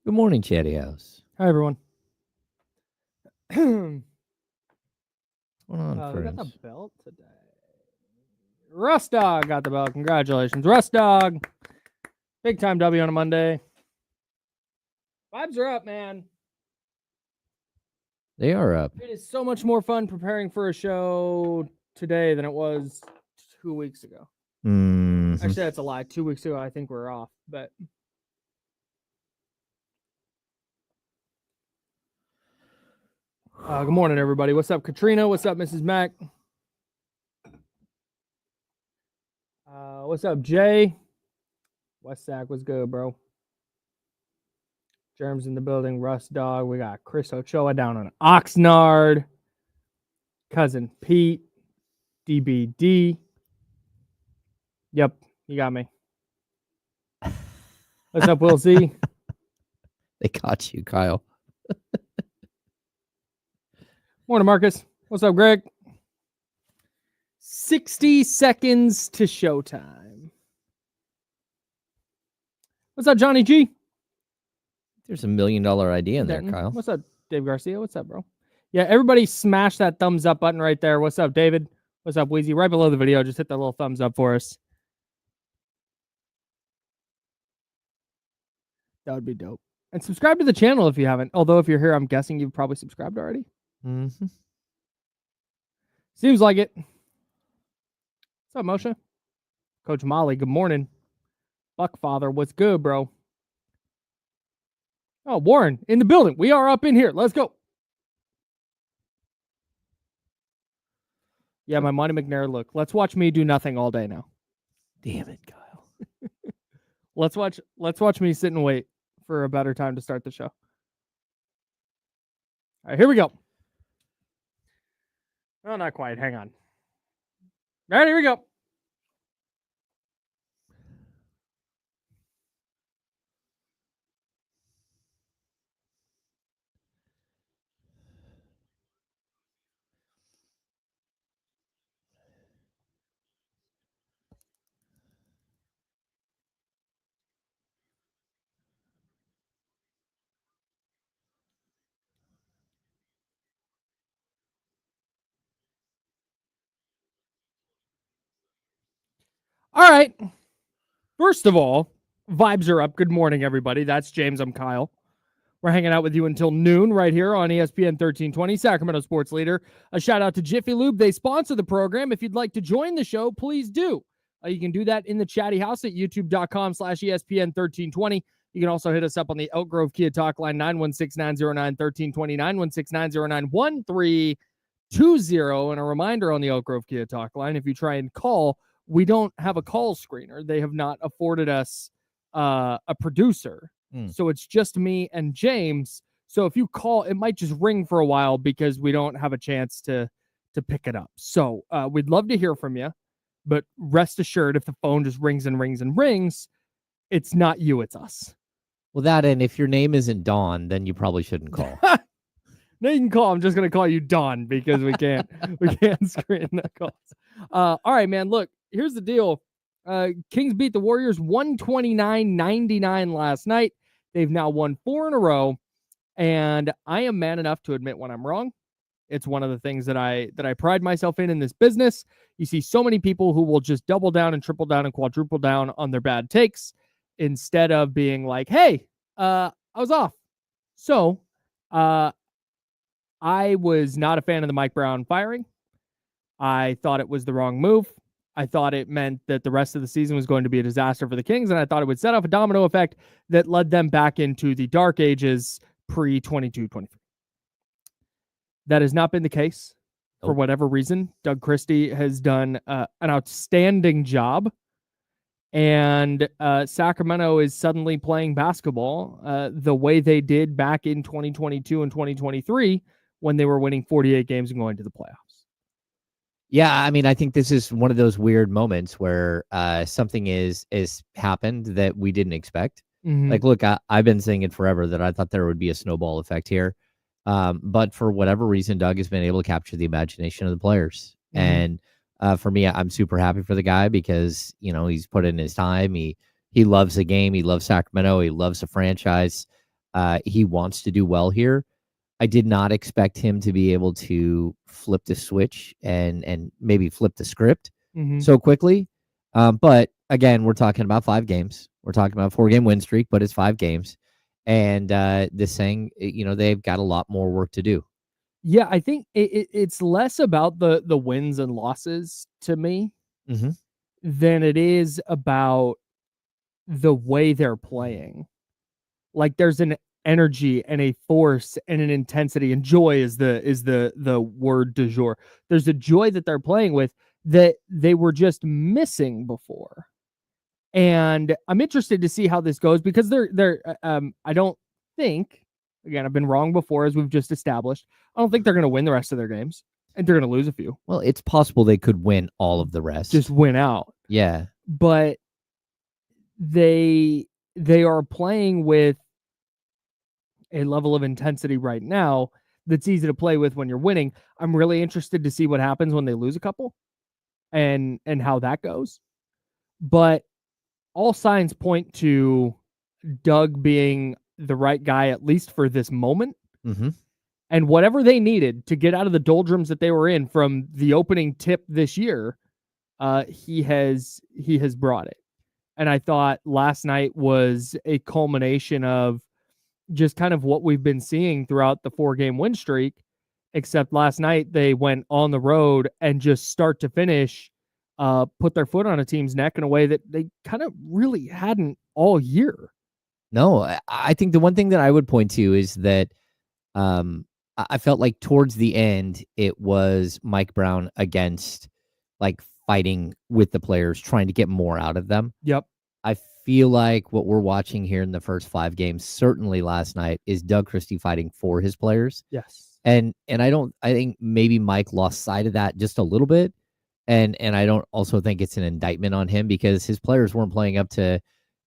Good morning, Chatty House. Hi, everyone. What's going on, Who got the friends? belt today? Russ Dog got the belt. Congratulations, Russ Dog. Big time W on a Monday. Vibes are up, man. They are up. It is so much more fun preparing for a show today than it was 2 weeks ago. Mhm. Actually, that's a lie. 2 weeks ago, I think we're off. But good morning, everybody. What's up, Katrina? What's up, Mrs. Mac? What's up, Jay? West Sac was good, bro. Germs in the building. Russ Dog. We got Chris Ochoa down on Oxnard. Cousin Pete. DBD. Yep, you got me. What's up, Will Z? They caught you, Kyle. Morning, Marcus. What's up, Greg? 60 seconds to showtime. What's up, Johnny G? There's $1 million idea in there, Kyle. What's up, Dave Garcia? What's up, bro? Yeah, everybody smash that thumbs up button right there. What's up, David? What's up, Wheezy? Right below the video, just hit that little thumbs up for us. That would be dope. And subscribe to the channel if you haven't. Although if you're here, I'm guessing you've probably subscribed already. Mm-hmm. Seems like it. What's up, Moshe? Coach Molly, good morning. Buckfather, what's good, bro? Oh, Warren, in the building. We are up in here. Let's go. Yeah, my Monty McNair look. Let's watch me do nothing all day now. Damn it, Kyle. Let's watch me sit and wait for a better time to start the show. All right, here we go. Oh, not quite. Hang on. All right, here we go. All right. First of all, vibes are up. Good morning, everybody. That's James. I'm Kyle. We're hanging out with you until noon right here on ESPN 1320, Sacramento Sports Leader. A shout out to Jiffy Lube. They sponsor the program. If you'd like to join the show, please do. You can do that in the chatty house at youtube.com/ESPN 1320. You can also hit us up on the Elk Grove Kia Talk line, 916-909-1320, 916-909-1320. And a reminder on the Elk Grove Kia Talk line, if you try and call, we don't have a call screener. They have not afforded us a producer. So it's just me and James. So if you call, it might just ring for a while because we don't have a chance to pick it up. So we'd love to hear from you, but rest assured, if the phone just rings and rings and rings, it's not you, it's us. Well, that, and if your name isn't Dawn, then you probably shouldn't call. No, you can call. I'm just going to call you Don because we can't screen the calls. All right, man. Look, here's the deal. Kings beat the Warriors 129-99 last night. They've now won 4 in a row, and I am man enough to admit when I'm wrong. It's one of the things that I pride myself in this business. You see so many people who will just double down and triple down and quadruple down on their bad takes instead of being like, hey, I was off. So I was not a fan of the Mike Brown firing. I thought it was the wrong move. I thought it meant that the rest of the season was going to be a disaster for the Kings, and I thought it would set off a domino effect that led them back into the dark ages pre-22-23. That has not been the case for whatever reason. Doug Christie has done an outstanding job, and Sacramento is suddenly playing basketball the way they did back in 2022 and 2023 when they were winning 48 games and going to the playoffs. Yeah, I mean, I think this is one of those weird moments where something is happened that we didn't expect. Mm-hmm. Like, look, I've been saying it forever that I thought there would be a snowball effect here. But for whatever reason, Doug has been able to capture the imagination of the players. Mm-hmm. And for me, I'm super happy for the guy because, he's put in his time. He loves the game. He loves Sacramento. He loves the franchise. He wants to do well here. I did not expect him to be able to flip the switch and maybe flip the script so quickly. But again, we're talking about 5 games. We're talking about a 4-game win streak, but it's 5 games. And this saying, they've got a lot more work to do. Yeah, I think it's less about the wins and losses to me than it is about the way they're playing. Like there's an energy and a force and an intensity, and joy is the word du jour. There's a joy that they're playing with that they were just missing before. And I'm interested to see how this goes because I don't think, again, I've been wrong before, as we've just established. I don't think they're going to win the rest of their games. And they're going to lose a few. Well, it's possible they could win all of the rest. Just win out. Yeah. But they are playing with a level of intensity right now that's easy to play with when you're winning. I'm really interested to see what happens when they lose a couple and how that goes. But all signs point to Doug being the right guy, at least for this moment. And whatever they needed to get out of the doldrums that they were in from the opening tip this year, he has brought it. And I thought last night was a culmination of just kind of what we've been seeing throughout the 4-game win streak, except last night they went on the road and just start to finish put their foot on a team's neck in a way that they kind of really hadn't all year. No, I think the one thing that I would point to is that I felt like towards the end, it was Mike Brown against like fighting with the players, trying to get more out of them. Yep. I feel like what we're watching here in the first 5 games, certainly last night, is Doug Christie fighting for his players. Yes. And I think maybe Mike lost sight of that just a little bit. And I don't also think it's an indictment on him because his players weren't playing up to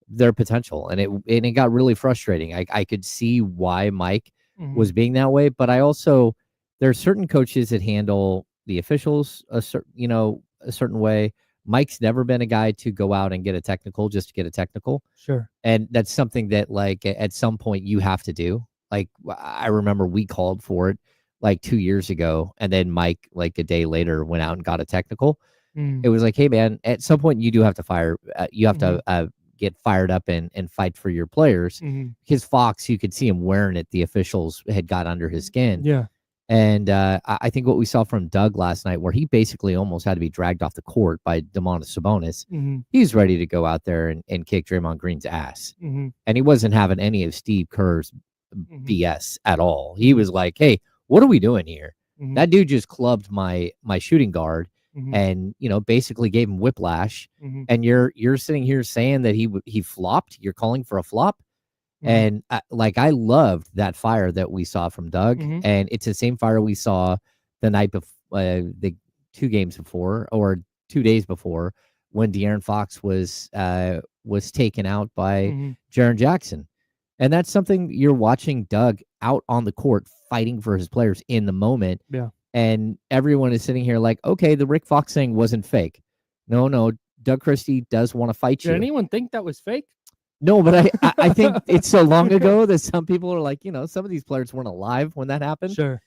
their potential. And it got really frustrating. I could see why Mike was being that way, but I also, there are certain coaches that handle the officials a certain way. Mike's never been a guy to go out and get a technical just to get a technical. Sure. And that's something that like at some point you have to do. Like I remember we called for it like 2 years ago, and then Mike like a day later went out and got a technical. It was like, hey man, at some point you do have to fire. You have to get fired up and fight for your players. His Fox, you could see him wearing it. The officials had got under his skin. Yeah. And I think what we saw from Doug last night, where he basically almost had to be dragged off the court by Domantas Sabonis, he's ready to go out there and kick Draymond Green's ass. And he wasn't having any of Steve Kerr's BS at all. He was like, hey, what are we doing here? That dude just clubbed my shooting guard and, basically gave him whiplash. And you're sitting here saying that he flopped. You're calling for a flop. And I loved that fire that we saw from Doug, and it's the same fire we saw the night before, the 2 games before, or 2 days before, when De'Aaron Fox was taken out by Jaren Jackson. And that's something you're watching Doug out on the court fighting for his players in the moment. Yeah. And everyone is sitting here like, okay, the Rick Fox thing wasn't fake. No, Doug Christie does want to fight you. Did anyone think that was fake? No, but I think it's so long ago that some people are like, some of these players weren't alive when that happened. Sure.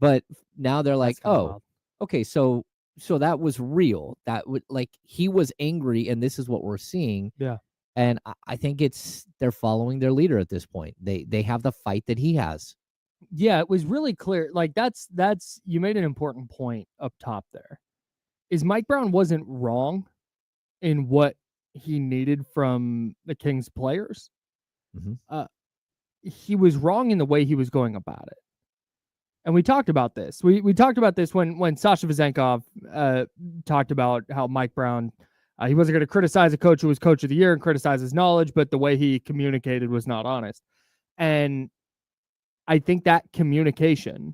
But now they're like, wild. Okay, so that was real. That would he was angry, and this is what we're seeing. Yeah. And I think they're following their leader at this point. They have the fight that he has. Yeah, it was really clear. Like that's you made an important point up top there. Is Mike Brown wasn't wrong in what he needed from the Kings players. He was wrong in the way he was going about it. And we talked about this. We talked about this when Sasha Vezenkov talked about how Mike Brown, he wasn't going to criticize a coach who was coach of the year and criticize his knowledge, but the way he communicated was not honest. And I think that communication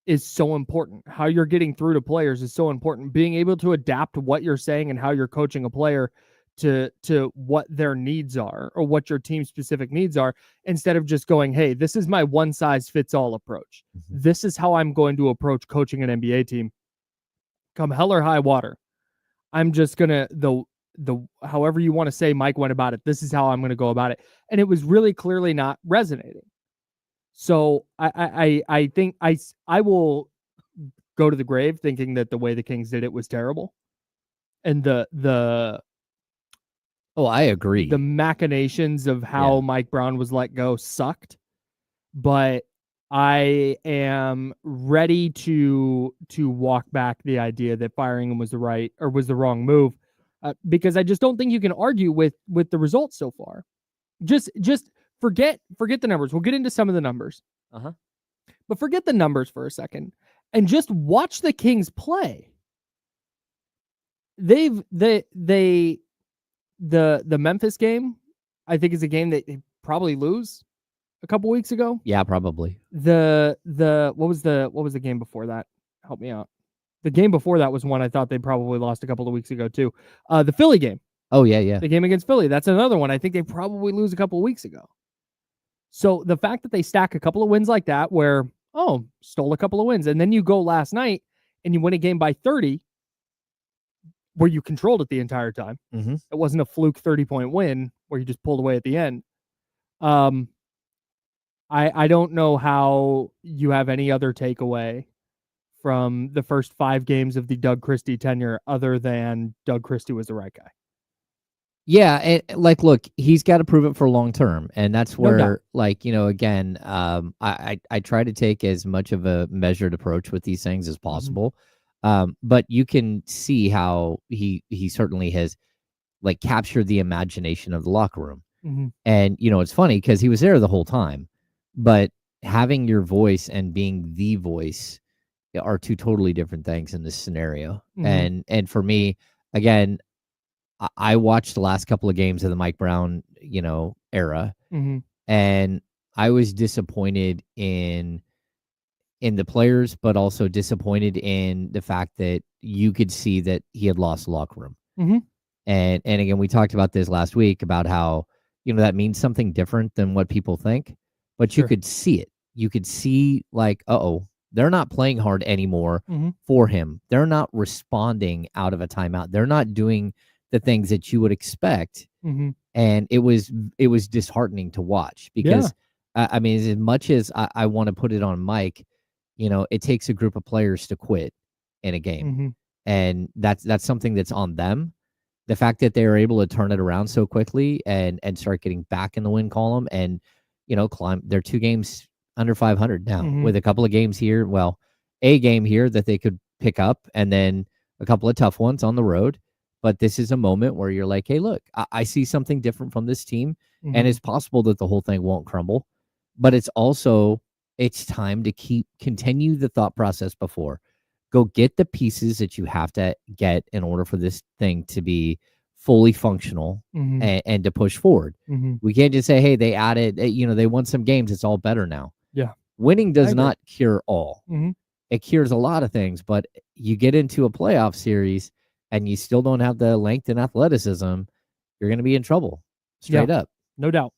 is so important. How you're getting through to players is so important. Being able to adapt what you're saying and how you're coaching a player to what their needs are or what your team specific needs are, instead of just going, hey, this is my one size fits all approach. This is how I'm going to approach coaching an NBA team. Come hell or high water, I'm just going to, however you want to say Mike went about it, this is how I'm going to go about it. And it was really clearly not resonating. So I think I will go to the grave thinking that the way the Kings did it was terrible. And I agree. the machinations of how Mike Brown was let go sucked. But I am ready to walk back the idea that firing him was the wrong move, because I just don't think you can argue with the results so far. Just forget the numbers. We'll get into some of the numbers. But forget the numbers for a second and just watch the Kings play. The Memphis game, I think, is a game that they probably lose a couple weeks ago. Yeah, probably. What was the game before that? Help me out. The game before that was one I thought they probably lost a couple of weeks ago too. The Philly game. Oh yeah. The game against Philly. That's another one I think they probably lose a couple of weeks ago. So the fact that they stack a couple of wins like that, where stole a couple of wins, and then you go last night and you win a game by 30, where you controlled it the entire time. Mm-hmm. It wasn't a fluke 30-point win where you just pulled away at the end. I don't know how you have any other takeaway from the first 5 games of the Doug Christie tenure other than Doug Christie was the right guy. Yeah, and look, he's got to prove it for long term, and that's where, again, I try to take as much of a measured approach with these things as possible. Mm-hmm. But you can see how he certainly has captured the imagination of the locker room. Mm-hmm. And it's funny because he was there the whole time, but having your voice and being the voice are two totally different things in this scenario. Mm-hmm. And for me, again, I watched the last couple of games of the Mike Brown, era, mm-hmm. and I was disappointed in the players, but also disappointed in the fact that you could see that he had lost the locker room. Mm-hmm. And again, we talked about this last week about how, that means something different than what people think, but sure. You could see it. You could see they're not playing hard anymore mm-hmm. for him. They're not responding out of a timeout. They're not doing the things that you would expect. Mm-hmm. And it was disheartening to watch because, as much as I want to put it on Mike, it takes a group of players to quit in a game. Mm-hmm. And that's something that's on them. The fact that they were able to turn it around so quickly and start getting back in the win column and, climb. They're 2 games under 500 now mm-hmm. with a couple of games here. Well, a game here that they could pick up and then a couple of tough ones on the road. But this is a moment where you're like, hey, look, I see something different from this team. Mm-hmm. And it's possible that the whole thing won't crumble. But it's time to continue the thought process before. Go get the pieces that you have to get in order for this thing to be fully functional mm-hmm. and to push forward. Mm-hmm. We can't just say, hey, they added, they won some games. It's all better now. Yeah. Winning does not cure all. Mm-hmm. It cures a lot of things. But you get into a playoff series and you still don't have the length and athleticism, you're going to be in trouble. Straight up. No doubt.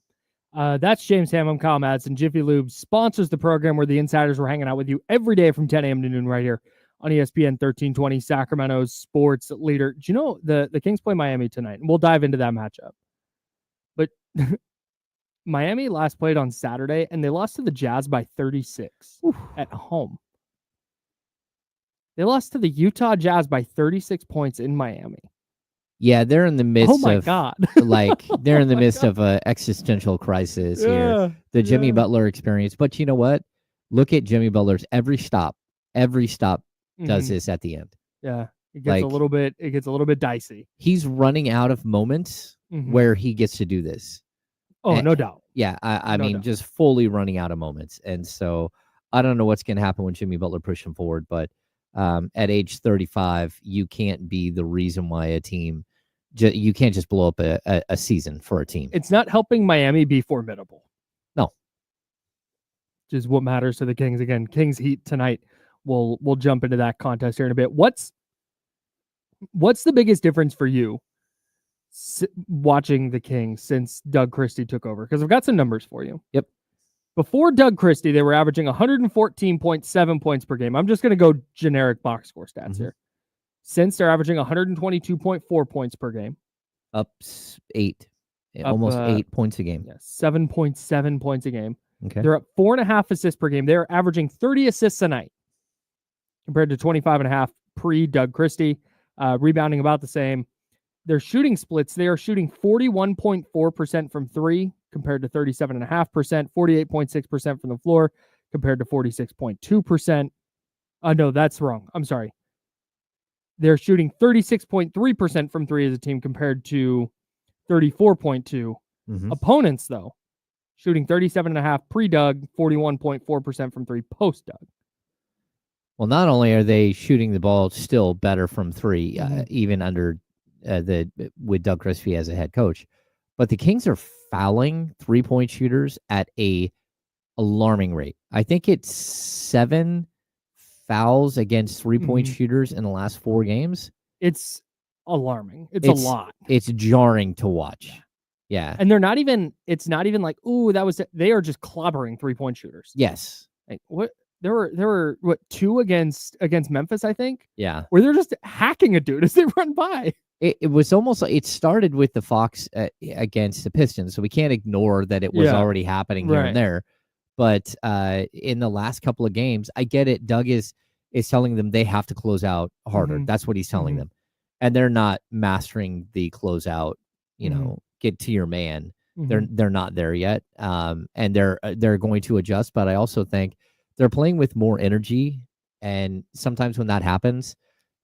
That's James Ham. I'm Kyle Madsen. Jiffy Lube sponsors the program where the insiders were hanging out with you every day from 10 a.m. to noon right here on ESPN 1320, Sacramento's sports leader. Do you know the Kings play Miami tonight? And we'll dive into that matchup. But Miami last played on Saturday, and they lost to the Jazz by 36 at home. They lost to the Utah Jazz by 36 points in Miami. Yeah, they're in the midst of God. They're in the midst of an existential crisis here. The Jimmy Butler experience. But you know what? Look at Jimmy Butler's every stop mm-hmm. does this at the end. Yeah. It gets a little bit dicey. He's running out of moments mm-hmm. where he gets to do this. Oh, no doubt. Yeah, I mean, just fully running out of moments. And so I don't know what's going to happen when Jimmy Butler pushes him forward, but at age 35, you can't be the reason why a team, you can't just blow up a season for a team. It's not helping Miami be formidable. No. Which is what matters to the Kings. Again, Kings Heat tonight. We'll jump into that contest here in a bit. What's the biggest difference for you watching the Kings since Doug Christie took over? Because I've got some numbers for you. Yep. Before Doug Christie, they were averaging 114.7 points per game. I'm just going to go generic box score stats mm-hmm. here. Since they're averaging 122.4 points per game, Up 8, Up, almost 8 points a game. Yeah, 7.7 points a game. Okay. They're up 4.5 assists per game. They're averaging 30 assists a night compared to 25.5 pre-Doug Christie. Rebounding about the same. Their shooting splits, they are shooting 41.4% from three compared to 37.5%, 48.6% from the floor compared to 46.2%. No, that's wrong. I'm sorry. They're shooting 36.3% from three as a team compared to 34.2. Opponents, though, shooting 37.5 pre-Doug, 41.4% from three post-Doug. Well, not only are they shooting the ball still better from three, even under with Doug Christie as a head coach, but the Kings are fouling 3-point shooters at a alarming rate. I think it's 7 fouls against 3-point shooters in the last 4 games. It's alarming. It's a lot. It's jarring to watch. Yeah. And they're not even, it's not even like, ooh, that was, they are just clobbering 3-point shooters. Yes. Like, what? There were what, 2 against Memphis, I think? Yeah. Where they're just hacking a dude as they run by. It was almost like it started with the Fox against the Pistons, so we can't ignore that it was already happening here and there. But in the last couple of games, I get it. Doug is telling them they have to close out harder. That's what he's telling them, and they're not mastering the closeout. You know, get to your man. They're not there yet, and they're going to adjust. But I also think they're playing with more energy, and sometimes when that happens,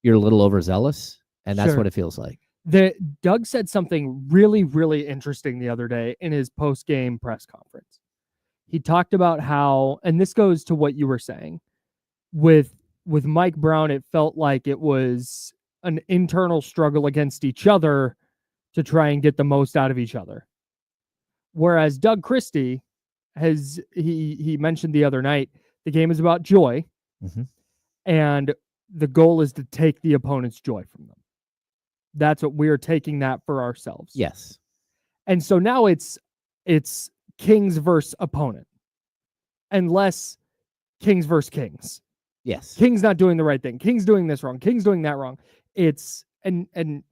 you're a little overzealous. And that's what it feels like. Doug said something really, really interesting the other day in his post-game press conference. He talked about how, and this goes to what you were saying, with Mike Brown, it felt like it was an internal struggle against each other to try and get the most out of each other. Whereas Doug Christie he mentioned the other night, the game is about joy, and the goal is to take the opponent's joy from them. That's what we're taking that for ourselves. Yes. And so now it's Kings versus opponent. Unless Kings versus Kings. Yes. Kings not doing the right thing. Kings doing this wrong. Kings doing that wrong. It's and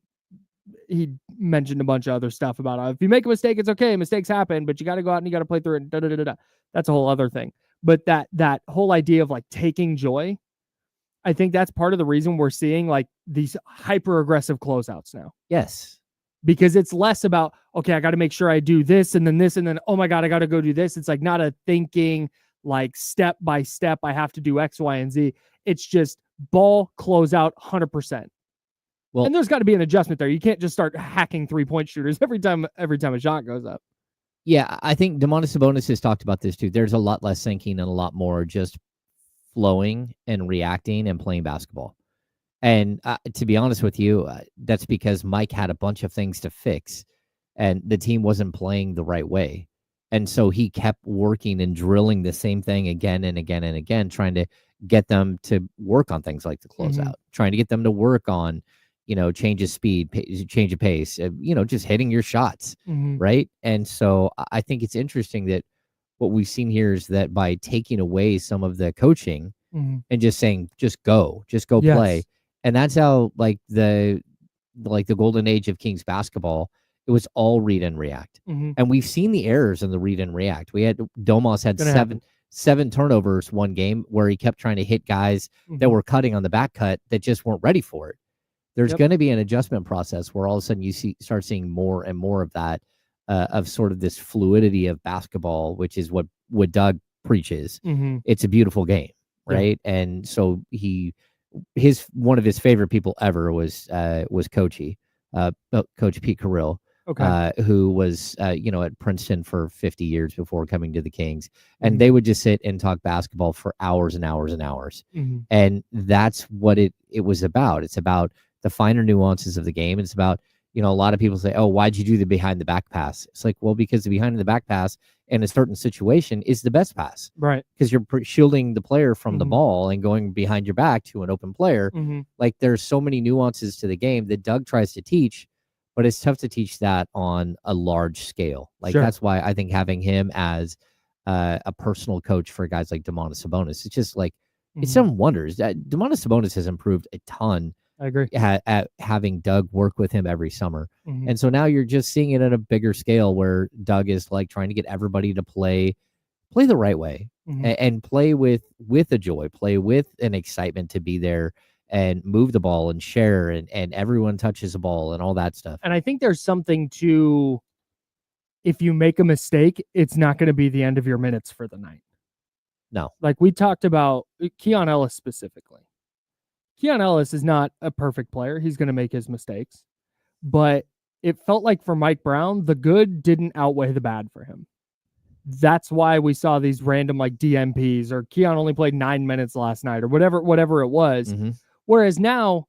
he mentioned a bunch of other stuff about if you make a mistake, it's okay. Mistakes happen, but you got to go out and you got to play through it. That's a whole other thing. But that whole idea of like taking joy, I think that's part of the reason we're seeing like these hyper aggressive closeouts now. Yes. Because it's less about, okay, I got to make sure I do this and then, oh my God, I got to go do this. It's like not a thinking like step by step, I have to do X, Y, and Z. It's just ball, close out 100%. Well, and there's got to be an adjustment there. You can't just start hacking 3-point shooters every time a shot goes up. Yeah, I think Domantas Sabonis has talked about this too. There's a lot less thinking and a lot more just flowing and reacting and playing basketball. And to be honest with you, that's because Mike had a bunch of things to fix and the team wasn't playing the right way. And so he kept working and drilling the same thing again and again and again, trying to get them to work on things like the closeout, trying to get them to work on, change of speed, change of pace, just hitting your shots. Right. And so I think it's interesting that what we've seen here is that by taking away some of the coaching and just saying, just go play. And that's how the golden age of Kings basketball, it was all read and react. And we've seen the errors in the read and react. Domas had seven turnovers one game where he kept trying to hit guys that were cutting on the back cut that just weren't ready for it. There's going to be an adjustment process where all of a sudden you start seeing more and more of that, of sort of this fluidity of basketball, which is what Doug preaches. It's a beautiful game, right? And so one of his favorite people ever was Coachy, Coach Pete Carrill, who was at Princeton for 50 years before coming to the Kings, and they would just sit and talk basketball for hours and hours and hours, and that's what it was about. It's about the finer nuances of the game. It's about, a lot of people say, oh, why'd you do the behind the back pass? It's like, well, because the behind the back pass in a certain situation is the best pass. Right. Because you're shielding the player from the ball and going behind your back to an open player. Like there's so many nuances to the game that Doug tries to teach, but it's tough to teach that on a large scale. Like that's why I think having him as a personal coach for guys like Domantas Sabonis, it's just like, it's some wonders that Domantas Sabonis has improved a ton I agree. at having Doug work with him every summer. Mhm. And so now you're just seeing it at a bigger scale where Doug is like trying to get everybody to play the right way Mhm. and play with a joy, play with an excitement to be there and move the ball and share and everyone touches the ball and all that stuff. And I think there's something to, if you make a mistake, it's not going to be the end of your minutes for the night. No. Like we talked about Keon Ellis specifically. Keon Ellis is not a perfect player. He's going to make his mistakes. But it felt like for Mike Brown, the good didn't outweigh the bad for him. That's why we saw these random like DMPs or Keon only played 9 minutes last night or whatever it was. Mm-hmm. Whereas now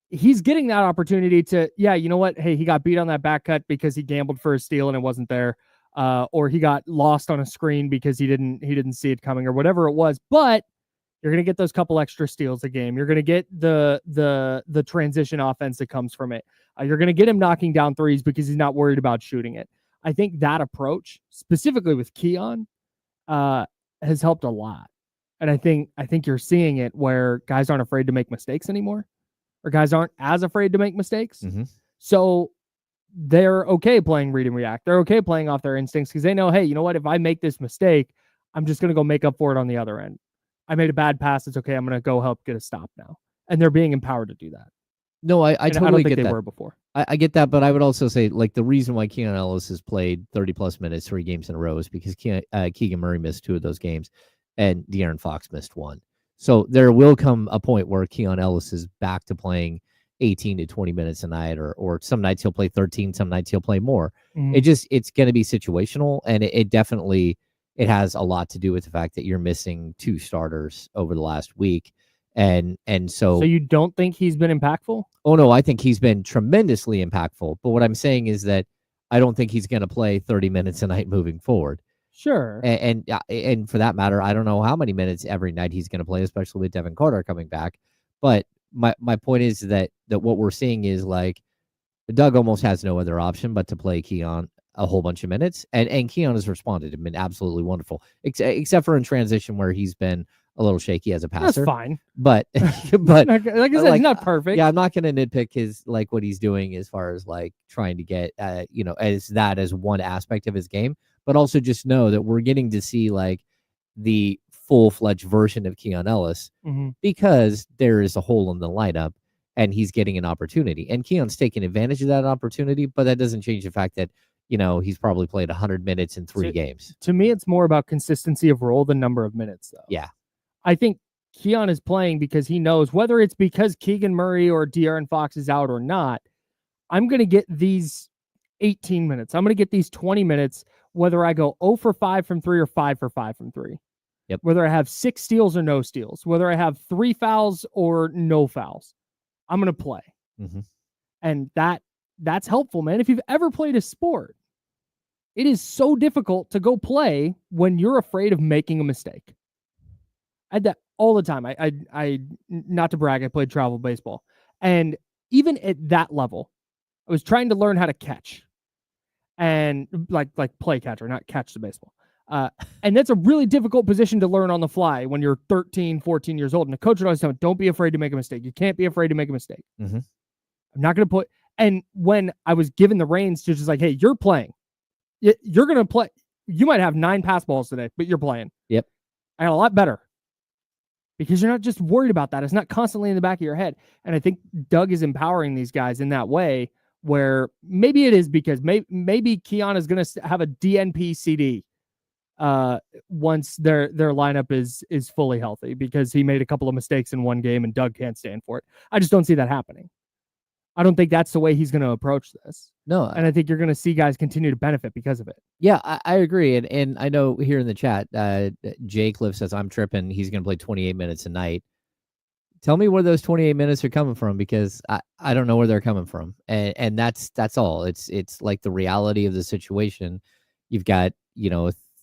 he's getting that opportunity to, yeah, you know what? Hey, he got beat on that back cut because he gambled for a steal and it wasn't there. Or he got lost on a screen because he didn't see it coming or whatever it was. But you're going to get those couple extra steals a game. You're going to get the transition offense that comes from it. You're going to get him knocking down threes because he's not worried about shooting it. I think that approach, specifically with Keon, has helped a lot. And I think you're seeing it where guys aren't afraid to make mistakes anymore, or guys aren't as afraid to make mistakes. Mm-hmm. So they're okay playing read and react. They're okay playing off their instincts because they know, hey, you know what? If I make this mistake, I'm just going to go make up for it on the other end. I made a bad pass. It's okay. I'm going to go help get a stop now. And they're being empowered to do that. No, I totally don't think get they that. were before. I get that, but I would also say like the reason why Keon Ellis has played 30-plus minutes 3 games in a row is because Keegan Murray missed 2 of those games and De'Aaron Fox missed 1. So there will come a point where Keon Ellis is back to playing 18 to 20 minutes a night, or some nights he'll play 13, some nights he'll play more. Mm-hmm. It's going to be situational, and it definitely has a lot to do with the fact that you're missing 2 starters over the last week. And so you don't think he's been impactful? Oh no, I think he's been tremendously impactful. But what I'm saying is that I don't think he's going to play 30 minutes a night moving forward. Sure. And for that matter, I don't know how many minutes every night he's going to play, especially with Devin Carter coming back. But my point is that what we're seeing is like Doug almost has no other option but to play Keon a whole bunch of minutes, and Keon has responded and been absolutely wonderful, except for in transition where he's been a little shaky as a passer. That's fine. But like I said, he's not perfect. Yeah, I'm not going to nitpick his like what he's doing as far as like trying to get as one aspect of his game, but also just know that we're getting to see like the full-fledged version of Keon Ellis because there is a hole in the lineup and he's getting an opportunity. And Keon's taking advantage of that opportunity, but that doesn't change the fact that he's probably played 100 minutes in 3 games. To me, it's more about consistency of role than number of minutes, though. Yeah. I think Keon is playing because he knows, whether it's because Keegan Murray or De'Aaron Fox is out or not, I'm going to get these 18 minutes. I'm going to get these 20 minutes, whether I go 0 for 5 from 3 or 5 for 5 from 3. Yep. Whether I have 6 steals or no steals, whether I have 3 fouls or no fouls, I'm going to play. Mm-hmm. And that's helpful, man. If you've ever played a sport, it is so difficult to go play when you're afraid of making a mistake. I had that all the time. I not to brag, I played travel baseball. And even at that level, I was trying to learn how to catch. And like play catcher, not catch the baseball. And that's a really difficult position to learn on the fly when you're 13, 14 years old. And the coach would always tell me, don't be afraid to make a mistake. You can't be afraid to make a mistake. Mm-hmm. I'm not going to put... And when I was given the reins to just like, hey, you're playing. You're going to play. You might have 9 pass balls today, but you're playing. Yep. I got a lot better. Because you're not just worried about that. It's not constantly in the back of your head. And I think Doug is empowering these guys in that way, where maybe it is because maybe Keon is going to have a DNP CD once their lineup is fully healthy, because he made a couple of mistakes in one game and Doug can't stand for it. I just don't see that happening. I don't think that's the way he's going to approach this. No. And I think you're going to see guys continue to benefit because of it. Yeah, I agree. And I know here in the chat, Jay Cliff says, I'm tripping. He's going to play 28 minutes a night. Tell me where those 28 minutes are coming from, because I don't know where they're coming from. And that's all. It's like the reality of the situation. You've got,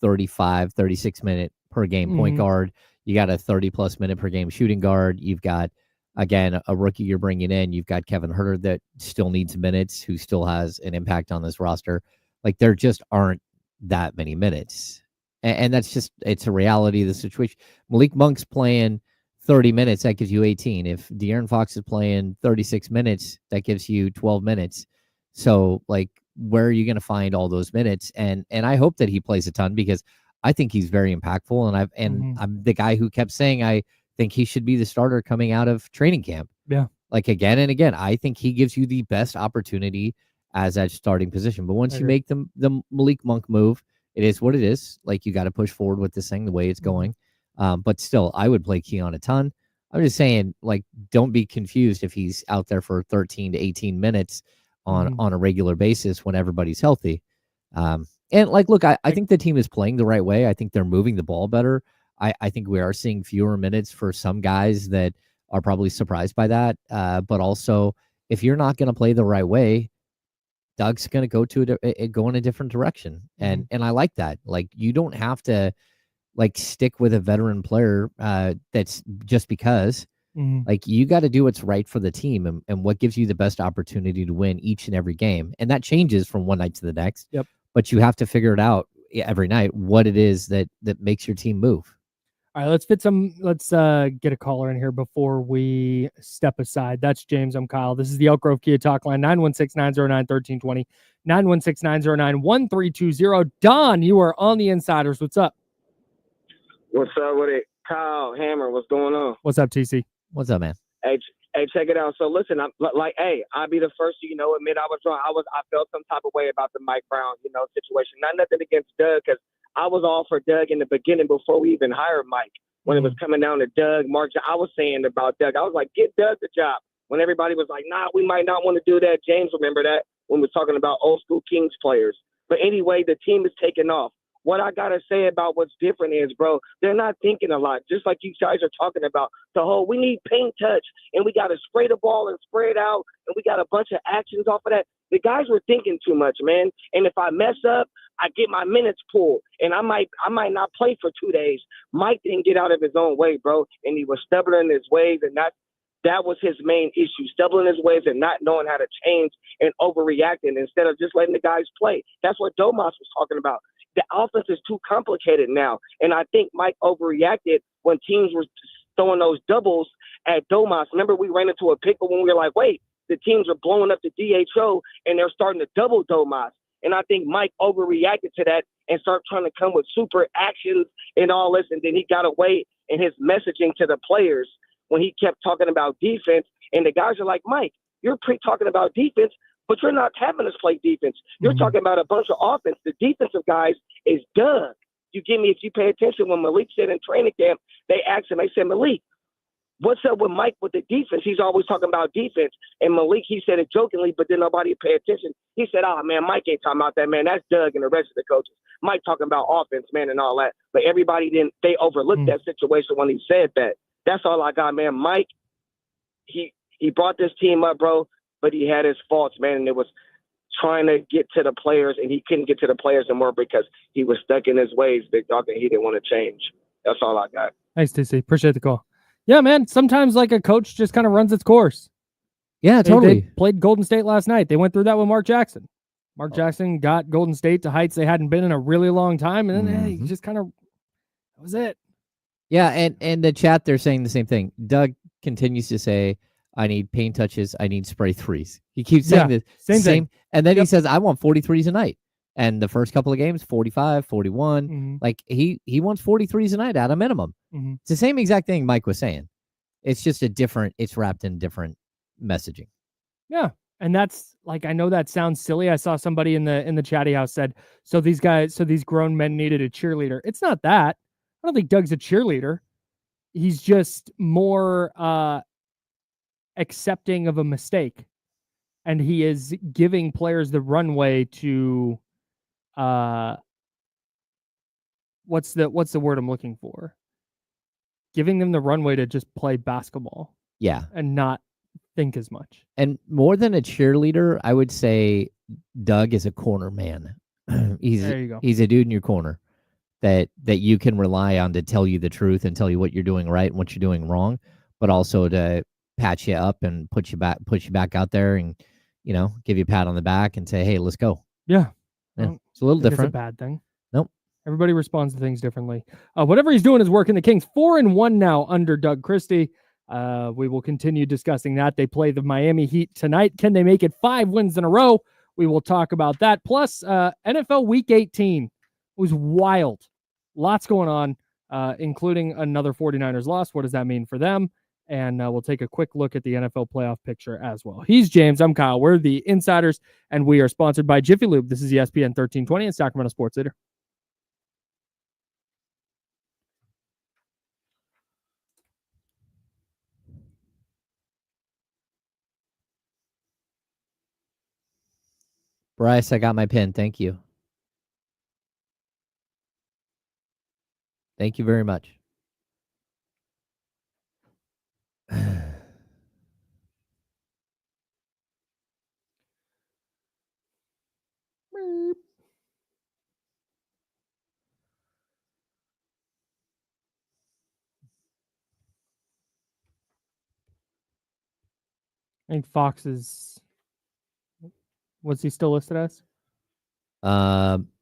35, 36 minute per game point guard. You got a 30+ minute per game shooting guard. You've got, again, a rookie you're bringing in. You've got Kevin Huerter that still needs minutes, who still has an impact on this roster. Like, there just aren't that many minutes. And that's just, it's a reality of the situation. Malik Monk's playing 30 minutes, that gives you 18. If De'Aaron Fox is playing 36 minutes, that gives you 12 minutes. So, like, where are you going to find all those minutes? And I hope that he plays a ton, because I think he's very impactful. And I'm the guy who kept saying I think he should be the starter coming out of training camp. Yeah. Like, again and again, I think he gives you the best opportunity as that starting position. But once you make the Malik Monk move, it is what it is. Like, you got to push forward with this thing the way it's going. But still, I would play Keon a ton. I'm just saying, like, don't be confused if he's out there for 13 to 18 minutes on a regular basis when everybody's healthy. And, like, look, I think the team is playing the right way. I think they're moving the ball better. I think we are seeing fewer minutes for some guys that are probably surprised by that. But also, if you're not going to play the right way, Doug's going to go in a different direction. And I like that. Like, you don't have to, like, stick with a veteran player that's just because. Like, you got to do what's right for the team and what gives you the best opportunity to win each and every game. And that changes from one night to the next. Yep. But you have to figure it out every night, what it is that makes your team move. All right, let's get a caller in here before we step aside. That's James. I'm Kyle. This is the Elk Grove Kia Talk Line, 916-909-1320, 916-909-1320. Don, you are on the Insiders. What's up? What's up with it? Kyle, Hammer, what's going on? What's up, TC? What's up, man? Hey, check it out. So listen, I'll be the first to, admit I was wrong. I felt some type of way about the Mike Brown, situation. Not nothing against Doug, because I was all for Doug in the beginning before we even hired Mike. When it was coming down to Doug, Mark, I was saying about Doug. I was like, get Doug the job. When everybody was like, nah, we might not want to do that. James, remember that when we're talking about old school Kings players. But anyway, the team is taking off. What I got to say about what's different is, bro, they're not thinking a lot. Just like you guys are talking about we need paint touch, and we got to spray the ball and spray it out, and we got a bunch of actions off of that. The guys were thinking too much, man. And if I mess up, I get my minutes pulled, and I might not play for 2 days. Mike didn't get out of his own way, bro, and he was stubborn in his ways, and that was his main issue, stubborn in his ways and not knowing how to change and overreacting instead of just letting the guys play. That's what Domas was talking about. The offense is too complicated now, and I think Mike overreacted when teams were throwing those doubles at Domas. Remember, we ran into a pickle when we were like, wait, the teams are blowing up the DHO, and they're starting to double Domas. And I think Mike overreacted to that and started trying to come with super actions and all this, and then he got away in his messaging to the players when he kept talking about defense. And the guys are like, Mike, you're talking about defense, but you're not having us play defense. You're talking about a bunch of offense. The defensive guys is Doug. If you pay attention, when Malik said in training camp, they asked him, they said, Malik, what's up with Mike with the defense? He's always talking about defense. And Malik, he said it jokingly, but then nobody paid attention. He said, man, Mike ain't talking about that, man. That's Doug and the rest of the coaches. Mike talking about offense, man, and all that. But everybody they overlooked that situation when he said that. That's all I got, man. Mike, he brought this team up, bro, but he had his faults, man, and it was trying to get to the players, and he couldn't get to the players anymore because he was stuck in his ways, big dog, and he didn't want to change. That's all I got. Thanks, TC. Appreciate the call. Yeah, man, sometimes like a coach just kind of runs its course. Yeah, totally. They played Golden State last night. They went through that with Mark Jackson. Mark Jackson got Golden State to heights they hadn't been in a really long time, and then he just kind of that was it. Yeah, and the chat, they're saying the same thing. Doug continues to say, I need paint touches, I need spray threes. He keeps saying the same thing. And then he says, I want 43s a night. And the first couple of games, 45, 41. Like, he wants 43s a night at a minimum. It's the same exact thing Mike was saying. It's just it's wrapped in different messaging. Yeah. And that's like, I know that sounds silly. I saw somebody in the chatty house said, so these grown men needed a cheerleader. It's not that. I don't think Doug's a cheerleader. He's just more accepting of a mistake. And he is giving players the runway to what's the word I'm looking for? Giving them the runway to just play basketball. Yeah. And not think as much. And more than a cheerleader, I would say Doug is a corner man. There you go. He's a dude in your corner that you can rely on to tell you the truth and tell you what you're doing right and what you're doing wrong, but also to patch you up and push you back out there and, give you a pat on the back and say, hey, let's go. Yeah. It's a little different. It's a bad thing. Nope. Everybody responds to things differently. Whatever he's doing is working. The Kings 4-1 now under Doug Christie. We will continue discussing that. They play the Miami Heat tonight. Can they make it 5 wins in a row? We will talk about that. Plus, NFL Week 18 was wild. Lots going on, including another 49ers loss. What does that mean for them? And we'll take a quick look at the NFL playoff picture as well. He's James. I'm Kyle. We're the Insiders, and we are sponsored by Jiffy Lube. This is ESPN 1320 and Sacramento Sports Leader. Bryce, I got my pin. Thank you. Thank you very much. I think Fox is. What's he still listed as?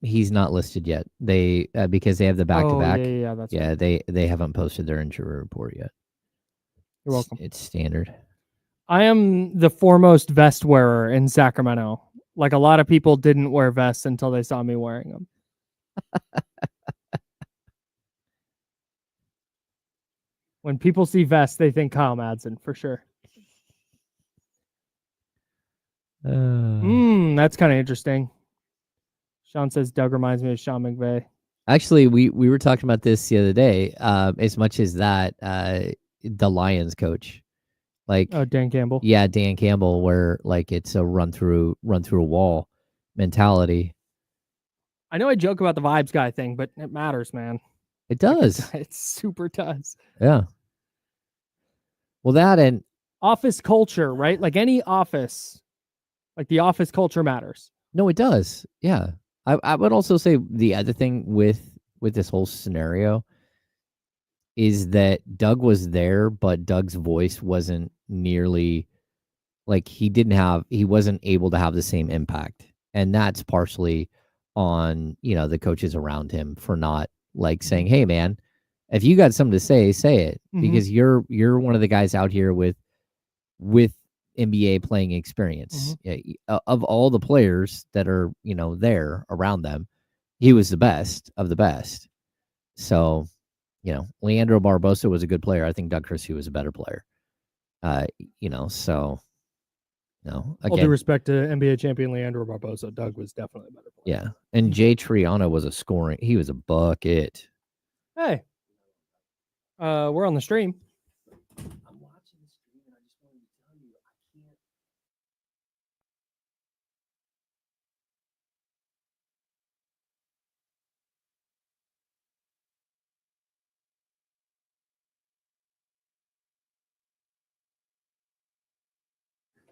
He's not listed yet. They because they have the back-to-back. Yeah, that's right. They haven't posted their injury report yet. You're welcome. It's standard. I am the foremost vest wearer in Sacramento. Like, a lot of people didn't wear vests until they saw me wearing them. When people see vests, they think Kyle Madsen for sure. That's kind of interesting. Sean says Doug reminds me of Sean McVay. Actually, we were talking about this the other day. As much as that, the Lions coach, like Dan Campbell. Yeah, Dan Campbell, where like it's a run through a wall mentality. I know I joke about the vibes guy thing, but it matters, man. It does. It super does. Yeah. Well, that and office culture, right? Like any office, like the office culture matters. No, it does. Yeah. I would also say the other thing with this whole scenario is that Doug was there, but Doug's voice wasn't nearly like he wasn't able to have the same impact. And that's partially on, the coaches around him for not like saying, hey man, if you got something to say it, because you're one of the guys out here with NBA playing experience. Of all the players that are, there around them, he was the best of the best. So, Leandro Barbosa was a good player. I think Doug Christie was a better player. So, again, all due respect to NBA champion Leandro Barbosa, Doug was definitely a better player. Yeah. And Jay Triano was he was a bucket. Hey, we're on the stream. I'm watching the stream and I just wanted to tell you, I can't.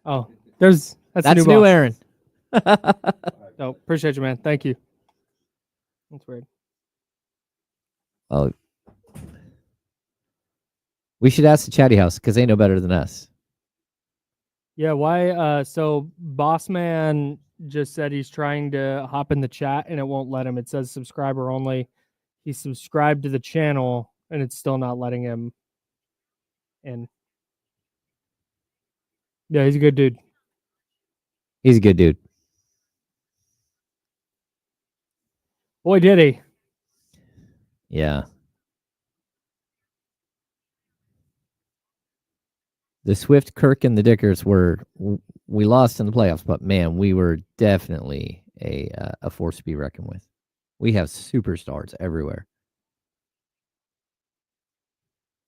Oh, that's a new boss. Aaron. No, appreciate you, man. Thank you. That's weird. Oh, we should ask the Chatty House because they know better than us. Yeah, why? So Bossman just said he's trying to hop in the chat and it won't let him. It says subscriber only. He's subscribed to the channel and it's still not letting him in. Yeah, he's a good dude. He's a good dude. Boy, did he. Yeah. The Swift, Kirk, and the Dickers we lost in the playoffs, but man, we were definitely a force to be reckoned with. We have superstars everywhere.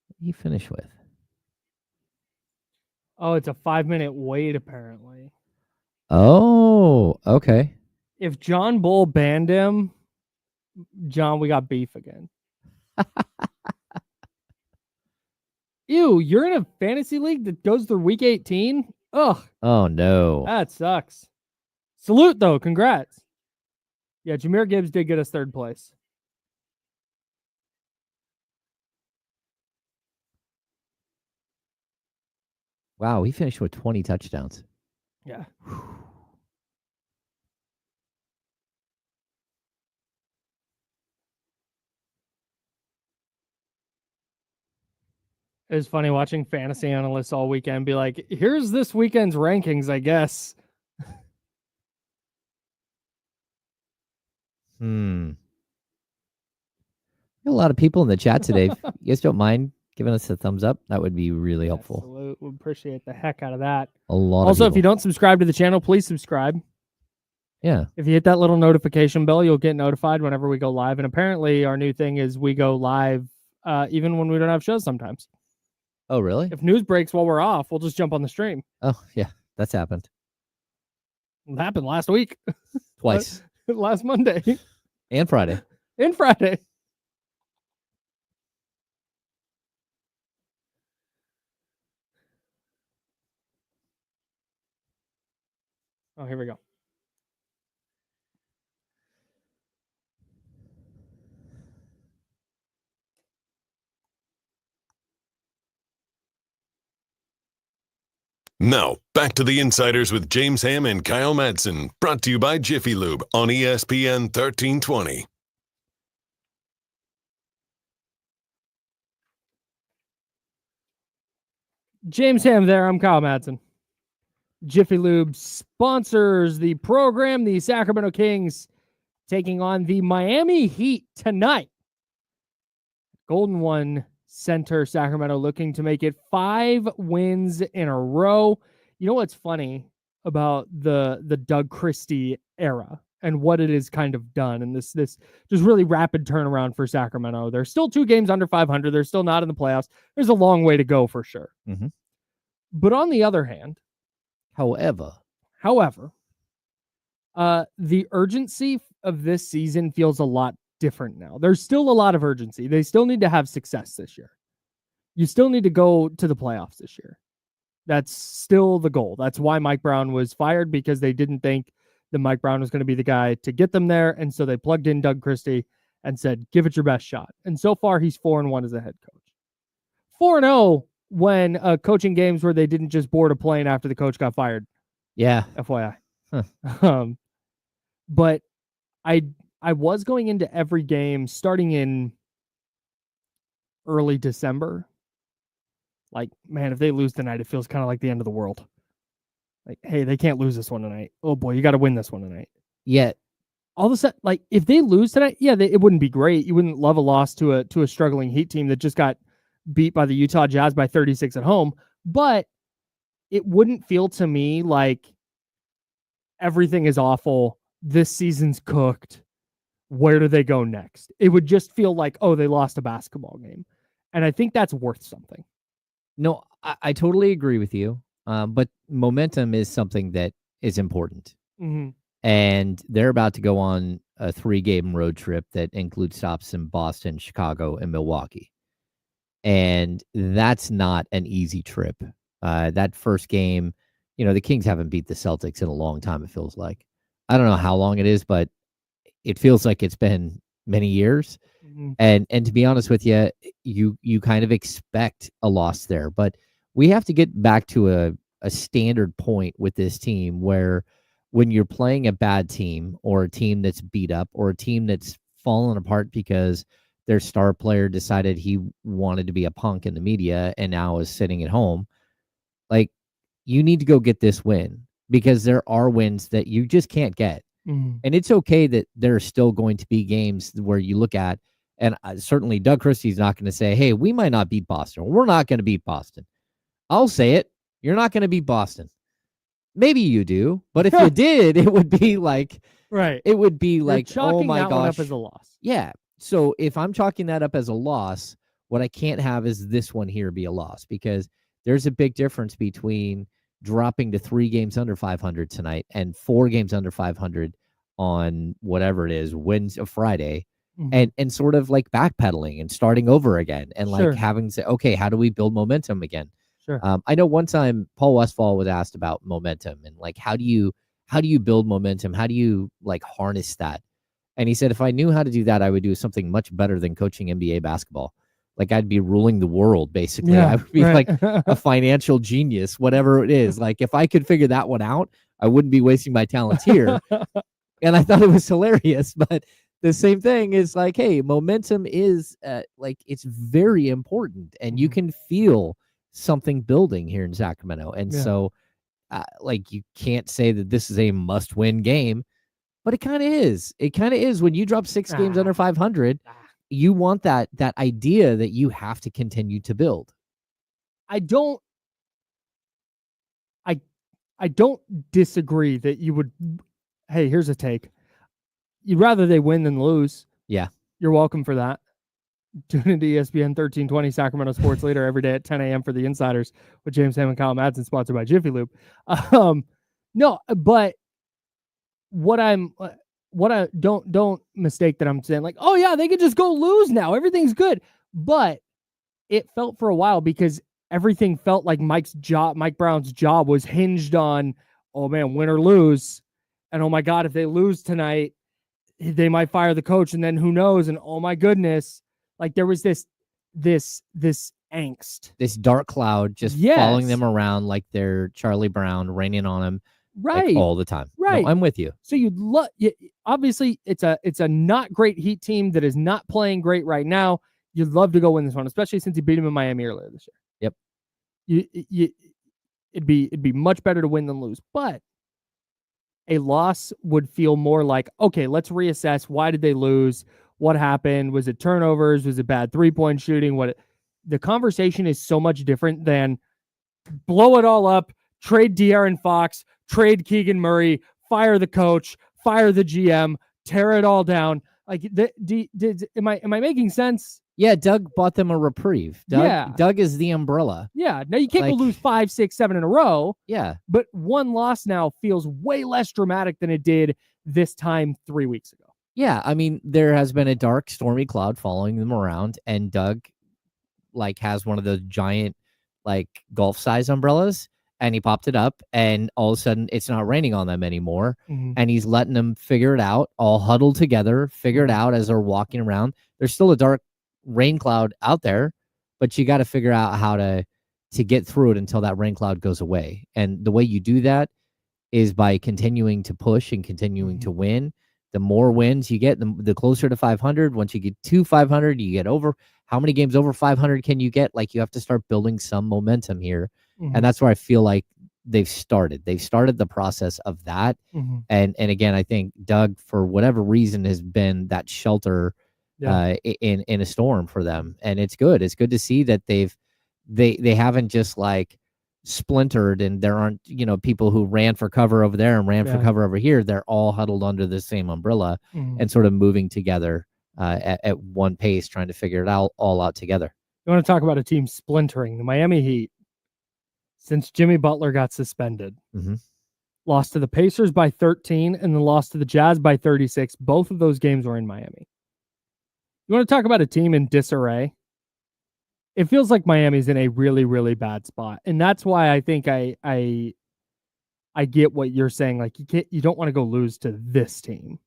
What did you finish with? Oh, it's a 5-minute wait, apparently. Oh, okay. If John Bull banned him, John, we got beef again. Ew, you're in a fantasy league that goes through week 18? Ugh. Oh, no. That sucks. Salute, though. Congrats. Yeah, Jahmyr Gibbs did get us 3rd place. Wow, he finished with 20 touchdowns. Yeah. It was funny watching fantasy analysts all weekend be like, here's this weekend's rankings, I guess. A lot of people in the chat today. If you guys don't mind giving us a thumbs up, that would be really helpful. Absolutely. We appreciate the heck out of that. A lot Also, of if you don't subscribe to the channel, please subscribe. Yeah. If you hit that little notification bell, you'll get notified whenever we go live. And apparently our new thing is we go live even when we don't have shows sometimes. Oh, really? If news breaks while we're off, we'll just jump on the stream. Oh, yeah. That's happened. It happened last week. Twice. Last Monday. And Friday. And Friday. Oh, here we go. Now, back to the Insiders with James Ham and Kyle Madsen, brought to you by Jiffy Lube on ESPN 1320. James Ham there. I'm Kyle Madsen. Jiffy Lube sponsors the program. The Sacramento Kings taking on the Miami Heat tonight. Golden One Center, Sacramento, looking to make it 5 wins in a row. You know what's funny about the Doug Christie era and what it has kind of done, and this just really rapid turnaround for Sacramento. They're still 2 games under 500. They're still not in the playoffs. There's a long way to go for sure. Mm-hmm. But on the other hand, However, the urgency of this season feels a lot different now. There's still a lot of urgency. They still need to have success this year. You still need to go to the playoffs this year. That's still the goal. That's why Mike Brown was fired, because they didn't think that Mike Brown was going to be the guy to get them there. And so they plugged in Doug Christie and said, give it your best shot. And so far, he's 4-1 as a head coach. 4-0 when coaching games where they didn't just board a plane after the coach got fired. yeah. FYI. Huh. But I was going into every game starting in early December. Like, man, if they lose tonight, it feels kind of like the end of the world. Like, hey, they can't lose this one tonight. Oh boy, you got to win this one tonight. Yet, All of a sudden, like, if they lose tonight, yeah, it wouldn't be great. You wouldn't love a loss to a struggling Heat team that just got beat by the Utah Jazz by 36 at home. But it wouldn't feel to me like everything is awful. This season's cooked. Where do they go next? It would just feel like, oh, they lost a basketball game. And I think that's worth something. no, I totally agree with you. But momentum is something that is important. Mm-hmm. And they're about to go on a 3-game road trip that includes stops in Boston, Chicago, and Milwaukee. And that's not an easy trip. That first game, the Kings haven't beat the Celtics in a long time, it feels like. I don't know how long it is, but it feels like it's been many years. Mm-hmm. And to be honest with you, you kind of expect a loss there. But we have to get back to a standard point with this team where when you're playing a bad team or a team that's beat up or a team that's fallen apart because their star player decided he wanted to be a punk in the media and now is sitting at home, like, you need to go get this win, because there are wins that you just can't get. Mm-hmm. And it's okay that there are still going to be games where you look at, and certainly Doug Christie's not going to say, hey, we might not beat Boston. We're not going to beat Boston. I'll say it. You're not going to beat Boston. Maybe you do, but if you did, it would be like, Right. it would be like, oh my that one gosh. up as a loss. Yeah. So if I'm chalking that up as a loss, what I can't have is this one here be a loss, because there's a big difference between dropping to 3 games under 500 tonight and 4 games under 500 on whatever it is, Friday, Mm-hmm. and sort of like backpedaling and starting over again and like Sure. having to say, okay, how do we build momentum again? Sure. I know one time Paul Westphal was asked about momentum and like, how do you build momentum? How do you like harness that? And he said, if I knew how to do that, I would do something much better than coaching NBA basketball. Like, I'd be ruling the world, basically. Yeah, I would be right. like a financial genius, whatever it is. Like, if I could figure that one out, I wouldn't be wasting my talents here. And I thought it was hilarious, but the same thing is like, hey, momentum is like it's very important, and you can feel something building here in Sacramento. And so, like, you can't say that this is a must-win game, but it kind of is. It kind of is when you drop 6 games under 500. You want that idea that you have to continue to build. I don't disagree that you would. Hey, here's a take. You'd rather they win than lose. Yeah. You're welcome for that. Tune into ESPN 1320 Sacramento Sports Leader every day at 10 a.m. for the Insiders with James Ham and Kyle Madsen, sponsored by Jiffy Lube. No, but what I don't mistake that I'm saying like, oh yeah, they could just go lose now. Everything's good. But it felt for a while because everything felt like Mike Brown's job was hinged on, oh man, win or lose. And oh my God, if they lose tonight, they might fire the coach, and then who knows? And oh my goodness, like there was this angst, this dark cloud just following them around like they're Charlie Brown, raining on them, right, like, all the time. Right, no, I'm with you. So you'd love. Obviously, it's a not great Heat team that is not playing great right now. You'd love to go win this one, especially since you beat him in Miami earlier this year. Yep. It'd be much better to win than lose, but a loss would feel more like, okay, let's reassess. Why did they lose? What happened? Was it turnovers? Was it bad 3-point shooting? The conversation is so much different than blow it all up, trade De'Aaron Fox, trade Keegan Murray, fire the coach, fire the GM, tear it all down. Like, am I making sense? Yeah, Doug bought them a reprieve. Doug is the umbrella. Yeah. Now you can't go lose 5, 6, 7 in a row. Yeah. But one loss now feels way less dramatic than it did this time 3 weeks ago. Yeah. I mean, there has been a dark, stormy cloud following them around, and Doug has one of those giant golf size umbrellas, and he popped it up, and all of a sudden it's not raining on them anymore. Mm-hmm. And he's letting them figure it out, all huddled together, figure it out as they're walking around. There's still a dark rain cloud out there, but you got to figure out how to get through it until that rain cloud goes away. And the way you do that is by continuing to push and continuing to win. The more wins you get, the closer to 500. Once you get to 500, you get over. How many games over 500 can you get? You have to start building some momentum here. And that's where I feel like they've started the process of that. And again, I think Doug, for whatever reason, has been that shelter in a storm for them. And it's good to see that they haven't just splintered, and there aren't people who ran for cover over there and ran for cover over here. They're all huddled under the same umbrella and sort of moving together at one pace, trying to figure it all out together. You want to talk about a team splintering? The Miami Heat, since Jimmy Butler got suspended, lost to the Pacers by 13 and then lost to the Jazz by 36. Both of those games were in Miami. You want to talk about a team in disarray? It feels like Miami's in a really, really bad spot. And that's why I think I get what you're saying. You don't want to go lose to this team.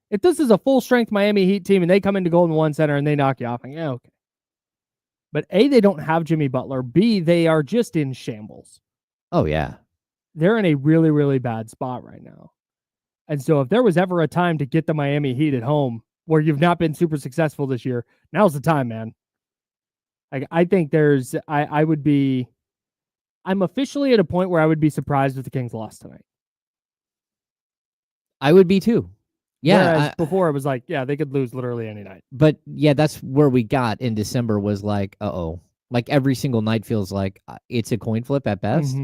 If this is a full strength Miami Heat team and they come into Golden One Center and they knock you off, yeah, okay. But A, they don't have Jimmy Butler. B, they are just in shambles. Oh, yeah. They're in a really, really bad spot right now. And so if there was ever a time to get the Miami Heat at home where you've not been super successful this year, now's the time, man. I think I'm officially at a point where I would be surprised if the Kings lost tonight. I would be too. Yeah. Before it was they could lose literally any night. But yeah, that's where we got in December was every single night feels like it's a coin flip at best.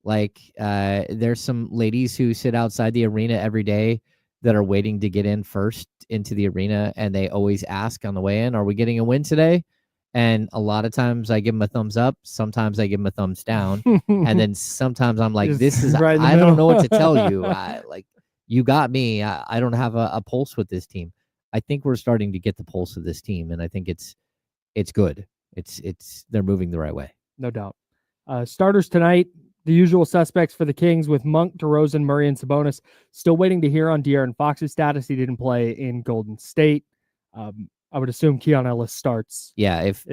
There's some ladies who sit outside the arena every day that are waiting to get in first into the arena. And they always ask on the way in, are we getting a win today? And a lot of times I give them a thumbs up. Sometimes I give them a thumbs down. And then sometimes I'm like, this is, right I don't know what to tell you. You got me. I don't have a pulse with this team. I think we're starting to get the pulse of this team. And I think it's good. They're moving the right way. No doubt. Starters tonight, the usual suspects for the Kings with Monk, DeRozan, Murray, and Sabonis. Still waiting to hear on De'Aaron Fox's status. He didn't play in Golden State. I would assume Keon Ellis starts. Yeah, if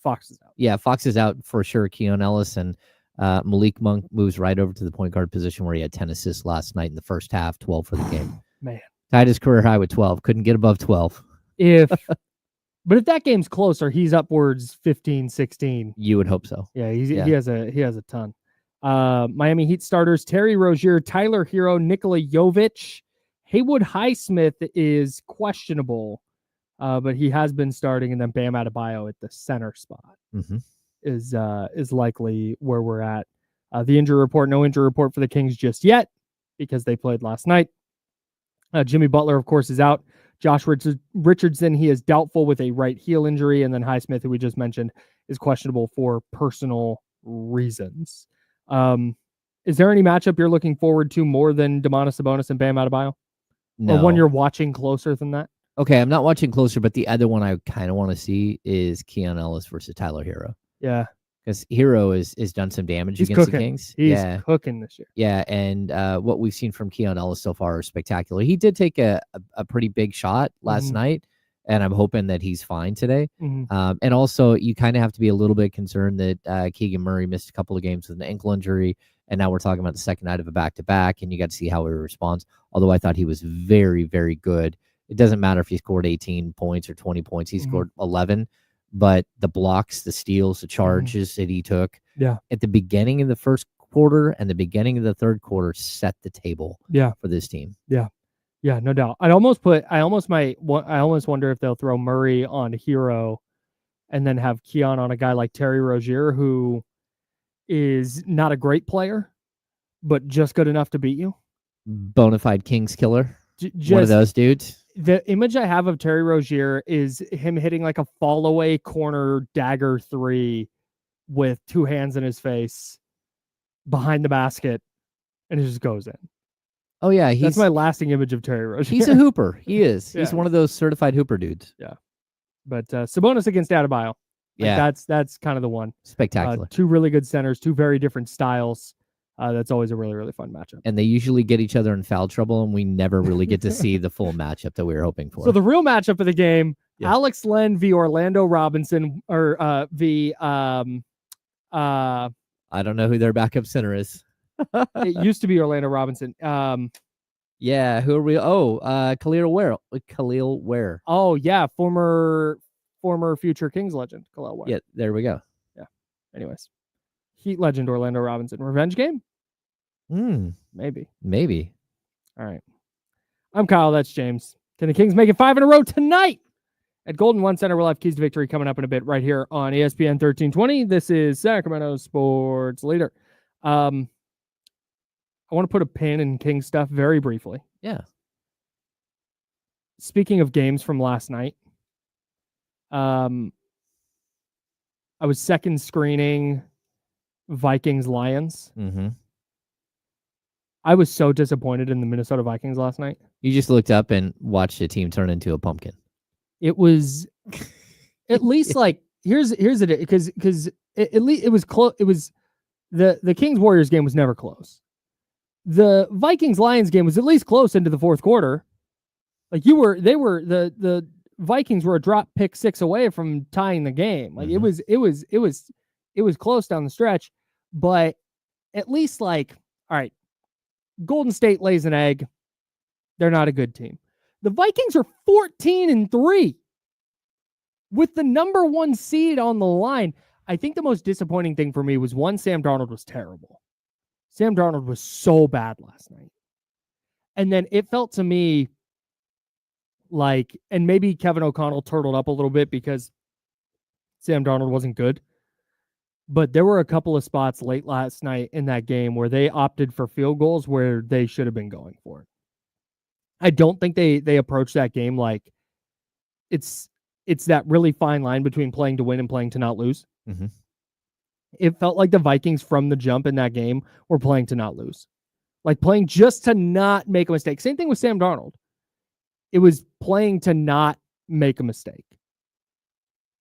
Fox is out. Yeah, Fox is out for sure. Keon Ellis and Malik Monk moves right over to the point guard position where he had 10 assists last night in the first half, 12 for the game. Man. Tied his career high with 12. Couldn't get above 12. But if that game's closer, he's upwards 15, 16. You would hope so. Yeah, he has a ton. Miami Heat starters: Terry Rozier, Tyler Hero, Nikola Jovic. Haywood Highsmith is questionable, but he has been starting, and then Bam Adebayo at the center spot is likely where we're at. The injury report: no injury report for the Kings just yet because they played last night. Jimmy Butler, of course, is out. Josh Richardson, he is doubtful with a right heel injury. And then Highsmith, who we just mentioned, is questionable for personal reasons. Is there any matchup you're looking forward to more than Domantas Sabonis and Bam Adebayo? No. Or one you're watching closer than that? Okay, I'm not watching closer, but the other one I kind of want to see is Keon Ellis versus Tyler Hero. Yeah. Because Hero is done some damage against the Kings. He's cooking this year. Yeah, and what we've seen from Keon Ellis so far is spectacular. He did take a pretty big shot last night, and I'm hoping that he's fine today. And also, you kind of have to be a little bit concerned that Keegan Murray missed a couple of games with an ankle injury, and now we're talking about the second night of a back-to-back, and you got to see how he responds. Although I thought he was very, very good. It doesn't matter if he scored 18 points or 20 points. He scored 11. But the blocks, the steals, the charges that he took at the beginning of the first quarter and the beginning of the third quarter set the table for this team. Yeah, no doubt. I almost wonder if they'll throw Murray on Hero and then have Keon on a guy like Terry Rozier, who is not a great player, but just good enough to beat you. Bonafide Kings killer. One of those dudes. The image I have of Terry Rozier is him hitting like a fall away corner dagger 3 with 2 hands in his face behind the basket, and it just goes in. Oh yeah, that's my lasting image of Terry Rozier. He's a hooper. He is. He's one of those certified hooper dudes. Yeah, but Sabonis against Adebayo. That's kind of the one. Spectacular. 2 really good centers, 2 very different styles. That's always a really, really fun matchup. And they usually get each other in foul trouble, and we never really get to see the full matchup that we were hoping for. So the real matchup of the game, Alex Len v. Orlando Robinson, or I don't know who their backup center is. It used to be Orlando Robinson. Yeah, who are we? Khalil Ware. Oh, yeah, former future Kings legend, Khalil Ware. Yeah, there we go. Yeah. Anyways. Heat legend Orlando Robinson. Revenge game? Maybe. All right. I'm Kyle. That's James. Can the Kings make it 5 in a row tonight? At Golden One Center, we'll have Keys to Victory coming up in a bit right here on ESPN 1320. This is Sacramento Sports Leader. I want to put a pin in Kings stuff very briefly. Yeah. Speaking of games from last night, I was second screening Vikings Lions. I was so disappointed in the Minnesota Vikings last night. You just looked up and watched the team turn into a pumpkin. It was at least like here's it because at least it was close. It was the Kings Warriors game was never close. The Vikings Lions game was at least close into the fourth quarter. Like the Vikings were a drop pick 6 away from tying the game. Like it was close down the stretch, but at least like, all right, Golden State lays an egg. They're not a good team. The Vikings are 14-3 with the number 1 seed on the line. I think the most disappointing thing for me was Sam Darnold was terrible. Sam Darnold was so bad last night. And then it felt to me like, and maybe Kevin O'Connell turtled up a little bit because Sam Darnold wasn't good. But there were a couple of spots late last night in that game where they opted for field goals where they should have been going for it. I don't think they approached that game like it's that really fine line between playing to win and playing to not lose. It felt like the Vikings from the jump in that game were playing to not lose. Like playing just to not make a mistake. Same thing with Sam Darnold. It was playing to not make a mistake.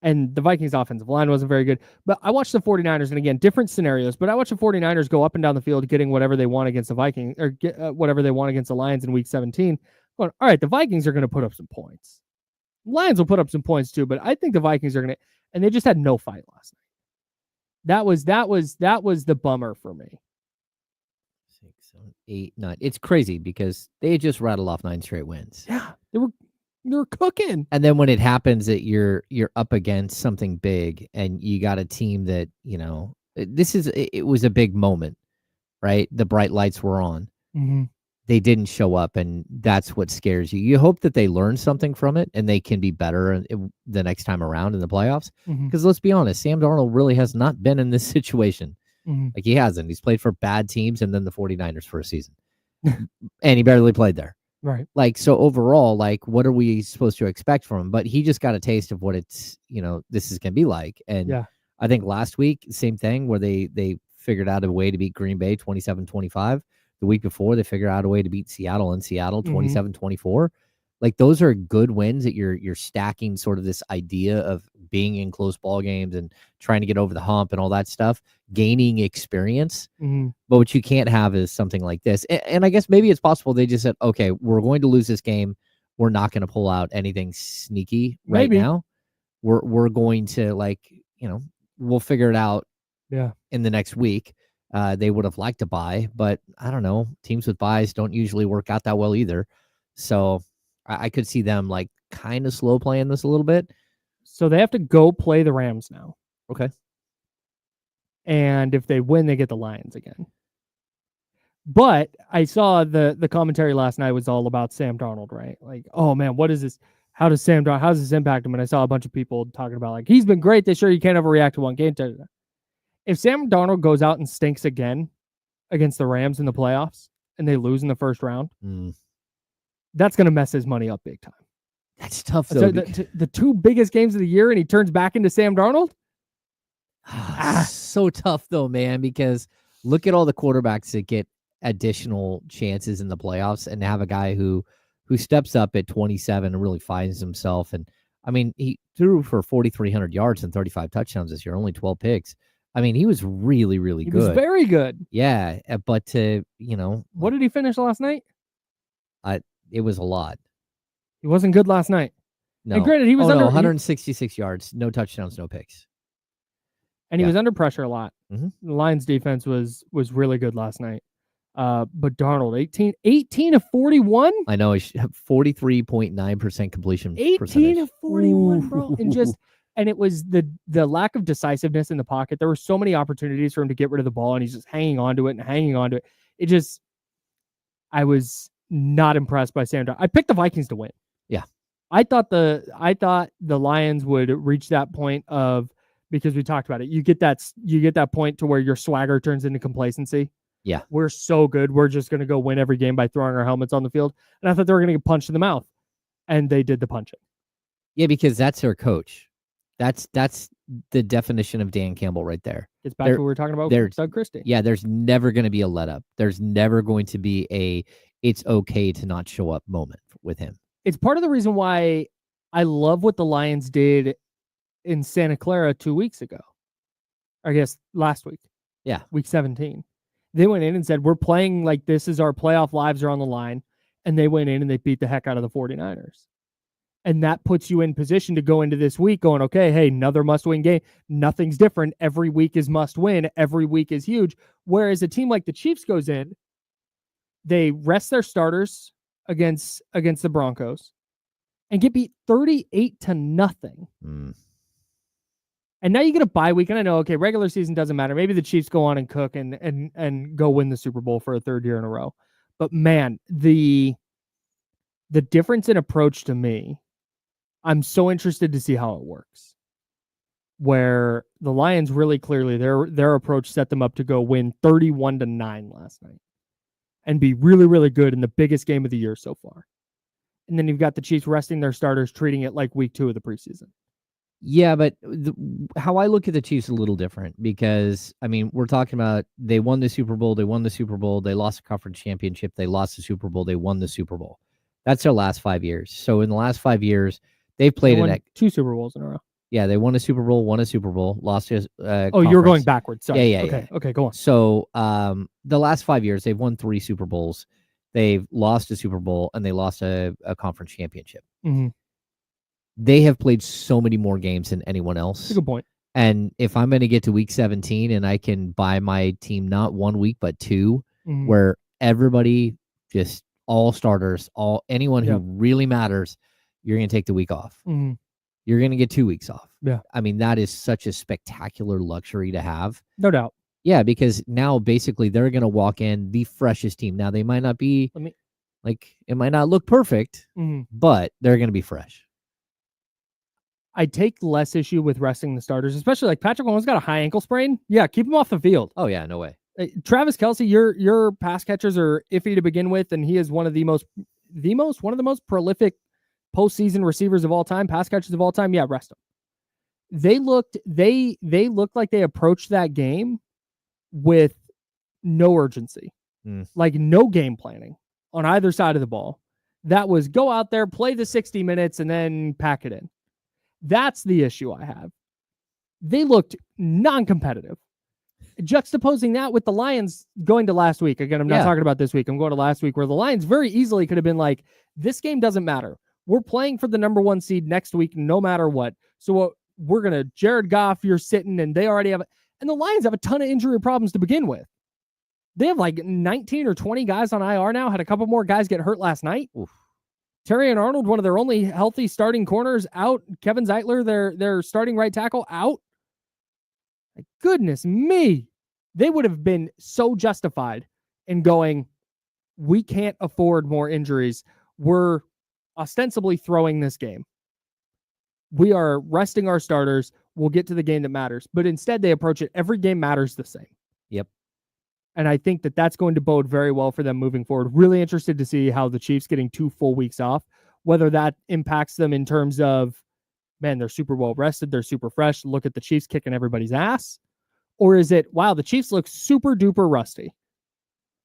And the Vikings offensive line wasn't very good. But I watched the 49ers, and again, different scenarios, but I watched the 49ers go up and down the field getting whatever they want against the Vikings, or get whatever they want against the Lions in week 17. Going, all right, the Vikings are going to put up some points. Lions will put up some points too, but I think the Vikings are going to, and they just had no fight last night. That was the bummer for me. 6, 7, 8, 9. It's crazy because they just rattled off 9 straight wins. Yeah, they were cooking. And then when it happens that you're up against something big and you got a team that, it was a big moment, right? The bright lights were on. Mm-hmm. They didn't show up, and that's what scares you. You hope that they learn something from it and they can be better the next time around in the playoffs. Because let's be honest, Sam Darnold really has not been in this situation. Like, he hasn't. He's played for bad teams and then the 49ers for a season. And he barely played there. Right. Like, so overall, like, what are we supposed to expect from him? But he just got a taste of what it's, this is going to be like. And I think last week, same thing, where they figured out a way to beat Green Bay 27-25. The week before, they figured out a way to beat Seattle in Seattle 27-24. Like, those are good wins that you're stacking sort of this idea of being in close ball games and trying to get over the hump and all that stuff, gaining experience. But what you can't have is something like this. And I guess maybe it's possible they just said, okay, we're going to lose this game. We're not going to pull out anything sneaky right now. We're going to, we'll figure it out in the next week. They would have liked to buy, but I don't know. Teams with buys don't usually work out that well either. So I could see them kind of slow playing this a little bit. So they have to go play the Rams now. Okay. And if they win, they get the Lions again. But I saw the commentary last night was all about Sam Darnold, right? Like, oh man, what is this? How does this impact him? And I saw a bunch of people talking about he's been great this year. You can't overreact to one game. If Sam Darnold goes out and stinks again against the Rams in the playoffs and they lose in the first round, that's going to mess his money up big time. That's tough, though. So the 2 biggest games of the year and he turns back into Sam Darnold? So tough, though, man, because look at all the quarterbacks that get additional chances in the playoffs and have a guy who steps up at 27 and really finds himself. And, I mean, he threw for 4,300 yards and 35 touchdowns this year, only 12 picks. I mean, he was really, really good. He was very good. Yeah, but what did he finish last night? It was a lot. He wasn't good last night. No. And granted, he was under 166 yards, no touchdowns, no picks. And he was under pressure a lot. The Lions defense was really good last night. But Darnold, 18 of 41. I know, 43.9% completion 18 percentage. of 41, bro. And it was the lack of decisiveness in the pocket. There were so many opportunities for him to get rid of the ball, and he's just hanging on to it. I was not impressed by Sam Darnold. I picked the Vikings to win. Yeah. I thought the Lions would reach that point of, because we talked about it. You get that point to where your swagger turns into complacency. Yeah. We're so good. We're just going to go win every game by throwing our helmets on the field. And I thought they were going to get punched in the mouth. And they did the punching. Yeah, because that's their coach. That's the definition of Dan Campbell right there. It's back to what we were talking about with Doug Christie. Yeah, there's never going to be a let up. There's never going to be it's okay to not show up moment with him. It's part of the reason why I love what the Lions did in Santa Clara 2 weeks ago. I guess last week. Yeah. Week 17. They went in and said, we're playing like this is our playoff lives are on the line. And they went in and they beat the heck out of the 49ers. And that puts you in position to go into this week going, okay, hey, another must-win game. Nothing's different. Every week is must-win. Every week is huge. Whereas a team like the Chiefs goes in, they rest their starters against the Broncos and get beat 38-0. And now you get a bye week. And I know, okay, regular season doesn't matter. Maybe the Chiefs go on and cook and go win the Super Bowl for a third year in a row. But man, the difference in approach to me, I'm so interested to see how it works. Where the Lions really clearly, their approach set them up to go win 31-9 last night and be really, really good in the biggest game of the year so far. And then you've got the Chiefs resting their starters, treating it like week 2 of the preseason. Yeah, but how I look at the Chiefs is a little different because, I mean, we're talking about they won the Super Bowl, they lost the conference championship, they lost the Super Bowl, they won the Super Bowl. That's their last 5 years. So in the last 5 years, they've played 2 Super Bowls in a row. Yeah, they won a Super Bowl, lost a you were going backwards. Sorry. Yeah. Okay, go on. So the last 5 years, they've won 3 Super Bowls. They've lost a Super Bowl, and they lost a conference championship. Mm-hmm. They have played so many more games than anyone else. That's a good point. And if I'm going to get to week 17 and I can buy my team not 1 week, but 2, where everybody, just all starters, anyone who Yep. really matters, you're going to take the week off. Mhm. You're going to get 2 weeks off. Yeah. I mean, that is such a spectacular luxury to have. No doubt. Yeah, because now basically they're going to walk in the freshest team. Now they might not be it might not look perfect, Mhm. but they're going to be fresh. I take less issue with resting the starters, especially like Patrick Mahomes got a high ankle sprain. Yeah, keep him off the field. Oh yeah, no way. Travis Kelce, your pass catchers are iffy to begin with, and he is one of the most prolific postseason receivers of all time, pass catchers of all time. Yeah, rest them. They looked like they approached that game with no urgency, like no game planning on either side of the ball. That was go out there, play the 60 minutes, and then pack it in. That's the issue I have. They looked non-competitive. Juxtaposing that with the Lions going to last week. Again, I'm not talking about this week. I'm going to last week, where the Lions very easily could have been like, this game doesn't matter. We're playing for the number 1 seed next week, no matter what. So we're going to Jared Goff, you're sitting, and they already have and the Lions have a ton of injury problems to begin with. They have like 19 or 20 guys on IR now, had a couple more guys get hurt last night. Oof. Terry and Arnold, one of their only healthy starting corners, out. Kevin Zeitler, their starting right tackle, out. Like, goodness me. They would have been so justified in going, we can't afford more injuries. We're ostensibly throwing this game. We are resting our starters. We'll get to the game that matters. But instead, they approach it. Every game matters the same. Yep. And I think that that's going to bode very well for them moving forward. Really interested to see how the Chiefs getting 2 full weeks off, whether that impacts them in terms of, man, they're super well rested, they're super fresh. Look at the Chiefs kicking everybody's ass. Or is it, wow, the Chiefs look super duper rusty.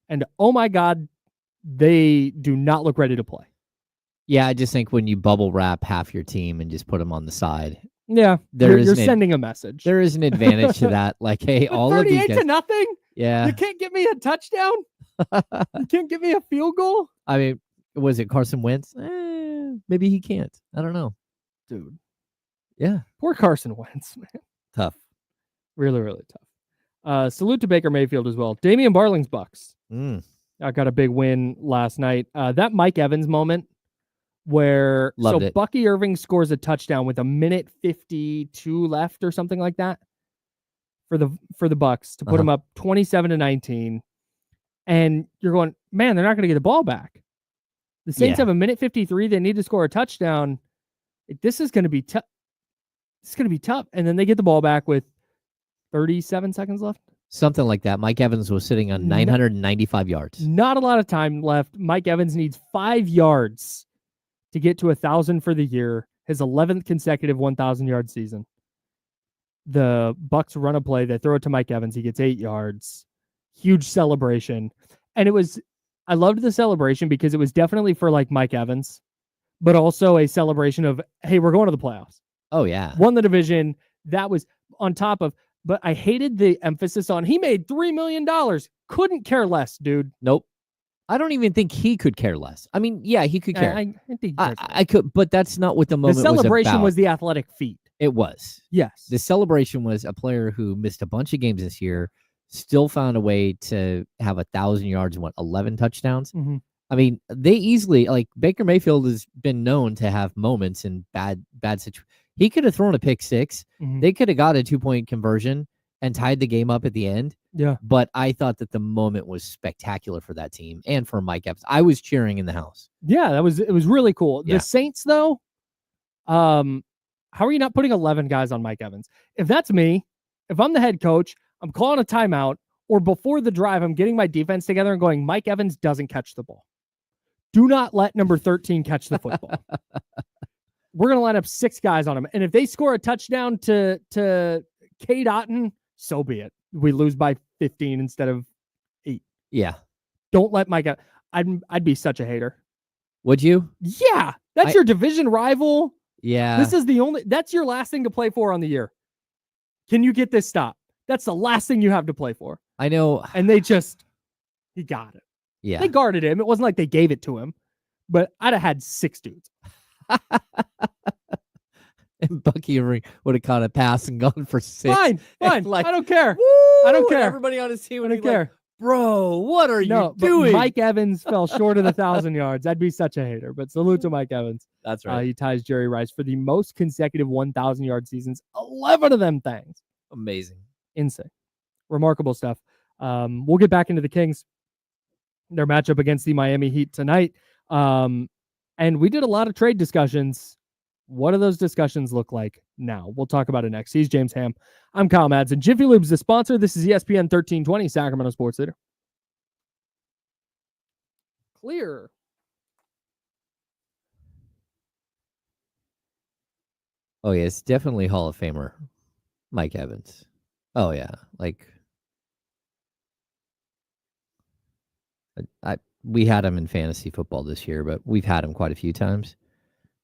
And oh my God, they do not look ready to play. Yeah, I just think when you bubble wrap half your team and just put them on the side. Yeah, you're sending a message. There is an advantage to that. Like, hey, all of these guys, 38-0. Yeah. You can't get me a touchdown? You can't get me a field goal? I mean, was it Carson Wentz? Maybe he can't. I don't know. Dude. Yeah. Poor Carson Wentz, man. Tough. Really, really tough. Salute to Baker Mayfield as well. Damian Barling's Bucks. Got a big win last night. That Mike Evans moment where Bucky Irving scores a touchdown with 1:52 left or something like that for the Bucks to put them up 27-19. And you're going, man, they're not going to get the ball back. The Saints have 1:53. They need to score a touchdown. This is going to be tough. It's going to be tough. And then they get the ball back with 37 seconds left. Something like that. Mike Evans was sitting on 995 yards. Not a lot of time left. Mike Evans needs 5 yards to get to 1,000 for the year. His 11th consecutive 1,000-yard season. The Bucks run a play. They throw it to Mike Evans. He gets 8 yards. Huge celebration. And I loved the celebration because it was definitely for like Mike Evans, but also a celebration of, hey, we're going to the playoffs. Oh, yeah. Won the division. That was on top of, but I hated the emphasis on he made $3 million. Couldn't care less, dude. Nope. I don't even think he could care less. I mean, yeah, he could care. I think I could, but that's not what the moment was about. The celebration was the athletic feat. It was. Yes. The celebration was a player who missed a bunch of games this year, still found a way to have 1,000 yards and 11 touchdowns. Mm-hmm. I mean, they easily, like, Baker Mayfield has been known to have moments in bad situations. He could have thrown a pick six. Mm-hmm. They could have got a 2-point conversion and tied the game up at the end. Yeah. But I thought that the moment was spectacular for that team and for Mike Evans. I was cheering in the house. Yeah, it was really cool. Yeah. The Saints, though, how are you not putting 11 guys on Mike Evans? If that's me, if I'm the head coach, I'm calling a timeout, or before the drive, I'm getting my defense together and going, Mike Evans doesn't catch the ball. Do not let number 13 catch the football. We're going to line up 6 guys on him. And if they score a touchdown to Cade Otton, so be it. We lose by 15 instead of 8. Yeah. Don't let Mike. I'd be such a hater. Would you? Yeah. That's your division rival. Yeah. That's your last thing to play for on the year. Can you get this stop? That's the last thing you have to play for. I know. And he got it. Yeah. They guarded him. It wasn't like they gave it to him, but I'd have had 6 dudes. And Bucky would have caught a pass and gone for 6. Fine. Like, I don't care. Woo! I don't care. Everybody on his team I don't care. bro, what are No, you but doing? Mike Evans fell short of 1,000 yards. I'd be such a hater, but salute to Mike Evans. That's right. He ties Jerry Rice for the most consecutive 1,000-yard seasons. 11 of them things. Amazing. Insane. Remarkable stuff. We'll get back into the Kings, their matchup against the Miami Heat tonight. And we did a lot of trade discussions. What do those discussions look like now? We'll talk about it next. He's James Ham. I'm Kyle Madsen. Jiffy Lube's the sponsor. This is ESPN 1320, Sacramento Sports Leader. Clear. Oh, yeah, it's definitely Hall of Famer Mike Evans. Oh, yeah. Like, we had him in fantasy football this year, but we've had him quite a few times.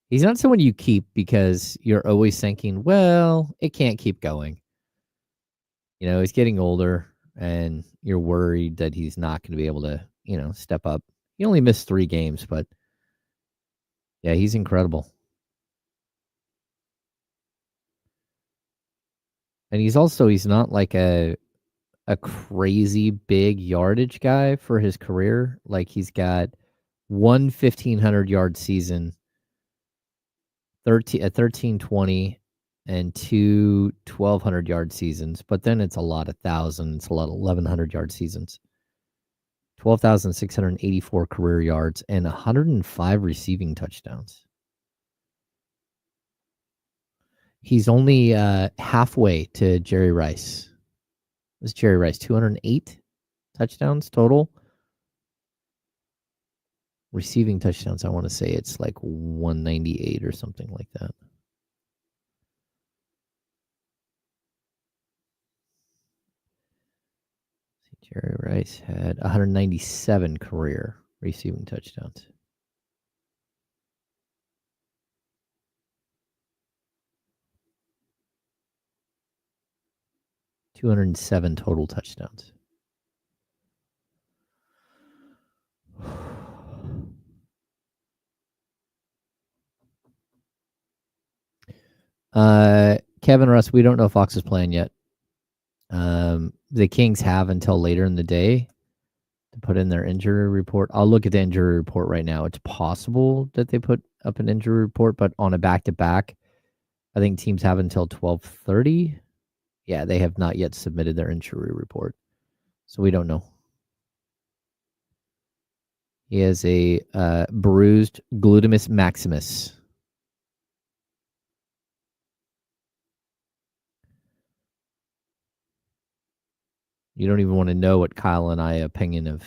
He's not someone you keep because you're always thinking, well, it can't keep going. You know, he's getting older, and you're worried that he's not going to be able to, step up. He only missed 3 games, but yeah, he's incredible. And he's not like a crazy big yardage guy for his career. Like, he's got one 1,500-yard season, a 1,320, and 2 1,200-yard seasons. But then it's a lot of thousands, it's a lot of 1,100-yard seasons. 12,684 career yards and 105 receiving touchdowns. He's only halfway to Jerry Rice. Was Jerry Rice 208 touchdowns total? Receiving touchdowns, I want to say it's like 198 or something like that. Jerry Rice had 197 career receiving touchdowns. $207 total touchdowns. Kevin Russ, we don't know if Fox is playing yet. The Kings have until later in the day to put in their injury report. I'll look at the injury report right now. It's possible that they put up an injury report, but on a back-to-back, I think teams have until 12:30. Yeah, they have not yet submitted their injury report, so we don't know. He has a bruised gluteus maximus. You don't even want to know what Kyle and I's opinion of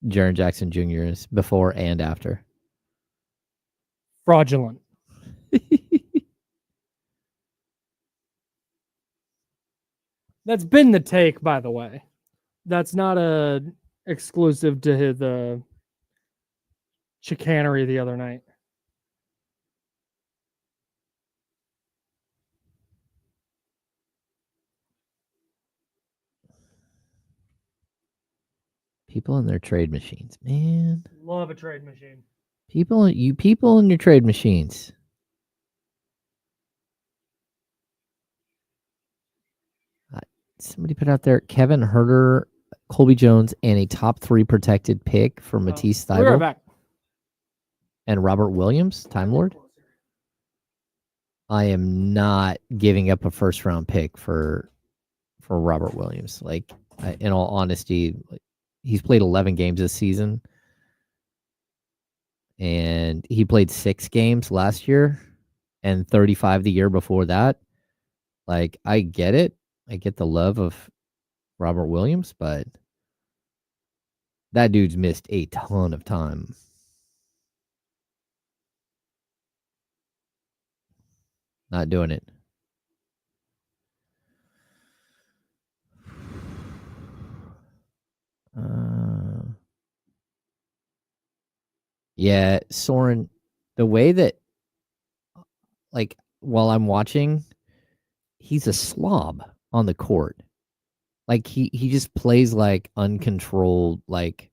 Jaren Jackson Jr. is before and after. Fraudulent. That's been the take, by the way. That's not a exclusive to the chicanery the other night. People in their trade machines, man. Love a trade machine. People in your trade machines. Somebody put out there Kevin Huerter, Colby Jones, and a top 3 protected pick for Matisse We're Thybulle back. and Robert Williams, Time Lord. I am not giving up a first-round pick for Robert Williams. Like, in all honesty, he's played 11 games this season, and he played 6 games last year and 35 the year before that. Like, I get it. I get the love of Robert Williams, but that dude's missed a ton of time. Not doing it. Yeah, Soren, the way that, like, while I'm watching, he's a slob on the court. Like, he just plays like uncontrolled, like,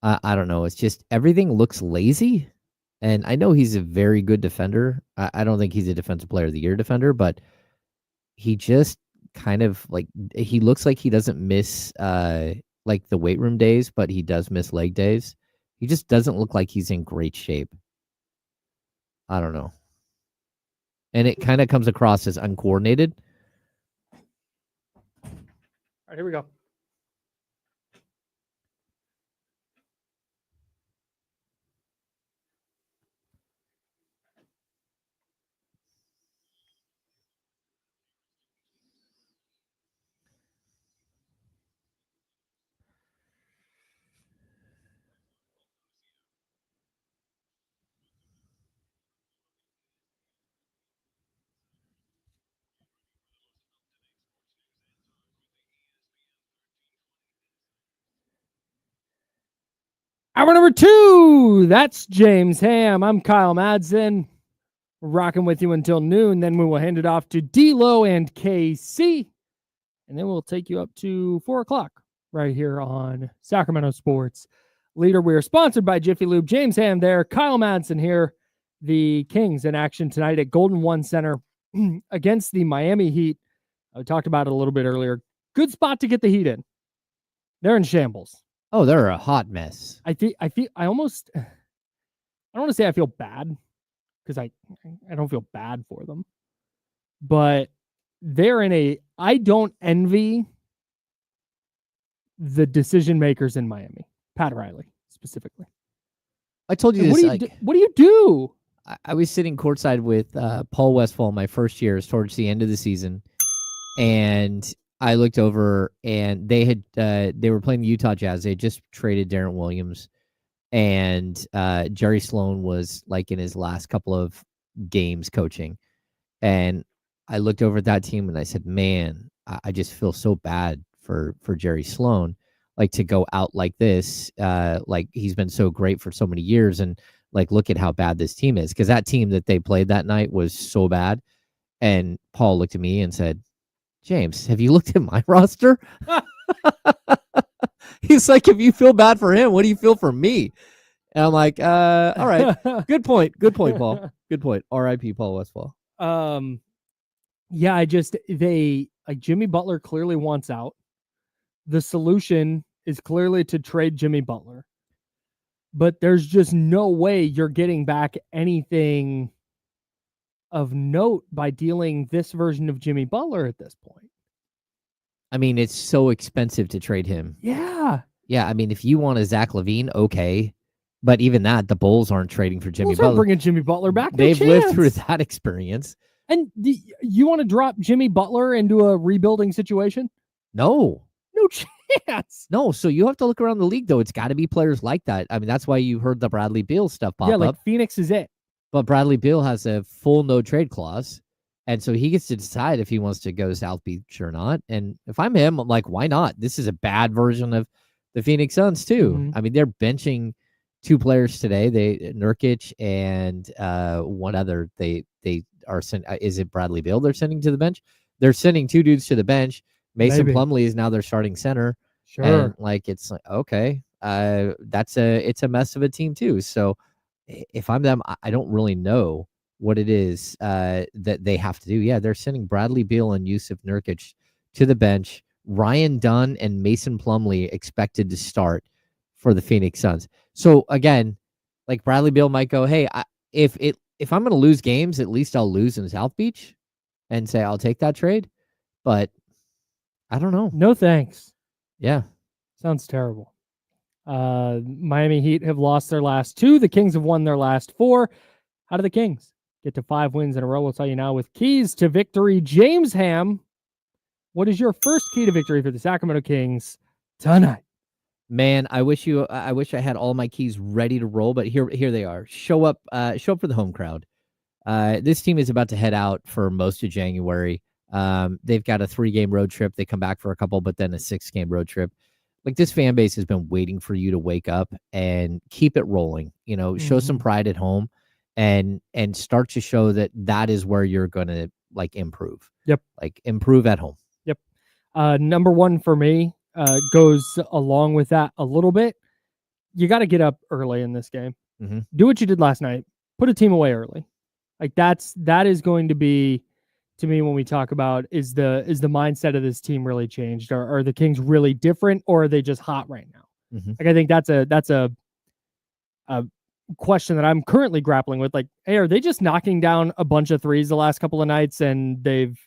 I don't know. It's just everything looks lazy. And I know he's a very good defender. I don't think he's a defensive player of the year defender, but he just kind of like he looks like he doesn't miss like the weight room days, but he does miss leg days. He just doesn't look like he's in great shape. I don't know. And it kind of comes across as uncoordinated. All right, here we go. Hour number 2. That's James Ham. I'm Kyle Madsen. Rocking with you until noon. Then we will hand it off to D-Lo and KC. And then we'll take you up to 4 o'clock right here on Sacramento Sports Leader. We are sponsored by Jiffy Lube. James Ham there. Kyle Madsen here. The Kings in action tonight at Golden One Center against the Miami Heat. I talked about it a little bit earlier. Good spot to get the Heat in. They're in shambles. Oh, they're a hot mess. I don't want to say I feel bad because I don't feel bad for them, but they're I don't envy the decision makers in Miami, Pat Riley specifically. I told you this. What do you do? I was sitting courtside with Paul Westphal my first years towards the end of the season, and I looked over and they were playing the Utah Jazz. They had just traded Darren Williams, and Jerry Sloan was like in his last couple of games coaching. And I looked over at that team and I said, man, I just feel so bad for Jerry Sloan, like to go out like this. Like he's been so great for so many years, and like look at how bad this team is, because that team that they played that night was so bad. And Paul looked at me and said, James, have you looked at my roster? He's like, if you feel bad for him, what do you feel for me? And I'm like, all right. Good point, Paul. Good point. R.I.P. Paul Westphal. Yeah, Jimmy Butler clearly wants out. The solution is clearly to trade Jimmy Butler. But there's just no way you're getting back anything of note by dealing this version of Jimmy Butler at this point. I mean, it's so expensive to trade him. Yeah. Yeah, I mean, if you want a Zach LaVine, okay. But even that, the Bulls aren't trading for Jimmy Butler. Bringing Jimmy Butler back. They've lived through that experience. And you want to drop Jimmy Butler into a rebuilding situation? No chance. No, so you have to look around the league, though. It's got to be players like that. I mean, that's why you heard the Bradley Beal stuff pop up. Phoenix is it. But Bradley Beal has a full no-trade clause, and so he gets to decide if he wants to go to South Beach or not. And if I'm him, I'm like, why not? This is a bad version of the Phoenix Suns, too. Mm-hmm. I mean, they're benching 2 players today. Nurkic and one other. They are is it Bradley Beal they're sending to the bench? They're sending 2 dudes to the bench. Mason Plumlee is now their starting center. Sure. And it's like, okay, it's a mess of a team too. So if I'm them, I don't really know what it is that they have to do. Yeah, they're sending Bradley Beal and Yusuf Nurkic to the bench. Ryan Dunn and Mason Plumlee expected to start for the Phoenix Suns. So again, like Bradley Beal might go, hey, if I'm going to lose games, at least I'll lose in South Beach, and say I'll take that trade. But I don't know. No thanks. Yeah. Sounds terrible. Miami Heat have lost their last 2. The Kings have won their last 4. How do the Kings get to 5 wins in a row? We'll tell you now with keys to victory. James Ham, what is your first key to victory for the Sacramento Kings tonight? Man, I wish I had all my keys ready to roll, but here they are. Show up for the home crowd. This team is about to head out for most of January. They've got a 3-game road trip. They come back for a couple, but then a 6-game road trip. Like, this fan base has been waiting for you to wake up and keep it rolling. Show some pride at home and start to show that is where you're going to like improve. Yep. Like improve at home. Yep. Number 1 for me goes along with that a little bit. You got to get up early in this game. Mm-hmm. Do what you did last night. Put a team away early. Like that is going to be to me when we talk about is the mindset of this team really changed? Are the Kings really different, or are they just hot right now? Like, I think that's a question that I'm currently grappling with. Like, hey, are they just knocking down a bunch of threes the last couple of nights and they've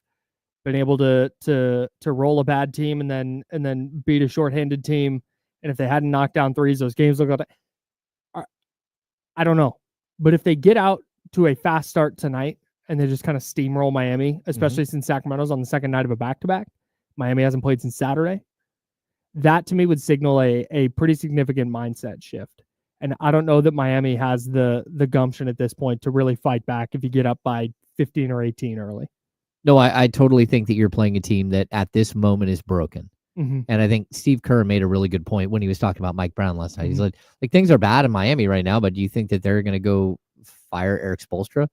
been able to roll a bad team and then beat a shorthanded team? And if they hadn't knocked down threes, those games will go to, I don't know. But if they get out to a fast start tonight and they just kind of steamroll Miami, especially since Sacramento's on the second night of a back-to-back, Miami hasn't played since Saturday, that to me would signal a pretty significant mindset shift. And I don't know that Miami has the gumption at this point to really fight back if you get up by 15 or 18 early. No, I totally think that you're playing a team that at this moment is broken. And I think Steve Kerr made a really good point when he was talking about Mike Brown last night. He's like things are bad in Miami right now, but do you think that they're going to go fire Eric Spoelstra?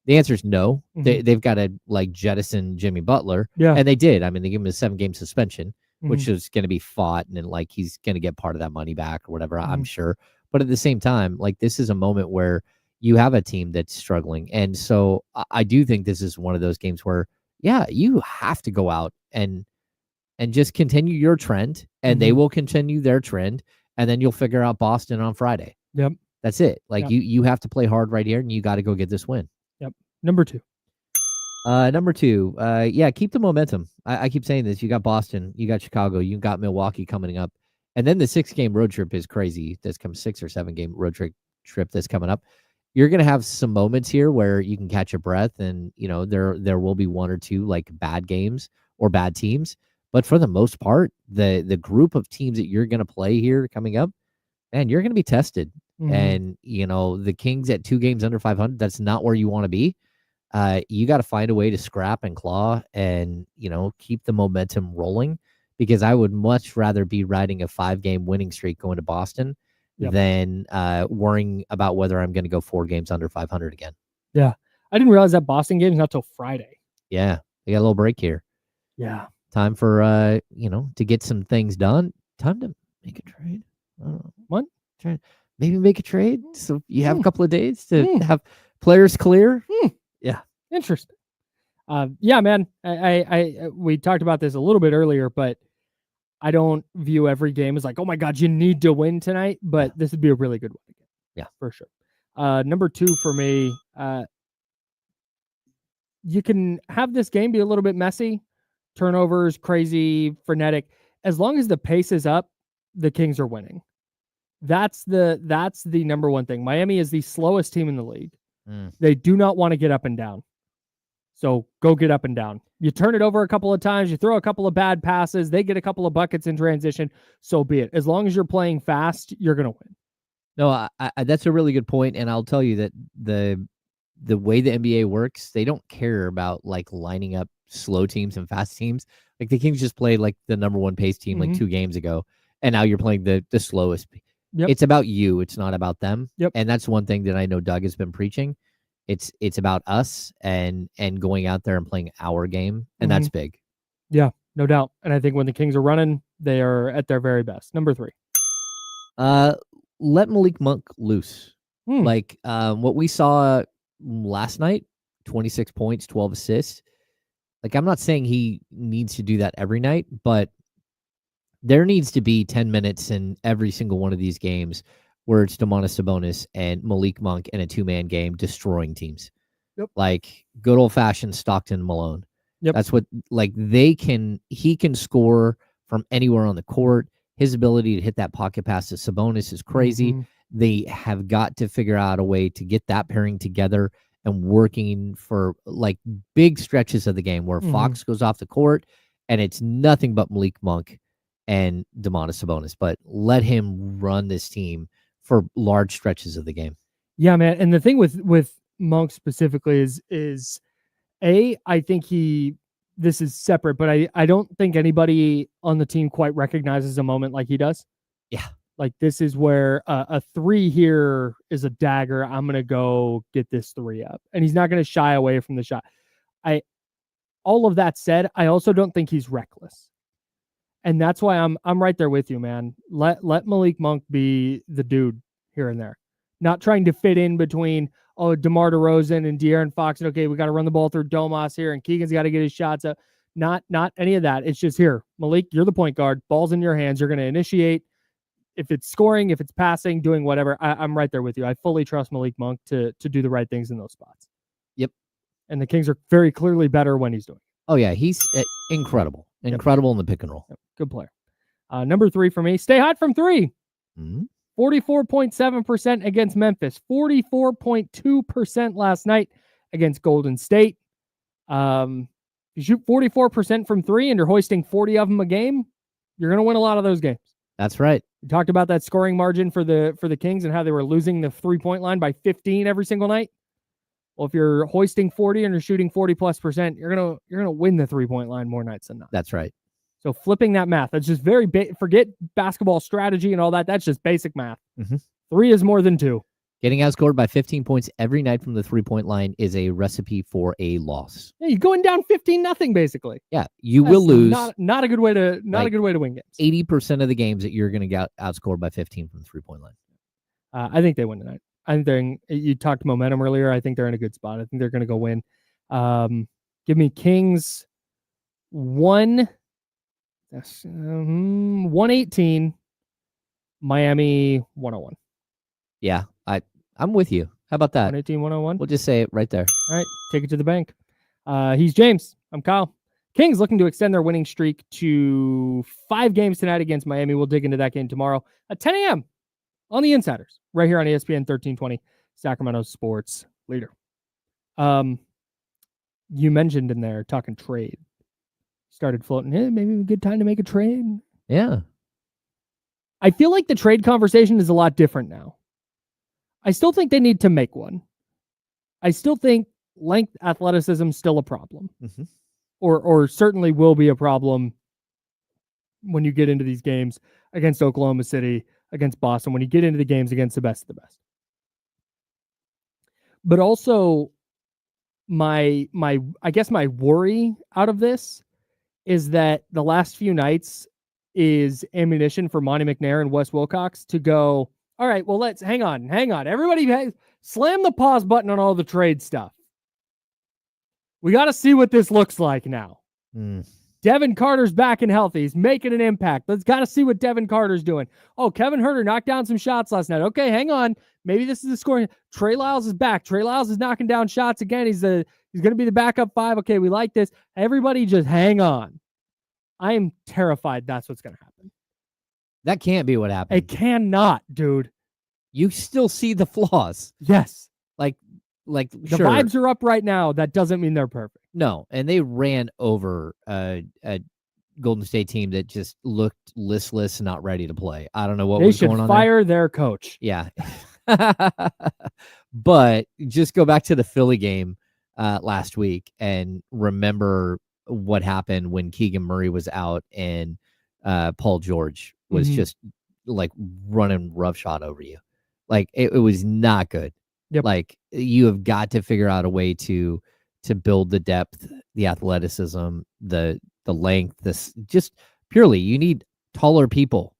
The answer is no. They've got to like jettison Jimmy Butler. Yeah. And they did. I mean, they gave him a 7-game suspension, which is going to be fought, and then like he's going to get part of that money back or whatever, I'm sure. But at the same time, like this is a moment where you have a team that's struggling. And so I do think this is one of those games where, yeah, you have to go out and just continue your trend, and they will continue their trend, and then you'll figure out Boston on Friday. Yep. That's it. Like you have to play hard right here, and you got to go get this win. Yep. Number two, keep the momentum. I keep saying this. You got Boston, you got Chicago, you got Milwaukee coming up. And then the 6-game road trip is crazy. This comes 6 or 7-game road trip that's coming up. You're going to have some moments here where you can catch your breath, and there will be 1 or 2 like bad games or bad teams. But for the most part, the group of teams that you're going to play here coming up, man, you're going to be tested. And, the Kings at 2 games under 500, that's not where you want to be. You got to find a way to scrap and claw and, keep the momentum rolling, because I would much rather be riding a 5-game winning streak going to Boston than worrying about whether I'm going to go 4 games under 500 again. Yeah. I didn't realize that Boston game is not till Friday. Yeah. They got a little break here. Yeah. Time for, to get some things done. Time to make a trade. What? Maybe make a trade. So you have a couple of days to have players clear. Yeah. Interesting. Yeah, man. We talked about this a little bit earlier, but I don't view every game as like, oh my God, you need to win tonight. But this would be a really good one again. Yeah, for sure. Number 2 for me, you can have this game be a little bit messy, turnovers, crazy, frenetic. As long as the pace is up, the Kings are winning. That's the number one thing. Miami is the slowest team in the league. They do not want to get up and down. So go get up and down. You turn it over a couple of times, you throw a couple of bad passes, they get a couple of buckets in transition, so be it. As long as you're playing fast, you're going to win. No, that's a really good point, and I'll tell you that the way the NBA works, they don't care about like lining up slow teams and fast teams. Like the Kings just played like the number 1 pace team like 2 games ago, and now you're playing the slowest. It's about you. It's not about them. And that's one thing that I know Doug has been preaching. It's about us and going out there and playing our game, and that's big. Yeah, no doubt. And I think when the Kings are running, they are at their very best. Number 3. Let Malik Monk loose. Like what we saw last night, 26 points, 12 assists. Like I'm not saying he needs to do that every night, but there needs to be 10 minutes in every single one of these games where it's Domantas Sabonis and Malik Monk in a 2-man game destroying teams. Like good old-fashioned Stockton Malone. That's what, like, he can score from anywhere on the court. His ability to hit that pocket pass to Sabonis is crazy. They have got to figure out a way to get that pairing together and working for like big stretches of the game where Fox goes off the court and it's nothing but Malik Monk and Domantas Sabonis, but let him run this team for large stretches of the game. Yeah, man. And the thing with Monk specifically is I think this is separate, but I don't think anybody on the team quite recognizes a moment like he does. Yeah. Like this is where a 3 here is a dagger. I'm going to go get this 3 up. And he's not going to shy away from the shot. All of that said, I also don't think he's reckless. And that's why I'm right there with you, man. Let Malik Monk be the dude here and there. Not trying to fit in between, DeMar DeRozan and De'Aaron Fox, and okay, we got to run the ball through Domas here, and Keegan's got to get his shots up. Not any of that. It's just here, Malik, you're the point guard. Ball's in your hands. You're going to initiate. If it's scoring, if it's passing, doing whatever, I'm right there with you. I fully trust Malik Monk to do the right things in those spots. Yep. And the Kings are very clearly better when he's doing it. Oh, yeah. He's incredible. Incredible in the pick and roll. Yep. Good player. Number 3 for me, stay hot from 3. 44.7% against Memphis. 44.2% last night against Golden State. You shoot 44% from 3 and you're hoisting 40 of them a game, you're going to win a lot of those games. That's right. We talked about that scoring margin for the Kings and how they were losing the 3-point line by 15 every single night. Well, if you're hoisting 40 and you're shooting 40+%, you're gonna win the 3-point line more nights than not. That's right. So flipping that math, that's just very forget basketball strategy and all that. That's just basic math. 3 is more than 2. Getting outscored by 15 points every night from the 3-point line is a recipe for a loss. Yeah, you're going down 15-0 basically. Yeah, you will lose. Not a good way to a good way to win games. 80% of the games that you're going to get outscored by 15 from the 3-point line. I think they win tonight. I think you talked momentum earlier. I think they're in a good spot. I think they're going to go win. Give me Kings 118, Miami 101. Yeah, I'm with you. How about that? 118, 101. We'll just say it right there. All right, take it to the bank. He's James. I'm Kyle. Kings looking to extend their winning streak to 5 games tonight against Miami. We'll dig into that game tomorrow at 10 a.m. on the Insiders, right here on ESPN 1320, Sacramento sports leader. You mentioned in there talking trade. Started floating, hey, maybe a good time to make a trade. Yeah. I feel like the trade conversation is a lot different now. I still think they need to make one. I still think length athleticism is still a problem. Or certainly will be a problem when you get into these games against Oklahoma City, against Boston, when you get into the games against the best of the best. But also I guess my worry out of this is that the last few nights is ammunition for Monty McNair and Wes Wilcox to go, all right, well, let's hang on. Everybody slam the pause button on all the trade stuff. We got to see what this looks like now. Devin Carter's back and healthy. He's making an impact. Let's got to see what Devin Carter's doing. Oh, Kevin Huerter knocked down some shots last night. Okay, hang on. Maybe this is the scoring. Trey Lyles is back. Trey Lyles is knocking down shots again. He's going to be the backup 5. Okay, we like this. Everybody just hang on. I am terrified that's what's going to happen. That can't be what happened. It cannot, dude. You still see the flaws. Yes. Like the vibes are up right now. That doesn't mean they're perfect. No, and they ran over a Golden State team that just looked listless and not ready to play. I don't know what was going on. They should fire their coach. Yeah. But just go back to the Philly game last week and remember what happened when Keegan Murray was out and Paul George was just like running roughshod over you. Like it was not good. Yep. Like you have got to figure out a way to build the depth, the athleticism, the length, this just purely you need taller people.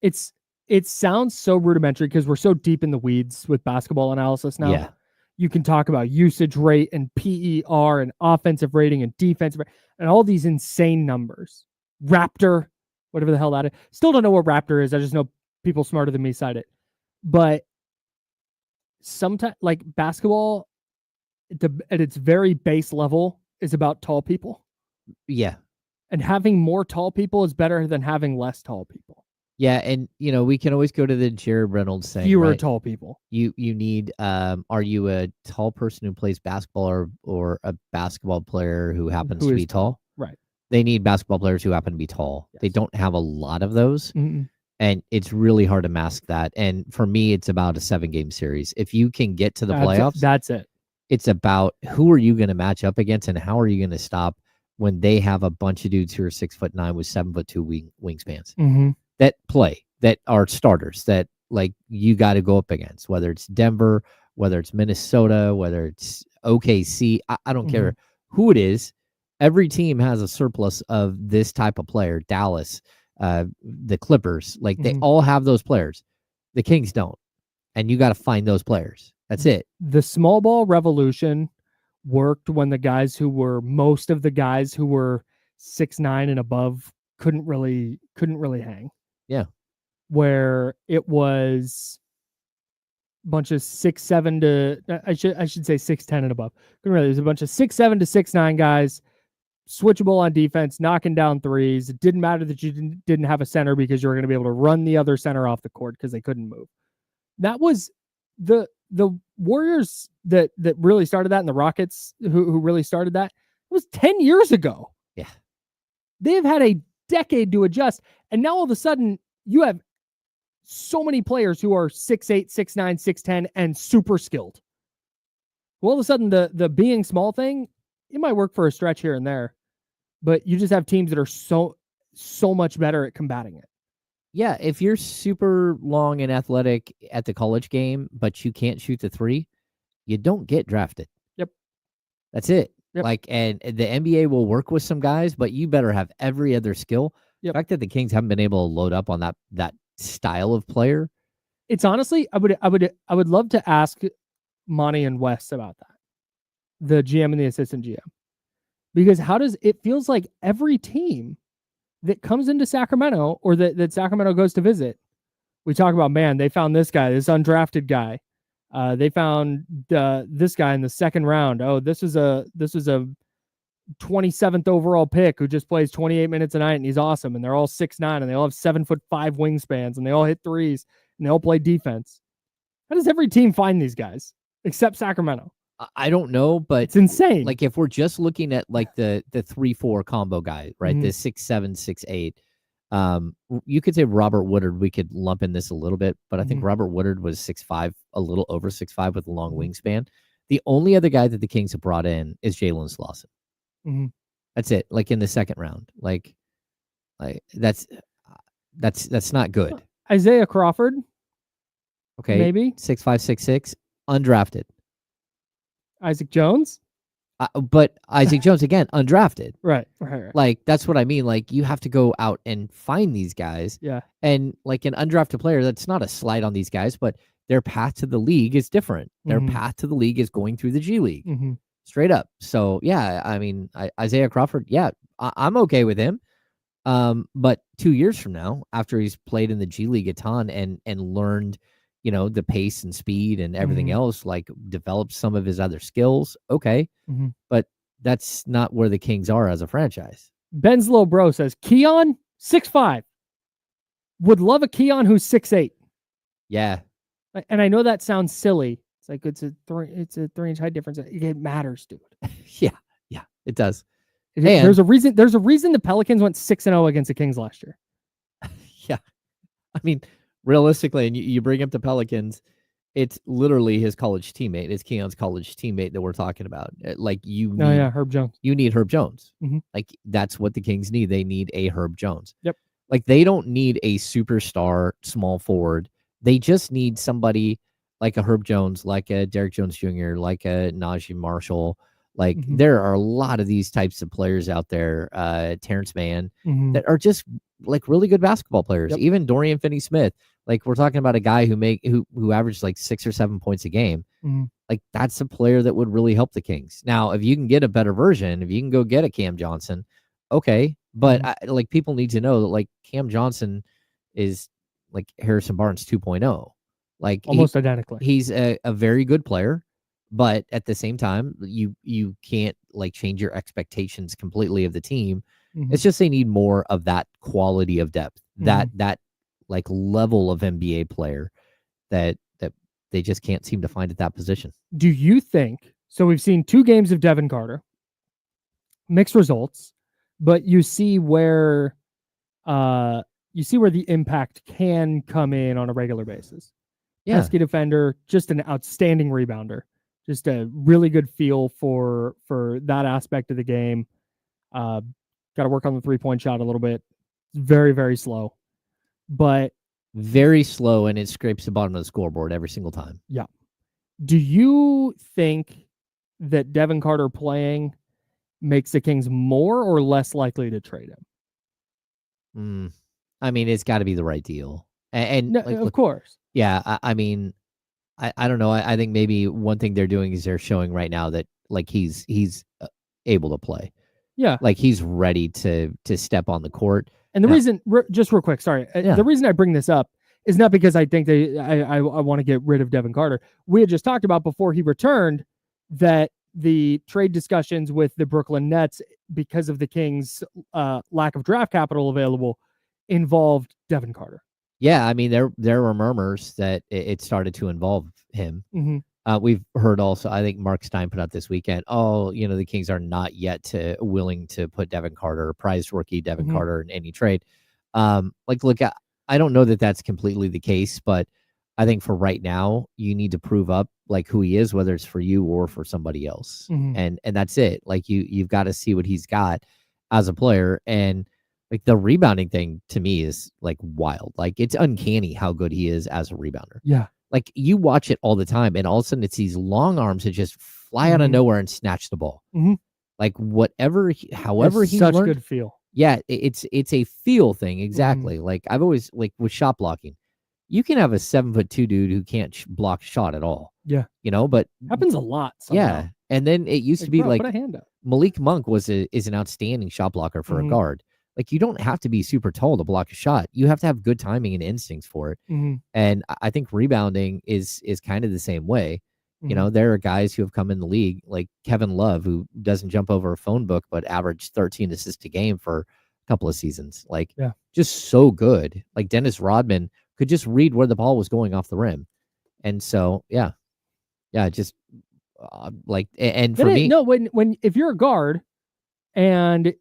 It sounds so rudimentary because we're so deep in the weeds with basketball analysis now. Yeah. You can talk about usage rate and PER and offensive rating and defensive and all these insane numbers. Raptor, whatever the hell that is. Still don't know what Raptor is. I just know people smarter than me cite it. But sometimes, like basketball, at its very base level, is about tall people. Yeah. And having more tall people is better than having less tall people. Yeah, and we can always go to the Jared Reynolds saying, fewer right? Tall people. You need are you a tall person who plays basketball or a basketball player who happens to be tall? Right. They need basketball players who happen to be tall. Yes. They don't have a lot of those. And it's really hard to mask that. And for me, it's about a 7-game series. If you can get to the playoffs, that's it. It's about who are you going to match up against and how are you going to stop when they have a bunch of dudes who are 6'9" with 7'2" wingspans that play, that are starters, that like you got to go up against, whether it's Denver, whether it's Minnesota, whether it's OKC. I don't care who it is. Every team has a surplus of this type of player. Dallas, the Clippers, like they all have those players. The Kings don't. And you got to find those players. That's it. The small ball revolution worked when most of the guys who were 6'9" and above couldn't really hang. Yeah. Where it was a bunch of 6'7" to I should say 6'10" and above. Couldn't really. It was a bunch of 6'7" to 6'9" guys, switchable on defense, knocking down threes. It didn't matter that you didn't have a center because you were going to be able to run the other center off the court because they couldn't move. That was the Warriors that really started that, and the Rockets who really started that. It was 10 years ago. Yeah. They've had a decade to adjust, and now all of a sudden you have so many players who are 6'8", 6'9", 6'10", and super skilled. Well, all of a sudden the being small thing, it might work for a stretch here and there, but you just have teams that are so much better at combating it. Yeah, if you're super long and athletic at the college game, but you can't shoot the three, you don't get drafted. Yep. That's it. Yep. And the NBA will work with some guys, but you better have every other skill. Yep. The fact that the Kings haven't been able to load up on that style of player. It's honestly, I would love to ask Monty and Wes about that, the GM and the assistant GM, because it feels like every team that comes into Sacramento or that Sacramento goes to visit, we talk about, man, they found this guy, this undrafted guy. They found this guy in the second round. Oh, this is a 27th overall pick who just plays 28 minutes a night and he's awesome. And they're all 6'9" and they all have 7'5" wingspans and they all hit threes and they all play defense. How does every team find these guys except Sacramento? I don't know, but it's insane. Like if we're just looking at like the 3-4 combo guy, right? The 6'7", 6'8". You could say Robert Woodard. We could lump in this a little bit, but I think Robert Woodard was 6'5", a little over 6'5" with a long wingspan. The only other guy that the Kings have brought in is Jalen Slauson. That's it. Like in the second round, like that's not good. Isaiah Crawford. Okay, maybe 6'5", 6'6", undrafted. Isaac Jones. But Isaac Jones, again, undrafted. Right. Like, that's what I mean. Like, you have to go out and find these guys. Yeah. And, like, an undrafted player, that's not a slight on these guys, but their path to the league is different. Their path to the league is going through the G League. Straight up. So, yeah, I mean, Isaiah Crawford, yeah, I'm okay with him. But 2 years from now, after he's played in the G League a ton and learned, you know, the pace and speed and everything else, like develop some of his other skills. Okay. But that's not where the Kings are as a franchise. Ben's little bro says, Keon, 6'5". Would love a Keon who's 6'8". Yeah. And I know that sounds silly. It's like it's a 3-inch height difference. It matters, dude. Yeah, it does. There's a reason the Pelicans went 6-0 against the Kings last year. Yeah. I mean, realistically, and you bring up the Pelicans, it's literally his college teammate. It's Keon's college teammate that we're talking about. Like Herb Jones. You need Herb Jones. Like that's what the Kings need. They need a Herb Jones. Yep. Like they don't need a superstar small forward. They just need somebody like a Herb Jones, like a Derek Jones Jr., like a Najee Marshall. Like there are a lot of these types of players out there, Terrence Mann, that are just like really good basketball players. Yep. Even Dorian Finney-Smith. Like we're talking about a guy who averaged like 6 or 7 points a game. Like that's a player that would really help the Kings. Now, if you can get a better version, if you can go get a Cam Johnson, okay. But like people need to know that like Cam Johnson is like Harrison Barnes 2.0. Like almost identically. He's a very good player, but at the same time, you can't like change your expectations completely of the team. It's just they need more of that quality of depth, that like level of NBA player that they just can't seem to find at that position. Do you think so? We've seen 2 games of Devin Carter, mixed results, but you see where the impact can come in on a regular basis. Yeah. Pesky defender, just an outstanding rebounder, just a really good feel for that aspect of the game. Got to work on the 3-point shot a little bit. Very, very slow, but very slow, and it scrapes the bottom of the scoreboard every single time. Yeah. Do you think that Devin Carter playing makes the Kings more or less likely to trade him? I mean, it's got to be the right deal. And no, like, of course. Yeah, I mean, I don't know. I think maybe one thing they're doing is they're showing right now that like he's able to play. Yeah. Like he's ready to step on the court. And the reason, just real quick, sorry, the reason I bring this up is not because I think I want to get rid of Devin Carter. We had just talked about before he returned that the trade discussions with the Brooklyn Nets, because of the Kings' lack of draft capital available, involved Devin Carter. Yeah, I mean, there were murmurs that it started to involve him. Mm-hmm. We've heard also, I think Mark Stein put out this weekend, the Kings are not yet willing to put Devin Carter, prized rookie Devin Carter, in any trade. Look, I don't know that that's completely the case, but I think for right now, you need to prove up like who he is, whether it's for you or for somebody else. And that's it. Like you've got to see what he's got as a player. And like the rebounding thing to me is like wild. Like it's uncanny how good he is as a rebounder. Yeah. Like you watch it all the time, and all of a sudden it's these long arms that just fly out of nowhere and snatch the ball. Like however he's such learned, good feel. Yeah, it's a feel thing exactly. Like I've always like with shot blocking, you can have a 7'2" dude who can't block a shot at all. Yeah, but happens a lot. Somehow. Yeah, and then it used to be like put a hand up. Malik Monk is an outstanding shot blocker for a guard. Like you don't have to be super tall to block a shot. You have to have good timing and instincts for it. And I think rebounding is kind of the same way. There are guys who have come in the league like Kevin Love, who doesn't jump over a phone book, but averaged 13 assists a game for a couple of seasons. Like just so good. Like Dennis Rodman could just read where the ball was going off the rim. And so, just and for me, no, if you're a guard and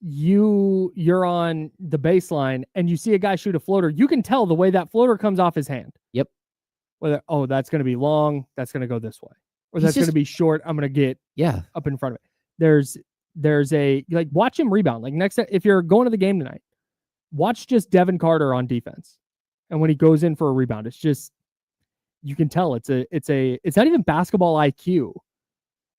you're on the baseline and you see a guy shoot a floater, you can tell the way that floater comes off his hand. Yep. Whether that's going to be long, that's going to go this way, or that's going to be short, I'm going to get up in front of it. There's a like watch him rebound. Like next, if you're going to the game tonight, watch just Devin Carter on defense, and when he goes in for a rebound, it's just you can tell it's not even basketball IQ.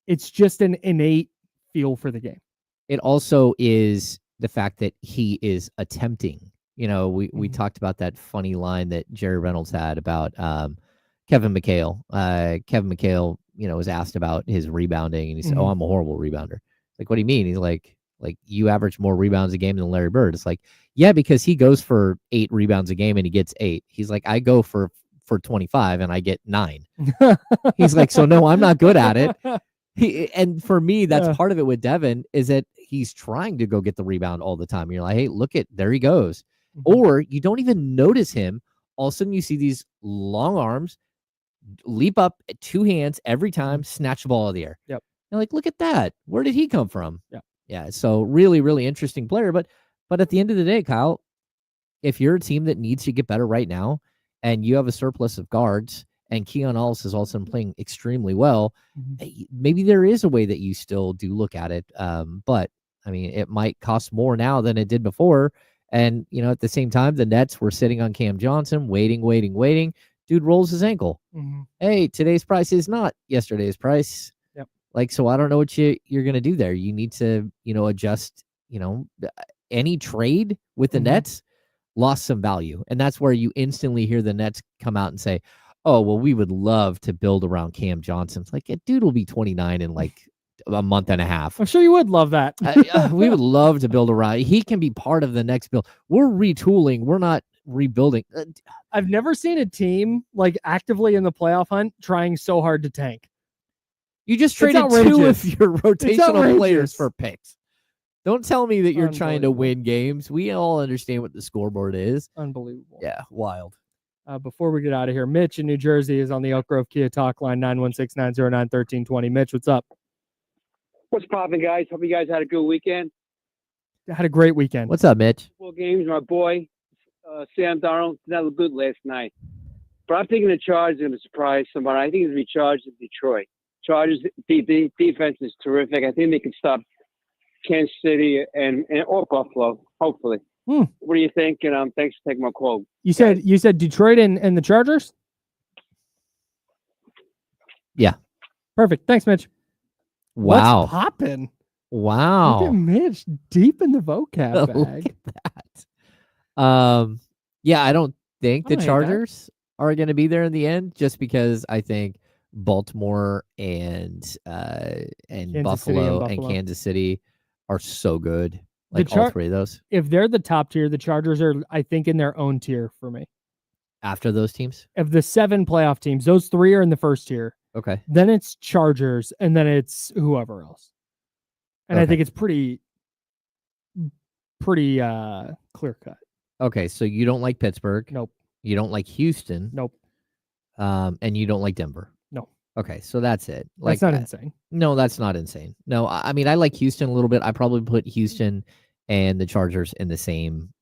It's just an innate feel for the game. It also is the fact that he is attempting. We talked about that funny line that Jerry Reynolds had about Kevin McHale. Kevin McHale, was asked about his rebounding, and he said, "Oh, I'm a horrible rebounder." Like, what do you mean? He's like you average more rebounds a game than Larry Bird. It's like, yeah, because he goes for 8 rebounds a game and he gets 8. He's like, I go for 25 and I get 9. He's like, so no, I'm not good at it. And for me, that's part of it with Devin is that he's trying to go get the rebound all the time. You're like, hey, look there he goes. Or you don't even notice him. All of a sudden you see these long arms leap up at 2 hands every time, snatch the ball out of the air. Yep. You're like, look at that. Where did he come from? Yeah. Yeah. So really, really interesting player. But at the end of the day, Kyle, if you're a team that needs to get better right now and you have a surplus of guards and Keon Ellis is also playing extremely well, maybe there is a way that you still do look at it. But I mean, it might cost more now than it did before. And, at the same time, the Nets were sitting on Cam Johnson, waiting. Dude rolls his ankle. Hey, today's price is not yesterday's price. Yep. Like, so I don't know what you're going to do there. You need to, adjust, any trade with the Nets lost some value. And that's where you instantly hear the Nets come out and say, oh, well, we would love to build around Cam Johnson. It's like, a dude will be 29 in like a month and a half. I'm sure you would love that. We would love to build around. He can be part of the next build. We're retooling. We're not rebuilding. I've never seen a team like actively in the playoff hunt trying so hard to tank. You just traded 2 of your rotational players for picks. Don't tell me that you're trying to win games. We all understand what the scoreboard is. Unbelievable. Yeah, wild. Before we get out of here, Mitch in New Jersey is on the Elk Grove Kia talk line, 916-909-1320. Mitch, what's up? What's popping, guys? Hope you guys had a good weekend. Had a great weekend. What's up, Mitch? 4 games. My boy, Sam Darnold, did not look good last night. But I'm thinking the Chargers are going to surprise somebody. I think it's going to be Chargers in Detroit. Chargers defense is terrific. I think they can stop Kansas City and or Buffalo, hopefully. What do you think? And thanks for taking my call. You said Detroit and the Chargers? Yeah. Perfect. Thanks, Mitch. Wow. What's popping? Wow. Look at Mitch deep in the vocab bag. Look at that. Yeah, I don't think the Chargers are going to be there in the end, just because I think Baltimore and Buffalo and Kansas City are so good. Like all three of those. If they're the top tier, the Chargers are, I think, in their own tier for me. After those teams? Of the 7 playoff teams, those 3 are in the first tier. Okay. Then it's Chargers, and then it's whoever else. And I think it's pretty clear cut. Okay, so you don't like Pittsburgh. Nope. You don't like Houston. Nope. And you don't like Denver. No. Okay, so that's it. That's not insane. No, that's not insane. No, I mean I like Houston a little bit. I probably put Houston and the Chargers in the same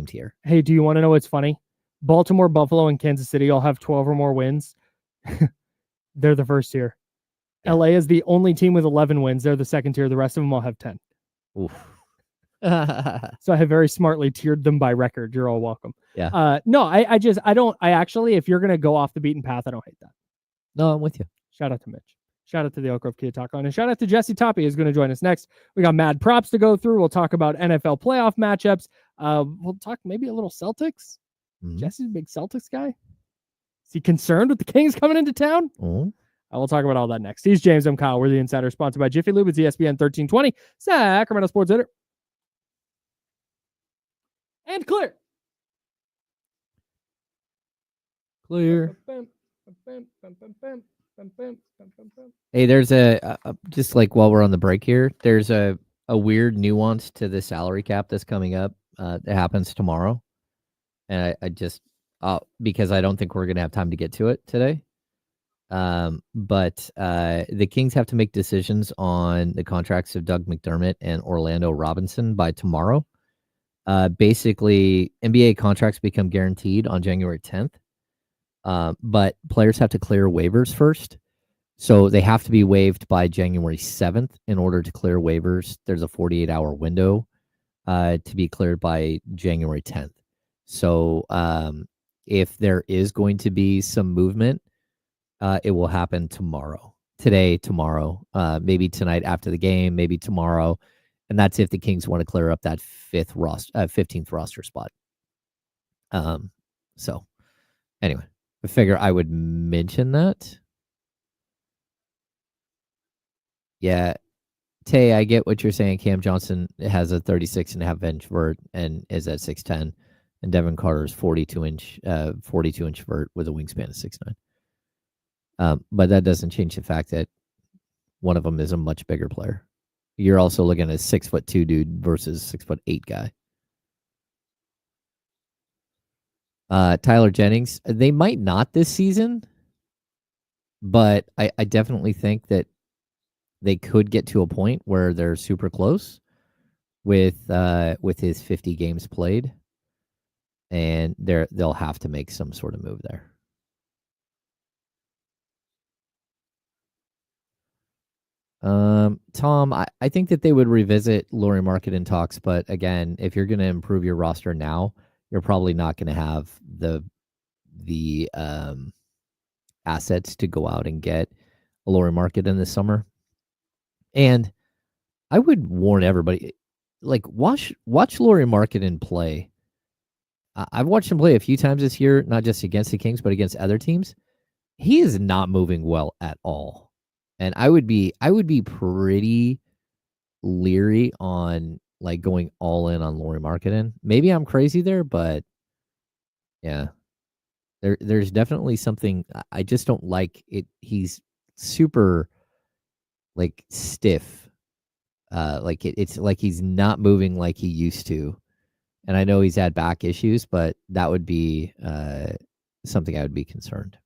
tier. Hey, do you want to know what's funny? Baltimore, Buffalo, and Kansas City all have 12 or more wins. They're the first tier. Yeah. LA is the only team with 11 wins. They're the second tier. The rest of them all have 10. Oof. So I have very smartly tiered them by record. You're all welcome. Yeah. No, I actually, if you're going to go off the beaten path, I don't hate that. No, I'm with you. Shout out to Mitch. Shout out to the Oak Grove Kia Talk On. And shout out to Jesse Toppy, who's going to join us next. We got mad props to go through. We'll talk about NFL playoff matchups. We'll talk maybe a little Celtics. Mm-hmm. Jesse's a big Celtics guy. Is he concerned with the Kings coming into town? Mm-hmm. We'll talk about all that next. He's James. I'm Kyle. We're the Insider, sponsored by Jiffy Lube. It's ESPN 1320, Sacramento Sports Editor. And clear. Clear. Hey, there's just like while we're on the break here, there's a weird nuance to the salary cap that's coming up. That happens tomorrow. And I just, because I don't think we're going to have time to get to it today. But the Kings have to make decisions on the contracts of Doug McDermott and Orlando Robinson by tomorrow. Basically, NBA contracts become guaranteed on January 10th. But players have to clear waivers first. So they have to be waived by January 7th in order to clear waivers. There's a 48-hour window to be cleared by January 10th. So if there is going to be some movement, it will happen tomorrow. Today, tomorrow, maybe tonight after the game, maybe tomorrow. And that's if the Kings want to clear up that 15th roster spot. So anyway, I figure I would mention that. Yeah. Tay, I get what you're saying. Cam Johnson has a 36.5-inch vert and is at 6'10", and Devin Carter's 42-inch vert with a wingspan of 6'9". But that doesn't change the fact that one of them is a much bigger player. You're also looking at a 6'2" dude versus 6'8" guy. Tyler Jennings, they might not this season, but I definitely think that they could get to a point where they're super close with his 50 games played, and they'll have to make some sort of move there. Tom, I think that they would revisit Lauri Markkanen talks, but again, if you're going to improve your roster now, you're probably not going to have the assets to go out and get a Lauri Markkanen this summer. And I would warn everybody, like watch Lauri Markkanen play. I've watched him play a few times this year, not just against the Kings, but against other teams. He is not moving well at all. And I would be pretty leery on like going all in on Lauri Markkanen. Maybe I'm crazy there, but yeah, there's definitely something I just don't like. He's super like stiff. It's like he's not moving like he used to. And I know he's had back issues, but that would be something I would be concerned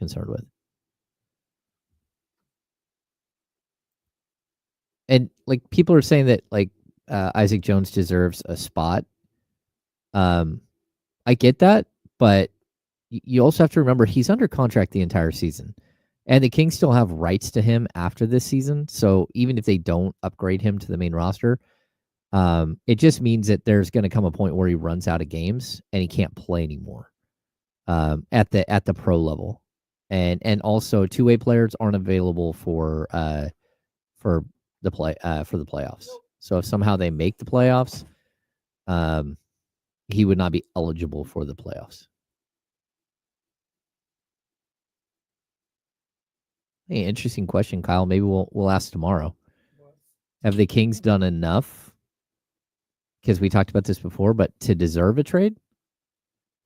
with. And like people are saying that like Isaac Jones deserves a spot. I get that, but you also have to remember he's under contract the entire season, and the Kings still have rights to him after this season. So even if they don't upgrade him to the main roster, it just means that there's going to come a point where he runs out of games and he can't play anymore at the pro level, and also two-way players aren't available for the playoffs. So if somehow they make the playoffs, he would not be eligible for the playoffs. Hey, interesting question, Kyle. Maybe we'll ask tomorrow. Have the Kings done enough? Because we talked about this before, but to deserve a trade?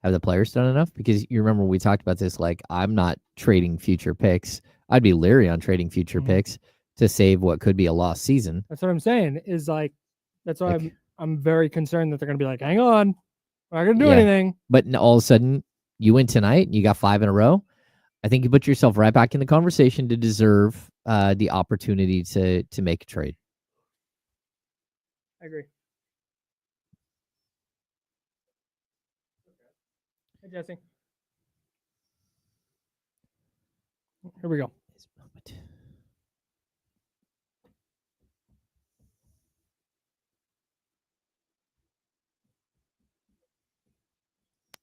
Have the players done enough? Because you remember we talked about this, like, I'm not trading future picks. I'd be leery on trading future picks to save what could be a lost season. That's what I'm saying. Is like, that's why Like- I'm very concerned that they're going to be like, hang on, we're not going to do anything. But all of a sudden, you win tonight and you got 5 in a row. I think you put yourself right back in the conversation to deserve the opportunity to make a trade. I agree. Hey, Jesse. Here we go.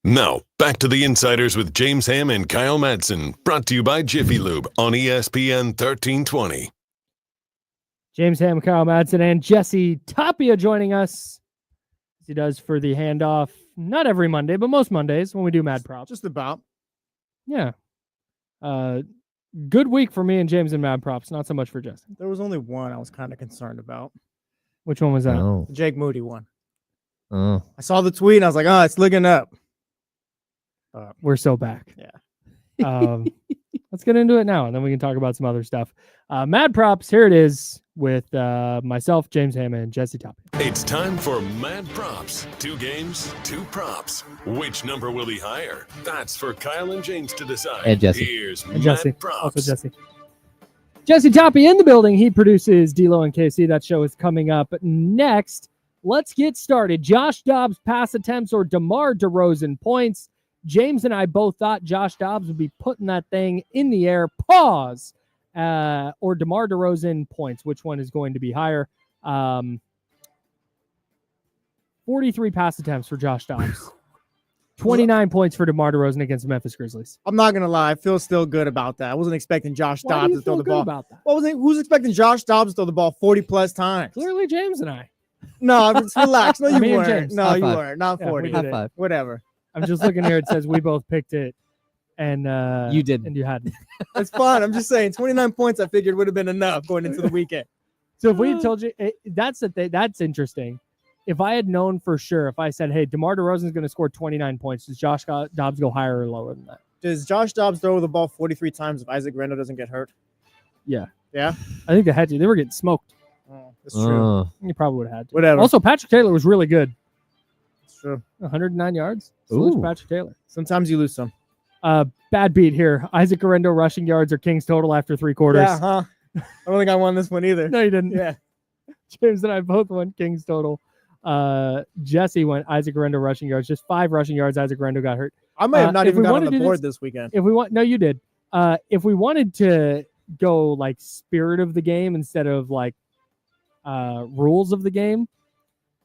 Now, back to the Insiders with James Ham and Kyle Madsen, brought to you by Jiffy Lube on ESPN 1320. James Ham, Kyle Madsen, and Jesse Tapia joining us, as he does for the handoff. Not every Monday, but most Mondays when we do MadProps. Just about. Yeah. Good week for me and James and MadProps. Not so much for Jesse. There was only one I was kind of concerned about. Which one was that? Oh. The Jake Moody one. Oh. I saw the tweet and I was like, oh, it's looking up. We're so back. Yeah. Let's get into it now, and then we can talk about some other stuff. MadProps, here it is with myself, James Hammond, and Jesse Tapia. It's time for Mad Props. 2 games, 2 props. Which number will he hire? That's for Kyle and James to decide. And Jesse. Here's And Jesse. Mad Props. Also Jesse. Jesse Tapia in the building. He produces D-Lo and KC. That show is coming up next. Let's get started. Josh Dobbs pass attempts or DeMar DeRozan points. James and I both thought Josh Dobbs would be putting that thing in the air. Pause. Or DeMar DeRozan points. Which one is going to be higher? 43 pass attempts for Josh Dobbs. 29 points for DeMar DeRozan against the Memphis Grizzlies. I'm not going to lie. I feel still good about that. I wasn't expecting Josh Why do Dobbs you to throw feel the good ball. about that? Who's expecting Josh Dobbs to throw the ball 40-plus times? Clearly, James and I. No, just relax. No, you Me and weren't. James. No, High you five. weren't. Not Yeah, we 40. did High it. five. Whatever. I'm just looking here. It says we both picked it, and You didn't. and you hadn't. It's fine. I'm just saying 29 points I figured would have been enough going into the weekend. So if we had told you, that's the thing. That's interesting. If I had known for sure, if I said, "Hey, DeMar DeRozan is going to score 29 points," does Josh Dobbs go higher or lower than that? Does Josh Dobbs throw the ball 43 times if Isaac Rendo doesn't get hurt? Yeah. Yeah? I think they had to. They were getting smoked. Oh, that's true. You probably would have had to. Whatever. Also, Patrick Taylor was really good. It's true. 109 yards. Salute to Ooh. Patrick Taylor. Sometimes you lose some. Bad beat here. Isaac Rendo rushing yards or Kings total after 3 quarters. Yeah, huh? I don't think I won this one either. No, you didn't. Yeah. James and I both went Kings total. Jesse went Isaac Rendo rushing yards. Just 5 rushing yards. Isaac Rendo got hurt. I might have not if even we got wanna on the do board this weekend. If we want, no, you did. If we wanted to go like spirit of the game instead of like rules of the game,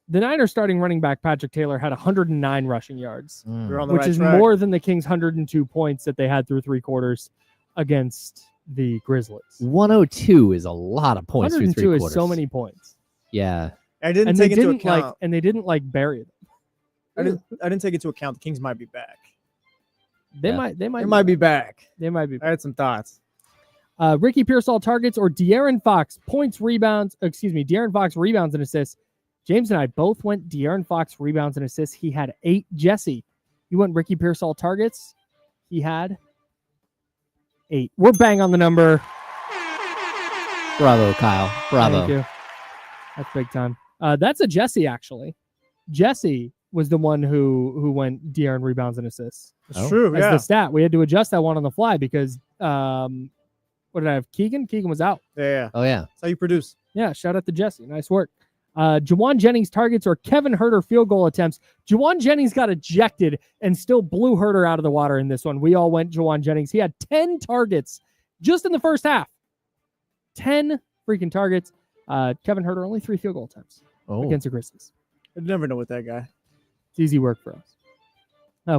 the Niners starting running back Patrick Taylor had 109 rushing yards, We're on the which right is track. more than the Kings' 102 points that they had through 3 quarters against the Grizzlies. 102 is a lot of points through 3 102 quarters. is so many points, Yeah. I didn't and they take into didn't account. like, and they didn't like bury them. I didn't take into account the Kings might be back. They Yeah. might, They might be back. they might be. I had some thoughts. Ricky Pearsall targets or De'Aaron Fox points, rebounds. De'Aaron Fox rebounds and assists. James and I both went De'Aaron Fox rebounds and assists. He had 8. Jesse, you went Ricky Pearsall targets. He had 8. We're bang on the number. Bravo, Kyle. Bravo. Thank you. That's big time. That's a Jesse actually. Jesse was the one who went De'Aaron rebounds and assists. It's Oh. true. As Yeah. the stat, we had to adjust that one on the fly because what did I have? Keegan was out. Yeah. Oh, yeah. That's how you produce. Yeah, shout out to Jesse. Nice work. Jawan Jennings targets or Kevin Huerter field goal attempts. Jawan Jennings got ejected and still blew Huerter out of the water in this one. We all went Jawan Jennings. He had 10 targets just in the first half. 10 freaking targets. Kevin Huerter only 3 field goal attempts Oh. against the Grizzlies. I never know with that guy. It's easy work for us.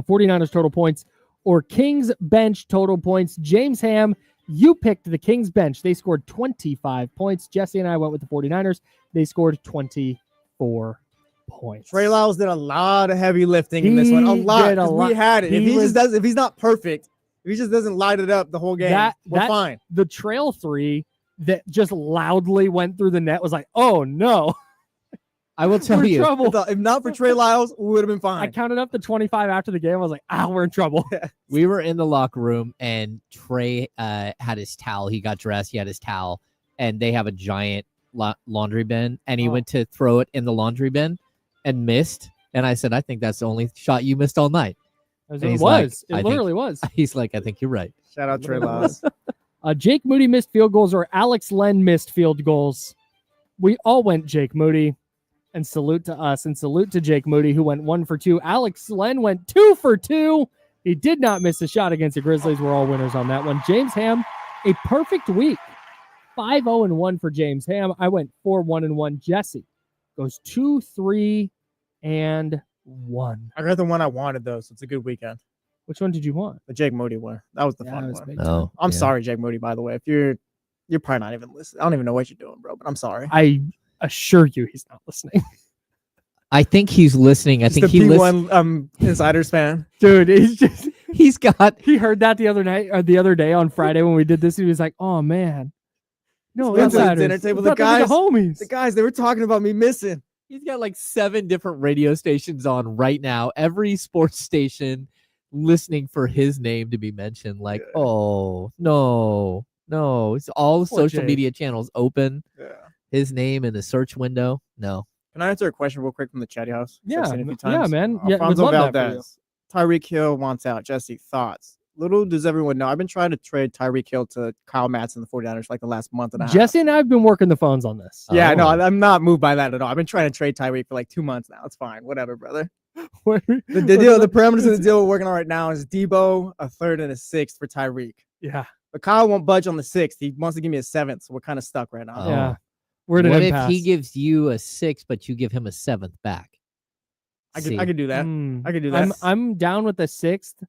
49ers total points or Kings bench total points. James Ham, you picked the Kings bench. They scored 25 points. Jesse and I went with the 49ers. They scored 24 points. Trey Lyles did a lot of heavy lifting in this one. A He lot. did a 'Cause lot. We had it. He If was- if he's not perfect, If he just doesn't light it up the whole game, we're fine. The trail three that just loudly went through the net was like, oh no. I will tell We're in you, trouble. If not for Trey Lyles, we would have been I fine. counted up the 25 after the game. I was like, we're in trouble. we were in the locker room and Trey had his towel. He got dressed. He had his towel, and they have a giant laundry bin, and he went to throw it in the laundry bin and missed. And I said, I think that's the only shot you missed all night. It He's was. like, It literally was. He's like, I think you're right. Shout out Trey Lyles. Jake Moody missed field goals, or Alex Len missed field goals. We all went Jake Moody, and salute to us, and salute to Jake Moody, who went 1 for 2. Alex Len went 2 for 2. He did not miss a shot against the Grizzlies. We're all winners on that one. James Ham, a perfect week. 5-0-1 for James Ham. I went 4-1-1. Jesse goes 2-3-1. I got the one I wanted, though, so it's a good weekend. Which one did you want? The Jake Moody one. That was the Yeah, fun it was one. big. Oh, I'm yeah. sorry, Jake Moody, by the way. If you're probably not even listening. I don't even know what you're doing, bro, but I'm sorry. I assure you he's not listening. I think he's listening. I Just think the he P1 Insiders fan. Dude, he heard that the other night or the other day on Friday when we did this. He was like, oh man. No, Went to the insiders. dinner table, I the thought they were guys- homies. The guys, they were talking about me missing. He's got like 7 different radio stations on right now. Every sports station listening for his name to be mentioned. Like, Yeah. oh no. It's all Poor social Jake. media channels open. Yeah. His name in the search window. No. Can I answer a question real quick from the chatty house? Yeah, I've seen it a few yeah, times. man. Yeah, would Alfonso love that for you. Valdez. Tyreek Hill wants out. Jesse, thoughts? Little does everyone know, I've been trying to trade Tyreek Hill to Kyle Matson, the 49ers, for like the last month and a half. Jesse and I have been working the phones on this. Yeah, no, Oh. I'm not moved by that at all. I've been trying to trade Tyreek for like 2 months now. It's fine. Whatever, brother. The deal, the parameters of the deal we're working on right now is Debo, a 3rd and a 6th for Tyreek. Yeah, But Kyle won't budge on the 6th. He wants to give me a 7th, so we're kind of stuck right now. Oh. yeah. We're at an What impasse. if he gives you a 6, but you give him a 7th back? I could do that. Mm. I could do that. I'm down with the 6th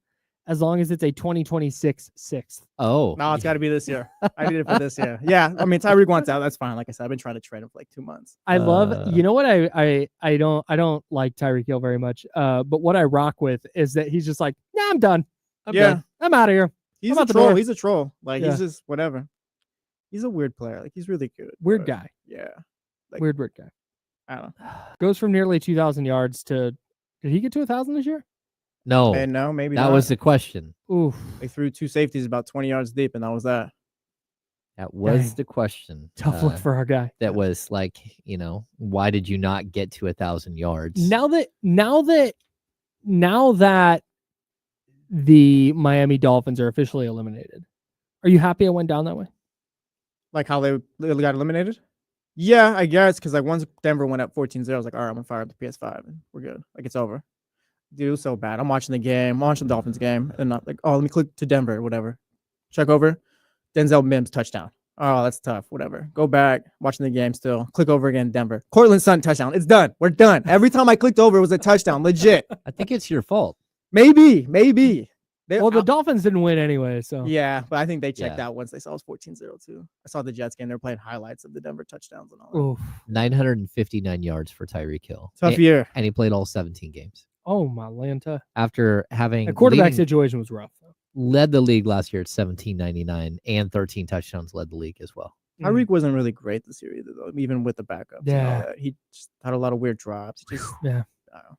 as long as it's a 2026 6th. Oh. No, it's got to be this year. I need it for this year. Yeah, I mean Tyreek wants out. That's fine. Like I said, I've been trying to trade him for like 2 months. I love, you know what, I don't like Tyreek Hill very much. But what I rock with is that he's just like, nah, I'm done. I'm Yeah. done. I'm out of here. He's I'm a out the troll. door. He's a troll. Like Yeah. he's just whatever. He's a weird player. Like he's really good. Weird but, guy. Yeah. Like- Weird guy. I don't know. Goes from nearly 2,000 yards to, did he get to 1,000 this year? No. And no, maybe that not. was the question. Oof. They threw 2 safeties about 20 yards deep, and that was that. That was Dang. the question. Tough look for our guy. That was like, why did you not get to 1,000 yards? Now that the Miami Dolphins are officially eliminated, are you happy it went down that way? Like how they got eliminated? Yeah, I guess, because like once Denver went up 14-0, I was like, all right, I'm gonna fire up the PS5 and we're good. Like it's over. Dude, it was so bad. I'm watching the game, I'm watching the Dolphins game, and I'm like, oh, let me click to Denver or whatever. Check over. Denzel Mims touchdown. Oh, that's tough. Whatever. Go back, watching the game still. Click over again, Denver. Cortland Sutton touchdown. It's done. We're done. Every time I clicked over, it was a touchdown. Legit. I think it's your fault. Maybe. Well, the Dolphins didn't win anyway, so Yeah, but I think they checked Yeah. out once they saw it was 14-0 too. I saw the Jets game. They were playing highlights of the Denver touchdowns and all that. Oof. 959 yards for Tyreek Hill. Tough A- year. And he played all 17 games. Oh my Lanta. After having The quarterback leading- situation was rough though. led the league last year at 1799 and 13 touchdowns led the league as well. Tyreek wasn't really great this year either, though, even with the backups. and all Yeah. that. He just had a lot of weird drops. Just, Yeah. I don't know.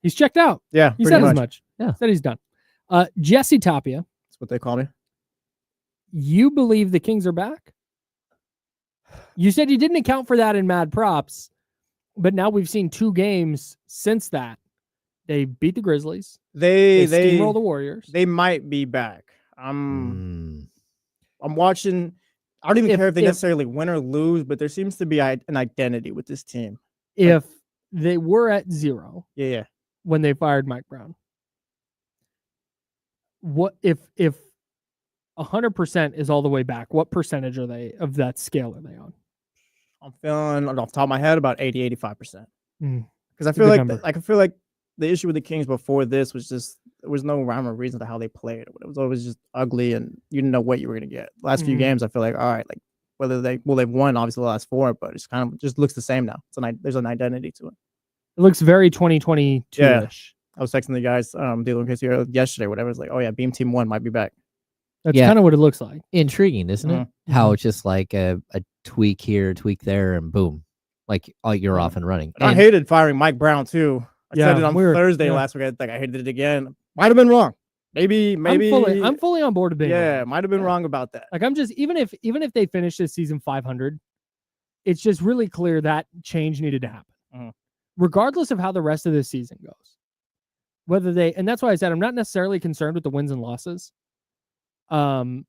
He's checked out. Yeah, He pretty said as much. much. Yeah. Said he's done. Jesse Tapia, That's what they call me. you believe the Kings are back? You said you didn't account for that in MadProps, but now we've seen 2 games since that. They beat the Grizzlies. They steamroll the Warriors. they might be back. Mm. I'm watching. I don't even If- care if they if- necessarily win or lose, but there seems to be an identity with this team. If they were at 0 Yeah. when they fired Mike Brown, what if 100% is all the way back? What percentage are they of that scale are they on? I'm feeling off the top of my head about 80-85%. Mm. Because I a feel good like number. I feel like the issue with the Kings before this was just there was no rhyme or reason to how they played. It was always just ugly, and you didn't know what you were gonna get. Last few Mhm. games, I feel like all right, like they've won obviously the last 4, but it's kind of just looks the same now. There's an identity to it. It looks very 2022-ish. I was texting the guys, dealing with yesterday, whatever. It's like, oh yeah, Beam Team 1 might be back. That's Yeah. kind of what it looks like. Intriguing, isn't it? How it's just like a tweak here, tweak there, and boom, like you're off and running. I And hated firing Mike Brown too. I said it on Thursday yeah. last week. I hated it again. Might have been wrong. Maybe. I'm fully on board with being wrong. Might have been wrong about that. Like I'm just even if they finish this season 500, it's just really clear that change needed to happen, regardless of how the rest of this season goes. Whether they and that's why I said I'm not necessarily concerned with the wins and losses. Because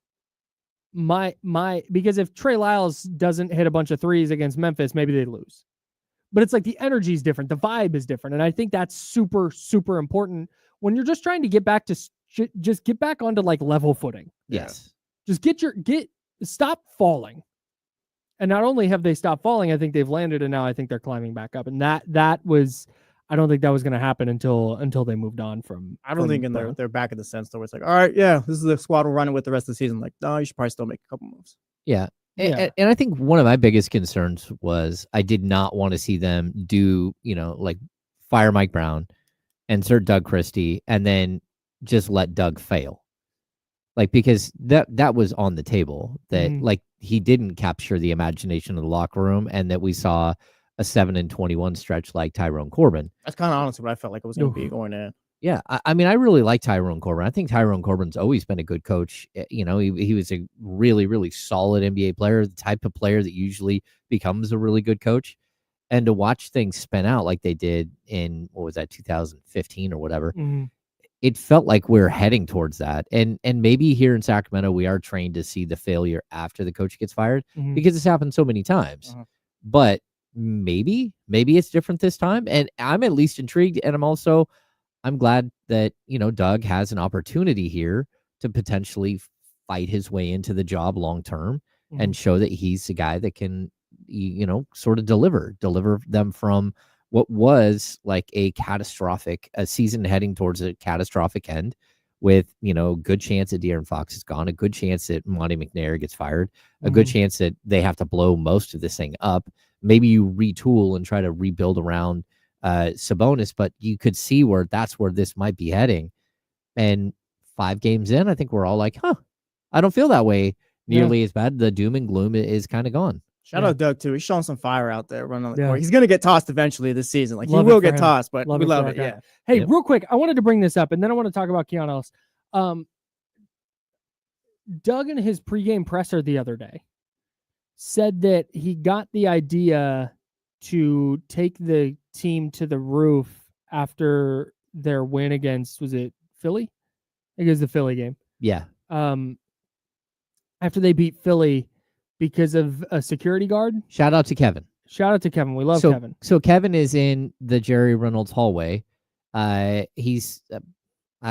if Trey Lyles doesn't hit a bunch of threes against Memphis, maybe they lose. But it's like the energy is different, the vibe is different, and I think that's super, super important when you're just trying to get back to just get back onto like level footing. yes, Just stop falling. And not only have they stopped falling, I think they've landed, and now I think they're climbing back up. And that was, I don't think that was going to happen until they moved on from. I don't think they're back in the sense though. Where it's like, all right, yeah, this is the squad we're running with the rest of the season. Like, no, you should probably still make a couple moves. yeah. Yeah. And I think one of my biggest concerns was I did not want to see them do, like fire Mike Brown, insert Doug Christie, and then just let Doug fail. Like, because that was on the table that like he didn't capture the imagination of the locker room, and that we saw a 7-21 stretch like Tyrone Corbin. That's kind of honestly what I felt like it was going to be going in. Yeah, I mean, I really like Tyrone Corbin. I think Tyrone Corbin's always been a good coach. He was a really, really solid NBA player, the type of player that usually becomes a really good coach. And to watch things spin out like they did in, 2015 or whatever, it felt like we're heading towards that. And maybe here in Sacramento, we are trained to see the failure after the coach gets fired because it's happened so many times. But maybe it's different this time. And I'm at least intrigued. And I'm glad that, Doug has an opportunity here to potentially fight his way into the job long term and show that he's the guy that can, sort of deliver them from what was like a season heading towards a catastrophic end with, good chance that De'Aaron Fox is gone, a good chance that Monty McNair gets fired, a good chance that they have to blow most of this thing up. Maybe you retool and try to rebuild around Sabonis, but you could see where this might be heading. And 5 games in, I think we're all like, I don't feel that way nearly as bad. The doom and gloom is kind of gone. Shout out Doug too. He's showing some fire out there running on the court. He's gonna get tossed eventually this season. Like, he will get tossed, but we love it. Yeah. Hey, real quick, I wanted to bring this up, and then I want to talk about Keon Ellis. Doug in his pregame presser the other day said that he got the idea to take the team to the roof after their win against, was it Philly? I think it was the Philly game. Yeah. After they beat Philly because of a security guard. Shout out to Kevin. We love Kevin. So Kevin is in the Jerry Reynolds hallway. He's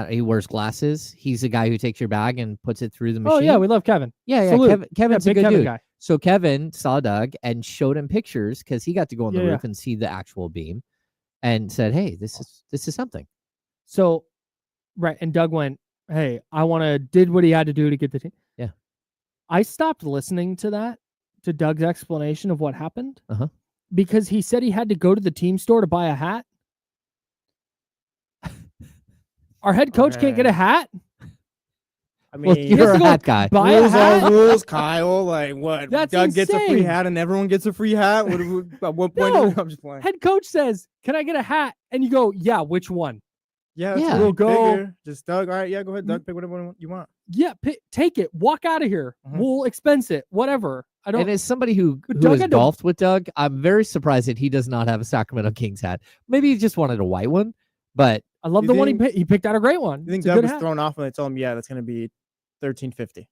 he wears glasses. He's the guy who takes your bag and puts it through the machine. Oh yeah, we love Kevin. Yeah. Kevin's a good dude. Guy. So Kevin saw Doug and showed him pictures because he got to go on the roof and see the actual beam, and said, "Hey, this is something." So, right, and Doug went, "Hey, did what he had to do to get the team." Yeah. I stopped listening to Doug's explanation of what happened, because he said he had to go to the team store to buy a hat. Our head coach can't get a hat. I mean, you're a hat guy. Rules are rules, Kyle. Like, what? That's Doug gets a free insane. hat and everyone gets a free hat? At what point? No. I'm just playing. Head coach says, "Can I get a hat?" And you go, "Yeah, which one?" Yeah, we'll go. Bigger. Just Doug. All right, yeah, go ahead, Doug. Pick whatever you want. Yeah, take it. Walk out of here. We'll expense it. Whatever. I don't. And as somebody who Doug has golfed with Doug, I'm very surprised that he does not have a Sacramento Kings hat. Maybe he just wanted a white one, but I love the one he picked. He picked out a great one. You think It's Doug was hat. thrown off when they told him, yeah, that's going to be $13.50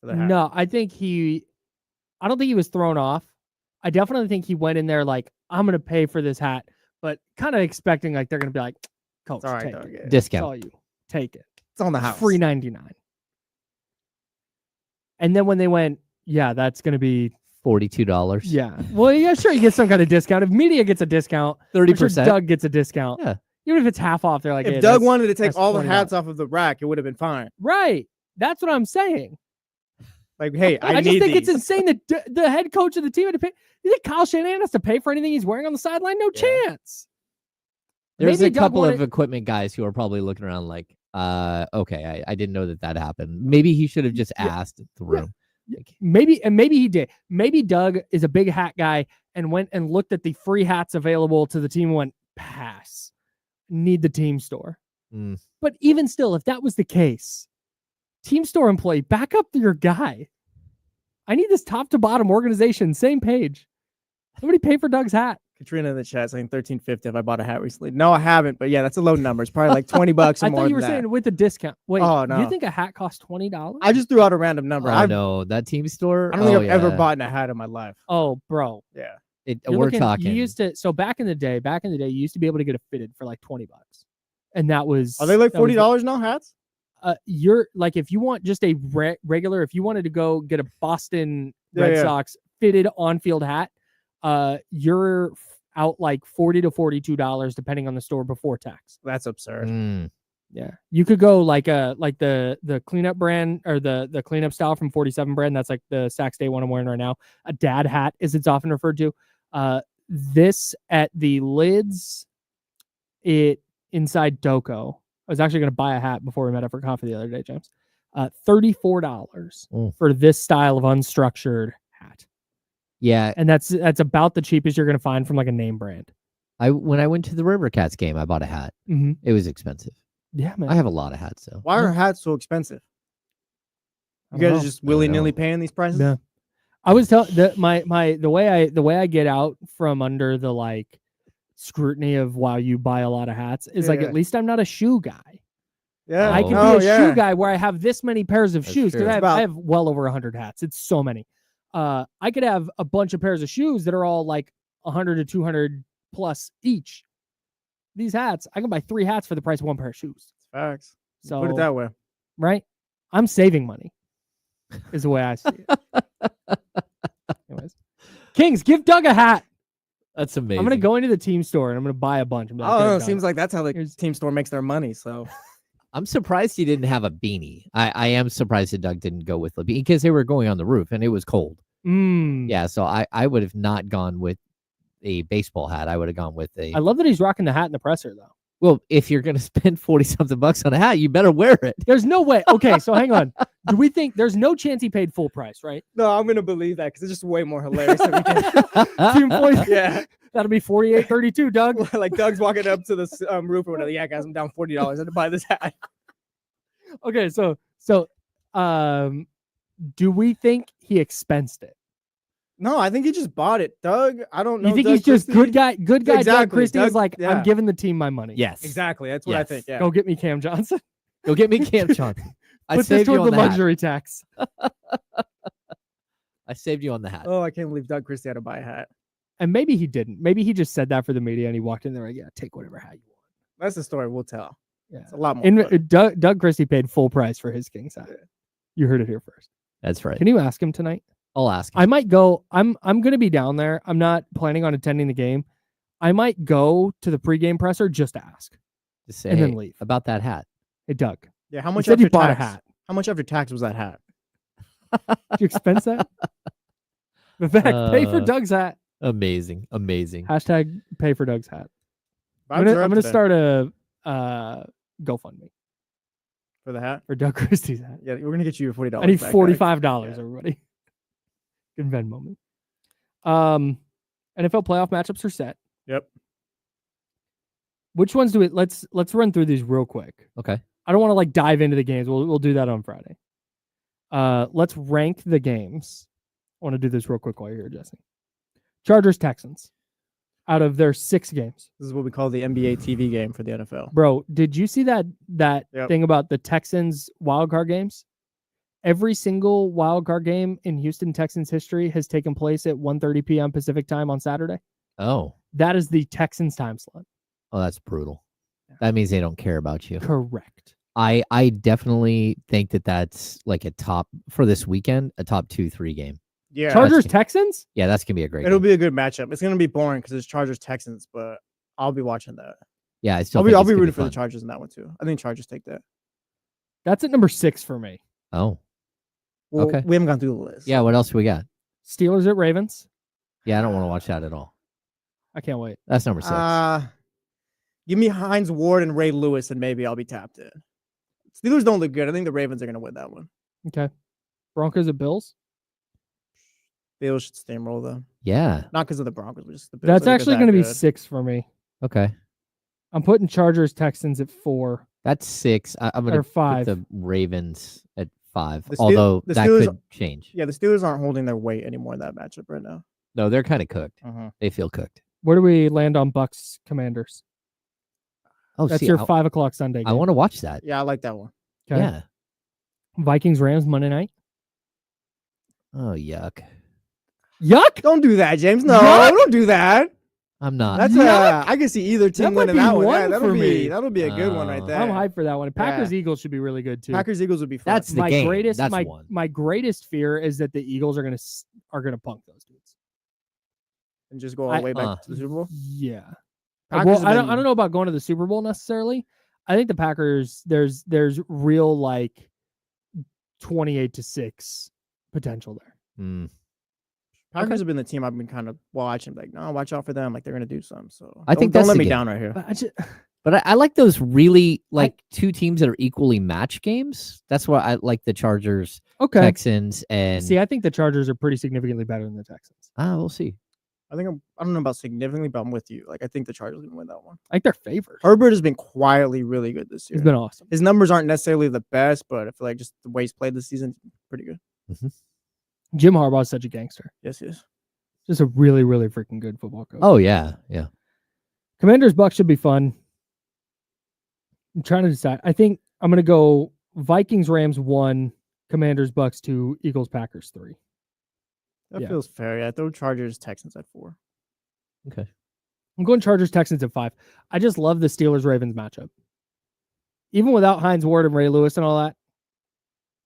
for the hat? No, I don't think he was thrown off. I definitely think he went in there like, I'm going to pay for this hat, but kind of expecting like they're going to be like, "Coach, It's all right, take Doug. it. Yeah. It's discount." all you. Take it. It's on the house. Free $99. And then when they went, yeah, that's going to be $42. Yeah. Well, yeah, sure, you get some kind of discount. If media gets a discount, 30%. Doug gets a discount. Yeah. Even if it's half off, they're like, If "Hey, Doug that's- wanted to take that's all the $20." hats off of the rack, it would have been fine. Right. That's what I'm saying. Like, hey, I just need think these. it's insane that the head coach of the team had to pay. You think Kyle Shanahan has to pay for anything he's wearing on the sideline? No chance. There's Maybe a Doug couple wanted- of equipment guys who are probably looking around like, Okay, I didn't know that happened. Maybe he should have just asked through. Like, Maybe he did. Maybe Doug is a big hat guy and went and looked at the free hats available to the team and went, pass. Need the team store. But even still, if that was the case, team store employee, back up your guy. I need this top to bottom organization, same page. Somebody pay for Doug's hat. Katrina in the chat saying $13.50 if I bought a hat recently. No, I haven't, but yeah, that's a low number. It's probably like $20 or I more. thought you were than saying that. with a discount. Wait, Oh, no. you think a hat costs $20? I just threw out a random number. I know that team store. I don't think I've ever bought a hat in my life. Oh, bro. Yeah. We're talking. You used to. So back in the day, you used to be able to get it fitted for like $20, and that was. Are they like $40 now hats? You're like, if you want just a regular, if you wanted to go get a Boston Red Sox fitted on-field hat, you're out like $40 to $42 depending on the store before tax. That's absurd. Yeah, you could go like the cleanup brand or the cleanup style from 47 brand. That's like the Sax Day one I'm wearing right now. A dad hat, as it's often referred to. This at the Lids, it inside Doco. I was actually going to buy a hat before we met up for coffee the other day, James. $34 for this style of unstructured hat. Yeah, and that's about the cheapest you're going to find from like a name brand. When I went to the River Cats game, I bought a hat. It was expensive. Yeah, man. I have a lot of hats though. Why are hats so expensive? You guys are just willy-nilly paying these prices? Yeah. I was telling the way I get out from under the like scrutiny of why you buy a lot of hats is like, at least I'm not a shoe guy. Yeah, I can be a shoe guy where I have this many pairs of shoes because I have well over 100 hats. It's so many. I could have a bunch of pairs of shoes that are all like 100 to 200 plus each. These hats, I can buy 3 hats for the price of 1 pair of shoes. Facts. So put it that way, right? I'm saving money, is the way I see it. Anyways, Kings, give Doug a hat. That's amazing. I'm gonna go into the team store and I'm gonna buy a bunch. Like, oh, it seems like that's how the team store makes their money. So I'm surprised he didn't have a beanie. I am surprised that Doug didn't go with the beanie because they were going on the roof and it was cold. Yeah, so I would have not gone with a baseball hat. I would have gone with a. I love that he's rocking the hat in the presser though. Well, if you're gonna spend $40-something on a hat, you better wear it. There's no way. Okay, so hang on. Do we think there's no chance he paid full price, right? No, I'm gonna believe that because it's just way more hilarious. Than we did. Team point. Yeah, that'll be $48.32, Doug. Like Doug's walking up to the roof or whatever. Yeah, guys, I'm down $40. I had to buy this hat. Okay, so do we think he expensed it? No, I think he just bought it, Doug. I don't know. You think Doug he's just Christie? good guy? Exactly. Doug Christie is like, yeah. I'm giving the team my money. Yes, exactly. That's what I think. Yeah. Go get me Cam Johnson. Go get me Cam Johnson. Put this toward the luxury tax. I saved you on the hat. Oh, I can't believe Doug Christie had to buy a hat. And maybe he didn't. Maybe he just said that for the media and he walked in there like, yeah, take whatever hat you want. That's the story we'll tell. Yeah, it's a lot more. Doug Christie paid full price for his Kings hat. Yeah. You heard it here first. That's right. Can you ask him tonight? I'll ask him. I might go. I'm going to be down there. I'm not planning on attending the game. I might go to the pregame presser just to ask. Just say, and then leave. About that hat. Hey, Doug. Yeah, how much after you bought a hat? How much after tax was that hat? Did you expense that? Vivek, pay for Doug's hat. Amazing. Hashtag pay for Doug's hat. I'm gonna start a GoFundMe for the hat for Doug Christie's hat. Yeah, we're gonna get you $40. I need $45. Everybody, good Venmo me. NFL playoff matchups are set. Yep. Which ones do we? Let's run through these real quick. Okay. I don't want to like dive into the games. We'll do that on Friday. Let's rank the games. I want to do this real quick while you're here, Jesse. Chargers Texans. Out of their 6 games. This is what we call the NBA TV game for the NFL. Bro, did you see that thing about the Texans wildcard games? Every single wildcard game in Houston Texans history has taken place at 1:30 p.m. Pacific time on Saturday. Oh. That is the Texans time slot. Oh, that's brutal. That means they don't care about you. Correct. I definitely think that's like a top, for this weekend, a top 2-3 game. Yeah. Chargers Texans? Yeah, that's going to be a great It'll game. be a good matchup. It's going to be boring because it's Chargers Texans, but I'll be watching that. Yeah, I'll be rooting for the Chargers in that one too. I think Chargers take that. That's at number 6 for me. Oh. Well, okay. We haven't gone through the list. Yeah, what else do we got? Steelers at Ravens. Yeah, I don't want to watch that at all. I can't wait. That's number 6. Give me Hines Ward and Ray Lewis, and maybe I'll be tapped in. Steelers don't look good. I think the Ravens are going to win that one. Okay. Broncos at Bills. Bills should steamroll them. Yeah. Not because of the Broncos, but just the Bills. That's are actually that going to be good. 6 for me. Okay. I'm putting Chargers Texans at 4 That's 6. I'm going or to 5. put the Ravens at 5. The Although the that Steelers- could change. Yeah, the Steelers aren't holding their weight anymore in that matchup right now. No, they're kind of cooked. Uh-huh. They feel cooked. Where do we land on Bucks Commanders? Oh, That's see, your I, 5 o'clock Sunday game. I want to watch that. Yeah, I like that one. Okay. Yeah. Vikings Rams Monday night. Oh, yuck. Yuck. Don't do that, James. No, Yuck! don't do that. I'm not. That's Yuck! I can see either team That might winning be that one. one Yeah, for me. that'll be a good one right Oh. there. I'm hyped for that one. Packers Eagles should be really good too. Packers Eagles would be fun. That's the my game. greatest That's my one. my greatest fear is that the Eagles are gonna punk those dudes. and just go all the way back to the Super Bowl. Yeah. Packers Well, have I been- don't know about going to the Super Bowl necessarily. I think the Packers there's real like 28-6 potential there. Mm. Packers have been the team I've been kind of watching. Like, no, watch out for them. Like they're gonna do something. So I think don't that's let the me game. down right here. But But I like those really like two teams that are equally matched games. That's why I like the Chargers, okay. Texans, and See, I think the Chargers are pretty significantly better than the Texans. we'll see. I don't know about significantly, but I'm with you. Like I think the Chargers are gonna win that one. I think they're favored. Herbert has been quietly really good this year. He's been awesome. His numbers aren't necessarily the best, but I feel like just the way he's played this season, pretty good. Jim Harbaugh's such a gangster. Yes, yes. Just a really, really freaking good football coach. Oh yeah, yeah. Commanders Bucks should be fun. I'm trying to decide. I think I'm gonna go Vikings Rams 1, Commanders Bucks 2, Eagles Packers 3. That Yeah. feels fair. Yeah, throw Chargers Texans at 4. Okay. I'm going Chargers Texans at 5. I just love the Steelers Ravens matchup. Even without Hines Ward and Ray Lewis and all that.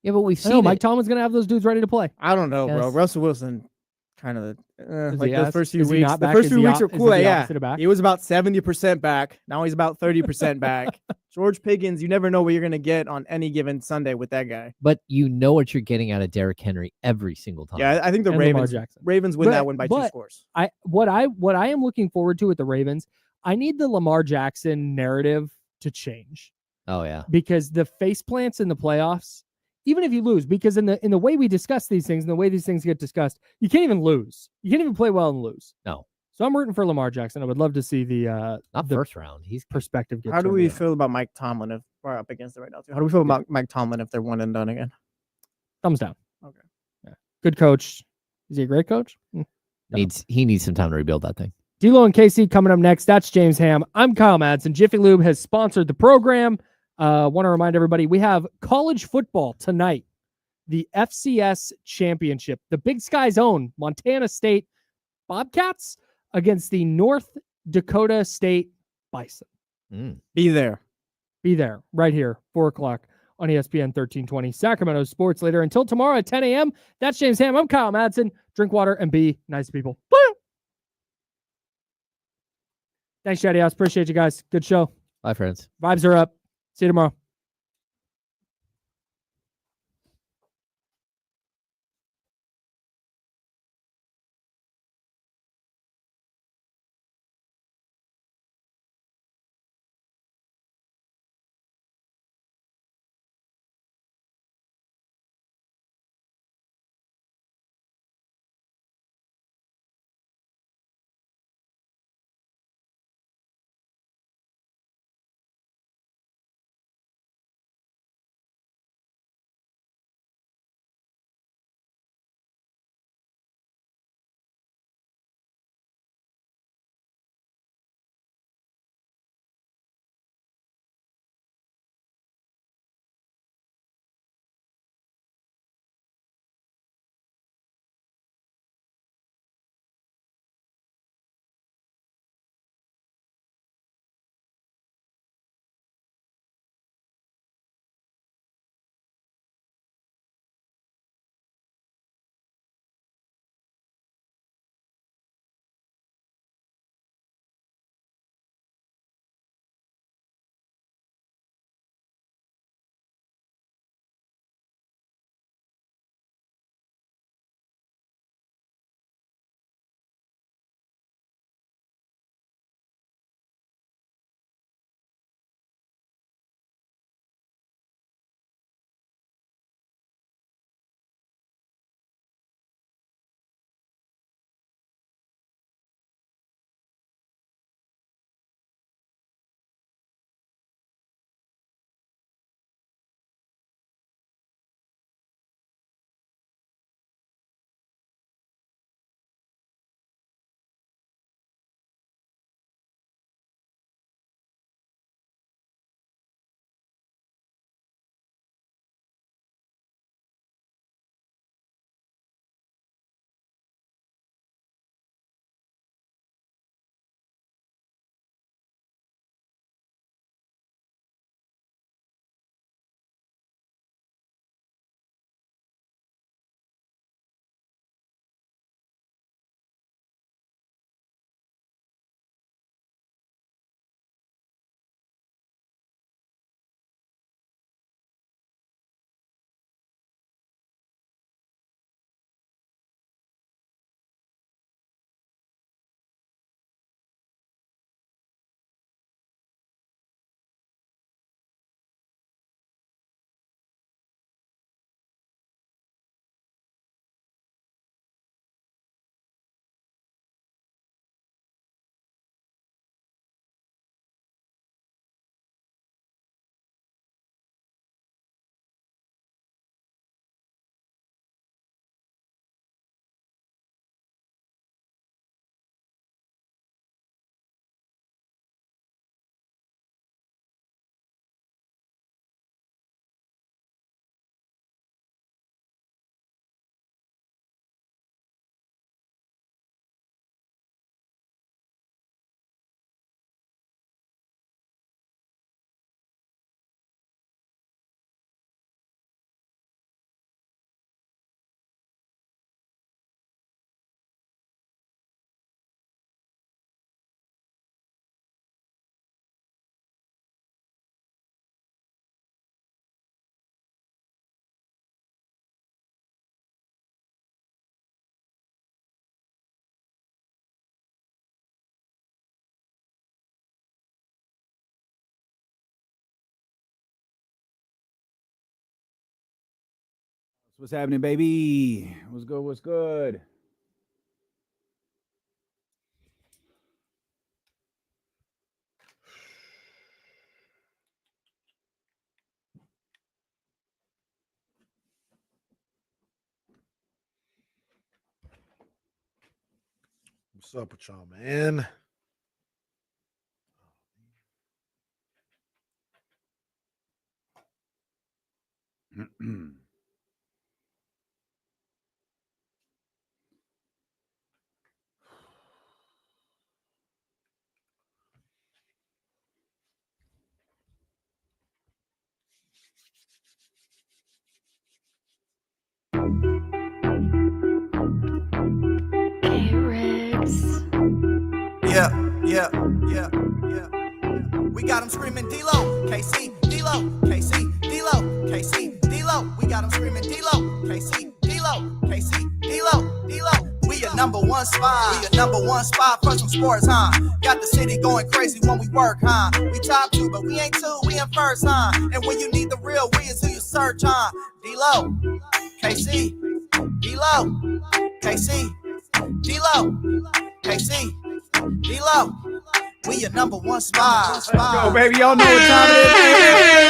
Yeah, but we've I seen know Mike it. Tomlin's gonna have those dudes ready to play. I don't know, bro. Yes. Russell Wilson, kind of like he the ass? first few Is he weeks. not The back? first Is few he weeks op- were is cool. he the Yeah, opposite of back? he was about 70% back. Now he's about 30% back. George Pickens, you never know what you're gonna get on any given Sunday with that guy. But you know what you're getting out of Derrick Henry every single time. Yeah, I think the And Lamar Ravens Jackson. win that one by 2 but- scores. What I am looking forward to with the Ravens, I need the Lamar Jackson narrative to change. Oh yeah. Because the face plants in the playoffs, even if you lose, because in the way we discuss these things and the way these things get discussed, you can't even lose. You can't even play well and lose. No. So I'm rooting for Lamar Jackson. I would love to see the Not the first round. He's perspective get How do turned we around. feel about Mike Tomlin if we're up against it right now? Too? How do we feel about Mike Tomlin if they're one and done again? Thumbs down. Okay. Yeah. Good coach. Is he a great coach? No. he needs some time to rebuild that thing. D'Lo and KC coming up next. That's James Ham. I'm Kyle Madsen. Jiffy Lube has sponsored the program. Want to remind everybody we have college football tonight. The FCS championship. The Big Sky's own Montana State Bobcats against the North Dakota State Bison. Be there. Be there right here, 4 o'clock on ESPN 1320, Sacramento sports leader. Until tomorrow at 10 a.m., that's James Ham. I'm Kyle Madsen. Drink water and be nice people. Woo! Thanks, Chatty House. Appreciate you guys. Good show. Bye, friends. Vibes are up. See you tomorrow. What's happening, baby? What's good? What's good? What's up with y'all, man? Yeah. We got them screaming D-Lo, KC, D-Lo, KC, D-Lo, KC, D-Lo. We got them screaming D-Lo, KC, D-Lo, KC, D-Lo, D-Lo. We your number one spot. We your number one spot for some sports, huh? Got the city going crazy when we work, huh? We top 2, but we ain't 2, we in first, huh? And when you need the real, we is who you search, huh? D-Lo, KC, D-Lo, KC, D-Lo, KC, D-Lo. We your number one spot. Let's go, baby. Y'all know what time it is.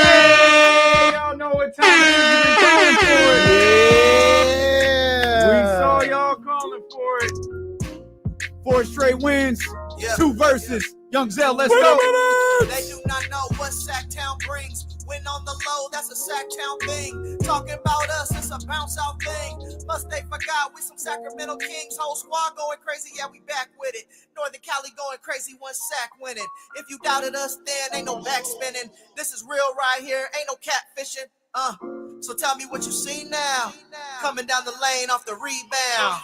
Hey, y'all know what time it is. You've been calling for it. Yeah. We saw y'all calling for it. 4 straight wins. Yeah. 2 verses. Young Zell, let's go. They do not know what Sacktown brings. When on the low, that's a Sacktown thing. Talking about us, it's a bounce out thing. Must they forgot we some Sacramento Kings. Whole squad going crazy, yeah, we back with it. Northern Cali going crazy, one sack winning. If you doubted us, then ain't no back spinning. This is real right here, ain't no catfishing. So tell me what you see now. Coming down the lane off the rebound.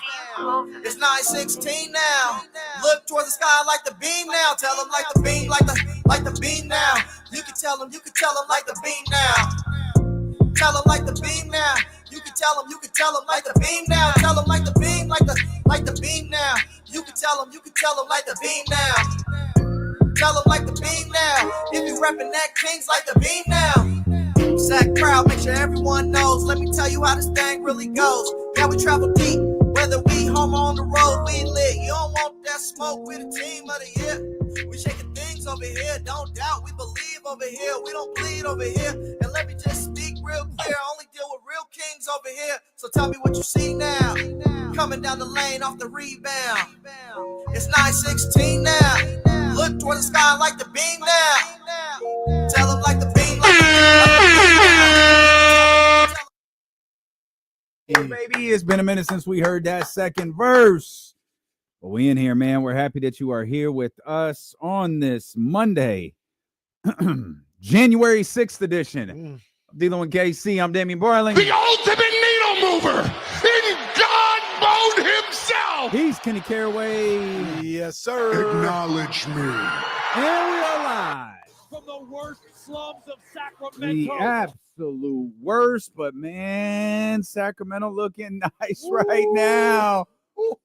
It's 9-16 now. Look towards the sky like the beam now. Tell them like the beam, like the beam now. You can tell them like the beam now. Tell them like the beam now. You can tell them like the beam now. Tell them like the beam, like the beam now. You can tell them like the beam now. Tell them like the beam now. If you reppin' that Kings like the beam now. Sack crowd, make sure everyone knows. Let me tell you how this thing really goes. Yeah, we travel deep, whether we home or on the road, we lit. You don't want that smoke with the team of the year. We shaking things over here, don't doubt. We believe over here, we don't bleed over here. And let me just speak real clear. I only deal with real kings over here. So tell me what you see now. Coming down the lane off the rebound. It's 9-16 now. Look towards the sky like the beam now. Tell them like the beam, like Hey, baby, it's been a minute since we heard that second verse. But we in here, man. We're happy that you are here with us on this Monday, January 6th edition. Dealing with KC, I'm Damian Barling. The ultimate needle mover in God mode himself. He's Kenny Caraway. Yes, sir. Acknowledge me. And we are live. From the worst slums of The Sacramento. absolute worst, but man, Sacramento looking nice right now. Woo!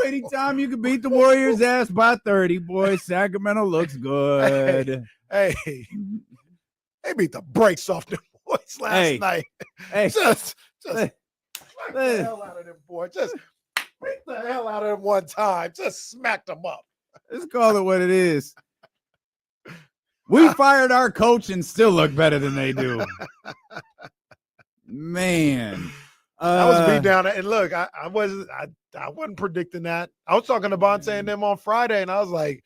Anytime you can beat the Warriors' ass by 30, boy, Sacramento looks good. Hey, they beat the brakes off the boys last night. Hey, Just smack the hell out of them, boy. Just beat the hell out of them one time. Just smacked them up. let's call it what it is. We fired our coach and still look better than they do. Man. I was beat down, and look, I wasn't predicting that. I was talking to Bonte and them on Friday, and I was like,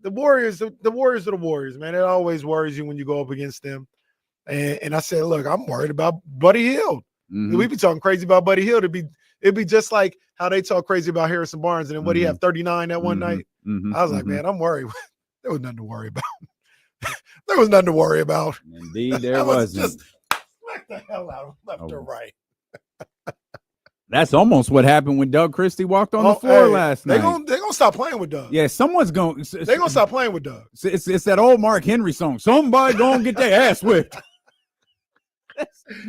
the Warriors are the Warriors, man. It always worries you when you go up against them. And I said, look, I'm worried about Buddy Hield. Mm-hmm. We be talking crazy about Buddy Hield. It'd be just like how they talk crazy about Harrison Barnes, and then what he have 39 that one night. I was like, man, I'm worried. There was nothing to worry about. There was nothing to worry about. Indeed, there wasn't. Just smack the hell out of him left or right. That's almost what happened when Doug Christie walked on the floor last night. They're gonna stop playing with Doug. Yeah, someone's going. They're gonna stop playing with Doug. It's that old Mark Henry song. Somebody gonna get their ass whipped.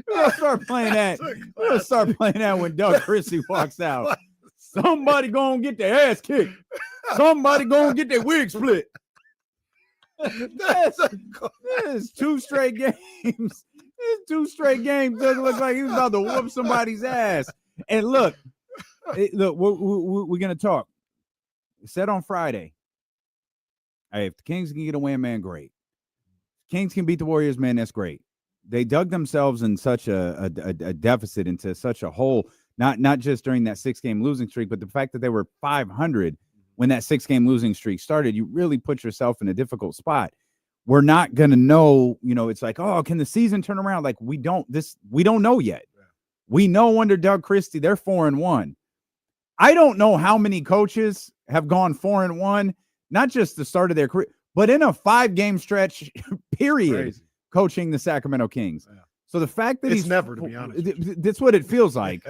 We'll start playing that. We'll start playing that when Doug Christie walks out. Somebody gonna get their ass kicked. Somebody gonna get their wig split. That's 2 straight games It's 2 straight games. Doesn't look like he was about to whoop somebody's ass. And look, we're going to talk. We said on Friday, hey, if the Kings can get a win, man, great. Kings can beat the Warriors, man, that's great. They dug themselves in such a deficit, into such a hole, not just during that 6-game losing streak, but the fact that they were 500 when that 6-game losing streak started. You really put yourself in a difficult spot. We're not going to know, it's like, oh, can the season turn around? Like, we don't know yet. We know under Doug Christie, they're 4-1. I don't know how many coaches have gone 4-1, not just the start of their career, but in a 5-game stretch period. Crazy. Coaching the Sacramento Kings. Yeah. So the fact that it's never, to be honest, that's what it feels like.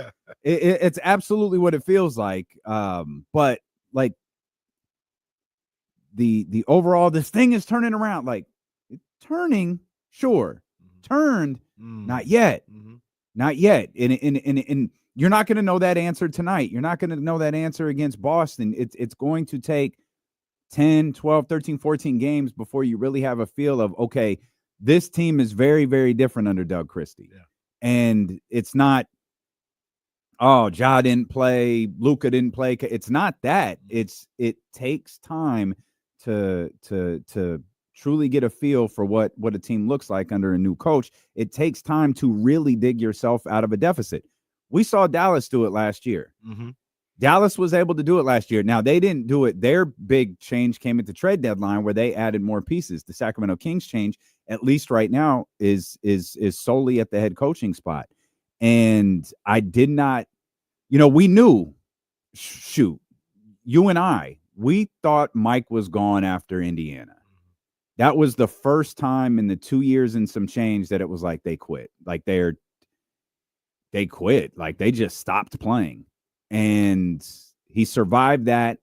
It's absolutely what it feels like. But like the overall, this thing is turning around. Like, it's turning, sure, turned, not yet, not yet. And you're not going to know that answer tonight. You're not going to know that answer against Boston. It's going to take 10, 12, 13, 14 games before you really have a feel of, okay, this team is very, very different under Doug Christie. Yeah. And it's not, oh, Ja didn't play, Luka didn't play. It's not that. It takes time to truly get a feel for what a team looks like under a new coach. It takes time to really dig yourself out of a deficit. We saw Dallas do it last year. Mm-hmm. Dallas was able to do it last year. Now, they didn't do it. Their big change came at the trade deadline where they added more pieces. The Sacramento Kings change, at least right now, is solely at the head coaching spot. And I did not, we knew, shoot, you and I, we thought Mike was gone after Indiana. That was the first time in the 2 years and some change that it was like they quit. Like they quit. Like they just stopped playing. And he survived that.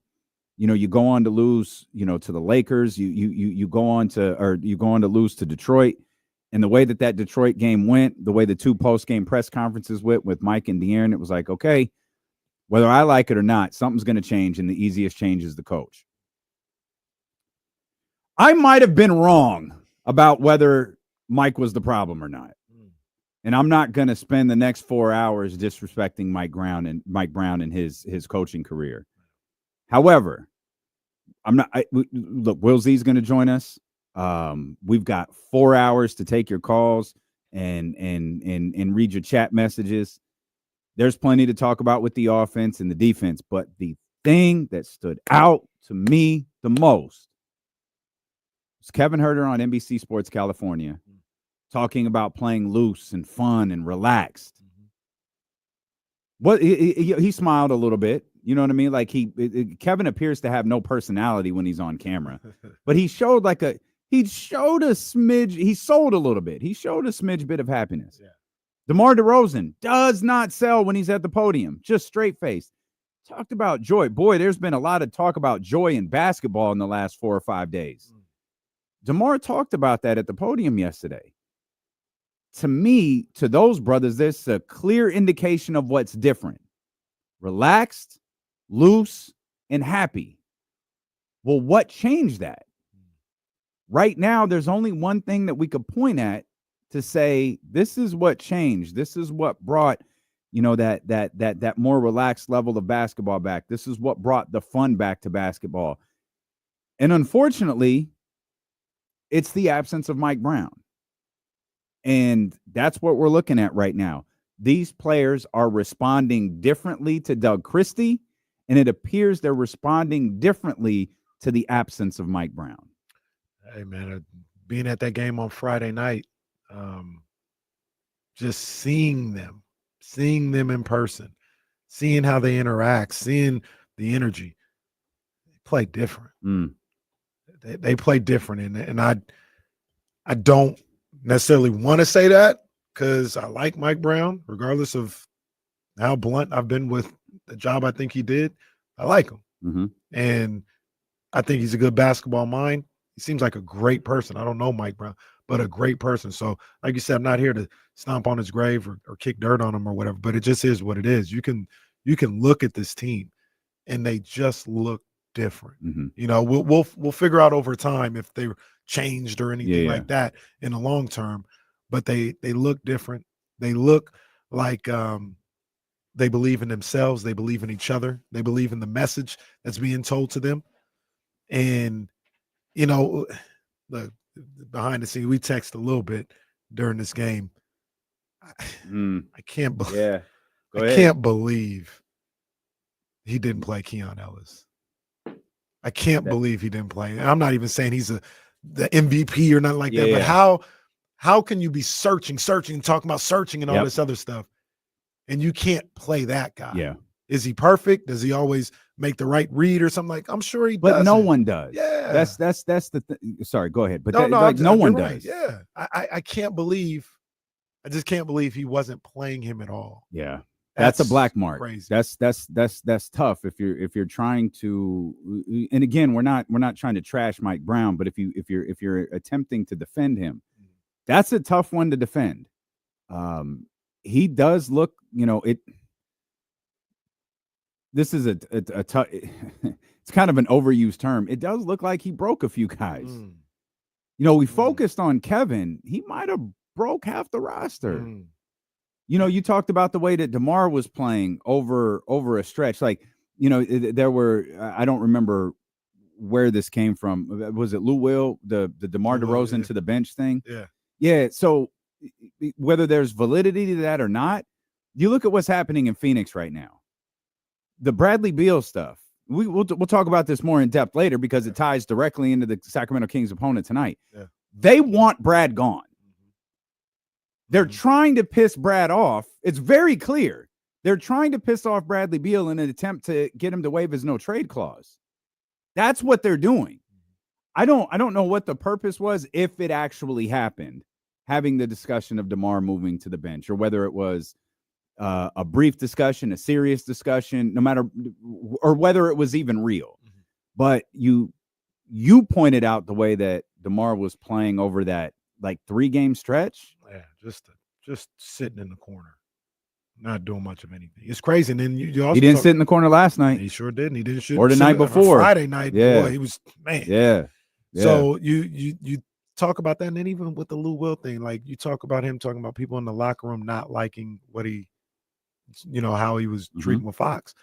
You go on to lose, to the Lakers. You go on to lose to Detroit. And the way that Detroit game went, the way the 2 post-game press conferences went with Mike and De'Aaron, it was like, okay, whether I like it or not, something's going to change, and the easiest change is the coach. I might have been wrong about whether Mike was the problem or not. And I'm not going to spend the next 4 hours disrespecting Mike Brown and his coaching career. However, look, Will Z's going to join us. We've got 4 hours to take your calls and read your chat messages. There's plenty to talk about with the offense and the defense, but the thing that stood out to me the most was Kevin Herter on NBC Sports California, talking about playing loose and fun and relaxed. What he smiled a little bit, you know what I mean? Like Kevin appears to have no personality when he's on camera, but he showed a smidge. He sold a little bit. He showed a smidge bit of happiness. Yeah. DeMar DeRozan does not sell when he's at the podium, just straight face. Talked about joy. Boy, there's been a lot of talk about joy in basketball in the last 4 or 5 days. DeMar talked about that at the podium yesterday. To me, to those brothers, there's a clear indication of what's different. Relaxed, loose, and happy. Well, what changed that? Right now, there's only one thing that we could point at to say, this is what changed. This is what brought, that more relaxed level of basketball back. This is what brought the fun back to basketball. And unfortunately, it's the absence of Mike Brown. And that's what we're looking at right now. These players are responding differently to Doug Christie, and it appears they're responding differently to the absence of Mike Brown. Hey, man, being at that game on Friday night, just seeing them in person, seeing how they interact, seeing the energy, they play different. They play different, and I don't necessarily want to say that because I like Mike Brown, regardless of how blunt I've been with the job I think he did. I like him. Mm-hmm. And I think he's a good basketball mind. He seems like a great person. I don't know Mike Brown, but a great person. So, like you said, I'm not here to stomp on his grave or kick dirt on him or whatever, but it just is what it is. You can look at this team and they just look different. Mm-hmm. We'll figure out over time if they changed or anything like that in the long term. but they look different. They look like they believe in themselves. They believe in each other. They believe in the message that's being told to them. And, you know, the behind the scenes, we text a little bit during this game. I can't believe. Yeah. Go I ahead. can't believe he didn't play Keon Ellis. I can't believe he didn't play. And I'm not even saying he's the MVP or nothing like that. But how can you be searching, talking about searching and all this other stuff, and you can't play that guy? Yeah. Is he perfect? Does he always make the right read or something like? I'm sure he does. But no one does. Yeah. That's the thing. Sorry, go ahead. But No one right. does. Yeah. I can't believe. I just can't believe he wasn't playing him at all. Yeah. That's a black mark. Crazy. That's tough if you're trying to, and again, we're not trying to trash Mike Brown, but if you're attempting to defend him, that's a tough one to defend. He does look, this is a tough, it's kind of an overused term. It does look like he broke a few guys. We focused on Kevin. He might have broke half the roster. You talked about the way that DeMar was playing over a stretch. Like, there were, I don't remember where this came from. Was it Lou Will, the DeMar DeRozan to the bench thing? Yeah. Yeah. So whether there's validity to that or not, you look at what's happening in Phoenix right now. The Bradley Beal stuff. We'll talk about this more in depth later because it ties directly into the Sacramento Kings opponent tonight. Yeah. They want Brad gone. They're trying to piss Brad off. It's very clear. They're trying to piss off Bradley Beal in an attempt to get him to waive his no trade clause. That's what they're doing. I don't know what the purpose was, if it actually happened, having the discussion of DeMar moving to the bench, or whether it was a brief discussion, a serious discussion, no matter, or whether it was even real. But you pointed out the way that DeMar was playing over that 3-game stretch. Yeah, just sitting in the corner, not doing much of anything. It's crazy. And then you also he didn't sit in the corner last night. He sure didn't. He didn't shoot or the night before Friday night. Yeah, boy, he was man. Yeah. So you talk about that, and then even with the Lou Will thing, like you talk about him talking about people in the locker room not liking what he, how he was treating with Fox,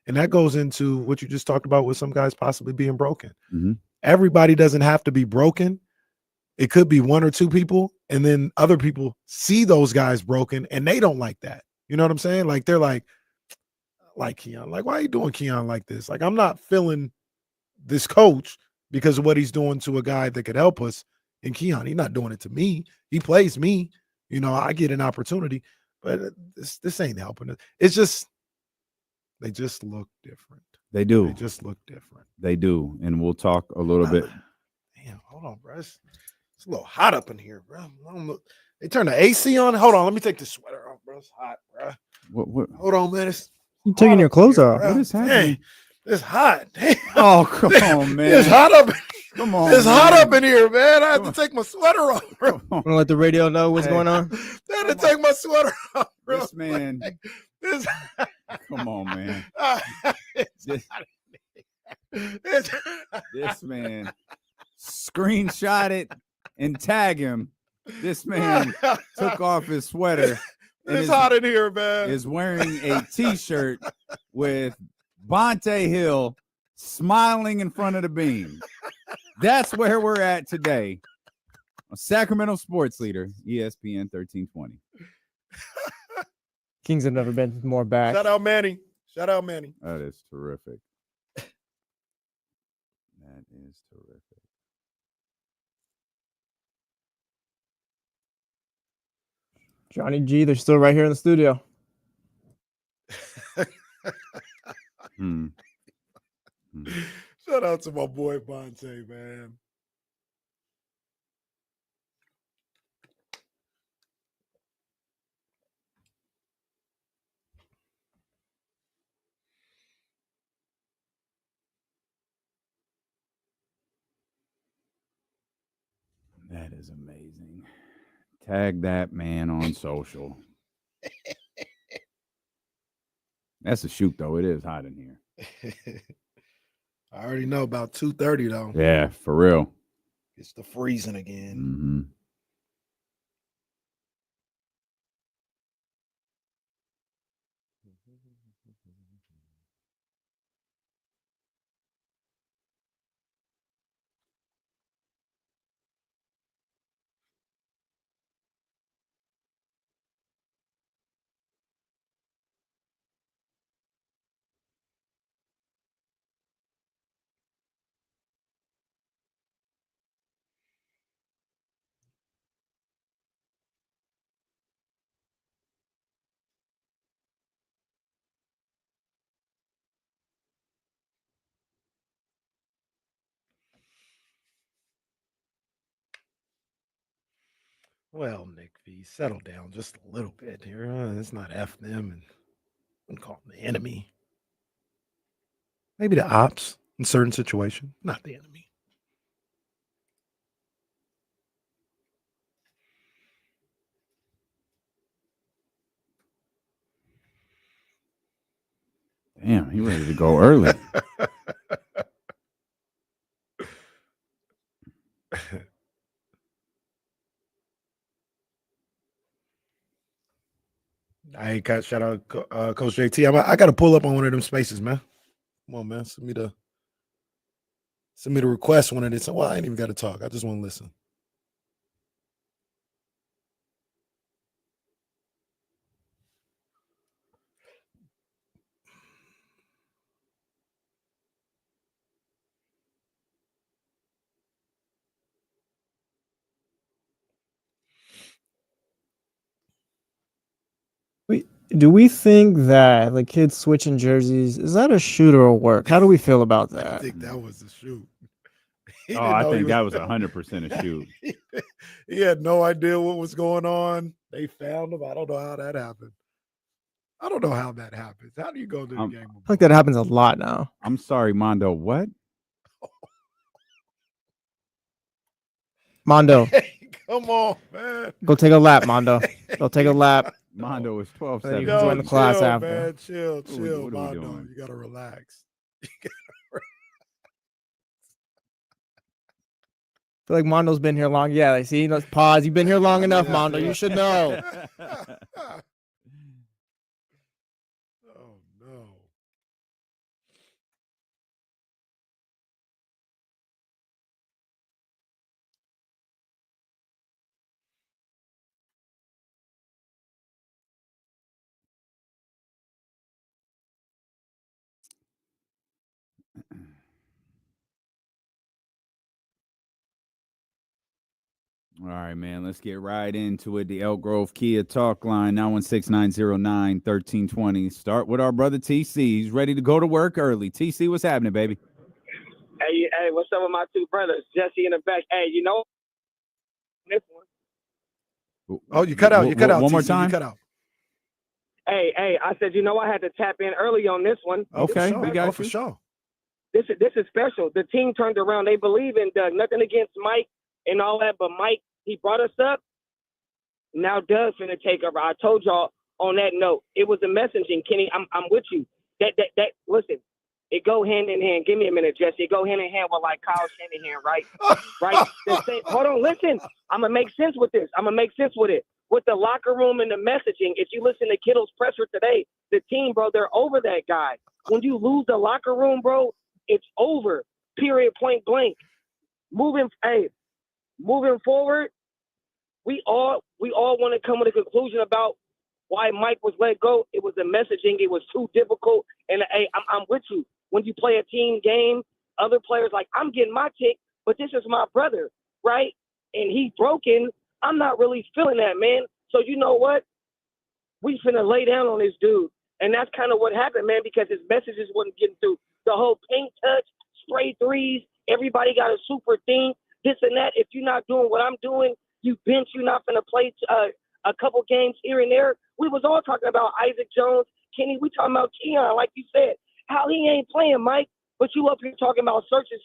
and that goes into what you just talked about with some guys possibly being broken. Everybody doesn't have to be broken. It could be one or two people, and then other people see those guys broken, and they don't like that. You know what I'm saying? Like, they're like Keon. Like, why are you doing Keon like this? Like, I'm not feeling this coach because of what he's doing to a guy that could help us. And Keon, he's not doing it to me. He plays me. I get an opportunity, but this ain't helping us. It's just, they just look different. They do. They just look different. They do. And we'll talk a little bit. Damn, hold on, bro. It's a little hot up in here, bro. I don't know. They turned the AC on. Hold on, let me take the sweater off, bro. It's hot, bro. What? Hold on, man. You taking your clothes off? What is happening? Dang, it's hot. Damn. Oh, come on, man. It's hot up. Come on. It's hot up in here, man. I have to take my sweater off, bro. Want to let the radio know what's going on? I had to take my sweater off, bro. This man. This, Come on, man. This man. Screenshot it and tag him. This man took off his sweater. It's hot in here, man. Is wearing a t-shirt with Bonte Hill smiling in front of the beam. That's where we're at today. Sacramento Sports Leader, ESPN 1320. Kings have never been more back. Shout out Manny. Shout out Manny. That is terrific. That is terrific. Johnny G, they're still right here in the studio. Shout out to my boy Bonte, man. That is amazing. Tag that man on social. That's a shoot, though. It is hot in here. I already know about 2:30 though. Yeah, for real. It's the freezing again. Mm-hmm. Well, Nick V, settle down just a little bit here. It's not F them and call them the enemy. Maybe the ops in certain situations, not the enemy. Damn, he ready to go early. I got shout out Coach JT. I got to pull up on one of them spaces, man. Come on, man. Send me the request one of this. Well, I ain't even got to talk. I just want to listen. Do we think that the kids switching jerseys, is that a shoot or a work? How do we feel about that? I think that was a shoot. I think that was 100% a shoot. He had no idea what was going on. They found him. I don't know how that happened. I don't know how that happens. How do you go to the game? I feel like that happens a lot now. I'm sorry, Mondo. What? Mondo, Hey, come on, man. go take a lap, Mondo. Go take a lap. Mondo is 12 Then you seconds. can join the class chill, after. Man, chill, What are we Mondo. doing? You got to relax. I feel like Mondo's been here long. Yeah, like, see, let's pause. You've been here long enough, Mondo. You should know. Oh, no. All right, man. Let's get right into it. The Elk Grove Kia Talk Line, 916-909-1320. Start with our brother TC. He's ready to go to work early. TC, what's happening, baby? Hey, what's up with my two brothers, Jesse in the back? Hey, you know this one. Oh, you cut out. You cut out. One more TC, time. You cut out. Hey, I said, you know, I had to tap in early on this one. Okay, For we sure. got For you. sure. This is special. The team turned around. They believe in Doug. Nothing against Mike and all that, but Mike, he brought us up. Now Doug's finna take over. I told y'all on that note, it was a messaging. Kenny, I'm with you. That listen, it go hand in hand. Give me a minute, Jesse. It go hand in hand with like Kyle Shanahan, right? Right? Hold on, listen. I'm gonna make sense with this. I'm gonna make sense with it. With the locker room and the messaging, if you listen to Kittle's presser today, the team, bro, they're over that guy. When you lose the locker room, bro, it's over. Period. Point blank. Moving forward, we all want to come to a conclusion about why Mike was let go. It was the messaging. It was too difficult. And hey, I'm with you. When you play a team game, other players like, I'm getting my kick, but this is my brother, right? And he's broken. I'm not really feeling that, man. So you know what? We finna lay down on this dude. And that's kind of what happened, man, because his messages wasn't getting through. The whole paint touch, spray threes, everybody got a super thing, this and that. If you're not doing what I'm doing, you bench, you're not going to play a couple games here and there. We was all talking about Isaac Jones, Kenny. We talking about Keon, like you said. How he ain't playing, Mike, but you up here talking about searching.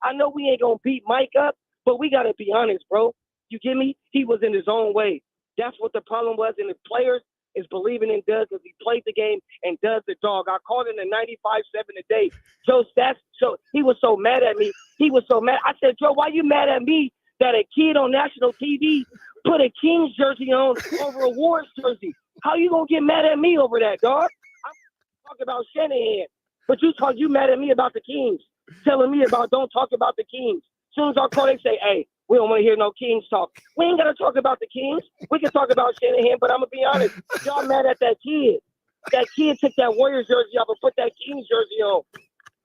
I know we ain't going to beat Mike up, but we got to be honest, bro. You get me? He was in his own way. That's what the problem was. And the players is believing in Doug because he played the game and Doug's the dog. I called in the 95-7 a day. Joe Stats, so he was so mad at me. He was so mad. I said, Joe, why you mad at me that a kid on national TV put a Kings jersey on over a Warriors jersey? How you gonna get mad at me over that, dog? I'm talking about Shanahan, but you mad at me about the Kings, telling me about don't talk about the Kings. As soon as I call, they say, hey, we don't want to hear no Kings talk. We ain't got to talk about the Kings. We can talk about Shanahan, but I'm going to be honest. Y'all mad at that kid. That kid took that Warriors jersey off and put that Kings jersey on.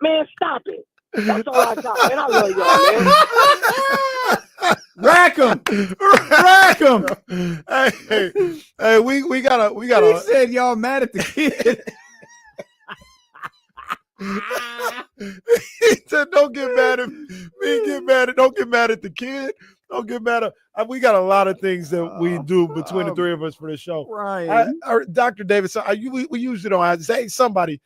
Man, stop it. That's all I got, man. I love y'all, man. Rack him. Hey, we gotta. He said y'all mad at the kid. He said, "Don't get mad at me. Get mad Don't get mad at the kid. Don't get mad at. We got a lot of things that we do between the three of us for the show. Right. Dr. Davidson, we usually don't have to say, hey, somebody,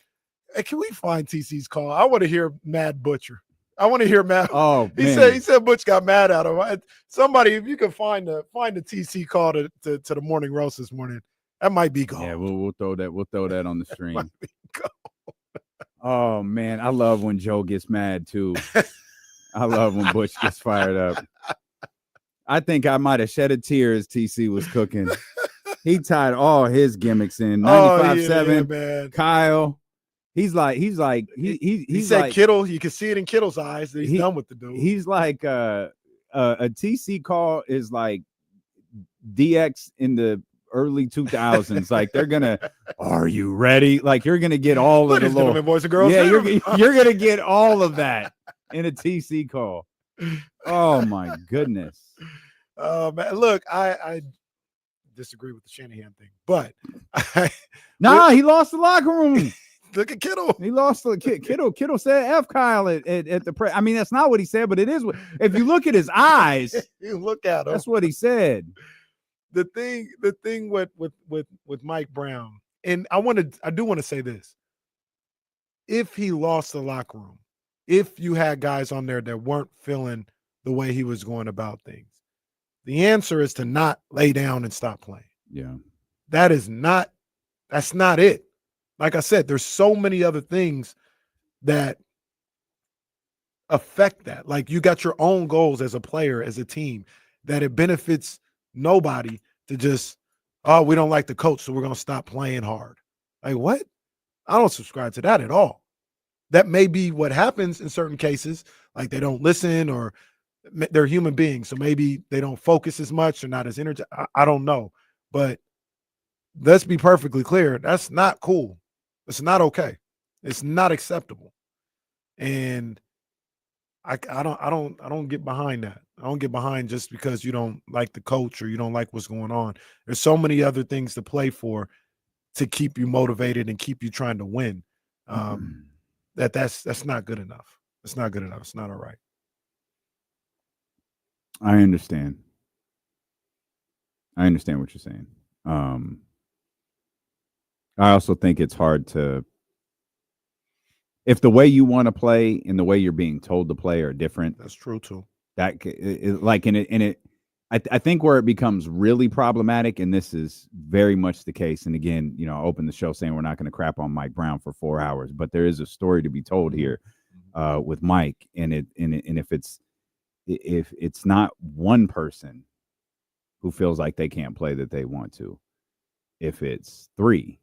hey, can we find TC's call? I want to hear Mad Butcher. I want to hear Mad. Oh, he said Butch got mad at him. Somebody, if you can find the TC call to the morning roast this morning, that might be gold. Yeah, we'll throw that on the stream. Oh man, I love when Joe gets mad too. I love when Butch gets fired up. I think I might have shed a tear as TC was cooking. He tied all his gimmicks in. 95.7, man. Kyle. He said like, Kittle. You can see it in Kittle's eyes that he's done with the dude. He's like a TC call is like DX in the early 2000s. Like they're gonna, are you ready? Like you're gonna get all of the little boys and girls. Yeah, you're gonna get all of that in a TC call. Oh my goodness. Man, look, I disagree with the Shanahan thing, but he lost the locker room. Look at Kittle. He lost the Kittle. Kittle said F Kyle at the press. I mean, that's not what he said, but it is what, if you look at his eyes, you look at him. That's what he said. The thing with Mike Brown, and I do want to say this. If he lost the locker room, if you had guys on there that weren't feeling the way he was going about things, the answer is to not lay down and stop playing. Yeah. That's not it. Like I said, there's so many other things that affect that. Like you got your own goals as a player, as a team, that it benefits nobody to just, oh, we don't like the coach, so we're going to stop playing hard. Like what? I don't subscribe to that at all. That may be what happens in certain cases, like they don't listen or they're human beings, so maybe they don't focus as much or not as energetic. I don't know. But let's be perfectly clear. That's not cool. It's not okay. It's not acceptable. And I don't get behind that. I don't get behind just because you don't like the coach or you don't like what's going on. There's so many other things to play for to keep you motivated and keep you trying to win. That's not good enough. It's not good enough. It's not all right. I understand. I understand what you're saying. I also think it's hard to, if the way you want to play and the way you're being told to play are different. That's true too. That like in it, I think where it becomes really problematic, and this is very much the case. And again, I opened the show saying we're not going to crap on Mike Brown for 4 hours, but there is a story to be told here with Mike, and if it's not one person who feels like they can't play that they want to, if it's 3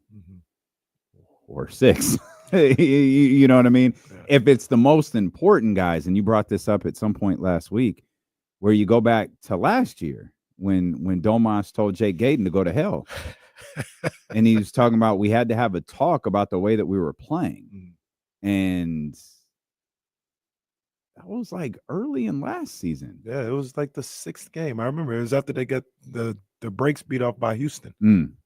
or 6, you know what I mean? Yeah. If it's the most important guys, and you brought this up at some point last week, where you go back to last year when Domas told Jake Gayton to go to hell. And he was talking about, we had to have a talk about the way that we were playing. And that was like early in last season. Yeah, it was like the 6th game. I remember it was after they got the brakes beat off by Houston. And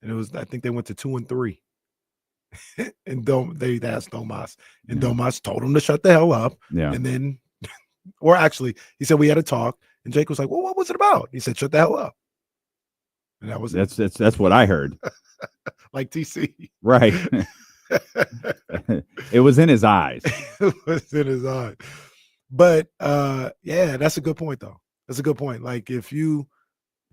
it was, I think they went to 2-3. And they asked Domas, and Domas told him to shut the hell up. Yeah. And then, or actually, he said we had a talk, and Jake was like, "Well, what was it about?" He said, "Shut the hell up." And that was that's what I heard. Like TC, right? It was in his eyes. It was in his eyes. But yeah, that's a good point, though. That's a good point. Like if you,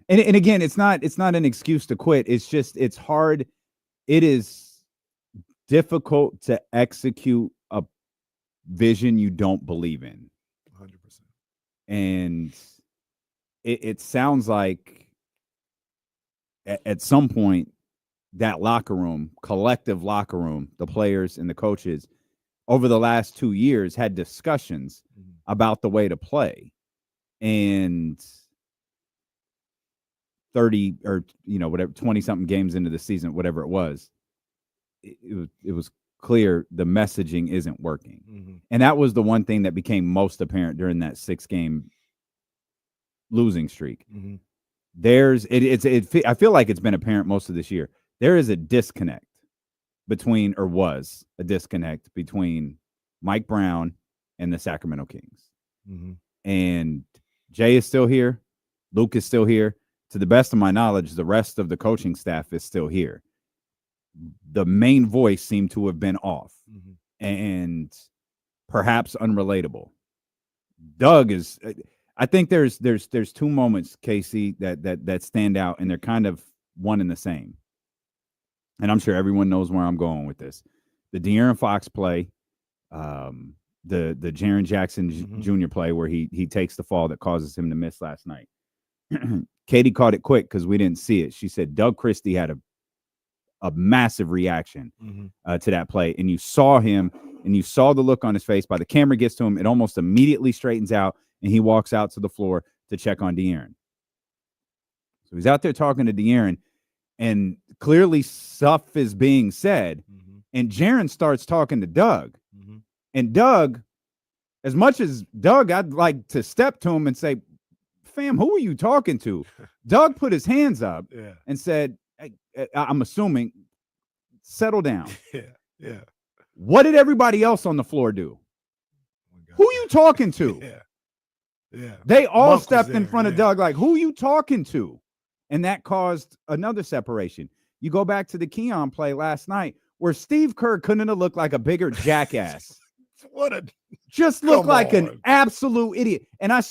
and again, it's not an excuse to quit. It's just it's hard. It is difficult to execute a vision you don't believe in. 100%. And it sounds like at some point that locker room, collective locker room, the players and the coaches over the last 2 years had discussions about the way to play. And 30 or, whatever, 20 something games into the season, whatever it was, it was clear the messaging isn't working. And that was the one thing that became most apparent during that 6-game losing streak. I feel like it's been apparent most of this year. There is a disconnect between Mike Brown and the Sacramento Kings. and Jay is still here. Luke is still here. To the best of my knowledge, the rest of the coaching staff is still here. The main voice seemed to have been off and perhaps unrelatable. Doug is, I think there's two moments, Casey, that stand out, and they're kind of one and the same. And I'm sure everyone knows where I'm going with this. The De'Aaron Fox play, the Jaren Jackson Jr. play where he takes the fall that causes him to miss last night. Katie caught it quick because we didn't see it. She said Doug Christie had a massive reaction to that play. And you saw him, and you saw the look on his face. By the camera gets to him, it almost immediately straightens out, and he walks out to the floor to check on De'Aaron. So he's out there talking to De'Aaron, and clearly stuff is being said. And Jaren starts talking to Doug. And Doug, as much as Doug, I'd like to step to him and say, fam, who are you talking to? Doug put his hands up and said, I'm assuming, settle down. Yeah. What did everybody else on the floor do? Who are you talking to? Yeah. They all Monk stepped was in there, front of Doug like, who are you talking to? And that caused another separation. You go back to the Keon play last night where Steve Kerr couldn't have looked like a bigger jackass. Just looked like an absolute idiot. And I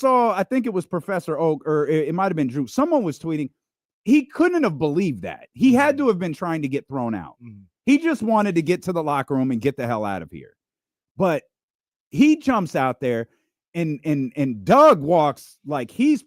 think it was Professor Oak, or it might have been Drew. Someone was tweeting, he couldn't have believed that. He had to have been trying to get thrown out. He just wanted to get to the locker room and get the hell out of here. But he jumps out there, and Doug walks like he's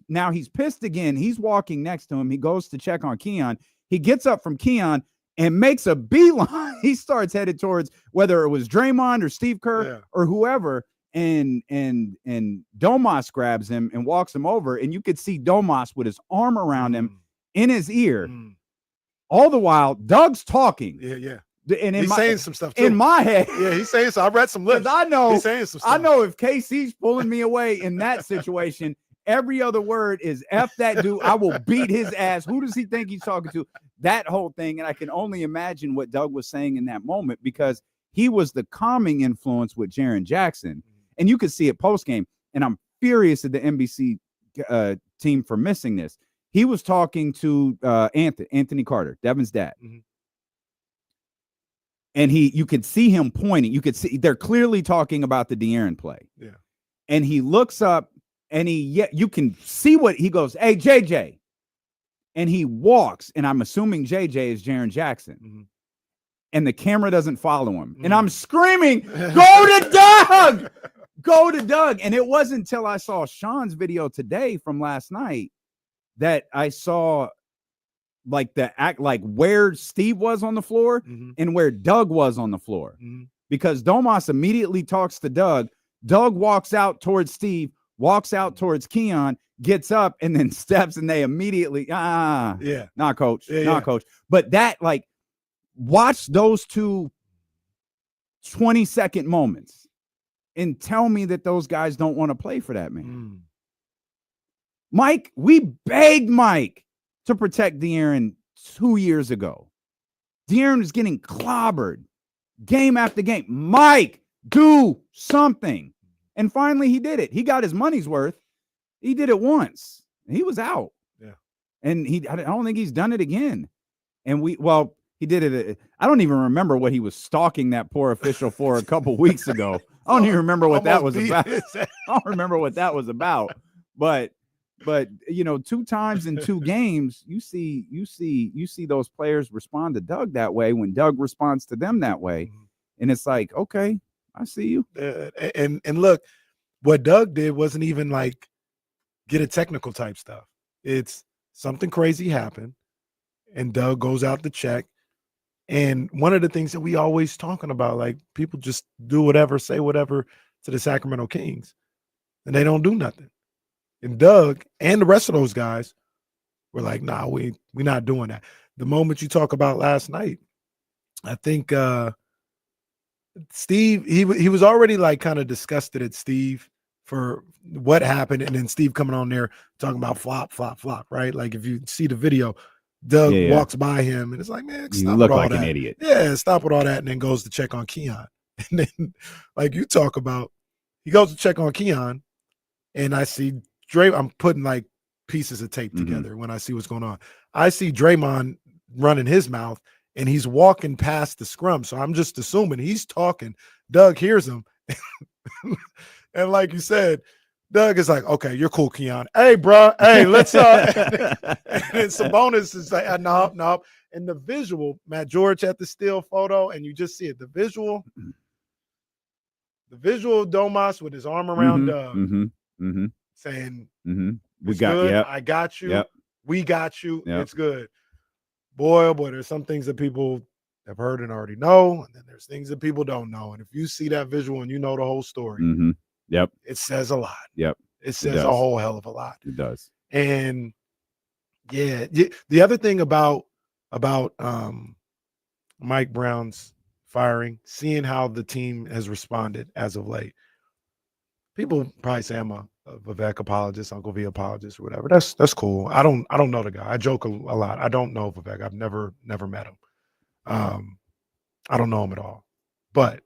pissed again. He's walking next to him. He goes to check on Keon. He gets up from Keon and makes a beeline. He starts headed towards whether it was Draymond or Steve Kerr or whoever. And Domas grabs him and walks him over. And you could see Domas with his arm around him in his ear. All the while, Doug's talking. Yeah. And he's saying some stuff too. In my head. Yeah, he's saying so. I read some lips. I know. He's saying some stuff. I know if KC's pulling me away in that situation, every other word is F that dude. I will beat his ass. Who does he think he's talking to? That whole thing. And I can only imagine what Doug was saying in that moment, because he was the calming influence with Jaren Jackson. And you could see it post game. And I'm furious at the NBC team for missing this. He was talking to Anthony Carter, Devin's dad. And you could see him pointing. You could see they're clearly talking about the De'Aaron play. Yeah. And he looks up and you can see what he goes, hey, JJ. And he walks, and I'm assuming JJ is Jaren Jackson. And the camera doesn't follow him. And I'm screaming, go to Doug! Go to Doug. And it wasn't until I saw Sean's video today from last night that I saw like where Steve was on the floor and where Doug was on the floor. Because Domas immediately talks to Doug. Doug walks out towards Steve, walks out towards Keon, gets up, and then steps, and they immediately, not coach. But that, like, watch those two 20-second moments and tell me that those guys don't want to play for that man. Mike, we begged Mike to protect De'Aaron 2 years ago. De'Aaron was getting clobbered game after game. Mike, do something. And finally he did it. He got his money's worth. He did it once. He was out. Yeah. And I don't think he's done it again. And he did it. I don't even remember what he was stalking that poor official for a couple weeks ago. I don't even remember what that was about. I don't remember what that was about. But 2 times in 2 games, you see those players respond to Doug that way when Doug responds to them that way. And it's like, okay, I see you. And look, what Doug did wasn't even like get a technical type stuff. It's something crazy happened, and Doug goes out to check. And one of the things that we always talking about, like, people just do whatever, say whatever to the Sacramento Kings, and they don't do nothing. And Doug and the rest of those guys were like, nah, we're not doing that. The moment you talk about last night, I think Steve, he was already like kind of disgusted at Steve for what happened. And then Steve coming on there talking about flop, right? Like, if you see the video, Doug walks by him and it's like, man, you look like an idiot. Yeah, stop with all that. And then goes to check on Keon. And then, like you talk about, he goes to check on Keon. and I see I'm putting like pieces of tape together when I see what's going on. I see Draymond running his mouth, and he's walking past the scrum. So I'm just assuming he's talking. Doug hears him. And like you said, Doug is like, okay, you're cool, Keon. Hey, bro. Hey, let's and then Sabonis is like, no. And the visual, Matt George had the still photo, and you just see it. The visual of Domas with his arm around Doug saying, we got good. Yep. I got you. Yep. We got you. Yep. It's good. Boy, oh boy, there's some things that people have heard and already know, and then there's things that people don't know. And if you see that visual and you know the whole story, Yep. it says a lot. Yep. It says a whole hell of a lot. It does. And yeah, the other thing about Mike Brown's firing, seeing how the team has responded as of late. People probably say I'm a Vivek apologist, Uncle V apologist, or whatever. That's cool. I don't know the guy. I joke a lot. I don't know Vivek. I've never met him. I don't know him at all. But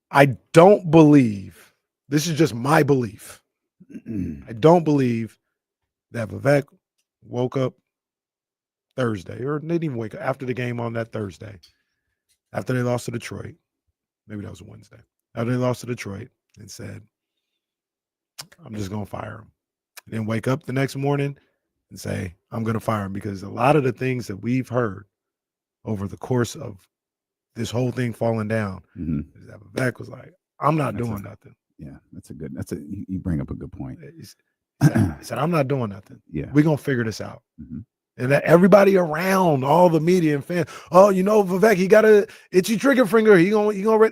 I don't believe, this is just my belief. I don't believe that Vivek woke up Thursday, or they didn't even wake up after the game on that Thursday, after they lost to Detroit. Maybe that was a Wednesday. After they lost to Detroit, and said, I'm just going to fire him. And then wake up the next morning and say, I'm going to fire him, because a lot of the things that we've heard over the course of this whole thing falling down is that Vivek was like, I'm not doing nothing. Yeah, you bring up a good point. He said, I'm not doing nothing. Yeah. We're going to figure this out. And that everybody around, all the media and fans, oh, Vivek, he got a itchy trigger finger. He gonna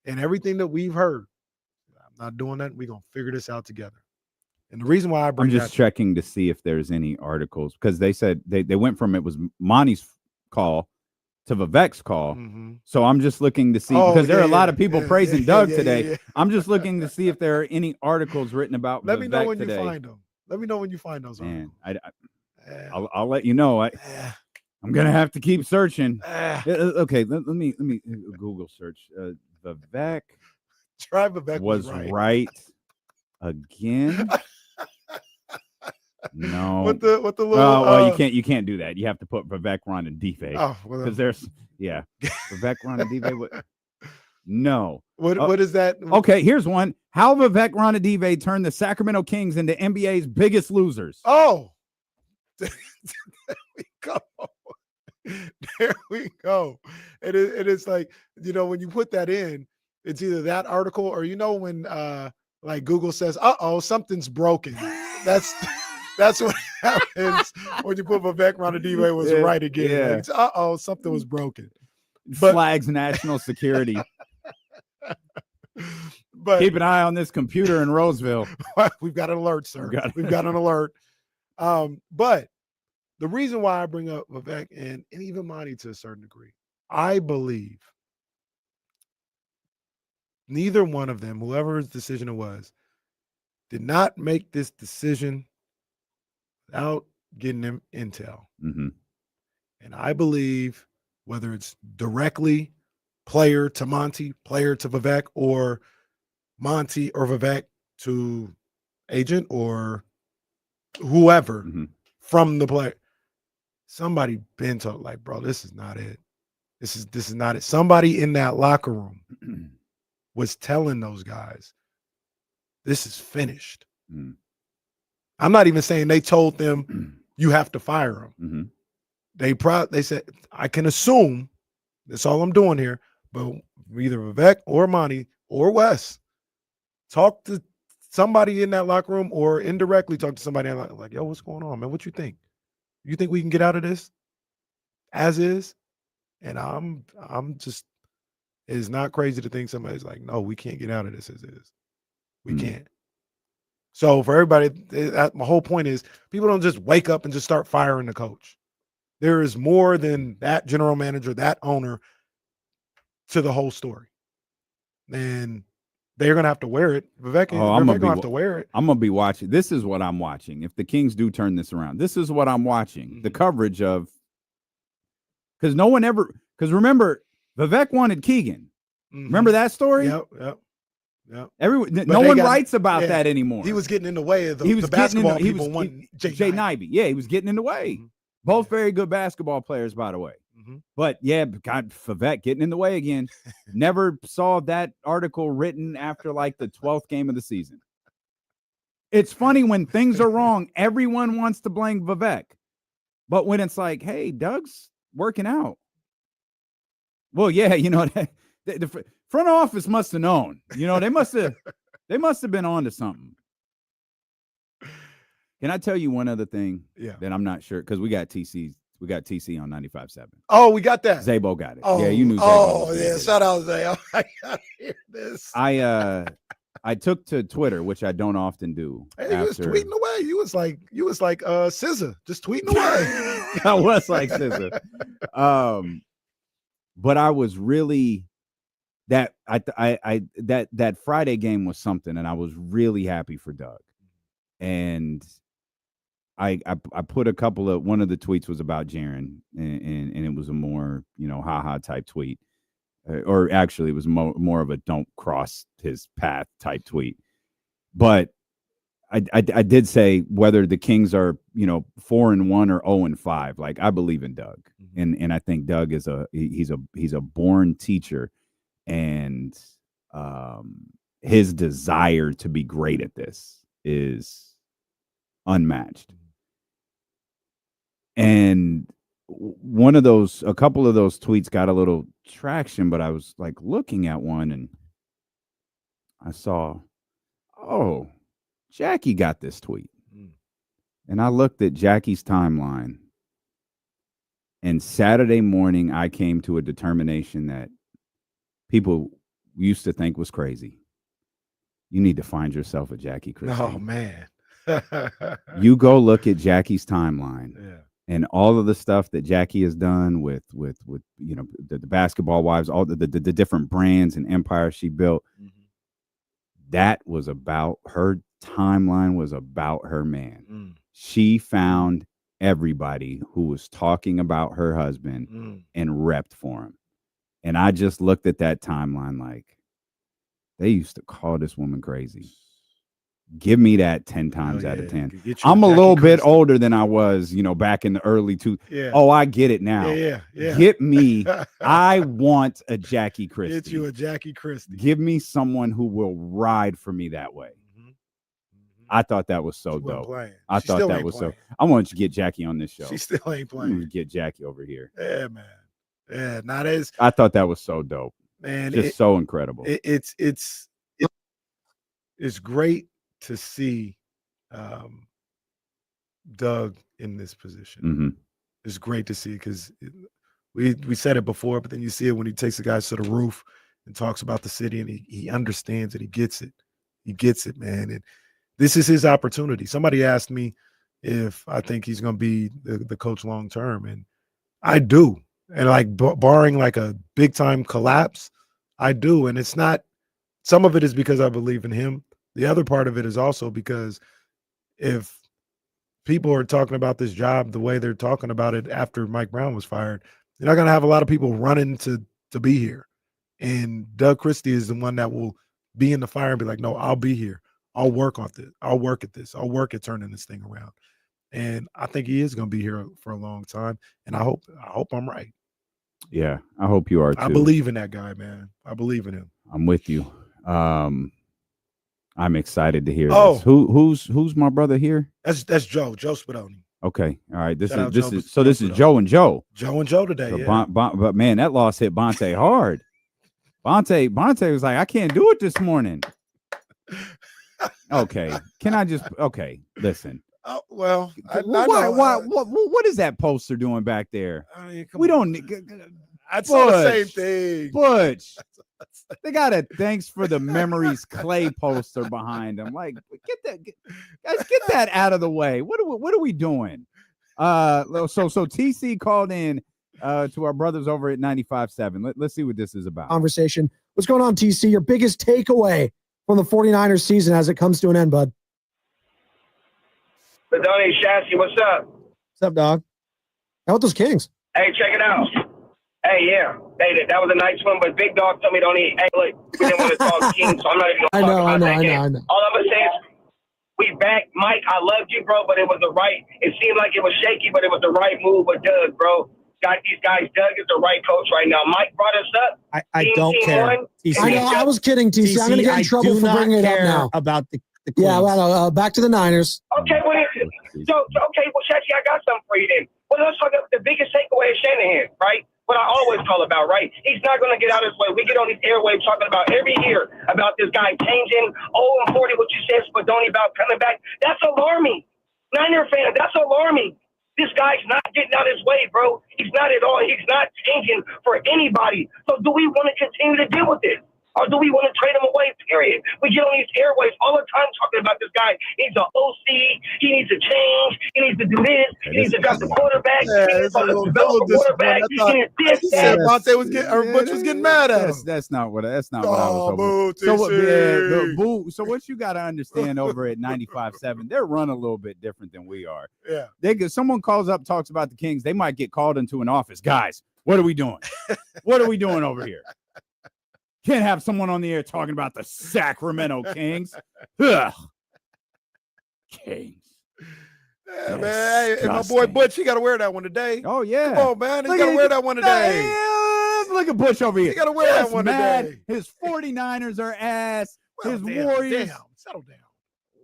and everything that we've heard. I'm not doing that. We're gonna figure this out together. And the reason why I'm just checking to see if there's any articles, because they said they went from it was Monty's call to Vivek's call. So I'm just looking to see, because there are a lot of people praising Doug today. I'm just looking to see if there are any articles written about Let Vivek me know when today. you find them. Let me know when you find those. Man, I'll let you know. I'm gonna have to keep searching. Okay, let me Google search. Vivek. Try Vivek was right again. No. What the little? You can't do that. You have to put Vivek Ranadive. Oh, because there's Vivek Ranadive. No. What is that? Okay, here's one. How Vivek Ranadive turned the Sacramento Kings into NBA's biggest losers. Oh. There we go. There we go. And it's like, when you put that in, it's either that article or when like Google says, something's broken. That's what happens when you put Vivek Ranadive was right again. Yeah. Like, something was broken. Flags national security. But keep an eye on this computer in Roseville. We've got an alert, sir. We've got an alert. But the reason why I bring up Vivek and even Monty to a certain degree, I believe neither one of them, whoever's decision it was, did not make this decision without getting them intel. And I believe whether it's directly player to Monty, player to Vivek, or Monty or Vivek to agent or whoever from the player, somebody been told, like, bro, this is not it. This is not it. Somebody in that locker room was telling those guys, this is finished. I'm not even saying they told them you have to fire him. They said, I can assume, that's all I'm doing here, but either Vivek or Monty or Wes talk to somebody in that locker room or indirectly talk to somebody like, yo, what's going on, man? What you think? You think we can get out of this as is? And I'm just, it's not crazy to think somebody's like, no, we can't get out of this as is. We can't. So for everybody, my whole point is people don't just wake up and just start firing the coach. There is more than that general manager, that owner, to the whole story. And they're going to have to wear it. Vivek, I'm going to have to wear it. I'm going to be watching. This is what I'm watching. If the Kings do turn this around, this is what I'm watching. The coverage of, because no one ever, because remember, Vivek wanted Keegan. Remember that story? Yep. Yeah. No one writes about that anymore. He was getting in the way of the basketball people. Jay Nibey. Yeah, he was getting in the way. Mm-hmm. Both very good basketball players, by the way. Mm-hmm. But yeah, God, Vivek getting in the way again. Never saw that article written after like the 12th game of the season. It's funny when things are wrong, everyone wants to blame Vivek. But when it's like, hey, Doug's working out. Well, yeah, the front office must have known. They must have been on to something. Can I tell you one other thing? Yeah. That I'm not sure, because we got TC on 95.7. Oh, we got that. Zabo got it. Oh, yeah, you knew Zabo. Oh, yeah. Shout out, Zay. I gotta hear this. I took to Twitter, which I don't often do. Hey, you was tweeting away. You was like SZA, just tweeting away. I was like SZA. But I was really that Friday game was something, and I was really happy for Doug. And I put one of the tweets was about Jaren, and it was a more haha type tweet. Or actually, it was more of a don't cross his path type tweet. But I did say whether the Kings are 4-1 or 0-5, like I believe in Doug, and I think Doug is he's a born teacher, and his desire to be great at this is unmatched. And a couple of those tweets got a little traction, but I was like looking at one and I saw, oh, Jackie got this tweet. And I looked at Jackie's timeline, and Saturday morning I came to a determination that people used to think was crazy. You need to find yourself a Jackie Christie. Oh man. You go look at Jackie's timeline. Yeah. And all of the stuff that Jackie has done with the basketball wives, all the different brands and empires she built, that was about her timeline, was about her man. She found everybody who was talking about her husband and repped for him. And I just looked at that timeline like, they used to call this woman crazy. Give me that 10 times out of 10. I'm a little bit older than I was, back in the early Yeah. Oh, I get it now. Yeah. Get me. I want a Jackie Christie. Get you a Jackie Christie. Give me someone who will ride for me that way. I thought that was so dope. I thought that was so. I want you to get Jackie on this show. She still ain't playing. Get Jackie over here. Yeah, man. Yeah, not as. I thought that was so dope. Man, just so incredible. It's great to see Doug in this position. It's great to see, because we said it before, but then you see it when he takes the guys to the roof and talks about the city, and he understands it. He gets it. He gets it, man. And this is his opportunity. Somebody asked me if I think he's going to be the coach long term, and I do. And like barring like a big time collapse, I do. And it's not. Some of it is because I believe in him. The other part of it is also because if people are talking about this job the way they're talking about it after Mike Brown was fired, you're not going to have a lot of people running to be here. And Doug Christie is the one that will be in the fire and be like, no, I'll be here. I'll work on this. I'll work at this. I'll work at turning this thing around. And I think he is going to be here for a long time. And I hope I'm right. Yeah, I hope you are too. I believe in that guy, man. I believe in him. I'm with you. I'm excited to hear this. Who's my brother here? That's Joe Spadoni. Okay, all right. This is Spadoni. Joe and Joe. Joe and Joe today. So yeah. But man, that loss hit Bonte hard. Bonte was like, I can't do it this morning. Okay, can I just? Okay, listen. Well, what is that poster doing back there? I mean, we don't. I saw the same thing. Butch. They got a thanks for the memories clay poster behind them. Like, get that out of the way. What are we doing? So TC called in to our brothers over at 95.7. Let's see what this is about. Conversation. What's going on, TC? Your biggest takeaway from the 49ers season as it comes to an end, bud? Spadoni, Shassy, what's up? What's up, dog? How about those Kings? Hey, check it out. Hey, yeah. Hey, that was a nice one, but Big Dog told me don't eat. Hey, look, we didn't want to talk Kings, so I'm not even going to talk about that game. All I'm going to say is we back. Mike, I loved you, bro, but it was the right. It seemed like it was shaky, but it was the right move with Doug, bro. Got these guys. Doug is the right coach right now. Mike brought us up. I don't care. I know. I was kidding, TC. I'm going to get in trouble for bringing it up now. About the yeah, well, back to the Niners. Okay, well, Shachi, I got something for you then. Well, let's talk about the biggest takeaway is Shanahan, right? What I always call about, right? He's not going to get out of his way. We get on these airwaves talking about every year about this guy changing 0-40, what you said, Spadoni about coming back. That's alarming. Niner fans, that's alarming. This guy's not getting out of his way, bro. He's not at all. He's not changing for anybody. So do we want to continue to deal with it? Or do we want to trade him away, period? We get on these airwaves all the time talking about this guy. He's an OC. He needs to change. He needs to do this. He needs to drop the quarterback. Yeah, he needs to develop the quarterback. He needs this, that. Bonte was getting, or Butch was getting mad at him. That's not what I was hoping. So what you got to understand over at 95.7, they're run a little bit different than we are. Yeah. Someone calls up, talks about the Kings, they might get called into an office. Guys, what are we doing? What are we doing over here? Can't have someone on the air talking about the Sacramento Kings. Ugh. Kings. Yeah, man. Hey, my boy Butch, he got to wear that one today. Oh, yeah. Come on, man. He got to wear that one today. Look at Butch over here. He got to wear that one today. His 49ers are ass. Well, his Warriors. Damn. Settle down.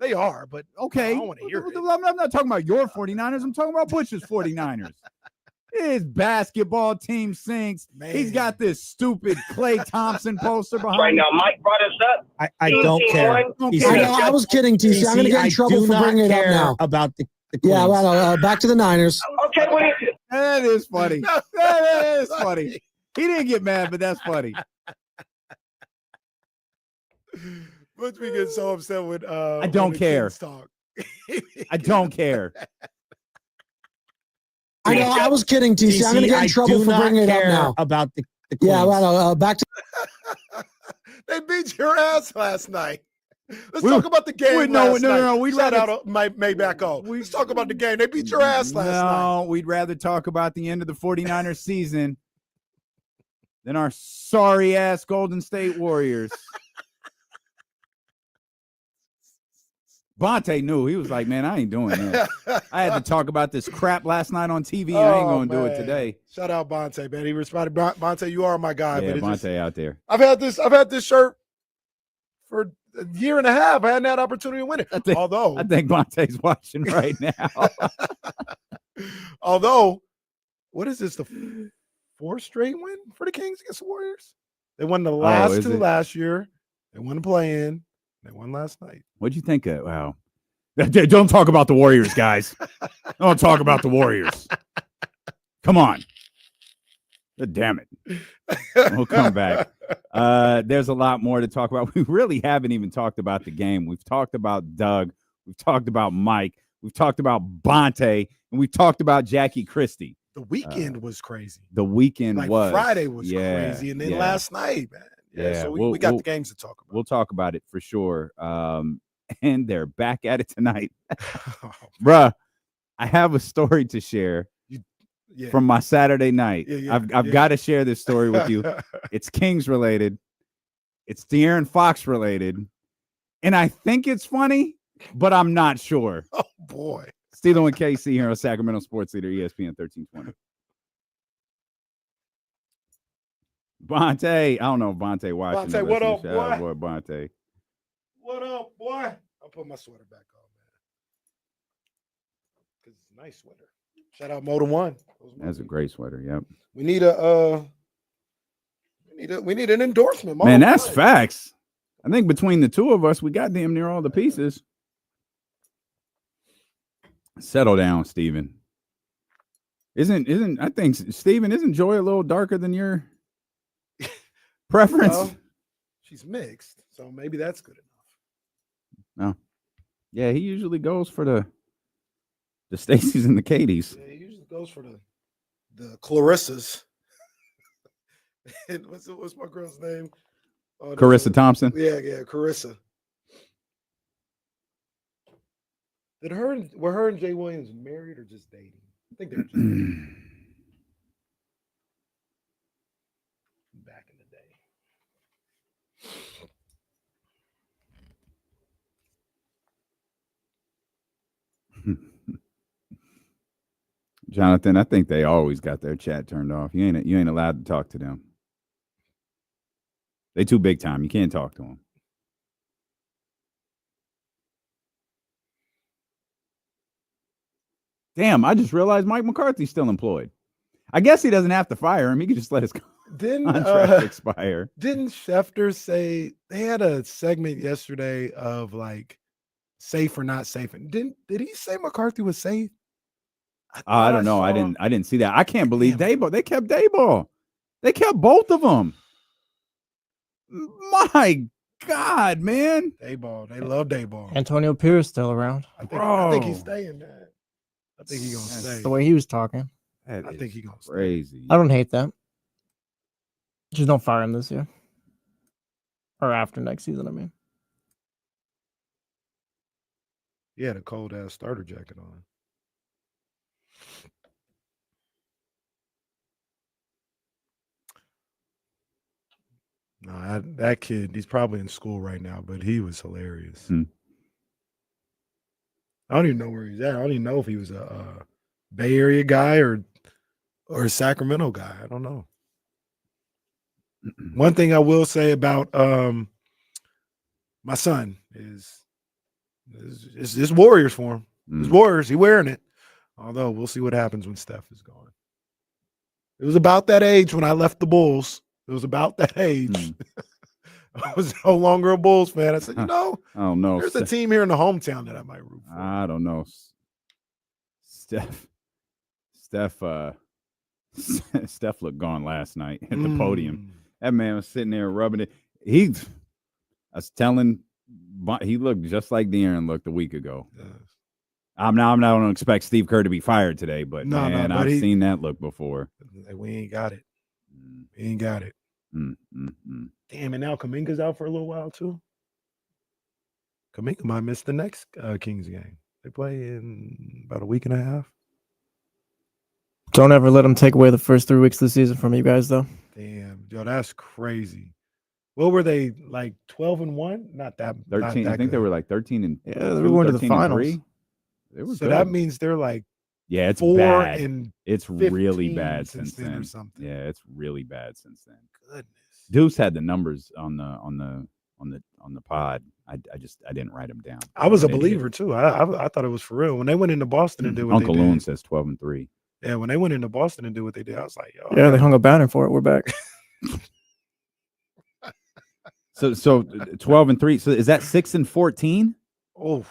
They are, but okay. I don't want to hear it. I'm not talking about your 49ers. I'm talking about Butch's 49ers. His basketball team sinks. Man. He's got this stupid Klay Thompson poster behind right now. Mike brought us up. I don't care. I was kidding, TC. I'm going to get in trouble for bringing it up now. About the yeah, well, back to the Niners. Okay, what is it? That is funny. That is funny. He didn't get mad, but that's funny. Butch, we get so upset with I don't care. I don't care. I know. I was kidding, TC. I'm going to get in trouble for bringing it up now. About the yeah, well, back to. They beat your ass last night. Let's talk about the game. No. We'd rather out Maybach. Let's talk about the game. They beat your ass last night. No, we'd rather talk about the end of the 49ers season than our sorry ass Golden State Warriors. Bonte knew. He was like, man, I ain't doing that. I had to talk about this crap last night on TV. I ain't going to do it today. Shout out Bonte, man. He responded. Bonte, you are my guy. Yeah, but Bonte out there. I've had this shirt for a year and a half. I hadn't had opportunity to win it. I think Bonte's watching right now. Although, what is this? The fourth straight win for the Kings against the Warriors? They won the last two last year. They won the play-in. They won last night. What'd you think of? Wow. Don't talk about the Warriors, guys. Don't talk about the Warriors. Come on. Damn it. We'll come back. There's a lot more to talk about. We really haven't even talked about the game. We've talked about Doug. We've talked about Mike. We've talked about Bonte. And we've talked about Jackie Christie. The weekend was crazy. The weekend was. Friday was crazy. And then last night, man. Yeah, so we got the games to talk about. We'll talk about it for sure. And they're back at it tonight. Bruh, I have a story to share from my Saturday night. I've got to share this story with you. It's Kings related. It's De'Aaron Fox related. And I think it's funny, but I'm not sure. Oh, boy. Steelo and KC here on Sacramento Sports Leader, ESPN 1320. Bonte, I don't know if Bonte watching. Bonte, what up, boy? Bonte. What up, boy? I'll put my sweater back on, man. Because it's a nice sweater. Shout out Motor One. That's a great sweater, yep. We need an endorsement. Man, that's facts. I think between the two of us, we got damn near all the pieces. Settle down, Steven. I think Steven, isn't Joy a little darker than your preference? Well, she's mixed, so maybe that's good No. enough. Yeah, he usually goes for the Stacys and the Katies. Yeah, he usually goes for the Clarissas. And what's my girl's name? Carissa Thompson. Yeah, Carissa. Were her and Jay Williams married or just dating? I think they're just dating. Jonathan, I think they always got their chat turned off. You ain't allowed to talk to them. They too big time. You can't talk to them. Damn, I just realized Mike McCarthy's still employed. I guess he doesn't have to fire him. He could just let his contract expire. Didn't Schefter say they had a segment yesterday of like safe or not safe? And did he say McCarthy was safe? I don't know. I didn't see that. I can't believe Daboll. They kept Daboll. They kept both of them. My God, man. Daboll. They love Daboll. Antonio Pierce still around. I think he's staying, man. I think he's gonna stay. The way he was talking. I think he's gonna crazy. stay. I don't hate that. Just don't fire him this year. Or after next season, I mean. He had a cold ass starter jacket on. No, that kid, he's probably in school right now, but he was hilarious. I don't even know where he's at. I don't even know if he was a Bay Area guy or a Sacramento guy. I don't know. One thing I will say about my son is it's Warriors for him. It's Warriors. He wearing it. Although we'll see what happens when Steph is gone. It was about that age when I left the Bulls. It was about that age. I was no longer a Bulls fan. I said, I don't know. There's a team here in the hometown that I might root for. I don't know. Steph looked gone last night at the podium. That man was sitting there rubbing it. I was telling, he looked just like De'Aaron looked a week ago. Yes. I'm not going to expect Steve Kerr to be fired today, but I've seen that look before. We ain't got it. We ain't got it. Damn, and now Kuminga's out for a little while too. Kuminga might miss the next Kings game. They play in about a week and a half. Don't ever let them take away the first 3 weeks of the season from you guys, though. Damn, yo, that's crazy. What were they, like 12-1? Not that 13. Not that I think good. they were like 13 and they were going to the finals. They were so good. that means they're like it's 4 bad. and it's really bad since then or something. Yeah, it's really bad since then. Goodness. Deuce had the numbers on the pod. I didn't write them down. I was a believer too. I thought it was for real. When they went into Boston and did what Uncle they did. Loon says 12-3. Yeah, when they went into Boston and did what they did, I was like, yo. Yeah, they hung a banner for it. We're back. So 12-3. So is that 6-14? Oh,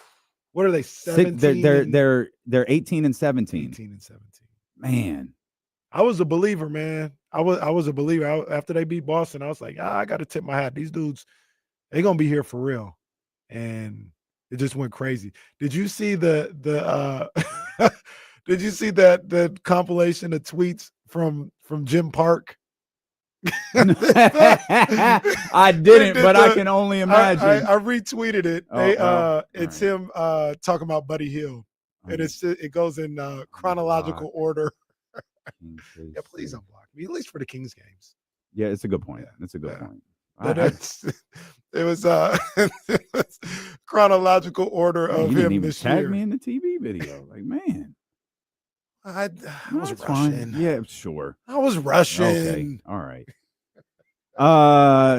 what are they? 17. They're 18 and 17. 18 and 17. Man, I was a believer, man. I was a believer. After they beat Boston, I was like, I got to tip my hat. These dudes, they're gonna be here for real. And it just went crazy. Did you see the Did you see the compilation of tweets from Jim Park? I didn't, but I can only imagine. I retweeted it. It's him talking about Buddy Hield, and it goes in chronological order. Yeah, please unblock me, at least for the Kings games. Yeah, it's a good point. That's a good point. But it was chronological order of you didn't him even this tag year. me in the TV video. Like, man, I was that's rushing. fine. Yeah, sure. I was rushing. Okay, all right.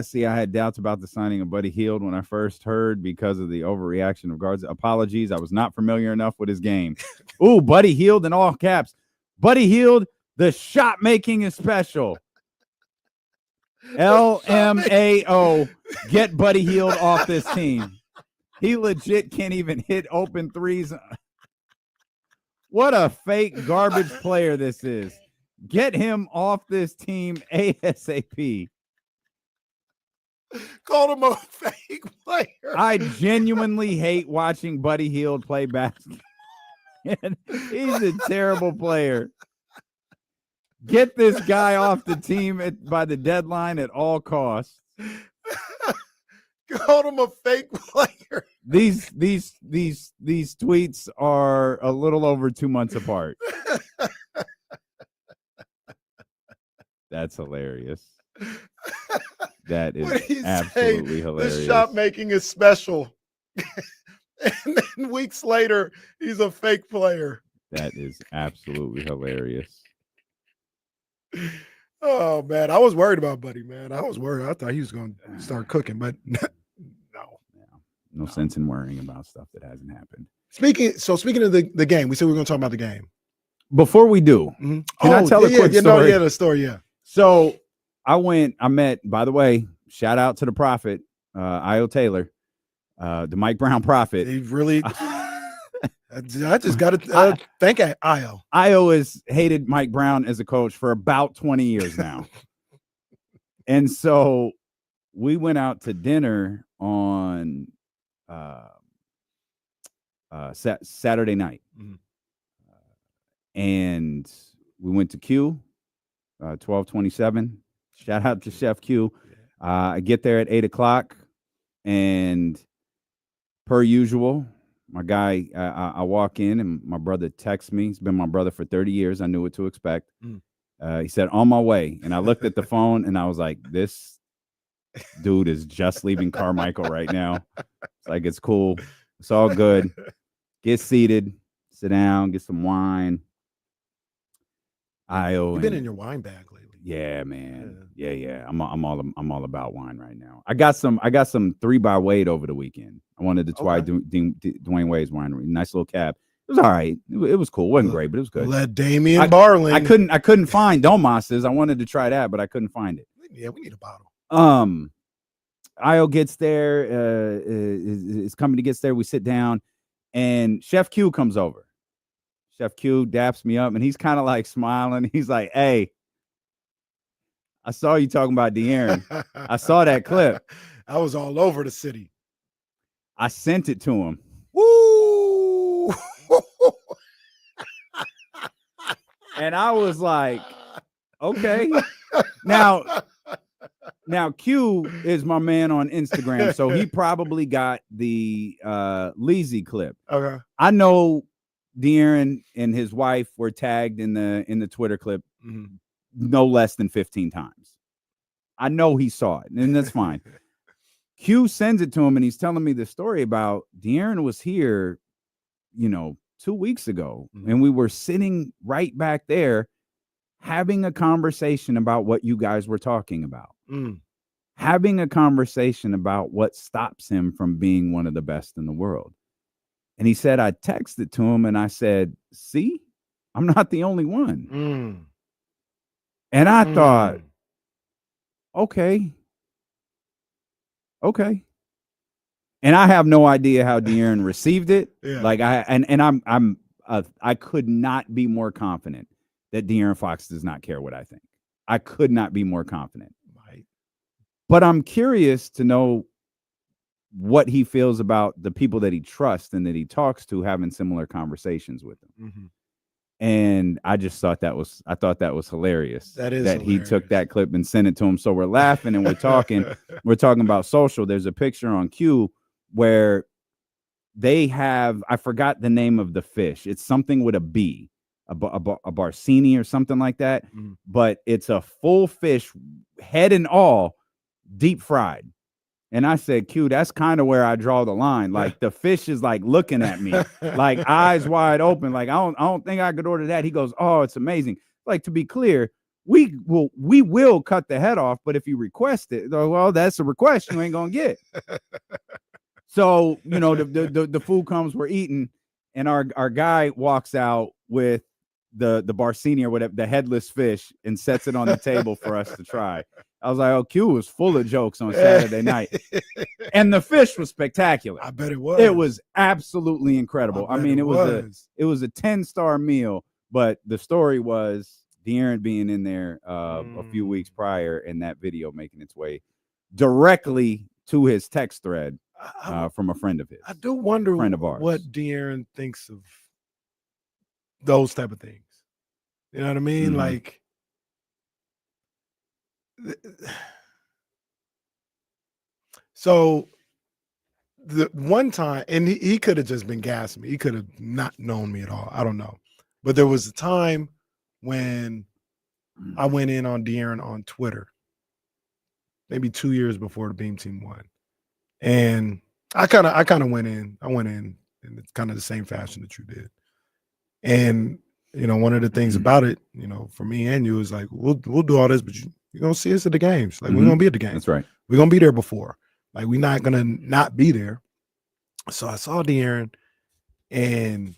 See, I had doubts about the signing of Buddy Hield when I first heard because of the overreaction of guards. Apologies, I was not familiar enough with his game. Ooh, Buddy Hield in all caps. Buddy Hield, the shot making is special. LMAO, get Buddy Hield off this team. He legit can't even hit open threes. What a fake garbage player this is. Get him off this team ASAP. Called him a fake player. I genuinely hate watching Buddy Hield play basketball. He's a terrible player. Get this guy off the team by the deadline at all costs. Called him a fake player. These tweets are a little over 2 months apart. That's hilarious. That is absolutely hilarious. The shot making is special. And then weeks later, he's a fake player. That is absolutely hilarious. Oh man, I was worried about Buddy, man. I was worried. I thought he was going to start cooking, but no. No sense in worrying about stuff that hasn't happened. Speaking of the game, we said we were going to talk about the game. Before we do, can I tell a quick story? The story, yeah. So I met, by the way, shout out to the prophet, Io Taylor, the Mike Brown prophet. He really, I just got to thank Io. Io has hated Mike Brown as a coach for about 20 years now. And so we went out to dinner on Saturday night. And we went to Q, 1227. Shout out to Chef Q. I get there at 8:00, and per usual, my guy, I walk in, and my brother texts me. He's been my brother for 30 years. I knew what to expect. He said, on my way. And I looked at the phone, and I was like, this dude is just leaving Carmichael right now. It's like, it's cool. It's all good. Get seated, sit down, get some wine. You've been in your wine bag lately. Yeah, man. Yeah. I'm all about wine right now. I got some 3x Wade over the weekend. I wanted to try Dwayne Wade's winery. Nice little cab. It was all right. It was cool. It wasn't great, but it was good. Let Damian Barling. I couldn't find Domas's. I wanted to try that, but I couldn't find it. Yeah, we need a bottle. Io gets there, is coming to get there. We sit down, and Chef Q comes over. Chef Q daps me up, and he's kind of like smiling. He's like, hey, I saw you talking about De'Aaron. I saw that clip. I was all over the city. I sent it to him. Woo! And I was like, okay. Now Q is my man on Instagram, so he probably got the Leezy clip. Okay. I know De'Aaron and his wife were tagged in the Twitter clip no less than 15 times. I know he saw it, and that's fine. Q sends it to him, and he's telling me the story about De'Aaron was here, 2 weeks ago, and we were sitting right back there having a conversation about what you guys were talking about. Having a conversation about what stops him from being one of the best in the world. And he said, I texted to him and I said, see, I'm not the only one. And I thought, okay. And I have no idea how De'Aaron received it. Yeah. Like I could not be more confident that De'Aaron Fox does not care what I think. I could not be more confident. Right. But I'm curious to know what he feels about the people that he trusts and that he talks to having similar conversations with him. And I just thought that was hilarious. That is that hilarious. He took that clip and sent it to him. So we're laughing and we're talking about social. There's a picture on Q where they have, I forgot the name of the fish. It's something with a B, a Barcini or something like that. But it's a full fish, head and all, deep fried. And I said, Q, that's kind of where I draw the line. Like the fish is like looking at me, like eyes wide open. Like I don't think I could order that. He goes, oh, it's amazing. Like, to be clear, we will cut the head off, but if you request it, well, that's a request you ain't gonna get. So, the food comes, we're eating, and our guy walks out with the Barcini or whatever, the headless fish, and sets it on the table for us to try. I was like, oh, Q was full of jokes on Saturday night. And the fish was spectacular. I bet it was. It was absolutely incredible. I mean, it was a 10-star meal, but the story was De'Aaron being in there a few weeks prior and that video making its way directly to his text thread from a friend of his. I do wonder what De'Aaron thinks of those type of things. You know what I mean? Like, so the one time, and he could have just been gassing me. He could have not known me at all. I don't know. But there was a time when I went in on De'Aaron on Twitter, maybe 2 years before the Beam Team won. And I kind of went in. I went in kind of the same fashion that you did. And one of the things about it, for me and you is like we'll do all this, but you're gonna see us at the games. Like we're gonna be at the games. That's right. We're gonna be there before. Like we're not gonna not be there. So I saw De'Aaron, and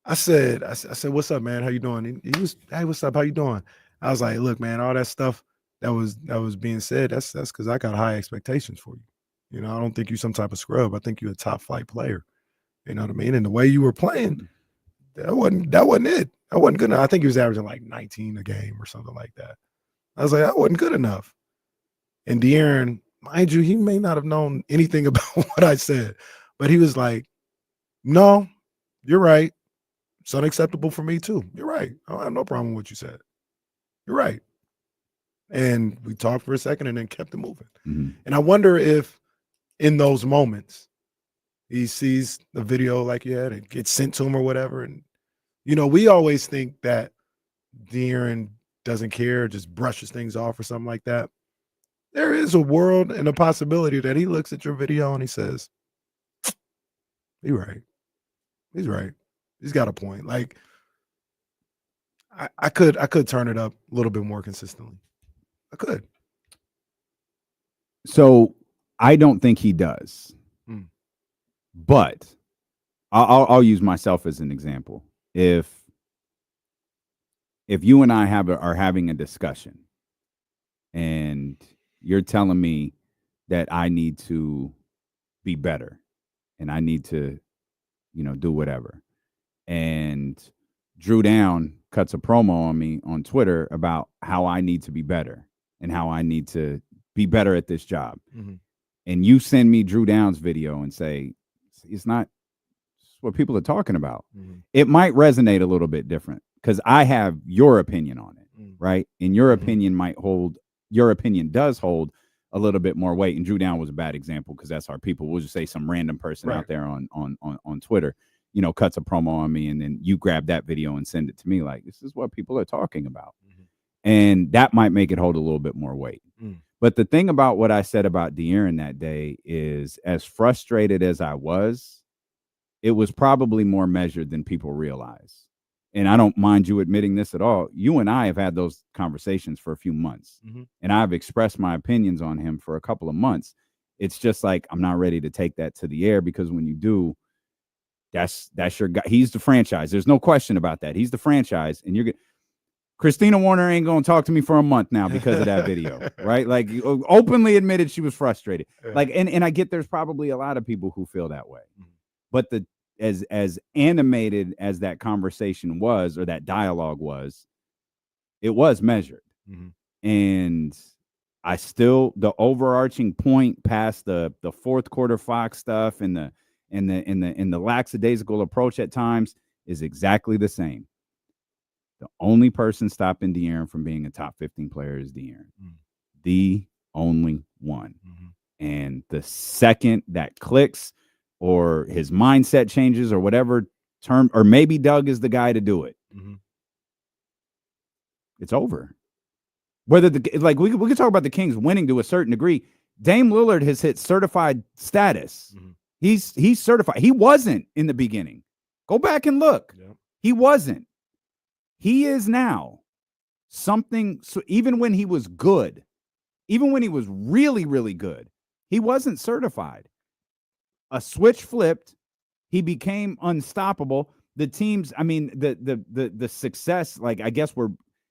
I said, "What's up, man? How you doing?" He was, "Hey, what's up? How you doing?" I was like, "Look, man, all that stuff that was being said, that's because I got high expectations for you. I don't think you some type of scrub. I think you're a top flight player. You know what I mean? And the way you were playing, that wasn't it. That wasn't good enough. I think he was averaging like 19 a game or something like that. I was like, that wasn't good enough. And De'Aaron, mind you, he may not have known anything about what I said, but he was like, no, you're right. It's unacceptable for me too. You're right. I don't have no problem with what you said. You're right. And we talked for a second and then kept it moving. Mm-hmm. And I wonder if in those moments he sees the video like you had, it gets sent to him or whatever. And, we always think that De'Aaron doesn't care, just brushes things off or something like that. There is a world and a possibility that he looks at your video and he says, he's right. He's right. He's got a point. Like I could turn it up a little bit more consistently. I could. So I don't think he does. But I'll use myself as an example. If you and I are having a discussion and you're telling me that I need to be better and I need to, do whatever, and Drew Down cuts a promo on me on Twitter about how I need to be better and how I need to be better at this job. Mm-hmm. And you send me Drew Down's video and say, it's not what people are talking about. Mm-hmm. It might resonate a little bit different because I have your opinion on it, right? And your opinion does hold a little bit more weight. And Drew Down was a bad example because that's our people. We'll just say some random person out there on Twitter, cuts a promo on me, and then you grab that video and send it to me like, this is what people are talking about. And that might make it hold a little bit more weight. But the thing about what I said about De'Aaron that day is, as frustrated as I was, it was probably more measured than people realize. And I don't mind you admitting this at all. You and I have had those conversations for a few months, and I've expressed my opinions on him for a couple of months. It's just like, I'm not ready to take that to the air, because when you do, that's your guy. He's the franchise. There's no question about that. He's the franchise. And Christina Warner ain't going to talk to me for a month now because of that video, right? Like, openly admitted she was frustrated. Like, and I get there's probably a lot of people who feel that way. But as animated as that conversation was, or that dialogue was, it was measured. And I still, the overarching point past the fourth quarter Fox stuff and the lackadaisical approach at times is exactly the same. The only person stopping De'Aaron from being a top 15 player is De'Aaron. The only one. And the second that clicks, or his mindset changes, or whatever term, or maybe Doug is the guy to do it, it's over. Whether we can talk about the Kings winning to a certain degree. Dame Lillard has hit certified status. He's certified. He wasn't in the beginning. Go back and look. He wasn't. He is now something. So even when he was good, even when he was really, really good, he wasn't certified. A switch flipped. He became unstoppable. The teams, I mean, the success, like, I guess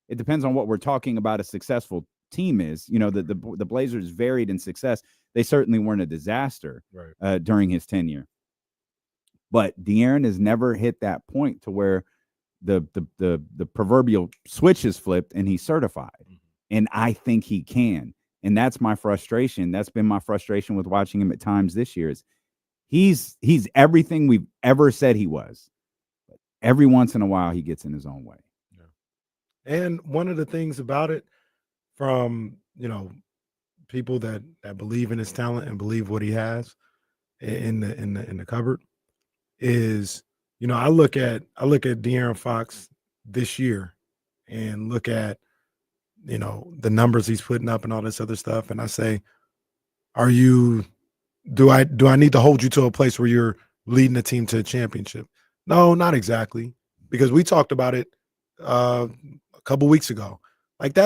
it depends on what we're talking about a successful team is. The Blazers varied in success. They certainly weren't a disaster during his tenure. But De'Aaron has never hit that point to where the proverbial switch is flipped and he's certified. And I think he can. And that's my frustration. That's been my frustration with watching him at times this year. Is he's everything we've ever said he was. But every once in a while, he gets in his own way. And one of the things about it, from people that believe in his talent and believe what he has in the cupboard, is I look at De'Aaron Fox this year and look at the numbers he's putting up and all this other stuff, and I say, are you do I need to hold you to a place where you're leading the team to a championship? No, not exactly, because we talked about it a couple weeks ago. Like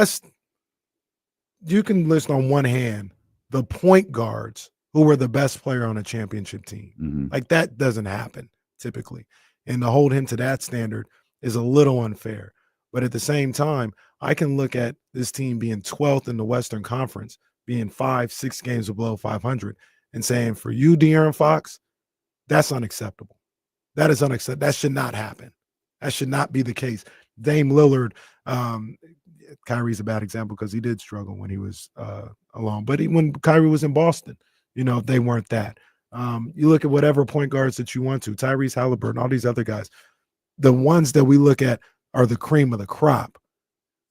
you can list on one hand the point guards who were the best player on a championship team. Mm-hmm. Like that doesn't happen typically. And to hold him to that standard is a little unfair. But at the same time, I can look at this team being 12th in the Western Conference, being 5-6 games below 500, and saying, for you, De'Aaron Fox, that's unacceptable. That is unacceptable. That should not happen. That should not be the case. Dame Lillard, Kyrie's a bad example because he did struggle when he was alone. But when Kyrie was in Boston, they weren't that. You look at whatever point guards that you want to, Tyrese Halliburton, all these other guys, the ones that we look at are the cream of the crop.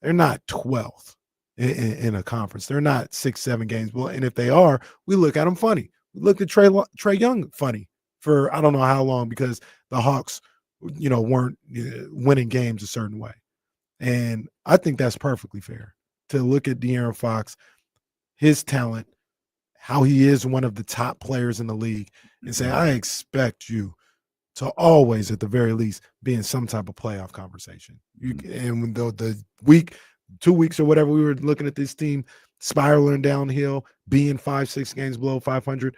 They're not 12th in a conference. They're not 6-7 games. Well, and if they are, we look at them funny. We looked at Trae Young funny for I don't know how long because the Hawks, weren't winning games a certain way. And I think that's perfectly fair to look at De'Aaron Fox, his talent, how he is one of the top players in the league, and say, I expect you to always, at the very least, be in some type of playoff conversation. And when the week, 2 weeks or whatever, we were looking at this team spiraling downhill, being 5-6 games below 500,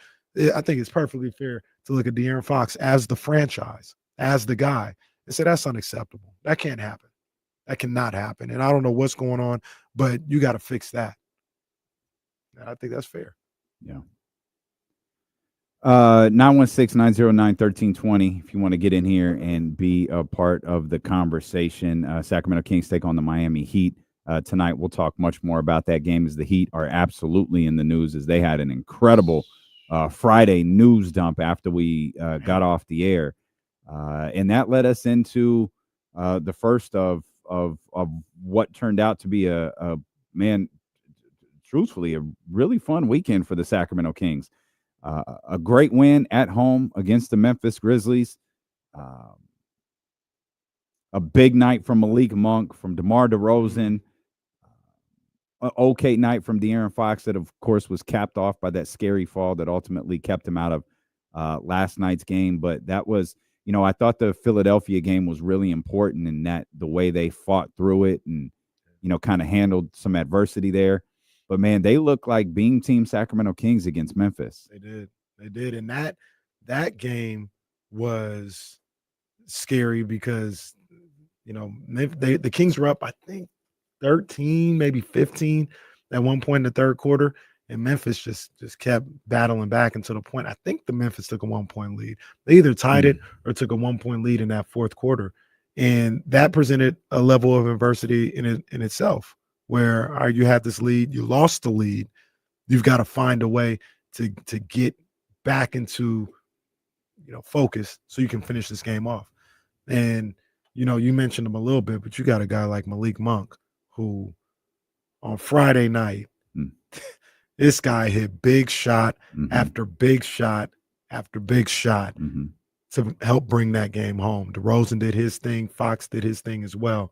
I think it's perfectly fair to look at De'Aaron Fox as the franchise, as the guy, and say that's unacceptable. That can't happen. That cannot happen. And I don't know what's going on, but you got to fix that. And I think that's fair. Yeah. 916-909-1320 if you want to get in here and be a part of the conversation. Sacramento Kings take on the Miami Heat tonight. We'll talk much more about that game as the Heat are absolutely in the news as they had an incredible Friday news dump after we got off the air. And that led us into the first of what turned out to be a truthfully, a really fun weekend for the Sacramento Kings. A great win at home against the Memphis Grizzlies. A big night from Malik Monk, from DeMar DeRozan. An okay night from De'Aaron Fox that, of course, was capped off by that scary fall that ultimately kept him out of last night's game. But that was, I thought the Philadelphia game was really important in that the way they fought through it and, kind of handled some adversity there. But, man, they look like being Team Sacramento Kings against Memphis. They did. And that game was scary because, the Kings were up, I think, 13, maybe 15 at one point in the third quarter. And Memphis just kept battling back until the point. I think the Memphis took a 1-point lead. They either tied it or took a 1-point lead in that fourth quarter. And that presented a level of adversity in itself, where you had this lead, you lost the lead, you've got to find a way to get back into focus so you can finish this game off. And you mentioned him a little bit, but you got a guy like Malik Monk who on Friday night, this guy hit big shot after big shot after big shot to help bring that game home. DeRozan did his thing, Fox did his thing as well.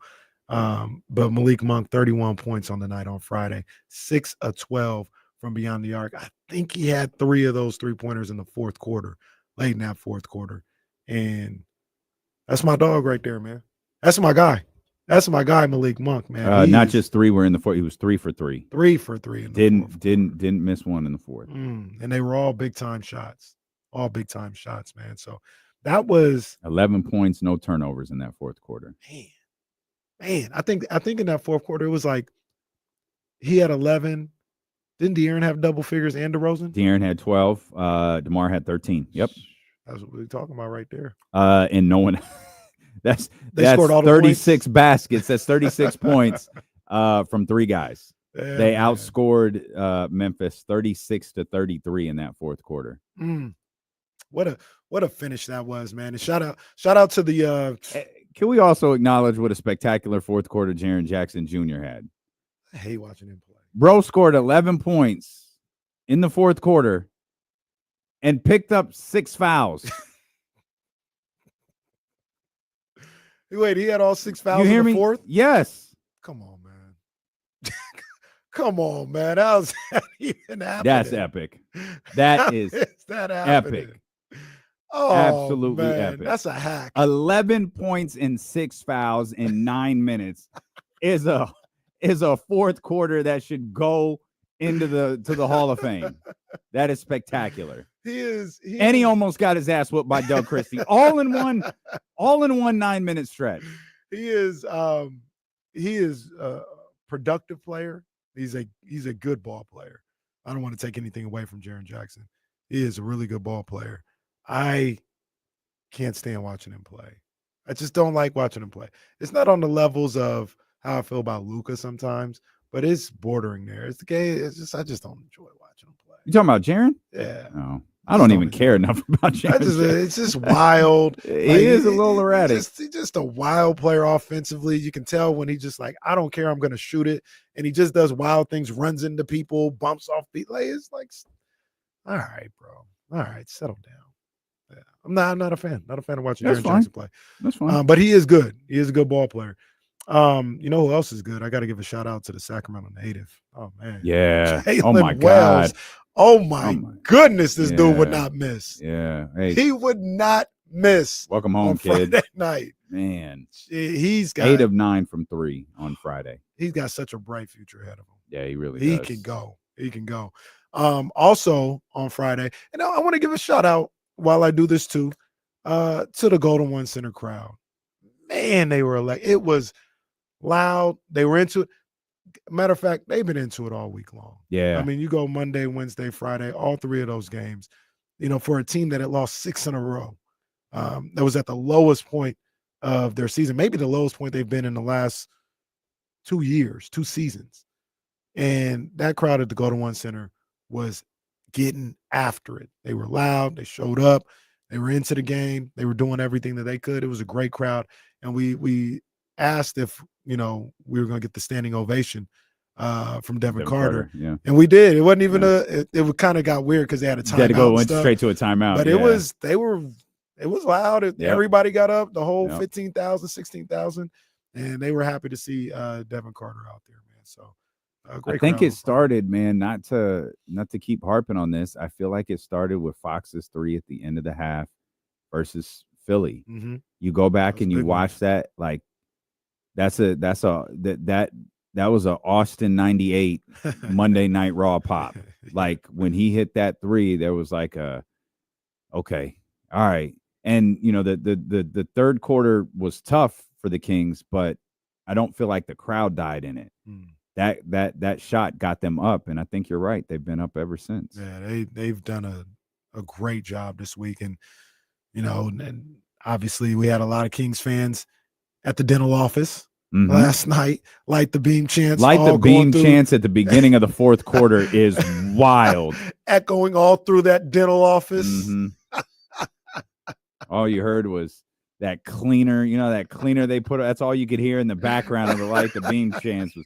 But Malik Monk, 31 points on the night on Friday, 6 of 12 from beyond the arc. I think he had 3 of those 3-pointers in the fourth quarter, late in that fourth quarter. And that's my dog right there, man. That's my guy. That's my guy, Malik Monk, man. Not just 3 were in the fourth. He was 3 for 3. 3 for 3 in the fourth. Didn't miss one in the fourth. And they were all big-time shots. All big-time shots, man. So that was 11 points, no turnovers in that fourth quarter. Man, I think in that fourth quarter, it was like he had 11. Didn't De'Aaron have double figures and DeRozan? De'Aaron had 12. DeMar had 13. Yep. That's what we're talking about right there. And no one that's scored all the 36 baskets. That's 36 points from 3 guys. Yeah, they outscored Memphis 36-33 in that fourth quarter. What a finish that was, man. And shout out to the can we also acknowledge what a spectacular fourth quarter Jaren Jackson Jr. had? I hate watching him play. Bro scored 11 points in the fourth quarter and picked up 6 fouls. Wait, he had all 6 fouls you hear in the me? fourth? Yes. Come on, man. Come on, man. How's that even happening? That's epic. That is that happening? epic. Oh, Absolutely man. epic. That's a hack. 11 points and 6 fouls in 9 minutes is a fourth quarter that should go into the Hall of Fame. That is spectacular. He almost got his ass whooped by Doug Christie all in one 9-minute stretch. He is a productive player. He's a good ball player. I don't want to take anything away from Jaren Jackson. He is a really good ball player. I can't stand watching him play. I just don't like watching him play. It's not on the levels of how I feel about Luka sometimes, but it's bordering there. It's the game. I just don't enjoy watching him play. You talking about Jaren? Yeah. No. I don't even care enough about Jaren. It's just wild. He is a little erratic. He's just a wild player offensively. You can tell when he just like, I don't care, I'm going to shoot it. And he just does wild things, runs into people, bumps off beat. Like, it's like, all right, bro. All right, settle down. Yeah. I'm not a fan. Not a fan of watching Jaren Jackson play. That's fine. But he is good. He is a good ball player. You know who else is good? I got to give a shout out to the Sacramento native. Oh man. Yeah. Jalen Oh my Wells. God. Oh my goodness, this dude would not miss. Yeah. Hey. He would not miss. Welcome home, kid. Friday night. Man. He's got 8 of 9 from 3 on Friday. He's got such a bright future ahead of him. Yeah, he really does. He can go. Also on Friday, and I want to give a shout out while I do this too, to the Golden One Center crowd. Man, they were it was loud. They were into it. Matter of fact, they've been into it all week long. Yeah. I mean, you go Monday, Wednesday, Friday, all 3 of those games, for a team that had lost 6 in a row. That was at the lowest point of their season, maybe the lowest point they've been in the last 2 seasons. And that crowd at the Golden One Center was getting after it. They were loud. They showed up. They were into the game. They were doing everything that they could. It was a great crowd. And we asked if, we were going to get the standing ovation from Devin Carter. Yeah. And we did. It wasn't even it kind of got weird because they had a timeout. They had to went straight to a timeout. But it was loud. Everybody got up, the whole 15,000, 16,000. And they were happy to see Devin Carter out there, man. So I think it started, man, not to keep harping on this. I feel like it started with Fox's 3 at the end of the half versus Philly. Mm-hmm. You go back and you watch that, like that was a Austin 98 Monday Night Raw pop. Like when he hit that 3, there was like okay, all right. And the third quarter was tough for the Kings, but I don't feel like the crowd died in it. That shot got them up, and I think you're right. They've been up ever since. Yeah, they've done a great job this week, and and obviously we had a lot of Kings fans at the dental office last night. Light the beam chants. Light the beam chants at the beginning of the fourth quarter is wild, echoing all through that dental office. Mm-hmm. All you heard was that cleaner. That cleaner they put. That's all you could hear in the background of the Light the Beam chants was.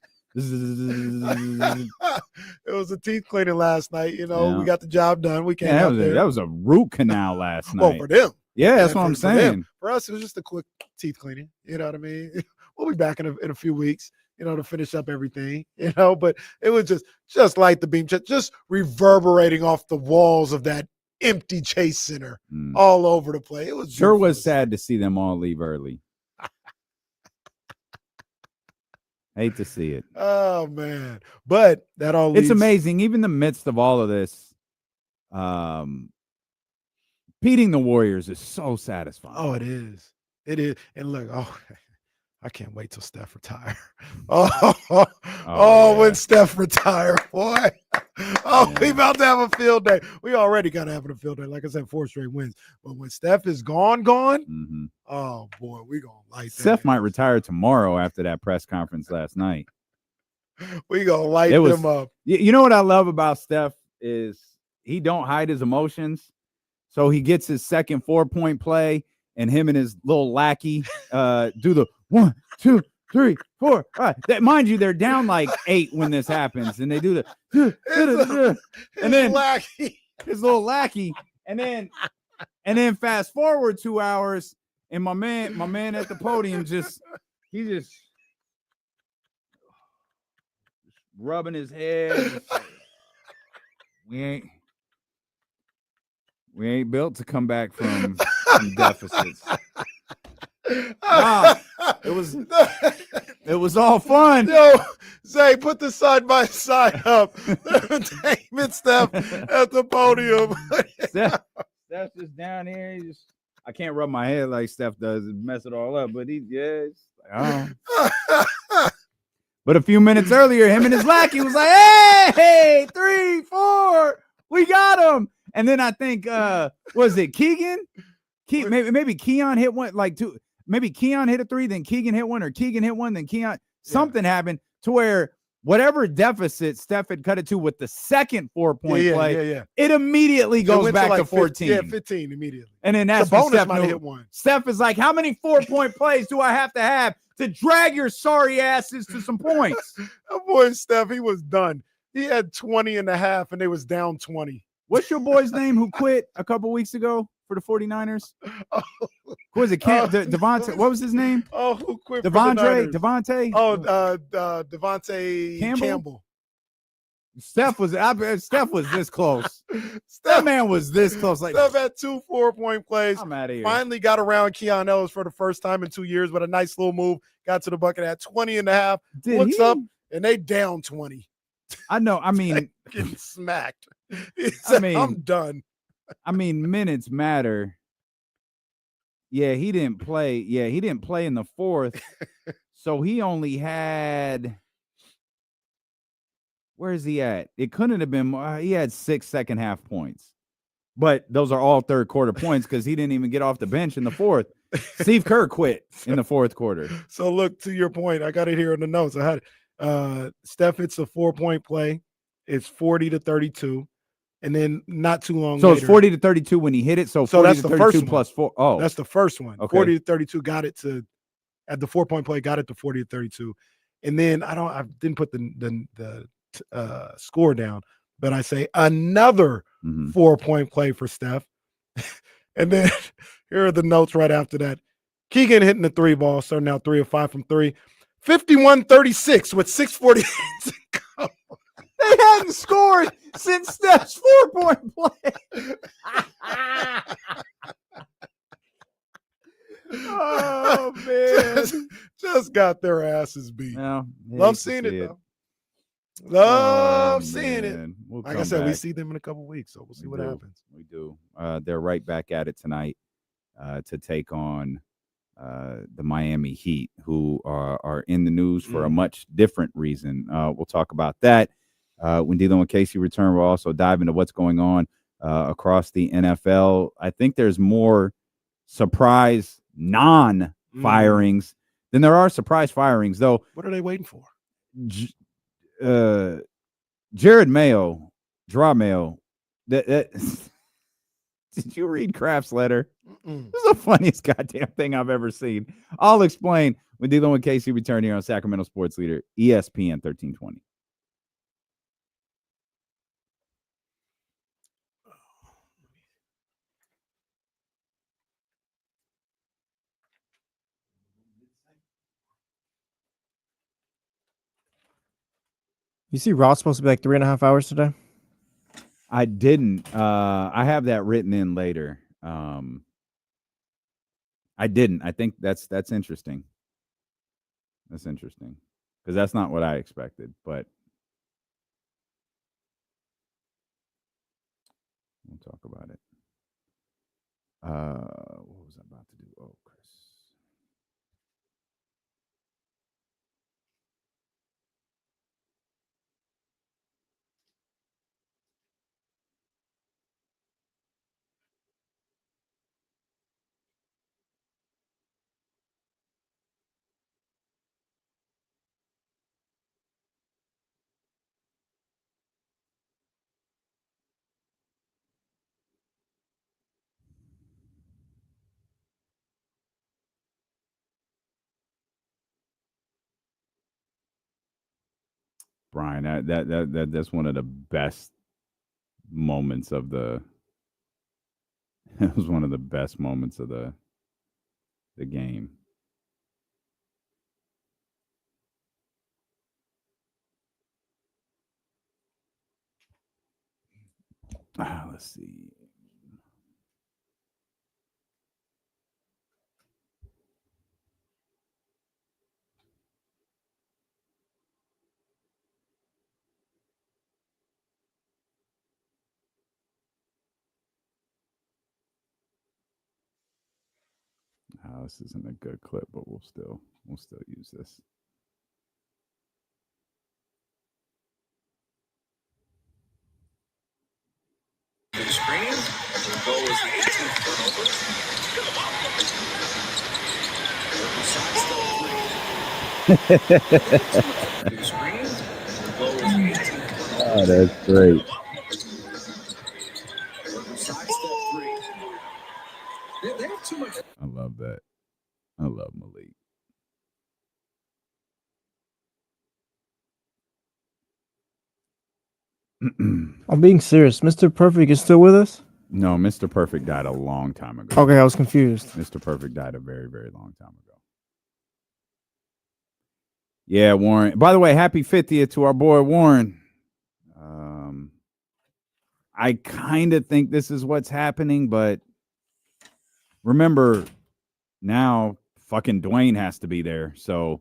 It was a teeth cleaning last night. We got the job done. We came out there. That was a root canal last night. Well, for them. Yeah, that's what I'm saying. For us, it was just a quick teeth cleaning. You know what I mean? We'll be back in a few weeks, to finish up everything, but it was just like the beam, just reverberating off the walls of that empty Chase Center all over the place. It was sure was sad to see them all leave early. Hate to see it. Oh man. But that all it's amazing. Even in the midst of all of this, beating the Warriors is so satisfying. Oh, it is. It is. And look, I can't wait till Steph retire. When Steph retire, boy. We about to have a field day. We already got to have a field day. Like I said, 4 straight wins. But when Steph is gone, oh, boy, we're going to light that. Steph might retire tomorrow after that press conference last night. We going to light them up. You know what I love about Steph is he don't hide his emotions. So he gets his second 4-point play, and him and his little lackey do the 1, 2, 3, 4, 5. Mind you, they're down like 8 when this happens, and they do the and then his little lackey, and then fast forward 2 hours, and my man at the podium just rubbing his head. We ain't built to come back from deficits. Nah, it was all fun. Yo, Zay, put the side by side up. David Steph at the podium. Steph's just down here. I can't rub my head like Steph does and mess it all up, but But a few minutes earlier, him and his lackey was like, hey, 3, 4, we got him. And then I think, was it Keegan? Maybe Keon hit one, like two. Maybe Keon hit a 3, then Keegan hit one, or Keegan hit one, then Keon. Something happened to where whatever deficit Steph had cut it to with the second 4-point play, it immediately goes back to 14. 15 immediately. And then that's the bonus Steph might have hit one. Steph is like, how many 4-point plays do I have to drag your sorry asses to some points? That boy Steph, he was done. He had 20 and a half, and they was down 20. What's your boy's name who quit a couple weeks ago for the 49ers? Who was it? Devontae. What was his name? Oh, who quit? Devontae. Oh, Devontae Campbell. Steph was this close. That man was this close. Like Steph had 2 4-point plays. I'm out of here. Finally got around Keon Ellis for the first time in 2 years with a nice little move. Got to the bucket at 20 and a half. Looks up, and they down 20. I know. I mean, getting smacked. He said, I'm done. I mean, minutes matter. Yeah, he didn't play. Yeah, he didn't play in the fourth. So he only had. Where is he at? It couldn't have been. He had 6 second half points, but those are all third quarter points because he didn't even get off the bench in the fourth. Steve Kerr quit in the fourth quarter. So look, to your point, I got it here in the notes. I had Steph hits a 4-point play. It's 40-32. And then not too long later. So it's 40-32 when he hit it. So 40 that's to the 32 first plus one. 4. Oh, that's the first one. Okay. 40-32 got it to at the 4-point play, got it to 40-32. And then I didn't put the score down, but I say another 4-point play for Steph. And then here are the notes right after that. Keegan hitting the 3 ball, so now 3 of 5 from 3. 51-36 with 6:48 to go. They hadn't scored since Steph's 4-point play. Oh, man. Just got their asses beat. No, love seeing it, though. Love seeing it. Like I said, we see them in a couple weeks, so we'll see what happens. We do. They're right back at it tonight to take on the Miami Heat, who are in the news for a much different reason. We'll talk about that. When dealing with Casey return, we'll also dive into what's going on across the NFL. I think there's more surprise non-firings than there are surprise firings, though. What are they waiting for? Jared Mayo, did you read Kraft's letter? This is the funniest goddamn thing I've ever seen. I'll explain when dealing with Casey return here on Sacramento Sports Leader, ESPN 1320. You see Ross supposed to be like 3.5 hours today? I didn't. I have that written in later. I didn't. I think that's interesting. That's interesting because that's not what I expected. But we'll talk about it. What was I about to do? Oh, Chris. Brian, that's one of the best moments of the. It was one of the best moments of the game. Let's see. This isn't a good clip, but we'll still use this. Oh, that's great. I love that. I love Malik. I'm being serious. Mr. Perfect is still with us? No, Mr. Perfect died a long time ago. Okay, I was confused. Mr. Perfect died a very, very long time ago. Yeah, Warren. By the way, happy 50th to our boy Warren. I kind of think this is what's happening, but remember, now fucking Dwayne has to be there. So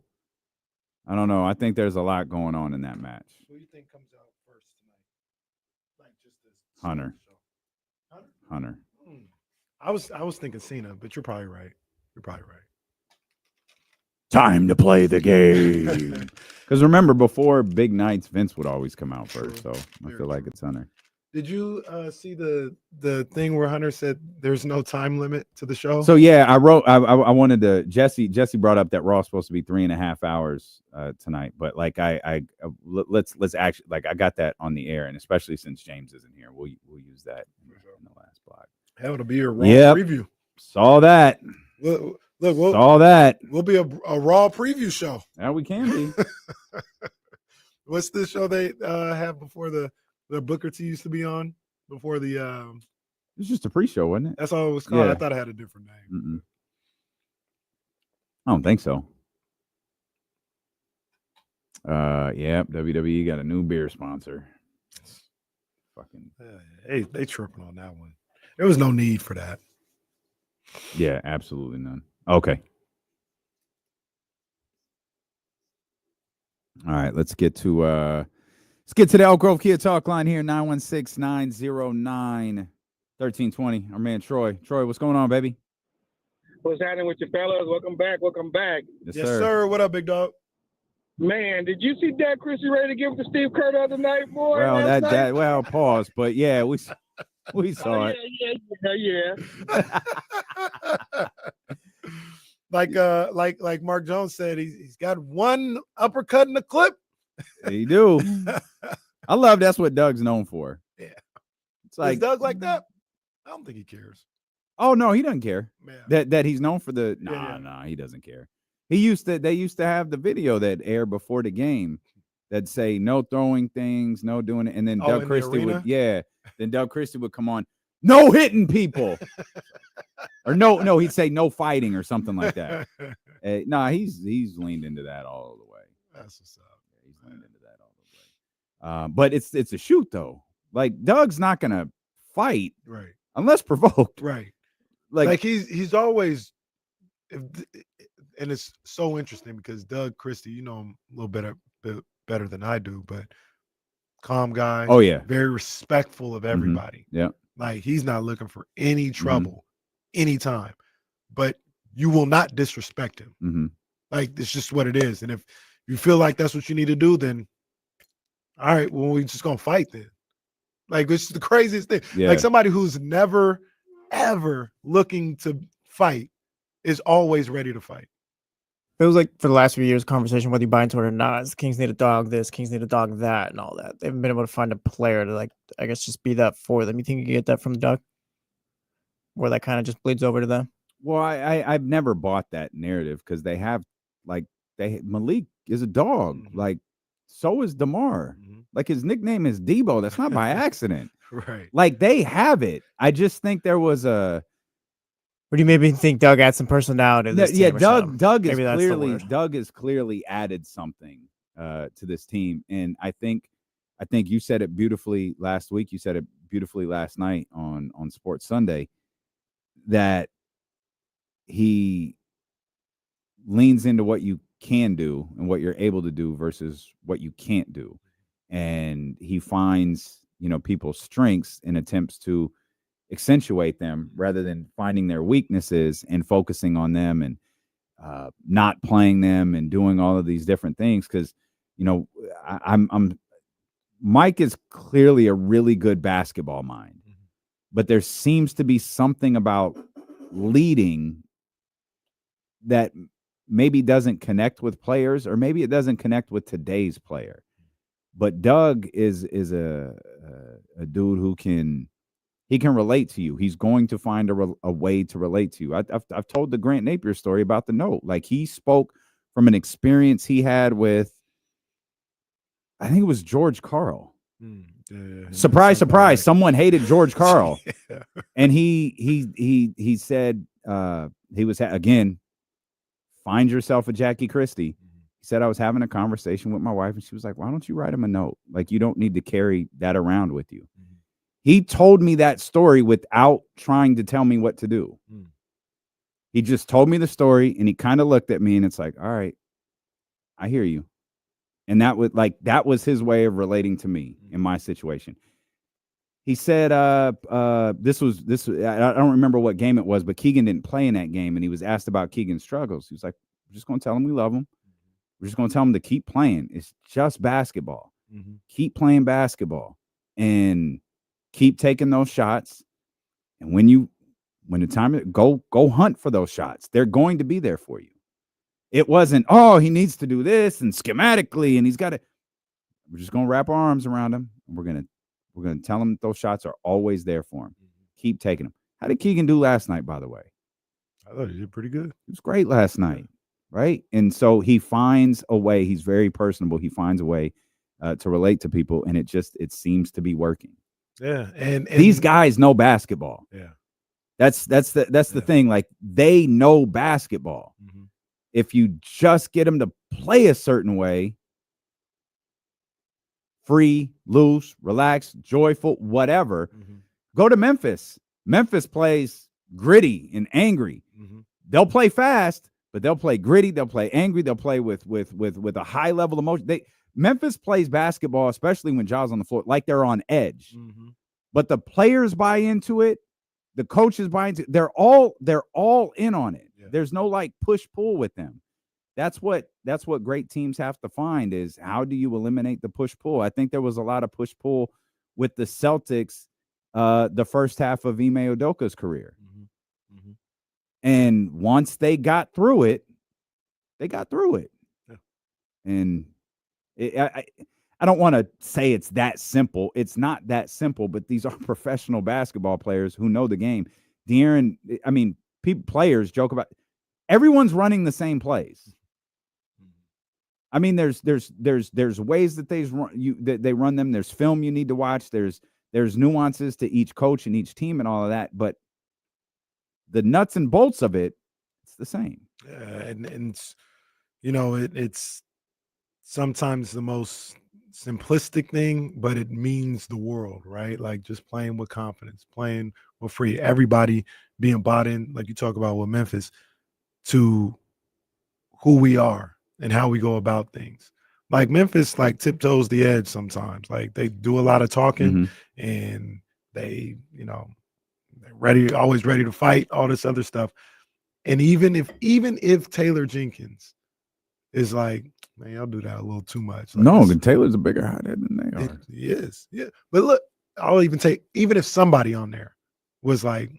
I don't know. I think there's a lot going on in that match. Who do you think comes out first tonight? Like just this Hunter. Hunter? Hunter. I was thinking Cena, but you're probably right. Time to play the game. Because remember, before big nights, Vince would always come out first. So I feel like it's Hunter. Did you see the thing where Hunter said there's no time limit to the show? So yeah, I wrote. I wanted to. Jesse brought up that Raw's supposed to be 3.5 hours tonight, but like let's actually like I got that on the air, and especially since James isn't here, we'll use that in the last block. Hell, it'll be a Raw preview. Saw that. Look, saw that. We'll be a Raw preview show. Yeah, we can be. What's the show they have before the Booker T used to be on before the it's just a pre-show, wasn't it? That's all it was called. Yeah. I thought it had a different name. I don't think so. Yeah, WWE got a new beer sponsor. Fucking they tripping on that one. There was no need for that. Yeah, absolutely none. Okay. All right, let's get to the Elk Grove Kia Talk line here, 916-909-1320. Our man Troy. Troy, what's going on, baby? What's happening with you fellas? Welcome back. Yes, sir. What up, big dog? Man, did you see Doug Christie ready to give it to Steve Kerr the other night, boy? Well, pause, but yeah, we saw it. Yeah. Like Mark Jones said, he's got one uppercut in the clip. He do. I love that's what Doug's known for. Yeah. It's like is Doug like that? I don't think he cares. Oh no, he doesn't care. Yeah. That he's known for the he doesn't care. They used to have the video that aired before the game that say no throwing things, no doing it, and then Doug Christie would then Doug Christie would come on, no hitting people. Or no, he'd say no fighting or something like that. He's leaned into that all the way. That's what's up. He's leaned into that all the way. But it's a shoot though. Like Doug's not gonna fight, right? Unless provoked, right? Like he's always, and it's so interesting because Doug Christie, you know him a little bit better than I do, but calm guy. Oh yeah, very respectful of everybody. Mm-hmm. Yeah, like he's not looking for any trouble anytime, but you will not disrespect him. Mm-hmm. Like it's just what it is, and if you feel like that's what you need to do, then all right, well, we're just gonna fight then. Like it's the craziest thing. Yeah. Like somebody who's never, ever looking to fight is always ready to fight. It was like for the last few years, conversation whether you buy into it or not. The Kings need a dog this, Kings need a dog that, and all that. They haven't been able to find a player to I guess just be that for them. You think you can get that from the Doug? Where that kind of just bleeds over to them? Well, I've never bought that narrative because they have Malik is a dog. Mm-hmm. Like so is DeMar. Mm-hmm. Like his nickname is Debo. That's not by accident. Right. Like they have it. I just think there was a. Or do you maybe think Doug adds some personality to this team? Doug is clearly added something to this team. And I think you said it beautifully last week. You said it beautifully last night on Sports Sunday, that he leans into what you can do and what you're able to do versus what you can't do. And he finds, people's strengths and attempts to accentuate them rather than finding their weaknesses and focusing on them and not playing them and doing all of these different things. Because, Mike is clearly a really good basketball mind, but there seems to be something about leading that maybe doesn't connect with players, or maybe it doesn't connect with today's player. But Doug is a dude who can relate to you. He's going to find a way to relate to you. I've told the Grant Napier story about the note. Like, he spoke from an experience he had with, I think it was George Karl. Surprise, surprise! Someone hated George Karl, and he said he was again. Find yourself a Jackie Christie. He said, I was having a conversation with my wife, and she was like, why don't you write him a note? Like, you don't need to carry that around with you. He told me that story without trying to tell me what to do. He just told me the story, and he kind of looked at me, and it's like, all right, I hear you. And that was his way of relating to me in my situation. He said, this was, I don't remember what game it was, but Keegan didn't play in that game. And he was asked about Keegan's struggles. He was like, we're just going to tell him we love him. We're just going to tell him to keep playing. It's just basketball. Keep playing basketball and keep taking those shots. And when the time, go hunt for those shots. They're going to be there for you. It wasn't, oh, he needs to do this and schematically, and he's got to, we're just going to wrap our arms around him. And we're going to tell him those shots are always there for him. Keep taking them. How did Keegan do last night, by the way? I thought he did pretty good. He was great last night, right? And so he finds a way. He's very personable. He finds a way to relate to people, and it seems to be working. Yeah, and these guys know basketball. Yeah, that's the thing. Like, they know basketball. If you just get them to play a certain way, free, loose, relaxed, joyful, whatever, go to Memphis. Memphis plays gritty and angry. They'll play fast, but they'll play gritty. They'll play angry. They'll play with a high level of emotion. Memphis plays basketball, especially when Ja's on the floor, like they're on edge. But the players buy into it. The coaches buy into it. They're all in on it. Yeah. There's no like push pull with them. That's what great teams have to find, is how do you eliminate the push pull? I think there was a lot of push pull with the Celtics the first half of Ime Udoka's career. And once they got through it, they got through it. Yeah. And I don't want to say it's that simple. It's not that simple, but these are professional basketball players who know the game. De'Aaron, I mean, players joke about everyone's running the same plays. I mean, there's ways that they run them. There's film you need to watch. There's nuances to each coach and each team and all of that, but the nuts and bolts of it, it's the same. Yeah, and it's, it's sometimes the most simplistic thing, but it means the world, right? Like, just playing with confidence, playing with free, everybody being bought in, like you talk about with Memphis, to who we are and how we go about things. Like, Memphis, like, tiptoes the edge sometimes. Like, they do a lot of talking and they, they're always ready to fight, all this other stuff. And even if Taylor Jenkins is like, man, y'all do that a little too much. Like, no, Taylor's a bigger hothead than they are. He is. Yeah. But look, I'll even if somebody on there was like,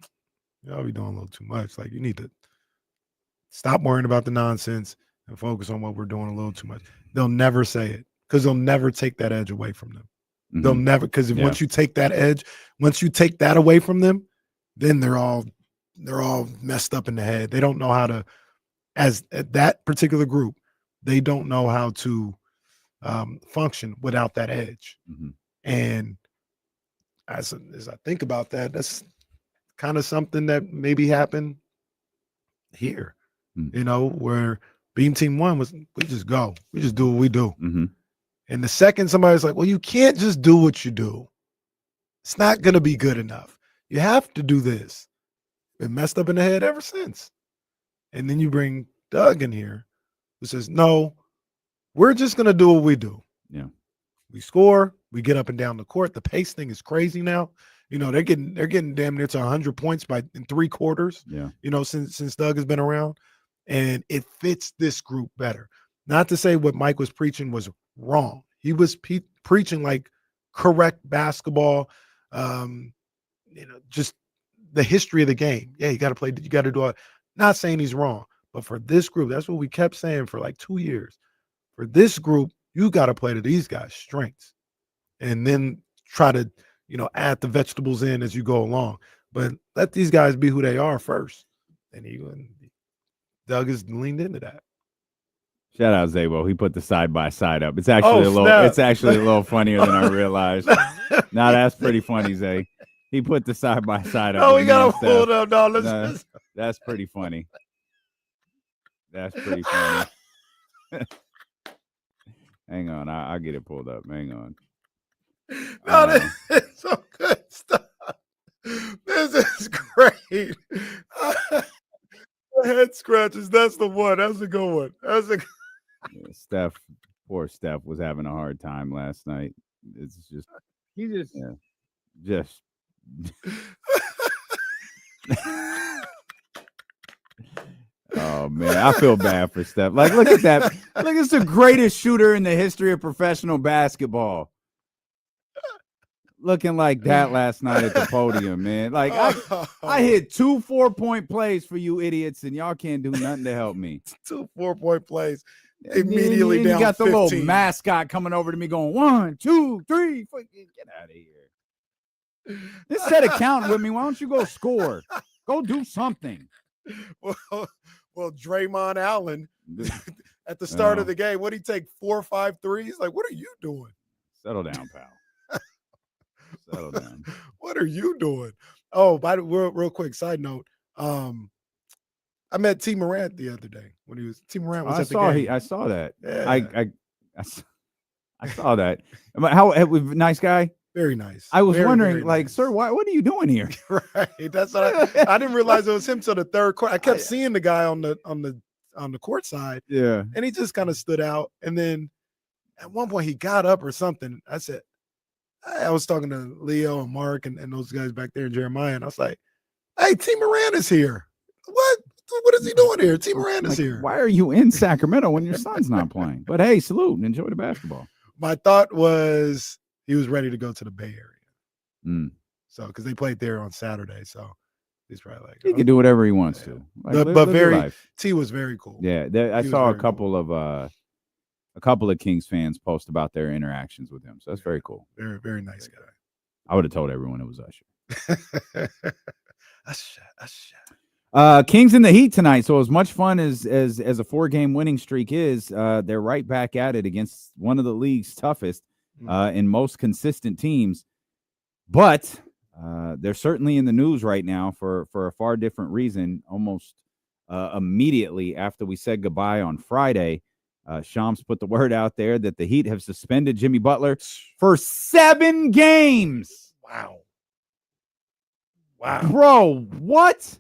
y'all be doing a little too much. Like, you need to stop worrying about the nonsense and focus on what we're doing a little too much. They'll never say it, because they'll never take that edge away from them. They'll never, because once you take that edge, once you take that away from them, then they're all messed up in the head. They don't know how to, as that particular group, they don't know how to function without that edge. And as I think about that, that's kind of something that maybe happened here, where Beam Team 1 was, we just go. We just do what we do. And the second somebody's like, well, you can't just do what you do. It's not going to be good enough. You have to do this. Been messed up in the head ever since. And then you bring Doug in here who says, no, we're just going to do what we do. Yeah. We score. We get up and down the court. The pace thing is crazy now. You know, they're getting damn near to 100 points in 3 quarters. Yeah. You know, since Doug has been around, and it fits this group better. Not to say what Mike was preaching was wrong. He was preaching like correct basketball. You know, just the history of the game. Yeah, you got to play. You got to do it. Not saying he's wrong, but for this group, that's what we kept saying for like 2 years. For this group, you got to play to these guys' strengths, and then try to, you know, add the vegetables in as you go along. But let these guys be who they are first. And Doug has leaned into that. Shout out Zabo. He put the side by side up. It's actually It's actually a little funnier than I realized. Now that's pretty funny, Zay. He put the side by side up. Oh, we gotta pull it up, dog. That's pretty funny. That's pretty funny. Hang on, I'll get it pulled up. Hang on. No, this is some good stuff. This is great. Head scratches. That's the one. That's a good one. Yeah, poor Steph was having a hard time last night. It's just just oh man, I feel bad for Steph. Like, look at that. Look, it's the greatest shooter in the history of professional basketball. Looking like that last night at the podium, man. Like, I hit 2 4-point plays for you idiots, and y'all can't do nothing to help me. 2 4-point plays. Immediately down. You got the 15. little mascot coming over to me going 1, 2, 3. Get out of here. Just set a count with me. Why don't you go score? Go do something. Well, Draymond Allen at the start of the game, what did he take 4 or 5 threes? Like, what are you doing? Settle down, pal. Settle down. What are you doing? Oh, by the real quick side note, I met T. Morant the other day when he was T. Morant was at the game. I saw that. Yeah. I saw that. How nice guy? Very nice. I was wondering, very like, nice. Sir, what are you doing here? Right. That's what I didn't realize it was him till the third quarter. I kept seeing the guy on the court side. Yeah. And he just kind of stood out. And then at one point he got up or something. I said, I was talking to Leo and Mark and those guys back there in Jeremiah, and I was like, hey, T. Morant is here. What is he doing here? T. Morant is here. Why are you in Sacramento when your son's not playing? But hey, salute and enjoy the basketball. My thought was he was ready to go to the Bay Area. So, because they played there on Saturday. So he's probably like, he can do whatever he wants to. Like, but T was very cool. Yeah. I saw a couple of Kings fans post about their interactions with him. So that's very cool. Very, very nice guy. I would have told everyone it was Usher. Usher. Kings in the heat tonight. So as much fun as a 4-game winning streak is, they're right back at it against one of the league's toughest and most consistent teams. But they're certainly in the news right now for a far different reason. Almost immediately after we said goodbye on Friday, Shams put the word out there that the Heat have suspended Jimmy Butler for 7 games. Wow. Bro, what?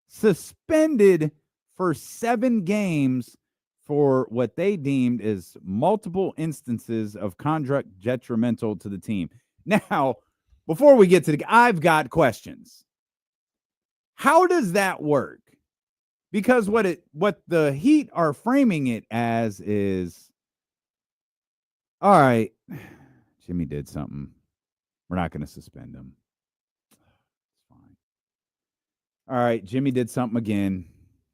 Suspended for 7 games for what they deemed as multiple instances of conduct detrimental to the team. Now, before we get to I've got questions. How does that work? Because what the Heat are framing it as is, all right, Jimmy did something. We're not going to suspend him. It's fine. All right, Jimmy did something again.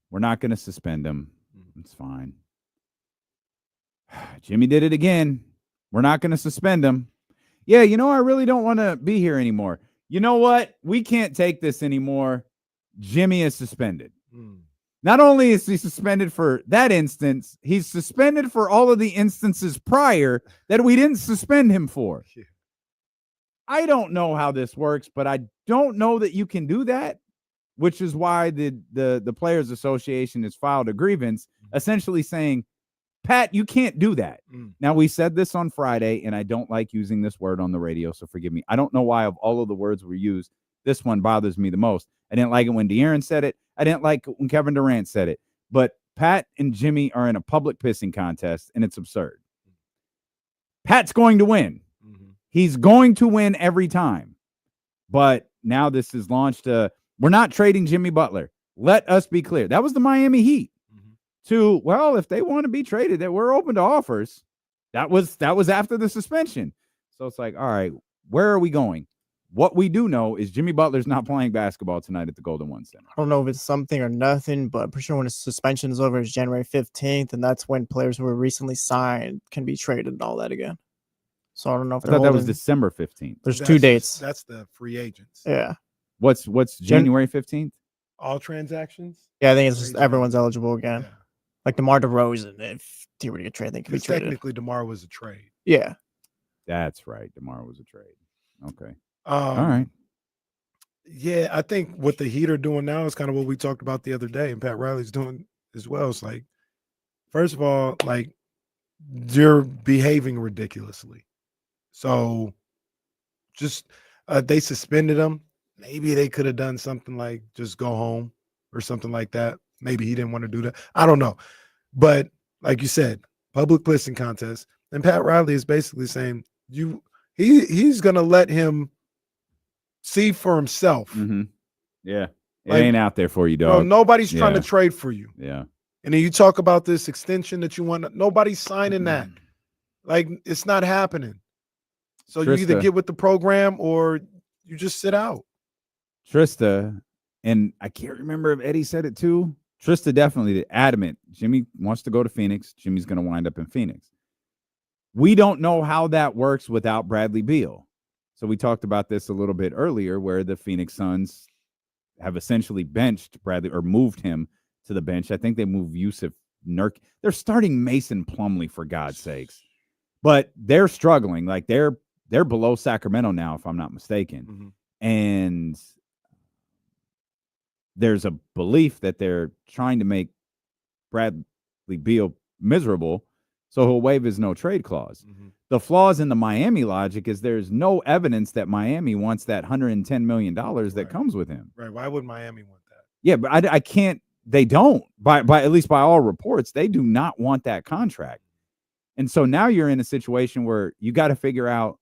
We're not going to suspend him. It's fine. Jimmy did it again. We're not going to suspend him. Yeah, I really don't want to be here anymore. You know what? We can't take this anymore. Jimmy is suspended. Not only is he suspended for that instance, he's suspended for all of the instances prior that we didn't suspend him for. I don't know how this works, but I don't know that you can do that, which is why the Players Association has filed a grievance essentially saying, Pat, you can't do that. Now, we said this on Friday, and I don't like using this word on the radio, so forgive me. I don't know why of all of the words we used, this one bothers me the most. I didn't like it when De'Aaron said it. I didn't like it when Kevin Durant said it. But Pat and Jimmy are in a public pissing contest, and it's absurd. Pat's going to win. He's going to win every time. But now this has launched we're not trading Jimmy Butler. Let us be clear. That was the Miami Heat. To, well, if they want to be traded, that we're open to offers. That was after the suspension. So it's like, all right, where are we going? What we do know is Jimmy Butler's not playing basketball tonight at the Golden One Center. I don't know if it's something or nothing, but I'm pretty sure when his suspension is over, it's January 15th, and that's when players who were recently signed can be traded and all that again. So I don't know if I thought that was December 15th. There's 2 dates. That's the free agents. Yeah. What's January 15th? All transactions? Yeah, I think it's just everyone's eligible again. Yeah. Like DeMar DeRozan, if he were to get traded, they could be traded. Technically, DeMar was a trade. Yeah. That's right. DeMar was a trade. Okay. All right. Yeah, I think what the Heat are doing now is kind of what we talked about the other day, and Pat Riley's doing as well. It's like, first of all, like, you're behaving ridiculously. So just they suspended him. Maybe they could have done something like just go home or something like that. Maybe he didn't want to do that. I don't know. But like you said, public pissing contest. And Pat Riley is basically saying he's going to let him see for himself. Yeah. It ain't out there for you, dog. Nobody's trying to trade for you. Yeah. And then you talk about this extension that you want. Nobody's signing that. Like, it's not happening. So you either get with the program or you just sit out. Trista, and I can't remember if Eddie said it too. Trista definitely adamant. Jimmy wants to go to Phoenix. Jimmy's going to wind up in Phoenix. We don't know how that works without Bradley Beal. So we talked about this a little bit earlier where the Phoenix Suns have essentially benched Bradley or moved him to the bench. I think they moved Yusuf Nurk. They're starting Mason Plumlee, for God's sakes. But they're struggling. Like they're below Sacramento now, if I'm not mistaken. And there's a belief that they're trying to make Bradley Beal miserable, so he'll waive his no-trade clause. The flaws in the Miami logic is there's no evidence that Miami wants that $110 million that comes with him. Right. Why would Miami want that? Yeah, but I can't. They don't. By at least by all reports, they do not want that contract. And so now you're in a situation where you got to figure out,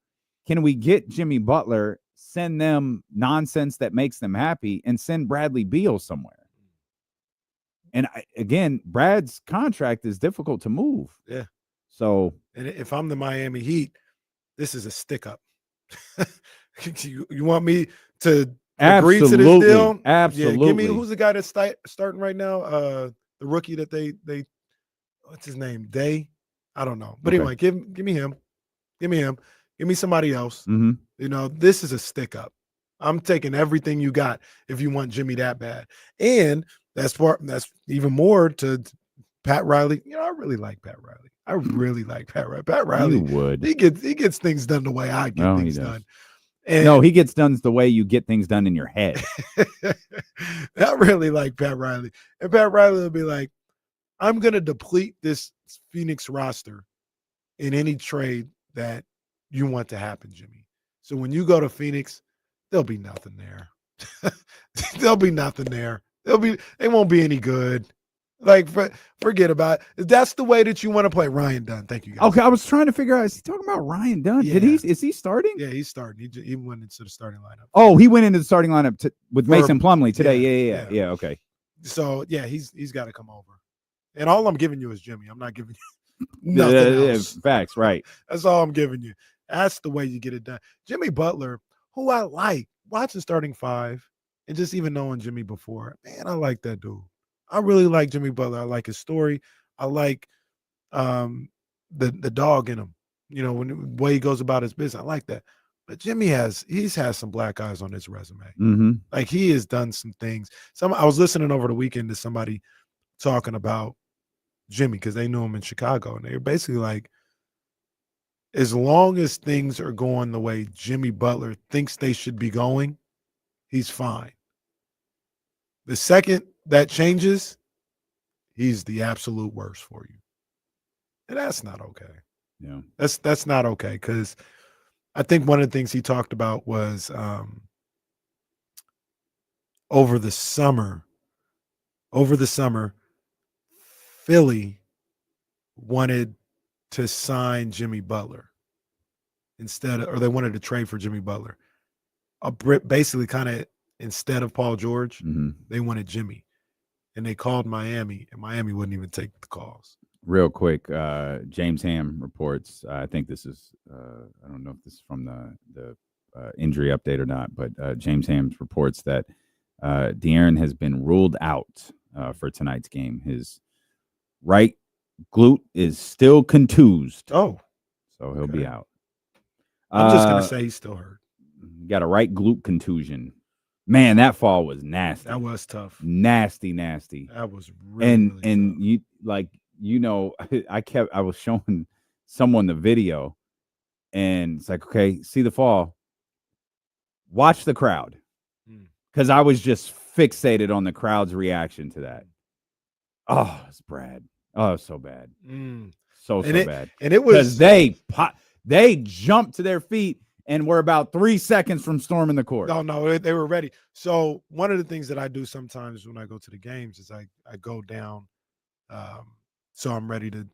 can we get Jimmy Butler, send them nonsense that makes them happy, and send Bradley Beal somewhere? And again, Brad's contract is difficult to move. Yeah. So, and if I'm the Miami Heat, this is a stick up. you want me to agree to this deal? Absolutely. Yeah, give me who's the guy that's starting right now? The rookie that they what's his name? I don't know. But anyway, give me him. Give me him. Give me somebody else. You know, this is a stick up. I'm taking everything you got if you want Jimmy that bad. And that's even more to Pat Riley. You know, I really like Pat Riley. I really like Pat Riley. Pat Riley, he gets things done the way I get things done. And no, he gets done the way you get things done in your head. I really like Pat Riley. And Pat Riley will be like, I'm going to deplete this Phoenix roster in any trade that you want to happen, Jimmy. So when you go to Phoenix, there'll be nothing there. There'll be nothing there. They won't be any good. Like, forget about it. That's the way that you want to play. Ryan Dunn. Thank you, guys. Okay, I was trying to figure out, is he talking about Ryan Dunn? Yeah. Is he starting? Yeah, he's starting. He went into the starting lineup. Oh, he went into the starting lineup with Mason Plumlee today. Yeah, okay. So, yeah, he's got to come over. And all I'm giving you is Jimmy. I'm not giving you nothing else. Facts, right. That's all I'm giving you. That's the way you get it done. Jimmy Butler, who I like, watching starting five and just even knowing Jimmy before, man, I like that dude. I really like Jimmy Butler. I like his story. I like the dog in him. You know, the way he goes about his business. I like that. But Jimmy he's had some black eyes on his resume. Like he has done some things. I was listening over the weekend to somebody talking about Jimmy because they knew him in Chicago, and they were basically like, as long as things are going the way Jimmy Butler thinks they should be going, he's fine. The second that changes, he's the absolute worst for you. And that's not okay. Yeah. That's not okay, because I think one of the things he talked about was over the summer, Philly wanted to sign Jimmy Butler or they wanted to trade for Jimmy Butler. Basically, kind of instead of Paul George, they wanted Jimmy, and they called Miami, and Miami wouldn't even take the calls. Real quick, James Ham reports. I think this is. I don't know if this is from the injury update or not, but James Ham reports that De'Aaron has been ruled out for tonight's game. His right glute is still contused. Oh, so he'll be out. I'm just gonna say he's still hurt. Got a right glute contusion. Man, that fall was nasty. That was tough. Nasty. That was really and really tough. I was showing someone the video, and it's like, okay, see the fall. Watch the crowd, because I was just fixated on the crowd's reaction to that. Oh, it's Brad. Oh, it's so bad. So bad. And it was because they jumped to their feet and were about 3 seconds from storming the court. No, they were ready. So one of the things that I do sometimes when I go to the games is I go down, so I'm ready to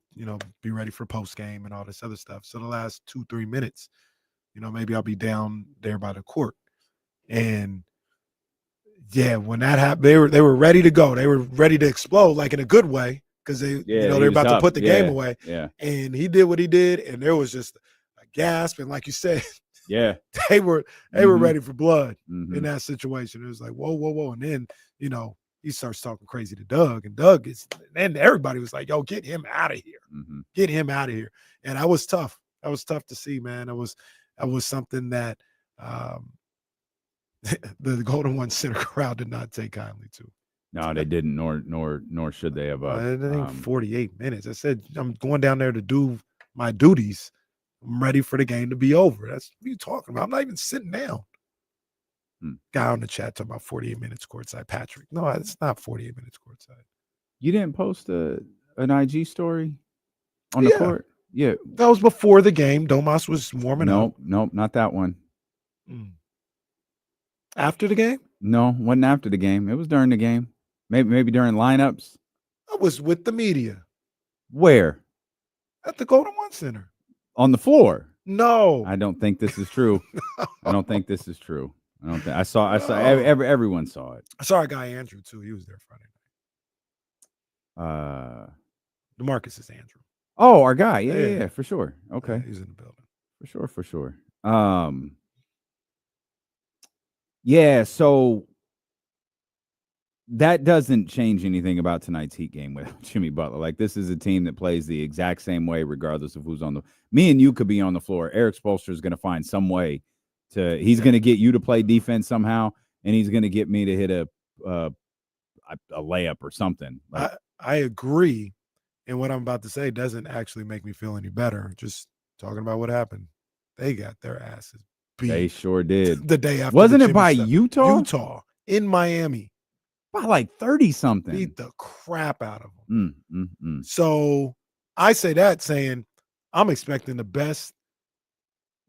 be ready for post game and all this other stuff. So the last 2-3 minutes, maybe I'll be down there by the court, and yeah, when that happened, they were ready to go. They were ready to explode, like in a good way, because they're about to put the game away. Yeah, and he did what he did, and there was just a gasp, and like you said. Yeah, they were ready for blood in that situation. It was like, whoa. And then, he starts talking crazy to Doug, and everybody was like, yo, get him out of here. Get him out of here. And that was tough. That was tough to see, man. That was something that the Golden One Center crowd did not take kindly to. No, they didn't, nor should they have. I think 48 minutes. I said, I'm going down there to do my duties. I'm ready for the game to be over. That's what you talking about. I'm not even sitting down. Guy on the chat talking about 48 minutes courtside. Patrick. No, it's not 48 minutes courtside. You didn't post an IG story on the court? Yeah. That was before the game. Domas was warming up. Nope, not that one. After the game? No, wasn't after the game. It was during the game. Maybe during lineups. I was with the media. Where? At the Golden One Center. On the floor? No. I don't think this is true. No. I don't think this is true. I saw everyone saw it. I saw our guy Andrew too. He was there Friday night. DeMarcus is Andrew. Oh, our guy. Yeah, for sure. Okay. Yeah, he's in the building. For sure. Yeah, so that doesn't change anything about tonight's Heat game without Jimmy Butler. Like, this is a team that plays the exact same way, regardless of who's on the. Me and you could be on the floor. Eric Spoelstra is going to find some way to. He's going to get you to play defense somehow, and he's going to get me to hit a layup or something. Like, I agree, and what I'm about to say doesn't actually make me feel any better. Just talking about what happened, they got their asses beat. They sure did. The day after, wasn't it by Utah? Utah in Miami. By like 30-something. Beat the crap out of them. So I say that saying I'm expecting the best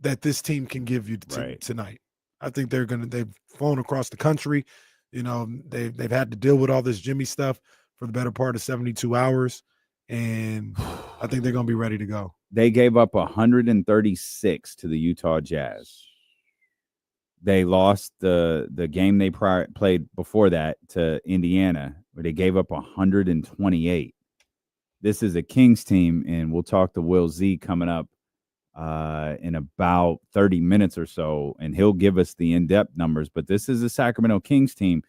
that this team can give you tonight. I think they've flown across the country. They've had to deal with all this Jimmy stuff for the better part of 72 hours. And I think they're going to be ready to go. They gave up 136 to the Utah Jazz. They lost the game they played before that to Indiana, where they gave up 128. This is a Kings team, and we'll talk to Will Z coming up in about 30 minutes or so, and he'll give us the in-depth numbers. But this is a Sacramento Kings team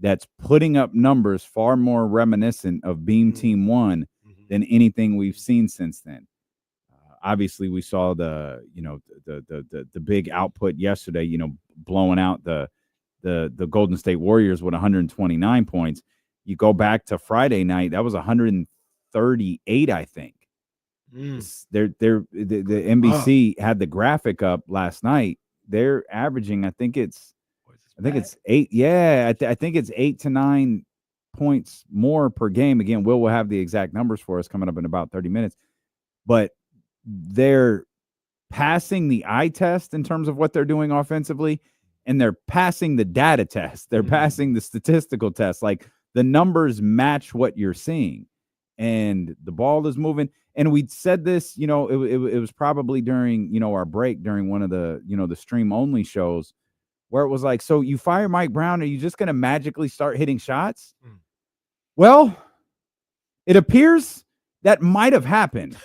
that's putting up numbers far more reminiscent of Beam Team 1 than anything we've seen since then. Obviously, we saw the big output yesterday, blowing out the Golden State Warriors with 129 points. You go back to Friday night, that was 138, I think. The NBC had the graphic up last night. They're averaging, I think it's 8. Yeah, I think it's 8 to 9 points more per game. Again, Will have the exact numbers for us coming up in about 30 minutes. but they're passing the eye test in terms of what they're doing offensively, and they're passing the data test. They're passing the statistical test. Like, the numbers match what you're seeing, and the ball is moving. And we said this, it was probably during, our break during one of the, the stream only shows, where it was like, so you fire Mike Brown, are you just going to magically start hitting shots? Well, it appears that might have happened.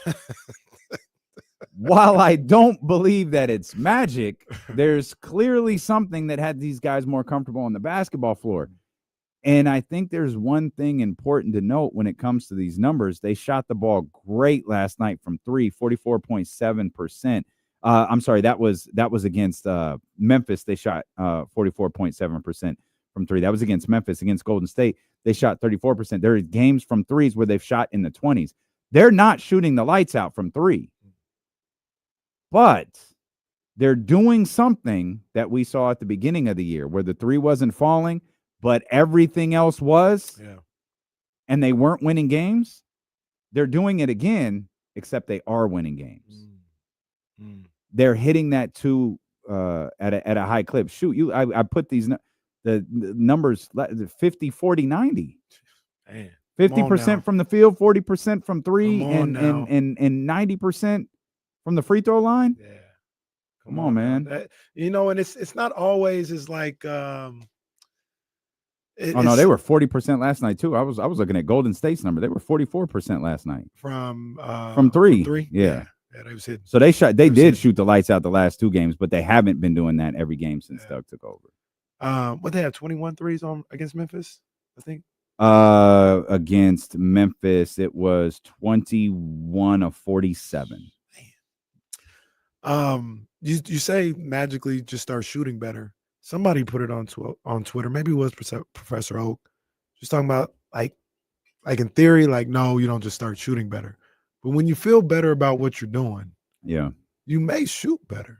While I don't believe that it's magic, there's clearly something that had these guys more comfortable on the basketball floor. And I think there's one thing important to note when it comes to these numbers. They shot the ball great last night from three, 44.7%. I'm sorry, that was against Memphis. They shot 44.7% from three. That was against Memphis. Against Golden State, they shot 34%. There are games from threes where they've shot in the 20s. They're not shooting the lights out from three, but they're doing something that we saw at the beginning of the year where the three wasn't falling, but everything else was, and they weren't winning games. They're doing it again, except they are winning games. They're hitting that too at a high clip. Shoot, I put the numbers 50, 40, 90. 50% from the field, 40% from three, and 90% from the free throw line. Yeah, come on, man. And it's not always as like. No, they were 40% last night too. I was looking at Golden State's number. They were 44% last night from three. From three. Yeah, they was hitting. So they did shoot the lights out the last two games, but they haven't been doing that every game since Doug took over. What they have 21 threes on against Memphis, I think. Against Memphis, it was 21 of 47. You say magically just start shooting better. Somebody put it on Twitter. Maybe it was Professor Oak. Just talking about like in theory, like, no, you don't just start shooting better. But when you feel better about what you're doing, you may shoot better.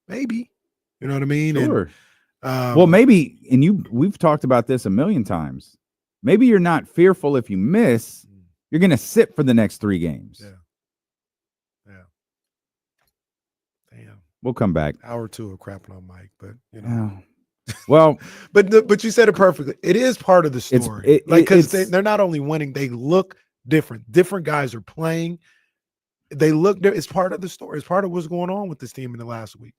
Maybe. You know what I mean? Sure. And, well, maybe, and we've talked about this a million times. Maybe you're not fearful if you miss. You're going to sit for the next 3 games. Yeah. Damn. We'll come back. Hour 2 of crapping on Mike, but well, but you said it perfectly. It is part of the story. Because they're not only winning, they look different. Different guys are playing. They look. It's part of the story. It's part of what's going on with this team in the last week.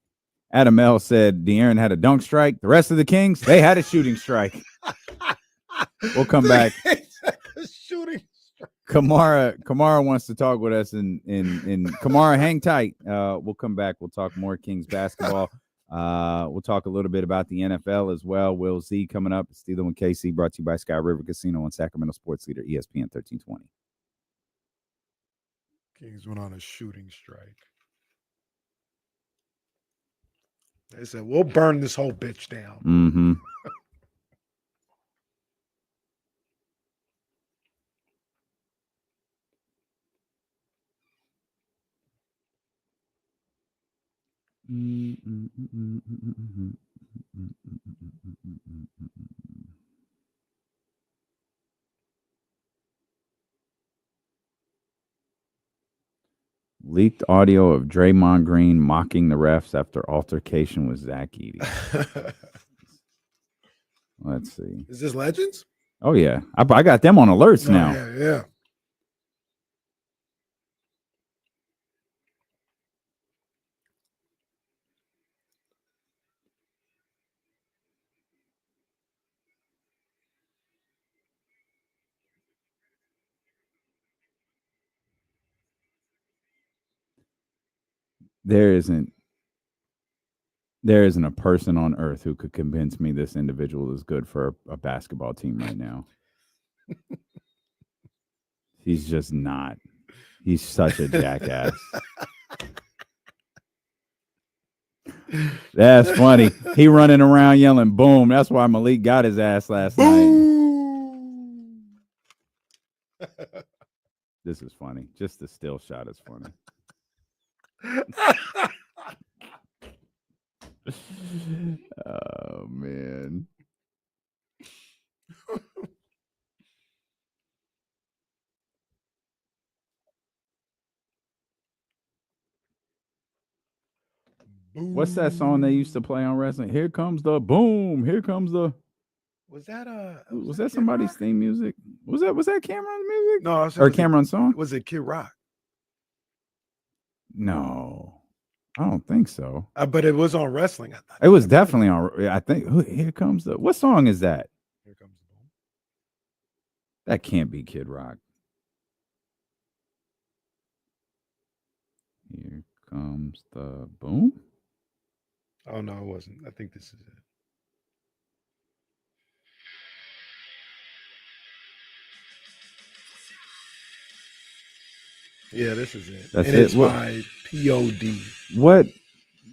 Adam L said De'Aaron had a dunk strike. The rest of the Kings, they had a shooting strike. We'll come back. Shooting strike. Kamara wants to talk with us, and Kamara, hang tight. We'll come back. We'll talk more Kings basketball. We'll talk a little bit about the NFL as well. Will Z coming up. Steeler and KC, brought to you by Sky River Casino and Sacramento Sports Leader, ESPN 1320. Kings went on a shooting strike. They said, we'll burn this whole bitch down. Mm-hmm. Leaked audio of Draymond Green mocking the refs after altercation with Zach Edey. Let's see. Is this Legends? Oh, yeah. I got them on alerts now. Yeah. There isn't a person on earth who could convince me this individual is good for a basketball team right now. He's just not. He's such a jackass. That's funny. He running around yelling boom. That's why Malik got his ass last night. This is funny. Just the still shot is funny. Oh man. What's that song they used to play on wrestling? Here comes the boom. Here comes the. Was that that somebody's theme music? Was that Cameron's music? No, or Cameron's song? Was it Kid Rock? No, I don't think so. But it was on wrestling. I thought It was definitely on. I think. Here comes the. What song is that? Here comes the boom. That can't be Kid Rock. Here comes the boom. Oh no, it wasn't. I think this is it. Yeah, this is it. That's and it. It's by POD. What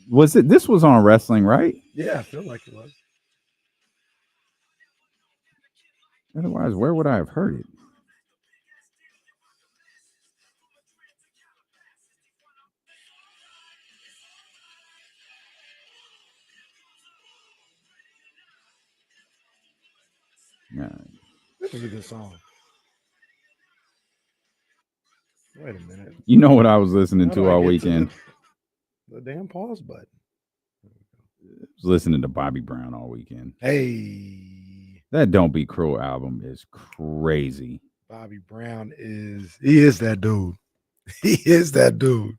was it? This was on wrestling, right? Yeah, I feel like it was. Otherwise, where would I have heard it? Yeah. This is a good song. Wait a minute. You know what I was listening How do to I all get weekend? The damn pause button. I was listening to Bobby Brown all weekend. Hey, That Don't Be Cruel album is crazy. Bobby Brown he is that dude. He is that dude.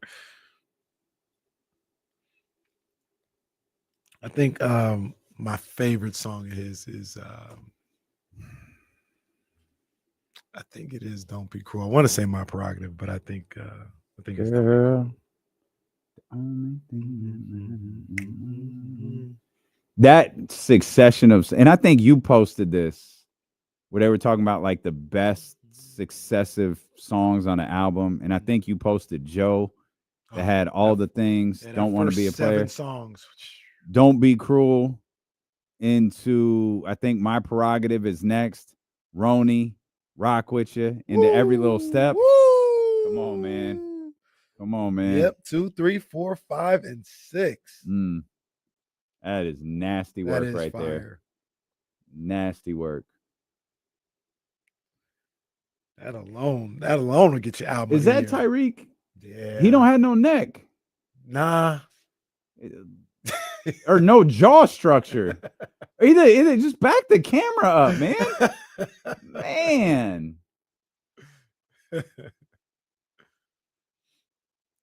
I think my favorite song of his is I think it is Don't Be Cruel. I want to say My Prerogative, but I think it's Girl. That succession of, and I think you posted this where they were talking about like the best successive songs on the album, and I think you posted Joe that had all the things. Don't want to be a player. 7 songs. Don't Be Cruel. Into I think My Prerogative is next. Roni, Rock with You, into Every Little Step. Woo! Come on, man. Come on, man. Yep, 2, 3, 4, 5, and 6. That is nasty work right fire. there. Nasty work. That alone will get you album. Is that Tyreek? Yeah. He don't have no neck. Nah. Or no jaw structure. Either just back the camera up, man. Man.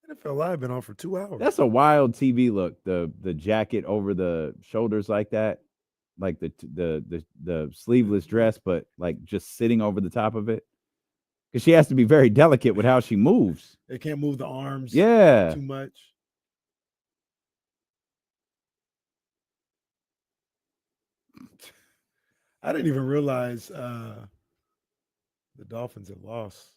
NFL Live been on for 2 hours. That's a wild TV look. The jacket over the shoulders like that, like the sleeveless dress, but like just sitting over the top of it. Because she has to be very delicate with how she moves. They can't move the arms. Yeah. Too much. I didn't even realize the Dolphins had lost.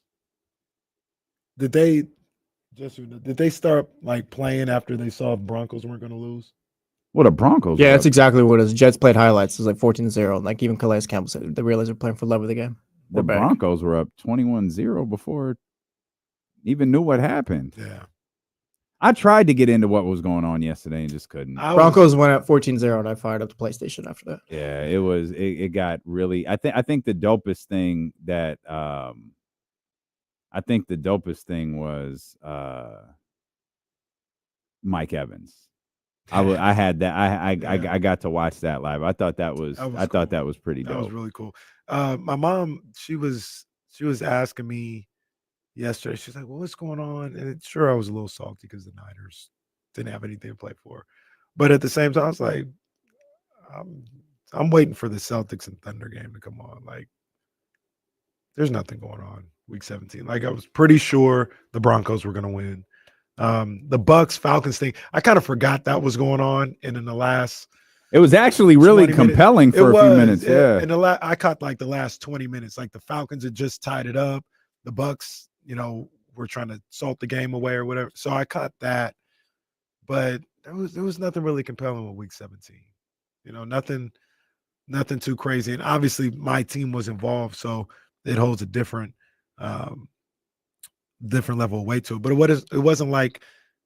Did they start like playing after they saw Broncos weren't going to lose? What a Broncos. Yeah, that's exactly what it is. Jets played highlights. It was like 14-0. Like even Calais Campbell said they realized they're playing for love of the game. The Broncos were up 21-0 before even knew what happened. Yeah. I tried to get into what was going on yesterday and just couldn't. Broncos went at 14-0 and I fired up the PlayStation after that. Yeah, it got really I think the dopest thing that was Mike Evans. I had that. I got to watch that live. I thought that was pretty dope. That was really cool. My mom, she was asking me yesterday. She's like, "Well, what's going on?" And sure, I was a little salty because the Niners didn't have anything to play for. But at the same time, I was like, I'm waiting for the Celtics and Thunder game to come on. Like, there's nothing going on week 17. Like, I was pretty sure the Broncos were going to win. The Bucks Falcons thing, I kind of forgot that was going on. And in the last, it was actually really compelling for a few minutes. Yeah. And I caught like the last 20 minutes. Like the Falcons had just tied it up. The Bucks, were trying to salt the game away or whatever. So I caught that. But there was nothing really compelling with week 17. Nothing too crazy. And obviously my team was involved, so it holds a different level of weight to it. But it wasn't like,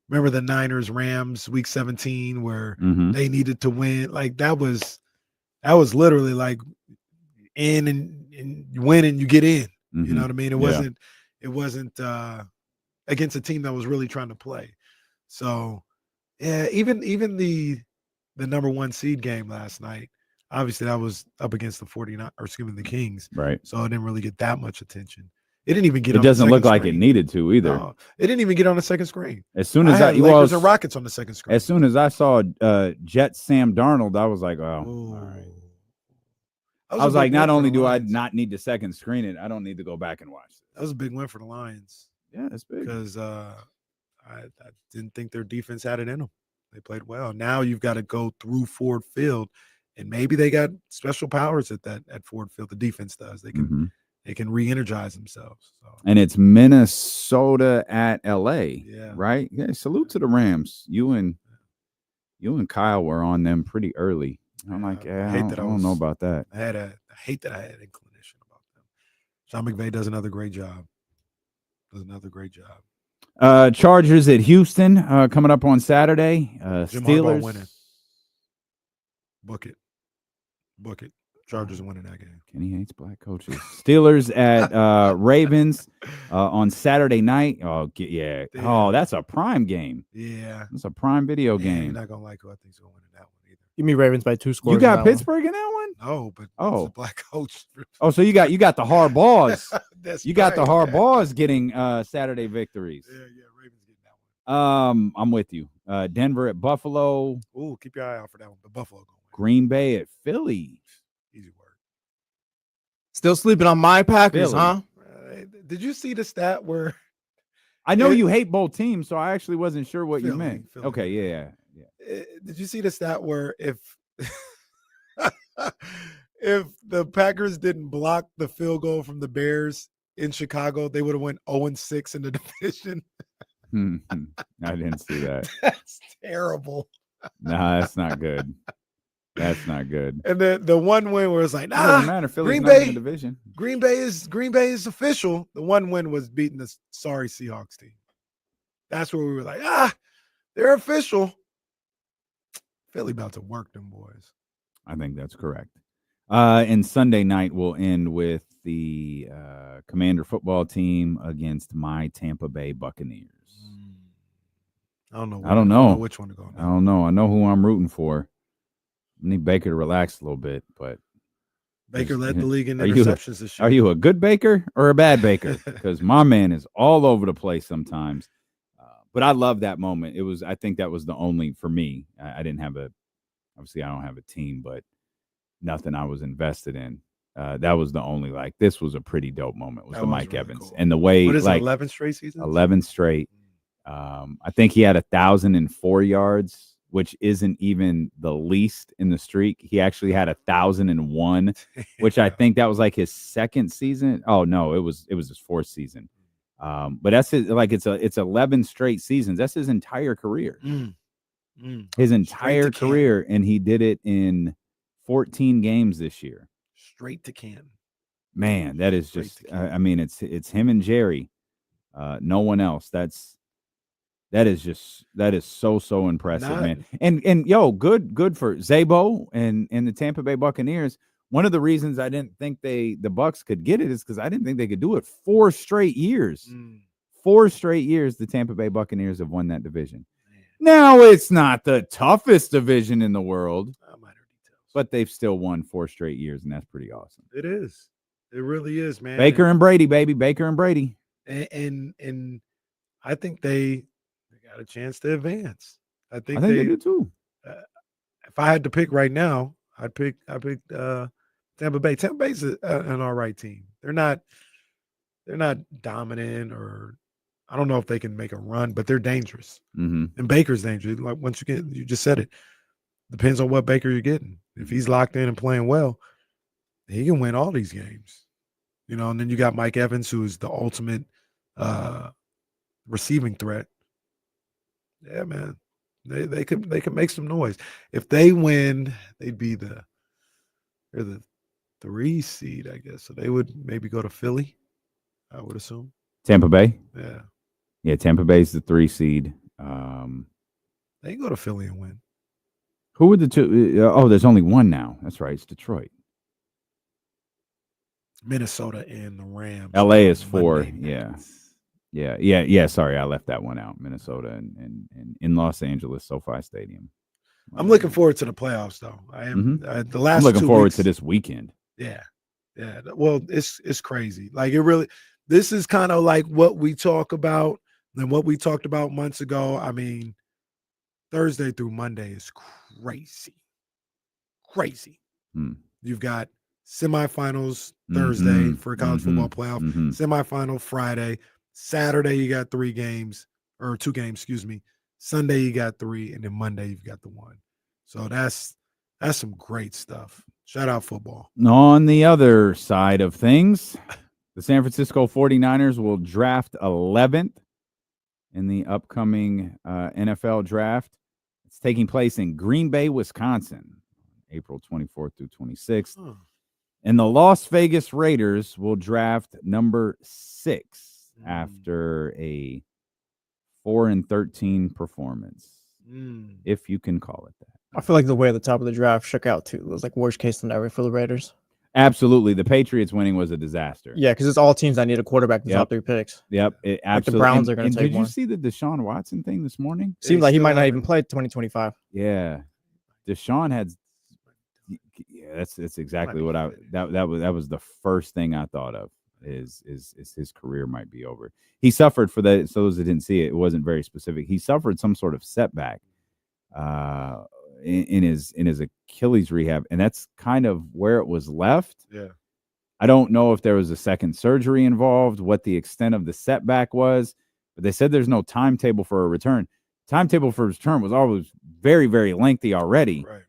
remember the Niners Rams week 17 where they needed to win. Like that was literally like in and you win and you get in. You know what I mean? It wasn't against a team that was really trying to play. So Yeah, even the number 1 seed game last night. Obviously, that was up against the 49, or excuse me, the Kings. Right. So it didn't really get that much attention. It didn't even get. It on the doesn't look second like screen. it needed to either. No, it didn't even get on the second screen. As soon as had Lakers and Rockets on the second screen. As soon as I saw Jet Sam Darnold, I was like, oh, Ooh. all right. That I was a like, big not win for only the do I Lions. not need to second screen it, I don't need to go back and watch it. That was a big win for the Lions. Yeah, it's big. Because I didn't think their defense had it in them. They played well. Now you've got to go through Ford Field, and maybe they got special powers at Ford Field. The defense does. They can they can re-energize themselves. So. And it's Minnesota at LA. Yeah. Right? Yeah. Salute to the Rams. You and Kyle were on them pretty early. I'm like, yeah, I don't know about that. I hate that I had inclination about them. Sean McVay does another great job. Chargers at Houston coming up on Saturday. Steelers winning. Book it. Chargers are winning that game. Kenny hates black coaches. Steelers at Ravens on Saturday night. Oh, yeah. Damn. Oh, that's a prime game. Yeah. It's a prime video You're game. not going to like who I think's going to win in that one either. Give me Ravens by 2 scores. You got in that Pittsburgh in that one? No, but it's a black coach. Oh, so you got the Harbaughs. That's You got the right. Harbaughs getting Saturday victories. Yeah, Ravens getting that one. I'm with you. Denver at Buffalo. Ooh, keep your eye out for that one. But Buffalo going to win. Green Bay at Philly. Easy word. Still sleeping on my Packers, Philly. huh? Did you see the stat where I know you hate both teams, so I actually wasn't sure what you Philly, meant. Philly. Okay, yeah. did you see the stat where if if the Packers didn't block the field goal from the Bears in Chicago, they would have went 0-6 in the division? I didn't see that. That's terrible. Nah, that's not good. That's not good. And then the one win where it's like, It doesn't nah, matter. Philly's Green not in Bay, the division. Green Bay is official. The one win was beating the sorry Seahawks team. That's where we were like, they're official. Philly about to work them boys. I think that's correct. And Sunday night will end with the Commander football team against my Tampa Bay Buccaneers. I don't know. I don't know which one to go. I don't know. I know who I'm rooting for. I need Baker to relax a little bit, but Baker led the league in Are you- interceptions this year. Are you a good Baker or a bad Baker? Because my man is all over the place sometimes. But I love that moment. I think that was the only, for me, I didn't have obviously I don't have a team, but nothing I was invested in. That was the only, this was a pretty dope moment. Was That the was Mike really Evans. cool. And the way, What is it, 11 straight seasons? 11 straight. I think he had 1,004 yards, which isn't even the least in the streak. He actually had 1,001, which I think that was his second season. Oh no, it was his fourth season. But that's it's 11 straight seasons. That's his entire career. His entire career, and he did it in 14 games this year. Straight to Canton. Man, that is just. I mean, it's him and Jerry. No one else. That is so impressive, man. And good for Zabo and the Tampa Bay Buccaneers. One of the reasons I didn't think the Bucks could get it is because I didn't think they could do it 4 straight years. 4 straight years the Tampa Bay Buccaneers have won that division. Now it's not the toughest division in the world, but they've still won 4 straight years, and that's pretty awesome. It is. It really is, man. Baker and Brady, baby. Baker and Brady. And I think they got a chance to advance. I think they do too. If I had to pick right now, I pick Tampa Bay. Tampa Bay's an all right team. They're not dominant, or I don't know if they can make a run, but they're dangerous. Mm-hmm. And Baker's dangerous. Like once you just said it. Depends on what Baker you're getting. If he's locked in and playing well, he can win all these games. And then you got Mike Evans, who is the ultimate receiving threat. Yeah, man. They could make some noise. If they win, they'd be they're the 3 seed, I guess. So they would maybe go to Philly, I would assume. Tampa Bay? Yeah. Yeah, Tampa Bay's the 3 seed. They can go to Philly and win. Who would the two? There's only one now. That's right. It's Detroit. Minnesota and the Rams. LA is 4. Yeah. Yeah. Sorry, I left that one out. Minnesota and in Los Angeles, SoFi Stadium. I'm looking forward to the playoffs, though. I am. The last. I'm looking 2 forward weeks, to this weekend. Yeah. Well, it's crazy. Like it really. This is kind of like what we talk about and what we talked about months ago. I mean, Thursday through Monday is crazy. You've got semifinals Thursday for college football playoff, semifinal Friday, Saturday you got 2 games, excuse me. Sunday you got 3, and then Monday you've got the 1. So that's some great stuff. Shout out football. On the other side of things, the San Francisco 49ers will draft 11th in the upcoming NFL draft. It's taking place in Green Bay, Wisconsin, April 24th through 26th. And the Las Vegas Raiders will draft number 6 after a 4-13 performance, if you can call it that. I feel like the way the top of the draft shook out too was like worst case scenario for the Raiders. Absolutely. The Patriots winning was a disaster. Yeah, because it's all teams that need a quarterback in the top 3 picks. Yep. Like Absolutely. the Browns are going to take Did one. you see the Deshaun Watson thing this morning? Seems like he might not even play 2025. Yeah. Deshaun had. Yeah, that's exactly what that was the first thing I thought of is his career might be over. He suffered for that. So those that didn't see it, it wasn't very specific. He suffered some sort of setback in his Achilles rehab, and that's kind of where it was left. Yeah. I don't know if there was a second surgery involved, what the extent of the setback was, but they said there's no timetable for a return. Timetable for his return was always very, very lengthy already. Right.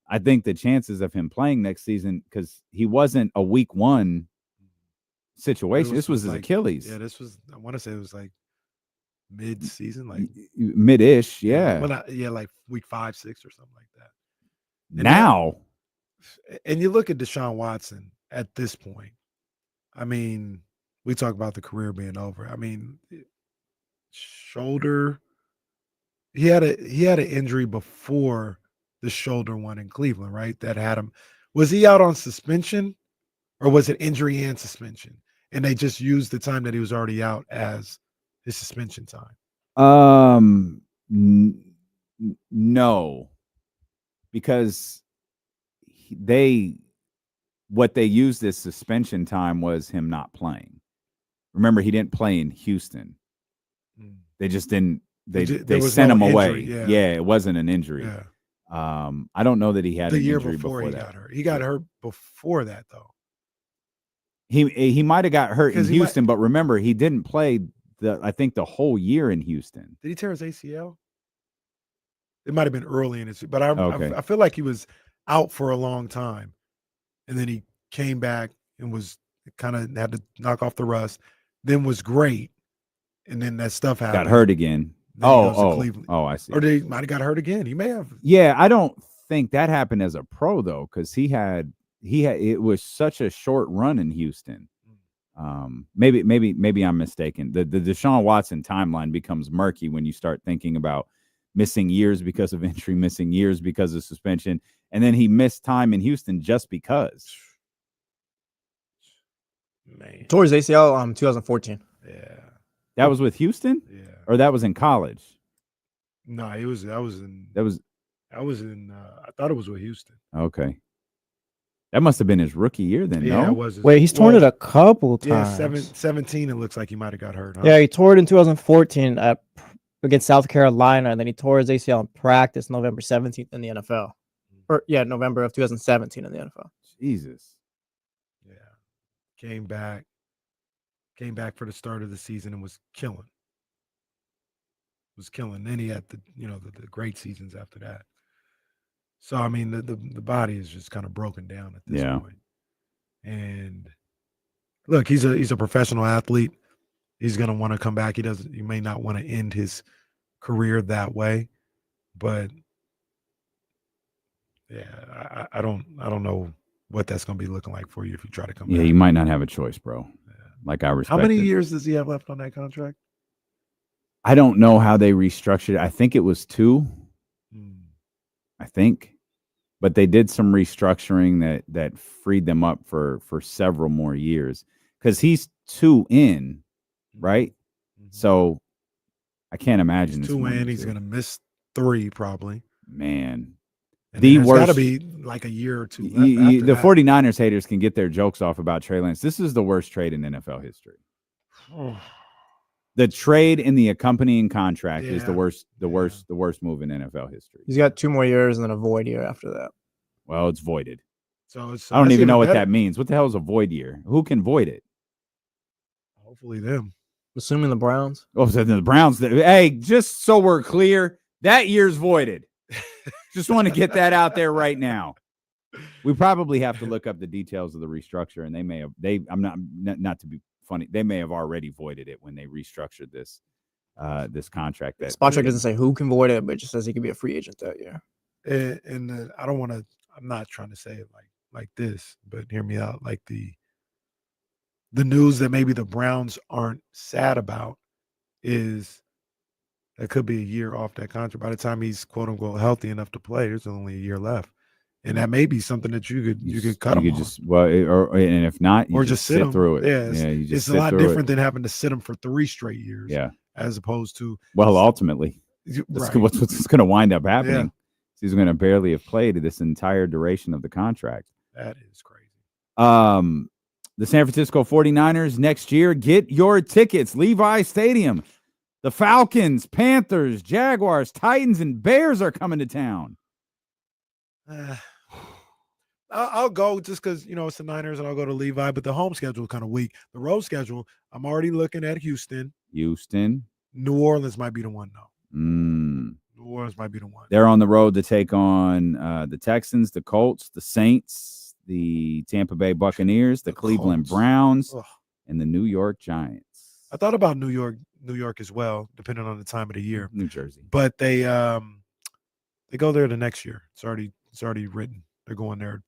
I think the chances of him playing next season, because he wasn't a week 1 situation. This was his Achilles. Yeah, I want to say it was like mid-season, like mid-ish. Yeah. Like week 5, 6 or something like that. And you look at Deshaun Watson at this point. I mean, we talk about the career being over. I mean, shoulder. He had an injury before the shoulder one in Cleveland, right? That had him. Was he out on suspension, or was it injury and suspension? And they just used the time that he was already out as his suspension time. No, because what they used as suspension time was him not playing. Remember, he didn't play in Houston. They just didn't. They sent him away. Yeah, it wasn't an injury. Yeah. I don't know that he had the an year injury before he that. got hurt. He got hurt before that, though. He might have got hurt in Houston, but remember, he didn't play I think the whole year in Houston. Did he tear his ACL? It might have been early in his, but I feel like he was out for a long time, and then he came back and was kind of had to knock off the rust. Then was great, and then that stuff happened. Got hurt again. I see. Or they might have got hurt again. He may have. Yeah, I don't think that happened as a pro though, because he had it was such a short run in Houston. Maybe I'm mistaken. The Deshaun Watson timeline becomes murky when you start thinking about missing years because of injury, missing years because of suspension, and then he missed time in Houston just because. Man. Tore his ACL 2014. Yeah. That was with Houston? Yeah. Or that was in college? No, I thought it was with Houston. Okay. That must have been his rookie year then, yeah, no? It was. Wait, he's torn it a couple times. Yeah, 17, it looks like he might have got hurt. Huh? Yeah, he tore it in 2014 against South Carolina, and then he tore his ACL in practice November 17th in the NFL. November of 2017 in the NFL. Jesus. Yeah. Came back for the start of the season and was killing. Then he had the great seasons after that. So I mean the body is just kind of broken down at this point. And look, he's a professional athlete. He's gonna want to come back. He may not want to end his career that way, but yeah, I don't know what that's gonna be looking like for you if you try to come back. Yeah, you might not have a choice, bro. Like I respect. How many years does he have left on that contract? I don't know how they restructured it. I think it was 2. I think. But they did some restructuring that freed them up for several more years. Because he's 2 in. right? So I can't imagine. Two and he's going to miss 3 probably. Man. And the worst. Got to be like a year or 2 left. The 49ers haters can get their jokes off about Trey Lance. This is the worst trade in NFL history. The trade and the accompanying contract is the worst move in NFL history. He's got 2 more years and then a void year after that. Well, it's voided. So I don't even know what that means. What the hell is a void year? Who can void it? Hopefully them. Assuming the Browns. Oh, so the Browns. Hey, just so we're clear, that year's voided. Just want to get that out there right now. We probably have to look up the details of the restructure, and they may have. I'm not to be funny. They may have already voided it when they restructured this contract. That Spotrac doesn't say who can void it, but it just says he could be a free agent that year. And I don't want to. I'm not trying to say it like this, but hear me out. Like the news that maybe the Browns aren't sad about is that could be a year off that contract. By the time he's quote unquote healthy enough to play, there's only a year left, and that may be something that you could cut him. And if not, you just sit through it. Yeah, it's a lot different than having to sit him for 3 straight years. Yeah, as opposed to ultimately, what's going to wind up happening. Yeah. He's going to barely have played this entire duration of the contract. That is crazy. The San Francisco 49ers next year, get your tickets. Levi Stadium. The Falcons, Panthers, Jaguars, Titans, and Bears are coming to town. I'll go just because, it's the Niners, and I'll go to Levi, but the home schedule is kind of weak. The road schedule, I'm already looking at Houston. New Orleans might be the one, though. New Orleans might be the one. They're on the road to take on the Texans, the Colts, the Saints, the Tampa Bay Buccaneers, the Cleveland Browns, and the New York Giants. I thought about New York as well, depending on the time of the year. New Jersey. But they go there the next year. It's already written. They're going there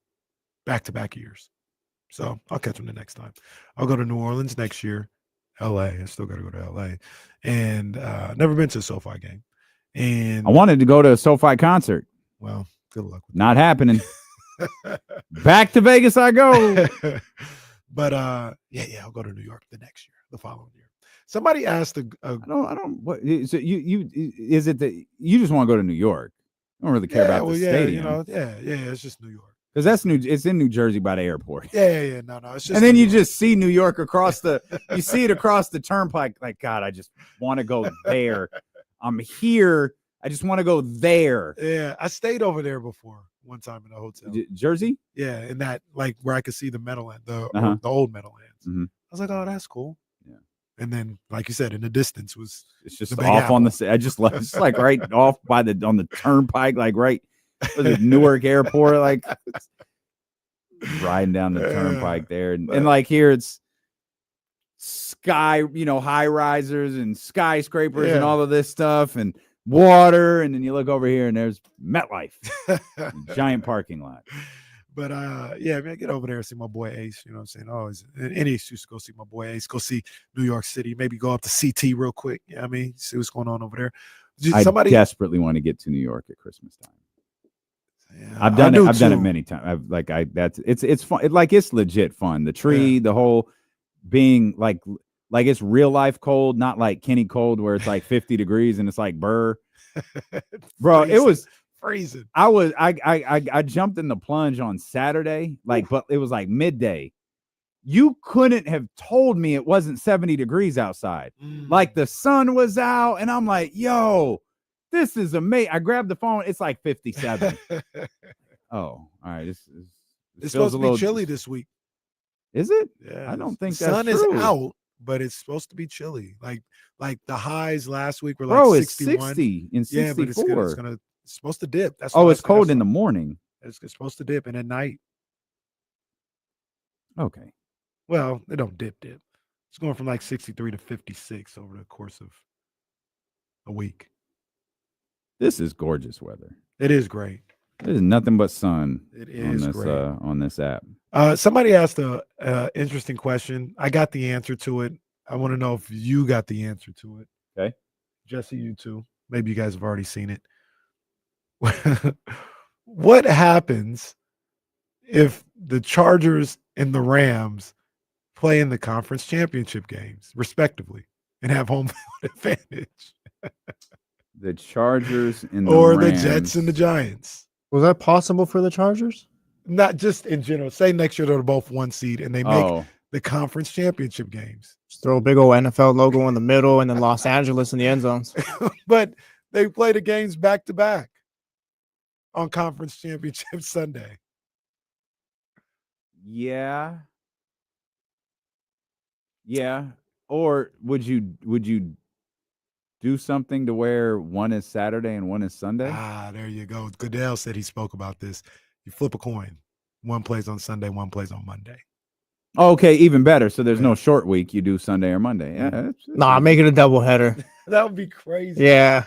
back-to-back years. So I'll catch them the next time. I'll go to New Orleans next year. LA. I still got to go to LA. And never been to a SoFi game. And I wanted to go to a SoFi concert. Well, good luck with Not happening. Back to Vegas I go. But I'll go to New York the next year, the following year. Somebody asked I don't what so you is it that you just want to go to New York? I don't really care about the stadium. It's just New York. Because it's in New Jersey by the airport. Yeah. No. It's just and then you just see New York across you see it across the turnpike. Like, God, I just want to go there. I'm here. I just want to go there. Yeah, I stayed over there before one time in a hotel. Jersey? Yeah, in that where I could see the Meadowland, the old Meadowlands. Mm-hmm. I was like, oh, that's cool. Yeah. And then, like you said, in the distance it's just off on the. I just left. It's like right off on the turnpike, like right the Newark Airport, like riding down the turnpike there, and like here it's sky, high risers and skyscrapers and all of this stuff and water, and then you look over here and there's MetLife, giant parking lot. But I get over there and see my boy Ace. You know what I'm saying? Always any excuse to go see my boy Ace. Go see New York City. Maybe go up to CT real quick. You know what I mean? See what's going on over there. I desperately want to get to New York at Christmas time. Yeah, I've done it many times. It's fun. It's legit fun. The tree, the whole being like it's real life cold, not like Kenny cold where it's like 50 degrees and it's like burr. Bro, it was freezing. I jumped in the plunge on Saturday, but it was like midday. You couldn't have told me it wasn't 70 degrees outside. Like the sun was out, and I'm like, yo, this is amazing. I grabbed the phone, it's like 57. Oh, all right. It's supposed to be chilly this week. Is it? Yeah. I don't think the that's sun true. is out, but it's supposed to be chilly. Like the highs last week were like 61. It's 60 and 64. Yeah, but it's supposed to dip. That's it's cold in the morning. It's supposed to dip, and at night. Okay. Well, it don't dip. It's going from like 63 to 56 over the course of a week. This is gorgeous weather. It is great. There's nothing but sun. It is great on this app. Somebody asked a interesting question. I got the answer to it. I want to know if you got the answer to it. Okay. Jesse, you too. Maybe you guys have already seen it. What happens if the Chargers and the Rams play in the conference championship games, respectively? and have home field advantage. The Chargers and the Or Rams. the Jets and the Giants. Was that possible for the Chargers? Not just in general. Say next year they're both 1 seed and they make the conference championship games. Just throw a big old NFL logo in the middle and then Los Angeles in the end zones. But they play the games back to back on conference championship Sunday. Yeah. Yeah. Or would you do something to where one is Saturday and one is Sunday? Ah, there you go. Goodell said he spoke about this. You flip a coin. One plays on Sunday, one plays on Monday. Okay, even better. So there's no short week. You do Sunday or Monday. Yeah. Nah, make it a doubleheader. That would be crazy. Yeah.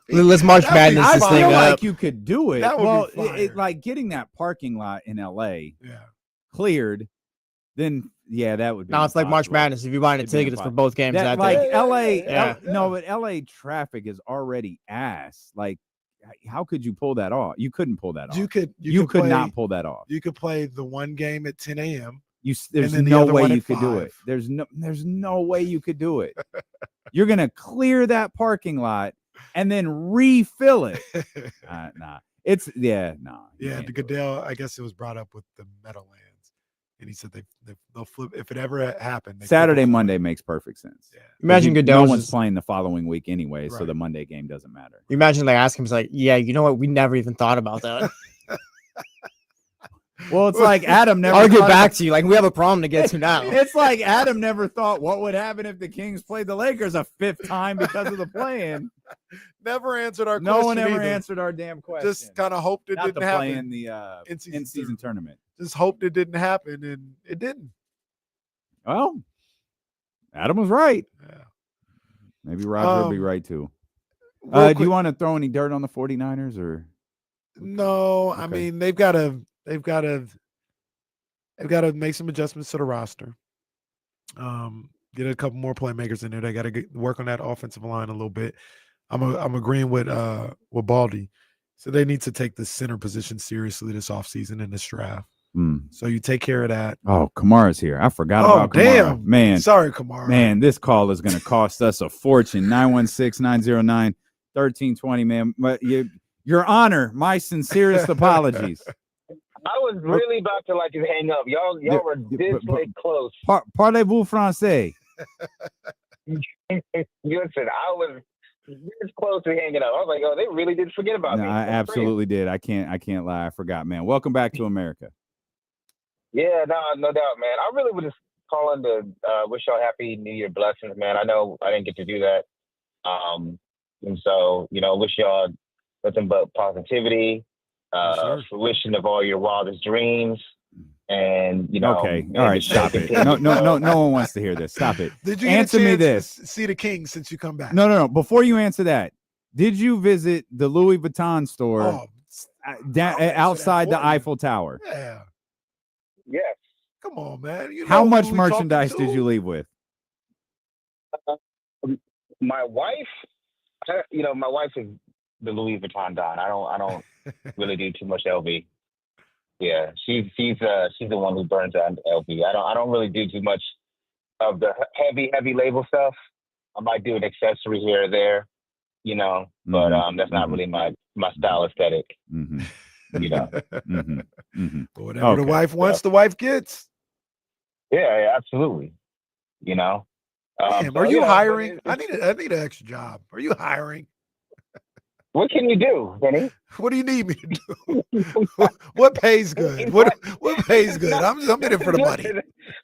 Let's March Madness this thing I feel up. like you could do it. That would Well, be fire. like getting that parking lot in LA Yeah. cleared, then that would be. Now it's like March impossible. Madness. If you're buying a It'd be ticket, it's for impossible. both games That, that like day. LA, Yeah. no, but LA traffic is already ass. Like, how could you pull that off? You couldn't pull that off. You could could not play- pull that off. You could play the one game at 10 a.m. There's then the no other way one you at could do 5. it. There's no way you could do it. You're gonna clear that parking lot and then refill it. Nah, it's nah. Yeah, you the can't do it. Goodell, I guess it was brought up with the Meadowlands. And he said they'll flip if it ever happened. they flip Saturday, a coin. Monday makes perfect sense. Yeah. Imagine Goodell No was one's just- playing the following week anyway, so Right. the Monday game doesn't matter. You imagine like asking him, he's like, yeah, you know what? We never even thought about that. Well, it's like Adam never. I'll get thought back about- to you. Like we have a problem to get to now. It's like Adam never thought what would happen if the Kings played the Lakers a 5th time because of the play-in. Never answered our No question. one ever either. answered our damn question. Just kind of hoped it Not didn't the happen. play in the In-season in-season tournament. Just hoped it didn't happen, and it didn't. Well, Adam was right. Yeah. Maybe Roger will be Um, right too. Real Do you quick- want to throw any dirt on the 49ers or? No, I Okay. mean they've got to make some adjustments to the roster. Get a couple more playmakers in there. They got to work on that offensive line a little bit. I'm agreeing with Baldy. So they need to take the center position seriously this offseason in this draft. So you take care of that. Oh, Kamara's here. I forgot Oh, about Kamara. damn. Man. Sorry, Kamara. Man, this call is going to cost us a fortune. 916-909-1320, man. But Your Honor, my sincerest apologies. I was really about to just hang up. Y'all were this close. Parlez-vous français? Listen, I was this close to hanging up. I was like, oh, they really did forget about No, me. I That's crazy. absolutely did. I can't lie. I forgot, man. Welcome back to America. Yeah, no doubt, man. I really was just calling to wish y'all happy New Year blessings, man. I know I didn't get to do that. And so, wish y'all nothing but positivity, fruition of all your wildest dreams. And, Okay. All right. Stop it. No one wants to hear this. Stop it. Did you answer me this? See the Kings since you come back? No. Before you answer that, did you visit the Louis Vuitton store outside the Eiffel Tower? Yeah. Yes. Come on, man. You How know much who we talking merchandise to. did you leave with? My wife, my wife is the Louis Vuitton don. I don't really do too much LV. Yeah, she's the one who burns out LV. I don't really do too much of the heavy label stuff. I might do an accessory here or there, but that's not really my style aesthetic. Whatever the wife wants, the wife gets. Yeah, absolutely. Damn, so, are you but hiring? I need an extra job. Are you hiring? What can you do, Benny? What do you need me to do? What pays good? What pays good? I'm in it for the money.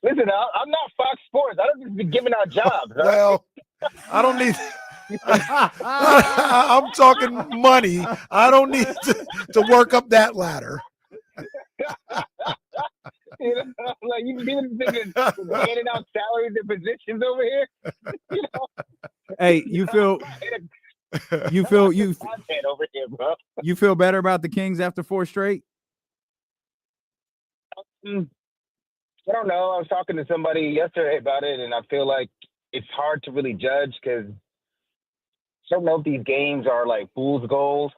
Listen, I'm not Fox Sports. I don't just be giving out jobs. Right? Well, I don't need. I'm talking money. I don't need to work up that ladder. Like you've been handing out salaries and positions over here. Hey, you feel content over here, bro. you feel better about the Kings after 4 straight? I don't know. I was talking to somebody yesterday about it, and I feel like it's hard to really judge because I don't know if these games are like fool's goals.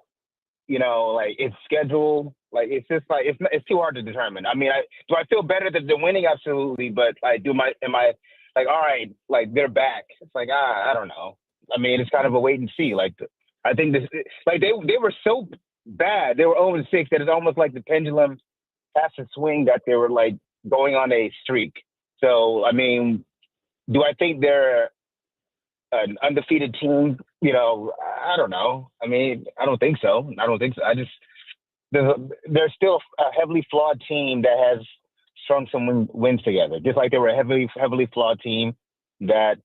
Like it's scheduled. Like it's just like it's too hard to determine. I mean, do I feel better than the winning? Absolutely, but am I like, all right, like they're back. It's like, I don't know. I mean, it's kind of a wait and see. Like, I think this, like they were so bad. They were 0-6 that it's almost like the pendulum has to swing that they were like going on a streak. So, I mean, do I think they're an undefeated team? You know, I don't know. I mean, I don't think so. I just, they're still a heavily flawed team that has strung some wins together. Just like they were a heavily flawed team that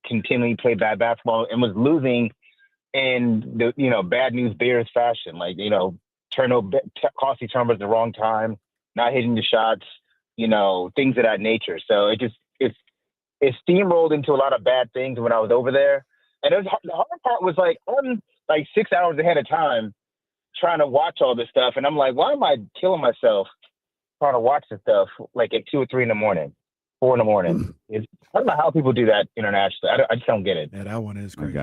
continually played bad basketball and was losing in the, you know, bad news bears fashion. Like, you know, costly turnovers at the wrong time, not hitting the shots, you know, things of that nature. So it steamrolled into a lot of bad things when I was over there. And the hard part was like, I'm like 6 hours ahead of time trying to watch all this stuff. And I'm like, why am I killing myself trying to watch this stuff like at 2 or 3 in the morning, 4 in the morning? I don't know how people do that internationally. I just don't get it. Yeah, that one is crazy.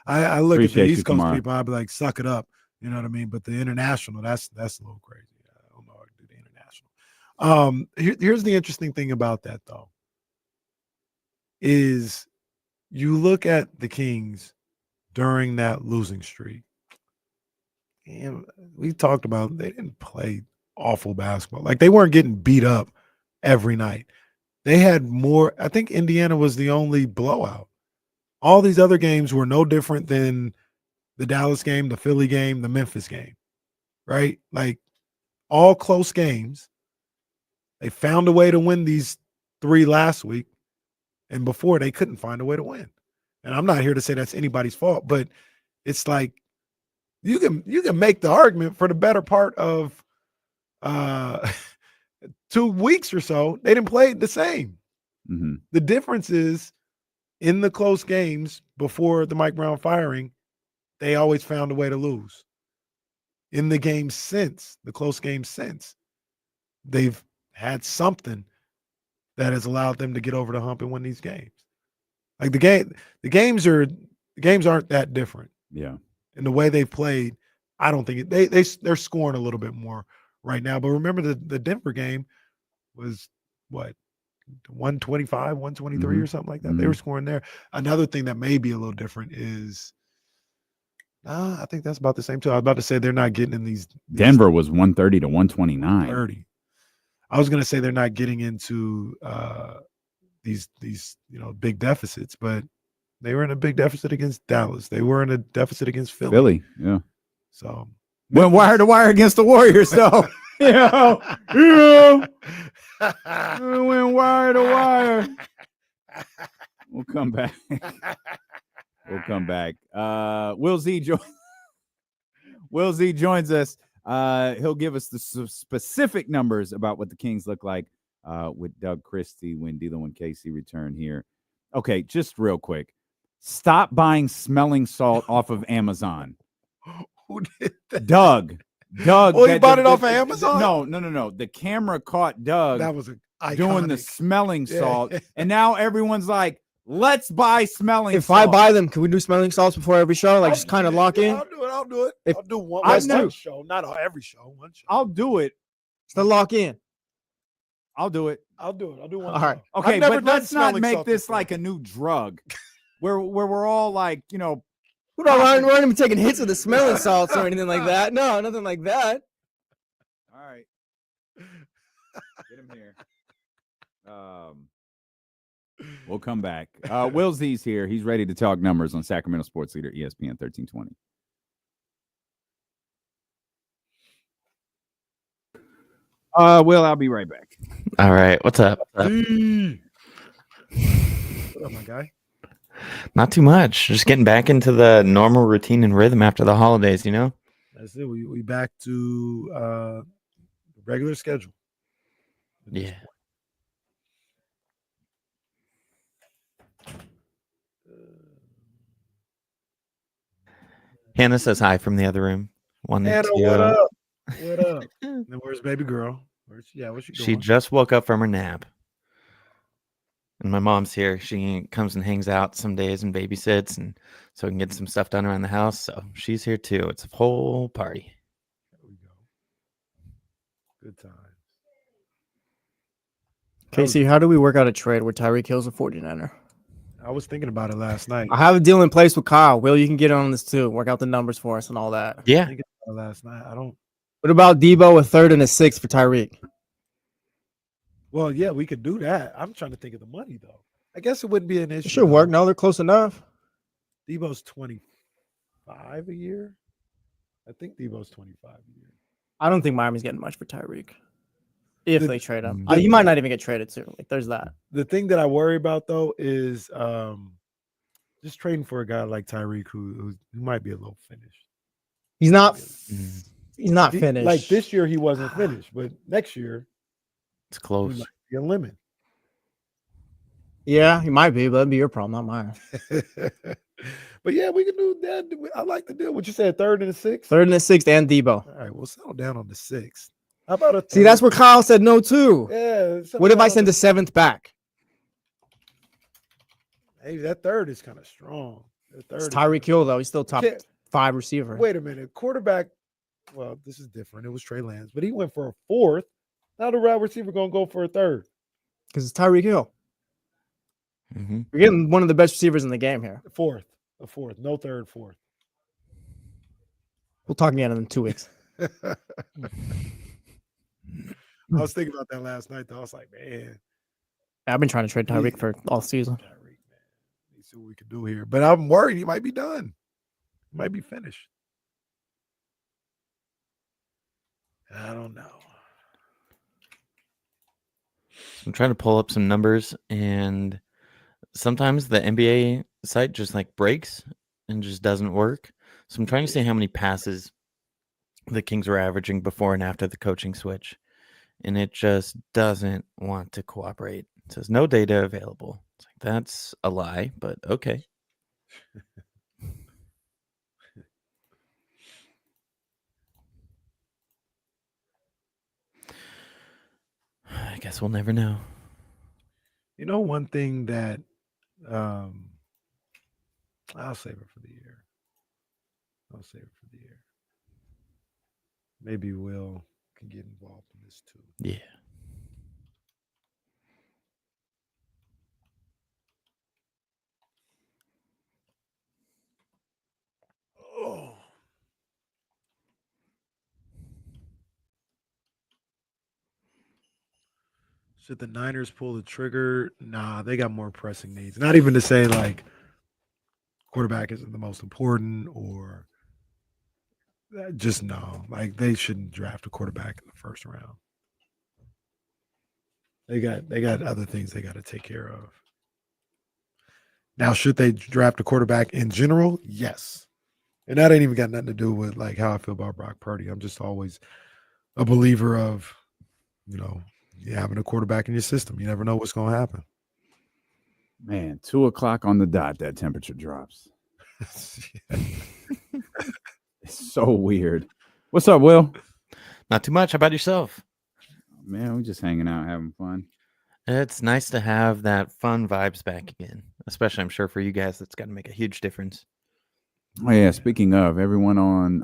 I look Appreciate at the you, East Coast Kamar. people, I'd be like, suck it up. You know what I mean? But the international, that's a little crazy. I don't know how to do the international. Here's the interesting thing about that, though, is you look at the Kings during that losing streak, and we talked about they didn't play awful basketball. Like, they weren't getting beat up every night. They had more. I think Indiana was the only blowout. All these other games were no different than the Dallas game, the Philly game, the Memphis game, right? Like, all close games. They found a way to win these 3 last week, and before they couldn't find a way to win. And I'm not here to say that's anybody's fault, but it's like you can make the argument for the better part of 2 weeks or so, they didn't play the same. Mm-hmm. The difference is in the close games before the Mike Brown firing, they always found a way to lose. In the games since, the close games since, they've had something that has allowed them to get over the hump and win these games. Like the games aren't that different. Yeah. And the way they played, I don't think they're scoring a little bit more right now. But remember the Denver game was what, 125, 123 or something like that. They were scoring there. Another thing that may be a little different is I think that's about the same too. I was about to say they're not getting in these Denver was 130 to 129. 30. I was going to say they're not getting into these big deficits, but they were in a big deficit against Dallas. They were in a deficit against Philly. Yeah. So went wire to wire against the Warriors, though. Went wire to wire. We'll come back. Will Z joins us. He'll give us the specific numbers about what the Kings look like with Doug Christie when D'Lo and Casey return here. Okay, just real quick. Stop buying smelling salt off of Amazon. Who did that? Doug. Oh, he bought it off of Amazon? No. The camera caught Doug That was doing the smelling salt. And now everyone's like, let's buy smelling If salt. I buy them, can we do smelling salts before every show? Like, just kind of lock in? I'll do it. If- I'll do one show, not every show. One show. I'll do it. Just lock in. I'll do it. I'll do one. All right. show. Okay, I've never but done let's not smelling make salt this before. like a new drug where we're all like, We're not even taking hits of the smelling salts or anything like that. No, nothing like that. All right. Get him here. We'll come back. Will Z's here. He's ready to talk numbers on Sacramento Sports Leader, ESPN 1320. Will, I'll be right back. All right. What's up? What up, my guy? Not too much. Just getting back into the normal routine and rhythm after the holidays, you know? That's it. We back to regular schedule. Yeah. Hannah says hi from the other room. Hannah, what up? What up? And then where's baby girl? What's she doing? She just woke up from her nap. And my mom's here. She comes and hangs out some days and babysits, and so we can get some stuff done around the house. So she's here too. It's a whole party. There we go. Good time. Casey, how do we work out a trade where Tyreek Hill's a 49er? I was thinking about it last night. I have a deal in place with Kyle. Will, you can get on this too. Work out the numbers for us and all that. Yeah. Thinking about it last night. I don't. What about Debo, a third and a sixth for Tyreek? Well, yeah, we could do that. I'm trying to think of the money though. I guess it wouldn't be an issue. It should work. No, they're close enough. Debo's 25 a year. I think Debo's 25 a year. I don't think Miami's getting much for Tyreek. If they trade him. the- He might not even get traded too. Like, there's that. The thing that I worry about though is just trading for a guy like Tyreek who might be a little finished. He's not finished. Like this year he wasn't finished, but next year It's he close. might be a limit. Yeah, he might be, but that'd be your problem, not mine. But yeah, we can do that. I like the deal. What you said, third and a sixth? Third and a sixth and Debo. All right, we'll settle down on the sixth. How about a third? See, that's where Kyle said no too. Yeah. What if I send the seventh back? Hey, that third is kind of strong. It's Tyreek Hill though. He's still top 5 receiver. Wait a minute. Quarterback. Well, this is different. It was Trey Lance, but he went for a fourth. Now the wide receiver gonna go for a third. Because it's Tyreek Hill. Mm-hmm. You're getting one of the best receivers in the game here. A fourth. No third, fourth. We'll talk again in 2 weeks. I was thinking about that last night though. I was like, man, I've been trying to trade Tyreek for all season. let's see what we can do here. But I'm worried he might be done. He might be finished. I don't know. I'm trying to pull up some numbers, and sometimes the NBA site just like breaks and just doesn't work. So I'm trying to see how many passes the Kings were averaging before and after the coaching switch, and it just doesn't want to cooperate. It says no data available. It's like, that's a lie, but okay. I guess we'll never know. You know, one thing that I'll save it for the year. Maybe Will can get involved in this too. Yeah. Oh. Should the Niners pull the trigger? Nah, they got more pressing needs. Not even to say like quarterback isn't the most important or just no. Like they shouldn't draft a quarterback in the first round. They got other things they got to take care of. Now, should they draft a quarterback in general? Yes. And that ain't even got nothing to do with like how I feel about Brock Purdy. I'm just always a believer of, having a quarterback in your system. You never know what's going to happen. Man, 2:00 on the dot, that temperature drops. It's so weird. What's up, Will? Not too much. How about yourself? Man, we're just hanging out, having fun. It's nice to have that fun vibes back again, especially I'm sure for you guys, that's got to make a huge difference. Oh, yeah. Speaking of, everyone on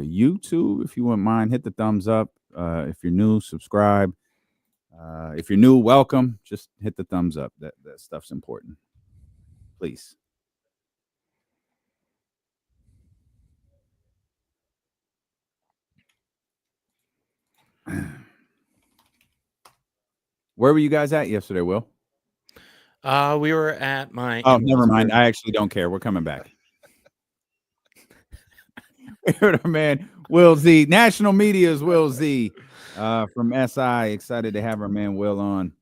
YouTube, if you wouldn't mind, hit the thumbs up. If you're new, subscribe. If you're new, welcome. Just hit the thumbs up. That stuff's important. Please. Where were you guys at yesterday, Will? We were at my. Oh, never mind. I actually don't care. We're coming back. Our man Will Z, national media's Will Z from SI. Excited to have our man Will on.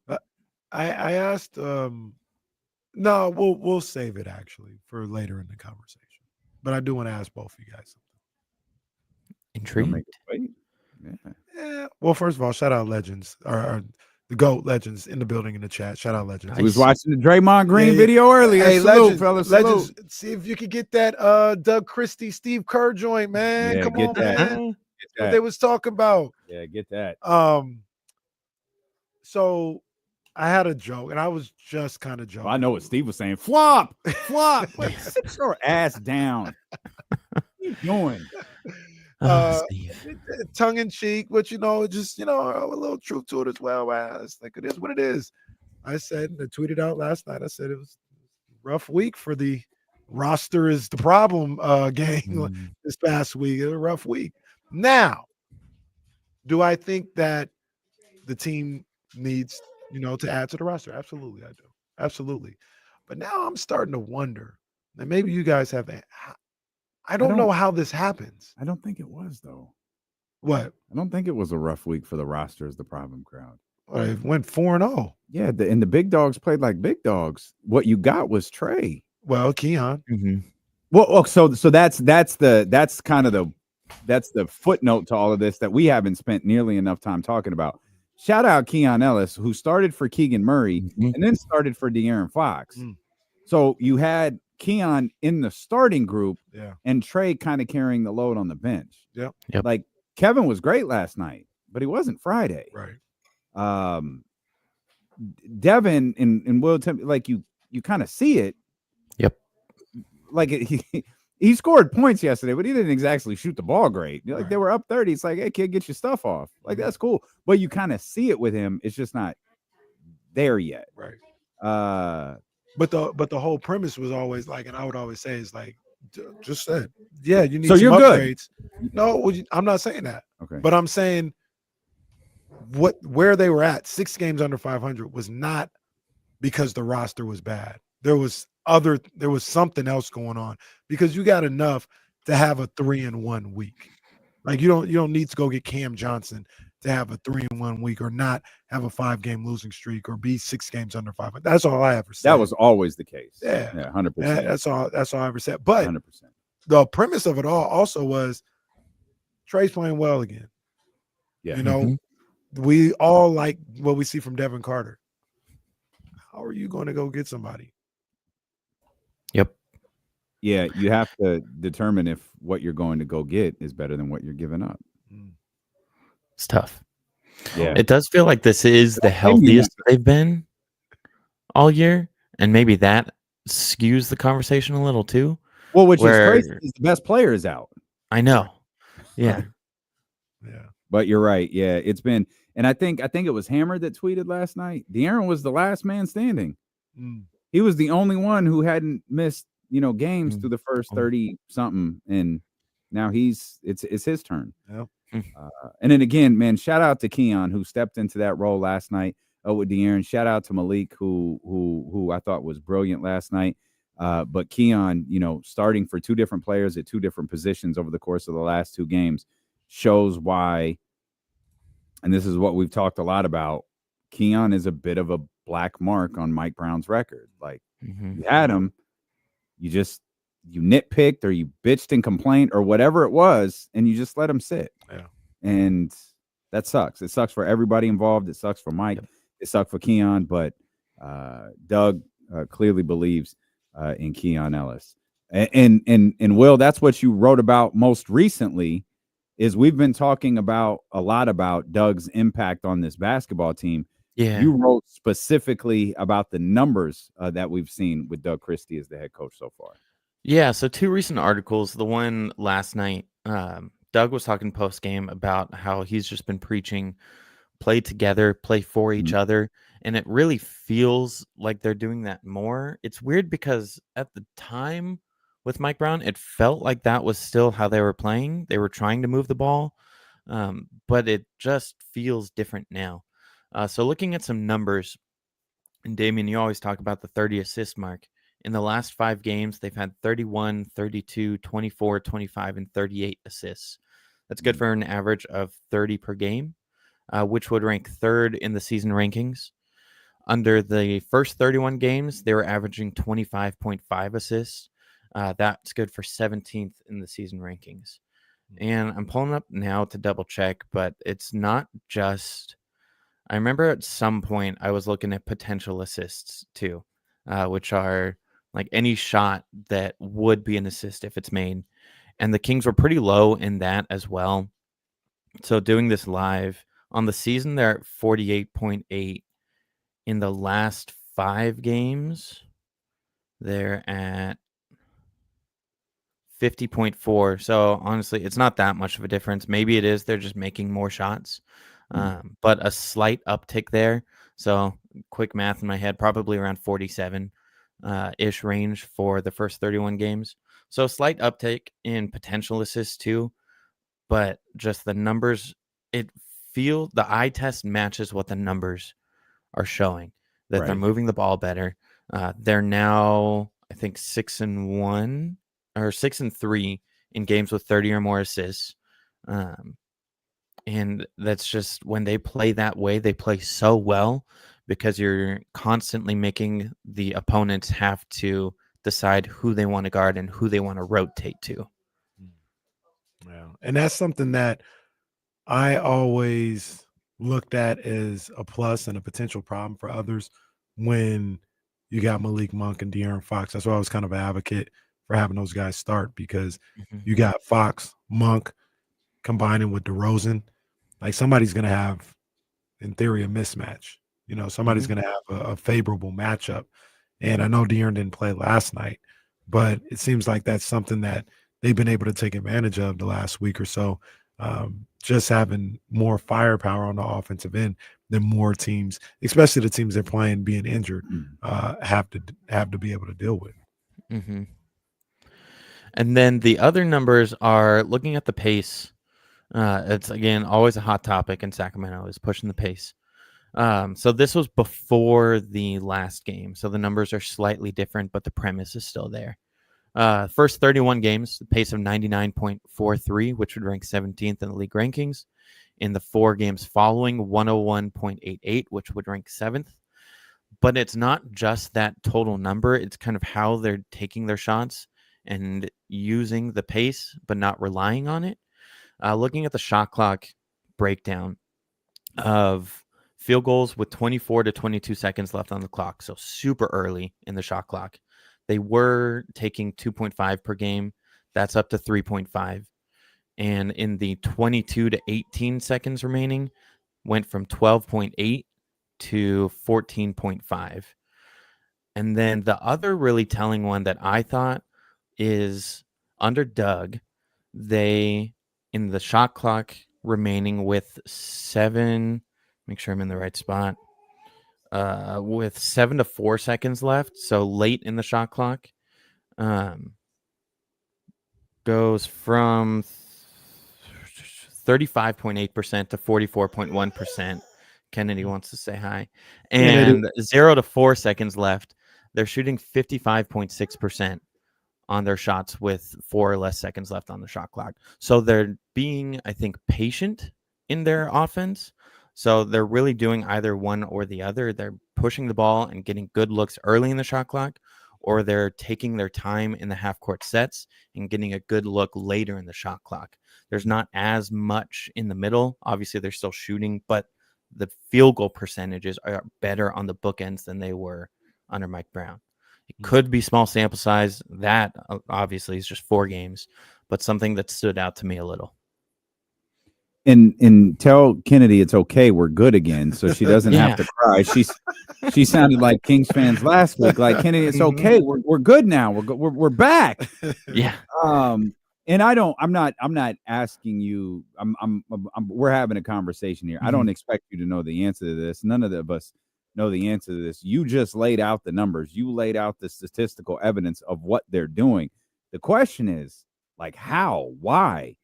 I asked. No, we'll save it actually for later in the conversation. But I do want to ask both of you guys something. Intrigued. Yeah. Well, first of all, shout out Legends or the GOAT Legends in the building in the chat. Shout out Legends. He was watching the Draymond Green video earlier. Hey, salute, Legends, fellas. Legends. Salute. See if you could get that Doug Christie, Steve Kerr joint, man. Yeah, Come get on, that. man. Get That's what that. they was talking about. Yeah, get that. So I had a joke, and I was just kind of joking. Well, I know what Steve was saying. Flop. Wait, sit your ass down. What are you doing? Tongue in cheek, but just a little truth to it as well. Man. It's like it is what it is. I tweeted out last night. I said it was a rough week for the roster is the problem gang this past week. It was a rough week. Now, do I think that the team needs, to add to the roster? Absolutely, I do. Absolutely. But now I'm starting to wonder, and maybe you guys have. I don't know how this happens. I don't think it was though. What? I don't think it was a rough week for the roster as the problem crowd. Well, it went 4-0. Yeah, and the big dogs played like big dogs. What you got was Trey. Well, Keon. Well, so that's kind of the footnote to all of this that we haven't spent nearly enough time talking about. Shout out Keon Ellis, who started for Keegan Murray and then started for De'Aaron Fox. So you had Keon in the starting group, and Trey kind of carrying the load on the bench. Yep. Like Kevin was great last night, but he wasn't Friday. Right. Devin and Will Tim, like you kind of see it. Yep. Like he scored points yesterday, but he didn't exactly shoot the ball great. Like they were up 30. It's like, hey kid, get your stuff off. Like that's cool, but you kind of see it with him. It's just not there yet. Right. But the whole premise was always like, and I would always say is like, just said, yeah, you need so some you're upgrades. good. No, I'm not saying that. Okay. But I'm saying where they were at 6 games under 500 was not because the roster was bad. There was something else going on because you got enough to have a 3-1 week. Like you don't need to go get Cam Johnson to have a 3-1 week or not have a 5-game losing streak or be 6 games under 500. That's all I ever said. That was always the case. Yeah, 100%. That's all I ever said. But 100%. The premise of it all also was Trey's playing well again. Yeah. We all like what we see from Devin Carter. How are you going to go get somebody? Yep. Yeah, you have to determine if what you're going to go get is better than what you're giving up. It's tough. Yeah. It does feel like this is the healthiest they've been all year, and maybe that skews the conversation a little too. Well, which is crazy is the best player is out. I know. Yeah. Yeah. But you're right. Yeah, it's been, and I think it was Hammer that tweeted last night. De'Aaron was the last man standing. He was the only one who hadn't missed, games through the first 30 something, and now it's his turn. Yep. And then again, man, shout out to Keon who stepped into that role last night with De'Aaron. Shout out to Malik who I thought was brilliant last night. But Keon, starting for 2 different players at 2 different positions over the course of the last 2 games shows why. And this is what we've talked a lot about. Keon is a bit of a black mark on Mike Brown's record. Like you had him, you nitpicked or you bitched and complained or whatever it was, and you just let him sit. Yeah. And that sucks. It sucks for everybody involved. It sucks for Mike. It sucked for Keon, but Doug clearly believes in Keon Ellis. And Will, that's what you wrote about most recently. Is we've been talking a lot about Doug's impact on this basketball team. Yeah. You wrote specifically about the numbers that we've seen with Doug Christie as the head coach so far. Yeah. So 2 recent articles. The one last night, Doug was talking post game about how he's just been preaching, play together, play for each other. And it really feels like they're doing that more. It's weird because at the time with Mike Brown, it felt like that was still how they were playing. They were trying to move the ball, but it just feels different now. So looking at some numbers, and Damien, you always talk about the 30 assist mark. In the last 5 games, they've had 31, 32, 24, 25, and 38 assists. That's good for an average of 30 per game, which would rank 3rd in the season rankings. Under the first 31 games, they were averaging 25.5 assists. That's good for 17th in the season rankings. And I'm pulling up now to double check, but it's not just. I remember at some point I was looking at potential assists too, which are like any shot that would be an assist if it's made. And the Kings were pretty low in that as well. So doing this live on the season, they're at 48.8. In the last 5 games, they're at 50.4. So honestly, it's not that much of a difference. Maybe it is. They're just making more shots. But a slight uptick there. So quick math in my head, probably around 47 ish range for the first 31 games. So slight uptake in potential assists too, but just the numbers, the eye test matches what the numbers are showing, that they're Right. moving the ball better. They're now, I think, 6-1 or 6-3 in games with 30 or more assists. And that's just when they play that way, they play so well because you're constantly making the opponents have to decide who they want to guard and who they want to rotate to. Yeah. And that's something that I always looked at as a plus and a potential problem for others when you got Malik Monk and De'Aaron Fox. That's why I was kind of an advocate for having those guys start, because you got Fox, Monk combining with DeRozan. Like, somebody's going to have, in theory, a mismatch. Somebody's going to have a favorable matchup. And I know De'Aaron didn't play last night, but it seems like that's something that they've been able to take advantage of the last week or so. Just having more firepower on the offensive end than more teams, especially the teams they're playing being injured, have to be able to deal with. Mm-hmm. And then the other numbers are looking at the pace. It's, again, always a hot topic in Sacramento, is pushing the pace. So this was before the last game, so the numbers are slightly different, but the premise is still there. First 31 games, the pace of 99.43, which would rank 17th in the league rankings. In the 4 games following, 101.88, which would rank 7th. But it's not just that total number. It's kind of how they're taking their shots and using the pace, but not relying on it. Looking at the shot clock breakdown of field goals with 24 to 22 seconds left on the clock, so super early in the shot clock. They were taking 2.5 per game. That's up to 3.5. And in the 22 to 18 seconds remaining, went from 12.8 to 14.5. And then the other really telling one that I thought is under Doug, they, in the shot clock remaining with 7, make sure I'm in the right spot, with 7 to 4 seconds left, so late in the shot clock, goes from 35.8% to 44.1%. Kennedy wants to say hi. And 0 to 4 seconds left, they're shooting 55.6% on their shots with 4 or less seconds left on the shot clock. So they're being, I think, patient in their offense. So they're really doing either one or the other. They're pushing the ball and getting good looks early in the shot clock, or they're taking their time in the half-court sets and getting a good look later in the shot clock. There's not as much in the middle. Obviously, they're still shooting, but the field goal percentages are better on the bookends than they were under Mike Brown. It could be small sample size. That obviously is just 4 games, but something that stood out to me a little. And tell Kennedy it's okay, we're good again, so she doesn't have to cry. She sounded like Kings fans last week. Like, Kennedy, it's okay, we're good now. We're back. Yeah. And I'm not asking you. We're having a conversation here. I don't expect you to know the answer to this. None of us know the answer to this. You just laid out the numbers. You laid out the statistical evidence of what they're doing. The question is, like, how? Why?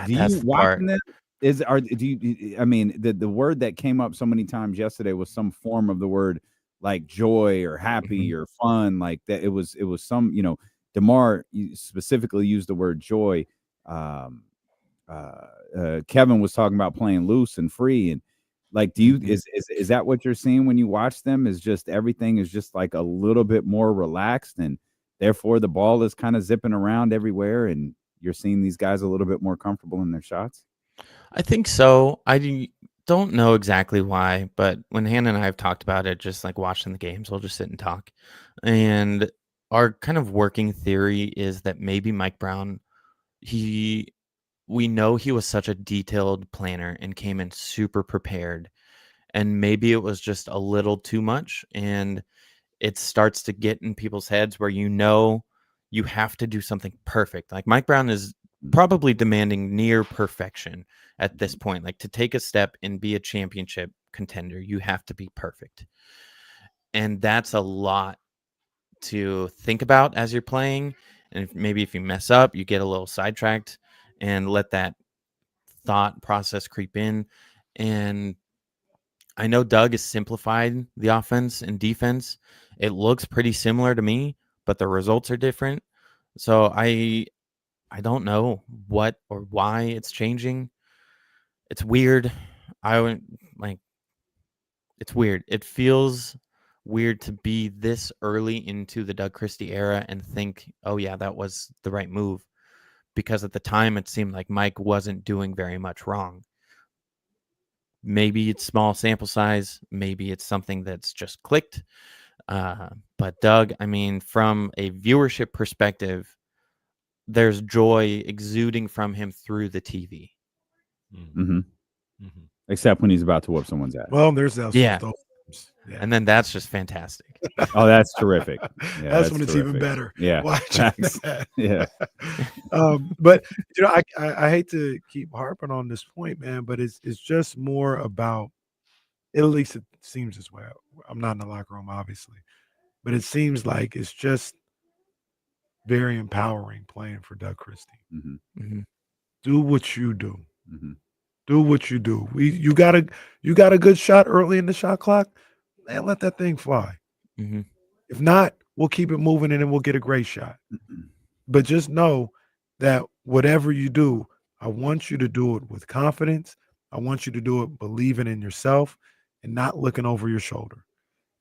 Do you watching this? I mean, the word that came up so many times yesterday was some form of the word like joy or happy or fun, like that. It was some, DeMar specifically used the word joy. Kevin was talking about playing loose and free, and like, do you is that what you're seeing when you watch them? Is just everything is just like a little bit more relaxed, and therefore the ball is kind of zipping around everywhere, and you're seeing these guys a little bit more comfortable in their shots? I think so. I don't know exactly why, but when Hannah and I have talked about it, just like watching the games, we'll just sit and talk. And our kind of working theory is that maybe Mike Brown, we know he was such a detailed planner and came in super prepared. And maybe it was just a little too much. And it starts to get in people's heads where you have to do something perfect. Like, Mike Brown is probably demanding near perfection at this point. Like, to take a step and be a championship contender. You have to be perfect. And that's a lot to think about as you're playing. And maybe if you mess up, you get a little sidetracked and let that thought process creep in. And I know Doug has simplified the offense and defense. It looks pretty similar to me, but the results are different. So I don't know what or why it's changing. It's weird. It's weird. It feels weird to be this early into the Doug Christie era and think, oh yeah, that was the right move. Because at the time it seemed like Mike wasn't doing very much wrong. Maybe it's small sample size. Maybe it's something that's just clicked. But Doug, I mean, from a viewership perspective, there's joy exuding from him through the TV. Mm-hmm. Except when he's about to whoop someone's ass. Well, there's that. Yeah. And then that's just fantastic. Oh, that's terrific. Yeah, that's when it's even better. Yeah. Watching that. Yeah. But I hate to keep harping on this point, man, but it's just more about, at least it seems this way. I'm not in the locker room, obviously, but it seems like it's just very empowering playing for Doug Christie. Mm-hmm. Mm-hmm. Do what you do. Mm-hmm. Do what you do. You got a good shot early in the shot clock, man. Let that thing fly. Mm-hmm. If not, we'll keep it moving and then we'll get a great shot. Mm-hmm. But just know that whatever you do, I want you to do it with confidence. I want you to do it believing in yourself and not looking over your shoulder.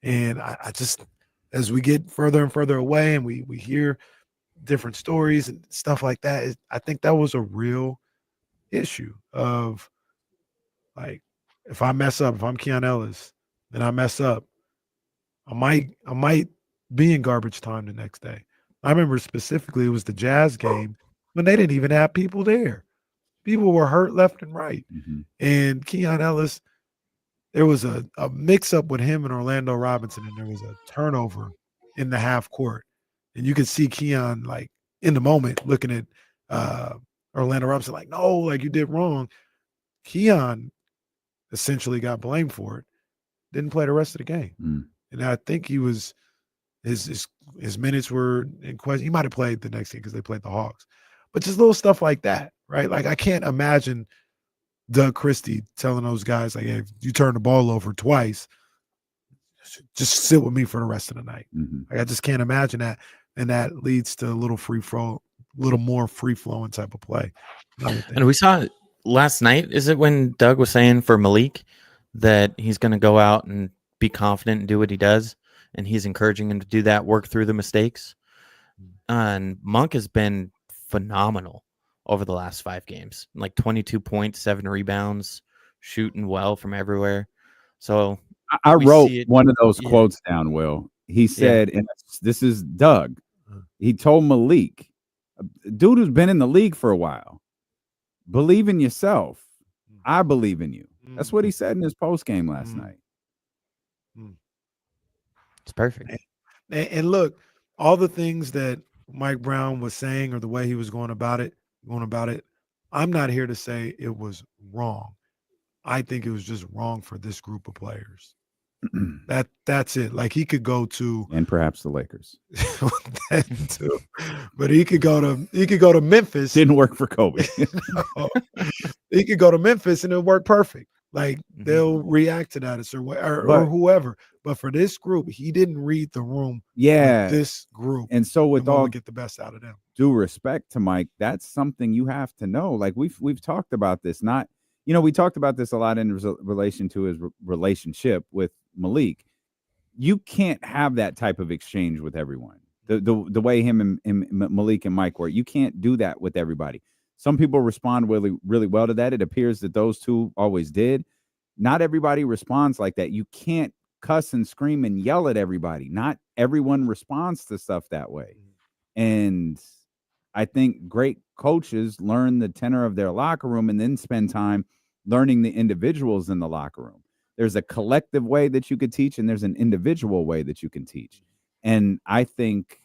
And I just, as we get further and further away and we hear different stories and stuff like that, I think that was a real issue of, like, if I mess up, if I'm Keon Ellis and I mess up, I might be in garbage time the next day. I remember specifically it was the Jazz game when they didn't even have people there. People were hurt left and right. Mm-hmm. And Keon Ellis, there was a mix-up with him and Orlando Robinson, and there was a turnover in the half court. And you could see Keon, like, in the moment looking at Orlando Robinson like, no, like, you did wrong. Keon essentially got blamed for it, didn't play the rest of the game. Mm. And I think he was his minutes were in question. He might have played the next game because they played the Hawks. But just little stuff like that, right? Like, I can't imagine Doug Christie telling those guys, like, hey, if you turn the ball over twice, just sit with me for the rest of the night. Mm-hmm. Like, I just can't imagine that. And that leads to a little more free-flowing type of play. And we saw it last night. Is it when Doug was saying for Malik that he's going to go out and be confident and do what he does? And he's encouraging him to do that, work through the mistakes. And Monk has been phenomenal over the last 5 games, like 22 points, 7 rebounds, shooting well from everywhere. So I wrote one of those quotes down, Will. He said, and this is Doug, he told Malik, dude who's been in the league for a while, believe in yourself. I believe in you. That's what he said in his post game last night. It's perfect. And look, all the things that Mike Brown was saying or the way he was going about it, I'm not here to say it was wrong. I think it was just wrong for this group of players. That's it. Like, he could go to, and perhaps the Lakers. That too. But he could go to Memphis. Didn't work for Kobe. No. He could go to Memphis and it'll work perfect. Like, they'll react to that or whoever. But for this group, he didn't read the room. Yeah, with this group. And so with all get the best out of them. Due respect to Mike, that's something you have to know. Like, we've talked about this. We talked about this a lot in relation to his relationship with Malik. You can't have that type of exchange with everyone. The way him and Malik and Mike were, you can't do that with everybody. Some people respond really, really well to that. It appears that those two always did. Not everybody responds like that. You can't cuss and scream and yell at everybody. Not everyone responds to stuff that way. And I think great coaches learn the tenor of their locker room and then spend time learning the individuals in the locker room. There's a collective way that you could teach, and there's an individual way that you can teach. And I think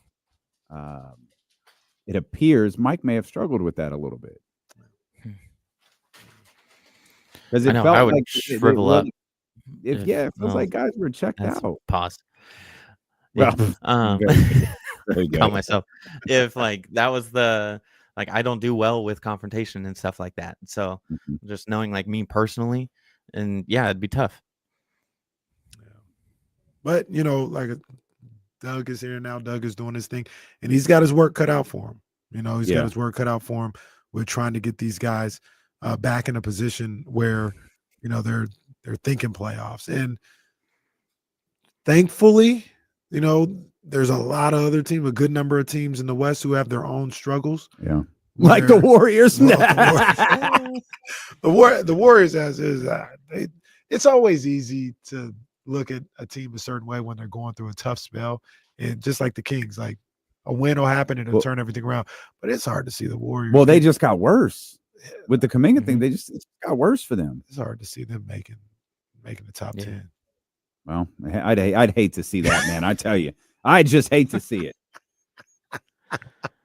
it appears Mike may have struggled with that a little bit. Because it felt I would like shrivel up. If it feels like guys were checked that's out. Pause. Well, Yeah. very good. Call myself. If like that was the like I don't do well with confrontation and stuff like that. So just knowing like me personally, and yeah, it'd be tough. But like Doug is here now. Doug is doing his thing, and he's got his work cut out for him. He's got his work cut out for him. We're trying to get these guys back in a position where they're thinking playoffs, and thankfully, there's a lot of other teams, a good number of teams in the West who have their own struggles. Yeah, like the Warriors. The Warriors, as is, it's always easy to look at a team a certain way when they're going through a tough spell, and just like the Kings, like a win will happen and it'll turn everything around. But it's hard to see the Warriors. Well, they just got worse with the Kuminga thing. It got worse for them. It's hard to see them making the top 10. Well, I'd hate to see that, man. I tell you, I just hate to see it.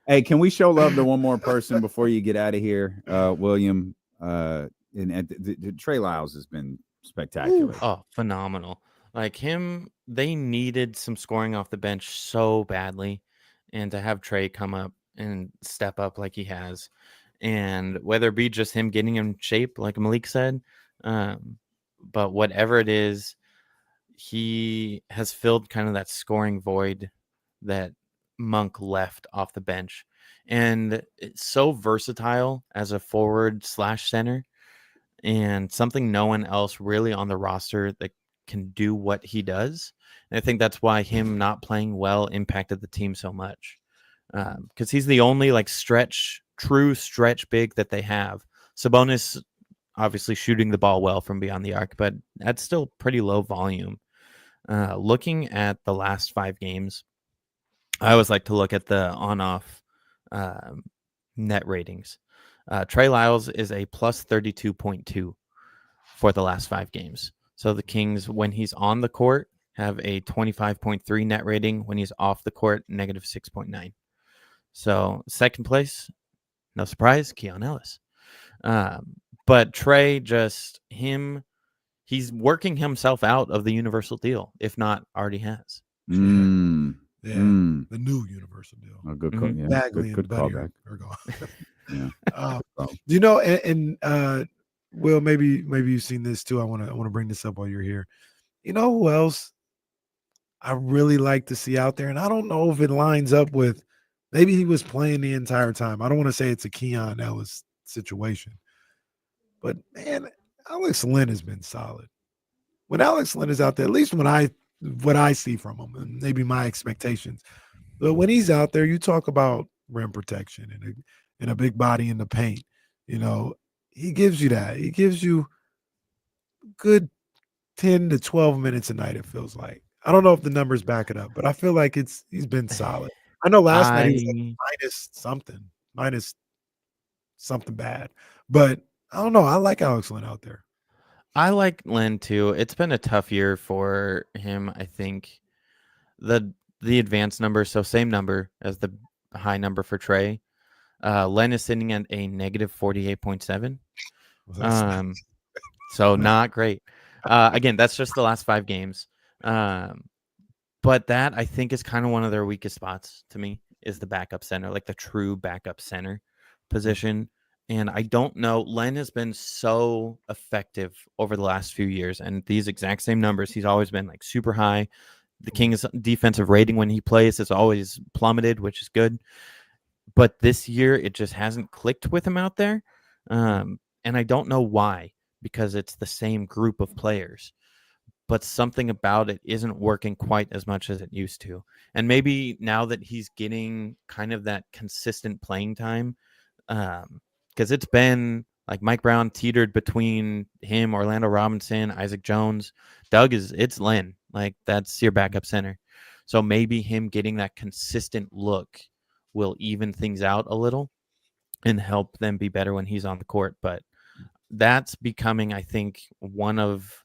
Hey, can we show love to one more person before you get out of here, William? And Trey Lyles has been spectacular. Oh, phenomenal. Like him, they needed some scoring off the bench so badly. And to have Trey come up and step up like he has, and whether it be just him getting in shape, like Malik said, but whatever it is, he has filled kind of that scoring void that Monk left off the bench. And it's so versatile as a forward / center, and something no one else really on the roster that can do what he does. And I think that's why him not playing well impacted the team so much. Because he's the only like true stretch big that they have. Sabonis obviously shooting the ball well from beyond the arc, but that's still pretty low volume. Looking at the last 5 games, I always like to look at the on-off net ratings. Trey Lyles is a plus 32.2 for the last 5 games. So the Kings, when he's on the court, have a 25.3 net rating. When he's off the court, negative 6.9. So second place, no surprise, Keon Ellis. But Trey, he's working himself out of the universal deal, if not already has. The new universal deal. A good call. Yeah. Bagley Good callback. And Will, maybe you've seen this too. I want to bring this up while you're here. You know who else I really like to see out there, and I don't know if it lines up with maybe he was playing the entire time. I don't want to say it's a Keon Ellis situation, but man, Alex Len has been solid. When Alex Len is out there, at least what I see from him, and maybe my expectations, but when he's out there, you talk about rim protection and a big body in the paint. He gives you that. He gives you good 10 to 12 minutes a night, it feels like. I don't know if the numbers back it up, but I feel like he's been solid. I know last night he was like minus something bad. But I don't know. I like Alex Len out there. I like Len too. It's been a tough year for him. I think the advanced number, so same number as the high number for Trey. Len is sitting at a negative 48.7. So not great. Again, that's just the last 5 games. But that I think is kind of one of their weakest spots to me is the backup center, like the true backup center position. And I don't know, Len has been so effective over the last few years, and these exact same numbers, he's always been like super high. The Kings' defensive rating when he plays is always plummeted, which is good. But this year, it just hasn't clicked with him out there. And I don't know why, because it's the same group of players. But something about it isn't working quite as much as it used to. And maybe now that he's getting kind of that consistent playing time, because it's been like Mike Brown teetered between him, Orlando Robinson, Isaac Jones. Doug it's Len. Like, that's your backup center. So maybe him getting that consistent look will even things out a little and help them be better when he's on the court. But that's becoming, I think, one of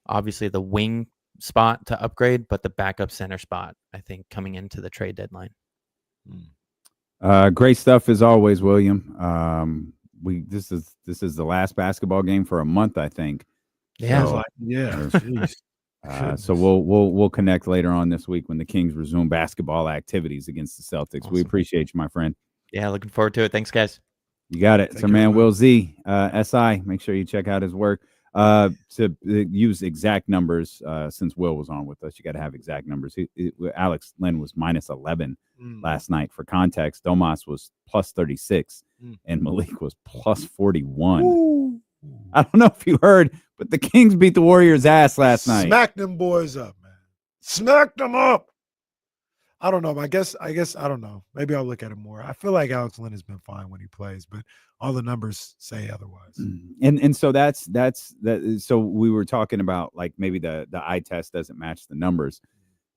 obviously the wing spot to upgrade, but the backup center spot, I think, coming into the trade deadline. Great stuff as always, William. This is the last basketball game for a month, I think. Yeah. So, jeez. So we'll connect later on this week when the Kings resume basketball activities against the Celtics. We appreciate you, my friend. Yeah, looking forward to it. Thanks, guys. You got it. Thank So, you, man, everyone. Will Z, SI, make sure you check out his work. To use exact numbers, since Will was on with us, you got to have exact numbers. Alex Lynn was minus 11 last night. For context, Domas was plus 36 and Malik was plus 41. Ooh. I don't know if you heard, but the Kings beat the Warriors' ass last night. Smack them boys up, man. Smack them up. I don't know. I guess I don't know. Maybe I'll look at it more. I feel like Alex Lynn has been fine when he plays, but all the numbers say otherwise. And so that's that. So we were talking about like maybe the eye test doesn't match the numbers.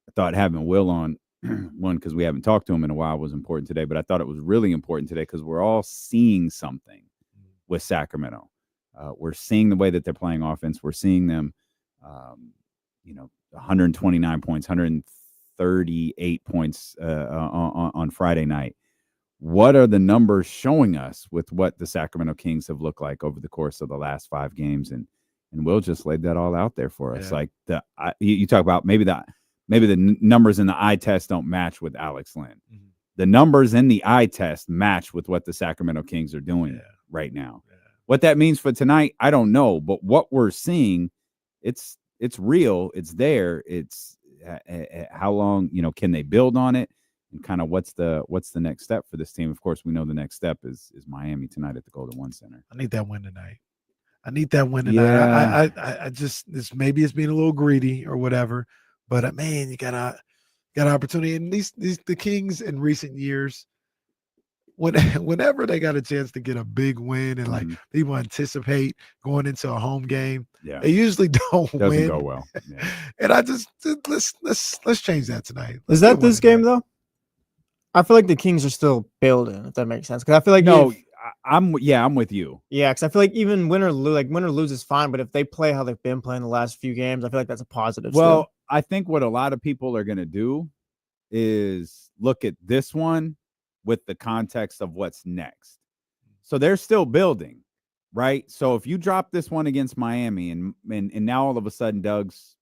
I thought having Will on one, because we haven't talked to him in a while, was important today, but I thought it was really important today because we're all seeing something with Sacramento. We're seeing the way that they're playing offense. We're seeing them, 129 points, 138 points on Friday night. What are the numbers showing us with what the Sacramento Kings have looked like over the course of the last 5 games? And Will just laid that all out there for us. Yeah. Like you talk about maybe the numbers in the eye test don't match with Alex Lynn. Mm-hmm. The numbers in the eye test match with what the Sacramento Kings are doing right now. Yeah. What that means for tonight, I don't know. But what we're seeing, it's real. It's there. It's how long, can they build on it? And kind of what's the next step for this team? Of course, we know the next step is Miami tonight at the Golden One Center. I need that win tonight. Yeah. I just maybe it's being a little greedy or whatever, but man, you got opportunity. And the Kings in recent years, whenever they got a chance to get a big win and like people anticipate going into a home game, they usually doesn't win. Go well. Yeah. And I just let's change that tonight. Is that this game though? I feel like the Kings are still building, if that makes sense. Because I feel like I'm with you. Yeah, because I feel like even win or lose is fine, but if they play how they've been playing the last few games, I feel like that's a positive. Well, still. I think what a lot of people are going to do is look at this one with the context of what's next. So they're still building, right? So if you drop this one against Miami and now all of a sudden Doug's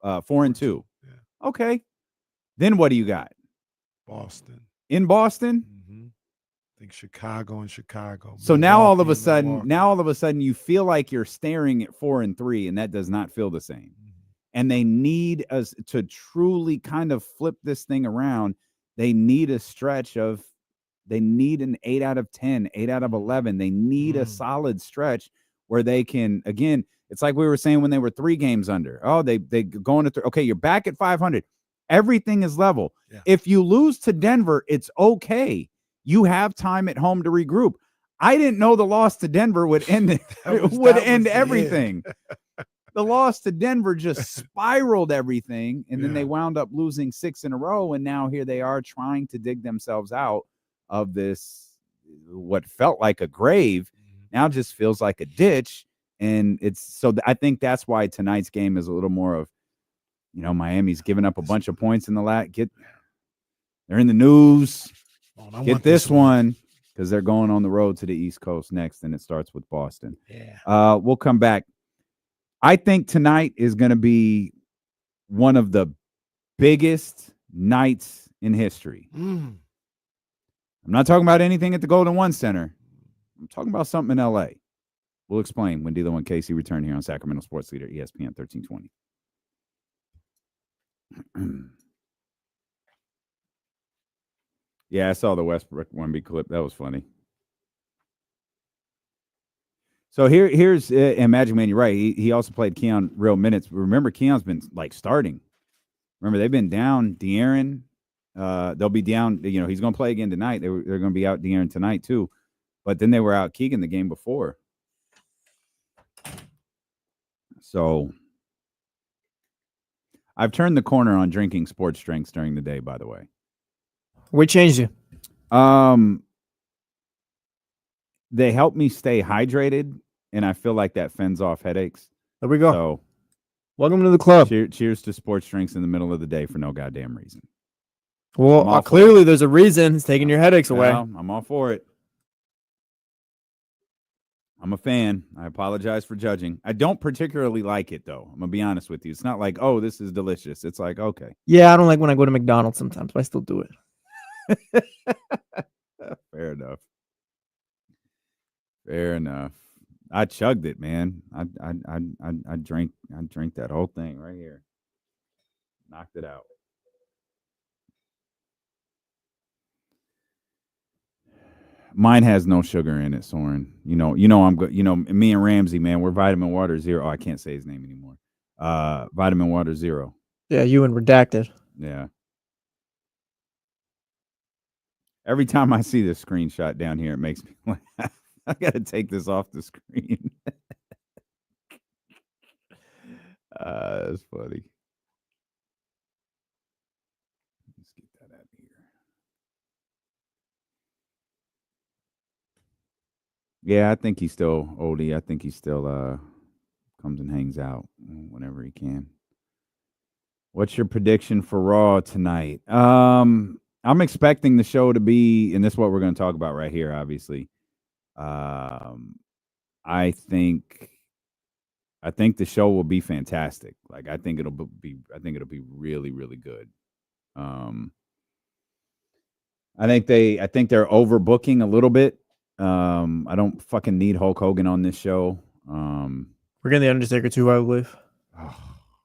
4-2, okay, then what do you got? Boston. In Boston? Mm-hmm. I think Chicago. So now all of a sudden you feel like you're staring at 4-3, and that does not feel the same. Mm-hmm. And they need us to truly kind of flip this thing around. They need a stretch of, they need an 8 out of 10, 8 out of 11. They need a solid stretch where they can, again, it's like we were saying when they were 3 games under. Oh, they go into okay, you're back at 500. Everything is level. Yeah. If you lose to Denver, it's okay. You have time at home to regroup. I didn't know the loss to Denver would end everything. The loss to Denver just spiraled everything, and then they wound up losing 6 in a row, and now here they are trying to dig themselves out of this, what felt like a grave, now just feels like a ditch, and I think that's why tonight's game is a little more of, Miami's giving up a bunch of points in the they're in the news. Get this one because they're going on the road to the East Coast next, and it starts with Boston. Yeah. We'll come back. I think tonight is going to be one of the biggest nights in history. I'm not talking about anything at the Golden One Center. I'm talking about something in L.A. We'll explain when D'Lo and Casey return here on Sacramento Sports Leader, ESPN 1320. Yeah, I saw the Westbrook Wemby clip. That was funny. So here's and Magic Man, you're right. He also played Keon real minutes. Remember, Keon's been starting. Remember, they've been down De'Aaron. They'll be down. He's going to play again tonight. They're going to be out De'Aaron tonight too. But then they were out Keegan the game before. So I've turned the corner on drinking sports drinks during the day, by the way. What changed you? They help me stay hydrated, and I feel like that fends off headaches. There we go. So, welcome to the club. Cheers to sports drinks in the middle of the day for no goddamn reason. Well, clearly there's a reason. It's taking your headaches away. I'm all for it. I'm a fan. I apologize for judging. I don't particularly like it, though. I'm going to be honest with you. It's not like, oh, this is delicious. It's like, okay. Yeah, I don't like when I go to McDonald's sometimes, but I still do it. Fair enough. Fair enough. I chugged it, man. I drank that whole thing right here. Knocked it out. Mine has no sugar in it, Soren. You know I'm good. You know, me and Ramsey, man, we're Vitamin Water Zero. Oh, I can't say his name anymore. Vitamin Water Zero. Yeah, you and Redacted. Yeah. Every time I see this screenshot down here, it makes me laugh. I got to take this off the screen. That's funny. Let's get that out of here. Yeah, I think he's still oldie. I think he still comes and hangs out whenever he can. What's your prediction for Raw tonight? I'm expecting the show to be, and this is what we're going to talk about right here, obviously. I think the show will be fantastic. Like I think it'll be really, really good. I think they're overbooking a little bit. I don't fucking need Hulk Hogan on this show. We're getting the Undertaker too, I believe.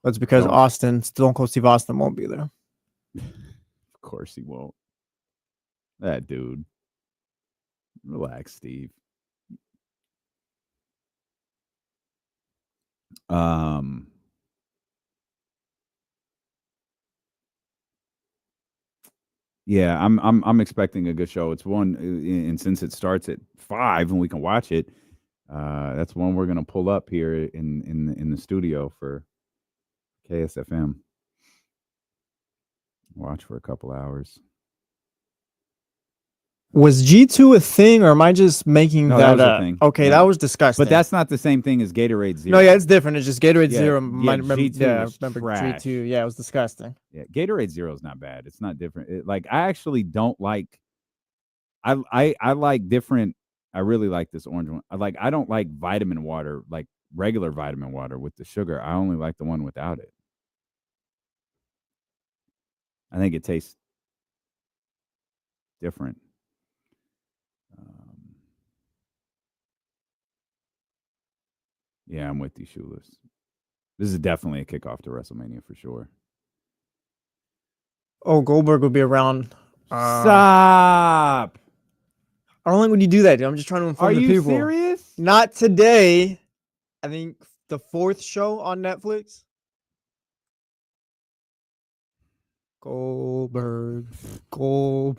That's because Stone Cold Steve Austin won't be there. Of course he won't. That dude. Relax, Steve. Yeah, I'm expecting a good show. It's one, and since it starts at 5 and we can watch it, that's one we're gonna pull up here in the studio for KSFM. Watch for a couple hours. Was G2 a thing, or am I just making No, that was a up? thing. Okay, Yeah. that was disgusting. But that's not the same thing as Gatorade Zero. No, yeah, it's different. It's just Gatorade Yeah, Zero. yeah, G2 I was remember trash. G2. Yeah, it was disgusting. Yeah, Gatorade Zero is not bad. It's not different. I actually don't like. I like different. I really like this orange one. I don't like vitamin water, like regular vitamin water with the sugar. I only like the one without it. I think it tastes different. Yeah, I'm with you, Shoeless. This is definitely a kickoff to WrestleMania for sure. Oh, Goldberg will be around. Stop. I don't like when you do that, dude. I'm just trying to inform the people. Are you serious? Not today. I think the 4th show on Netflix. Goldberg. Who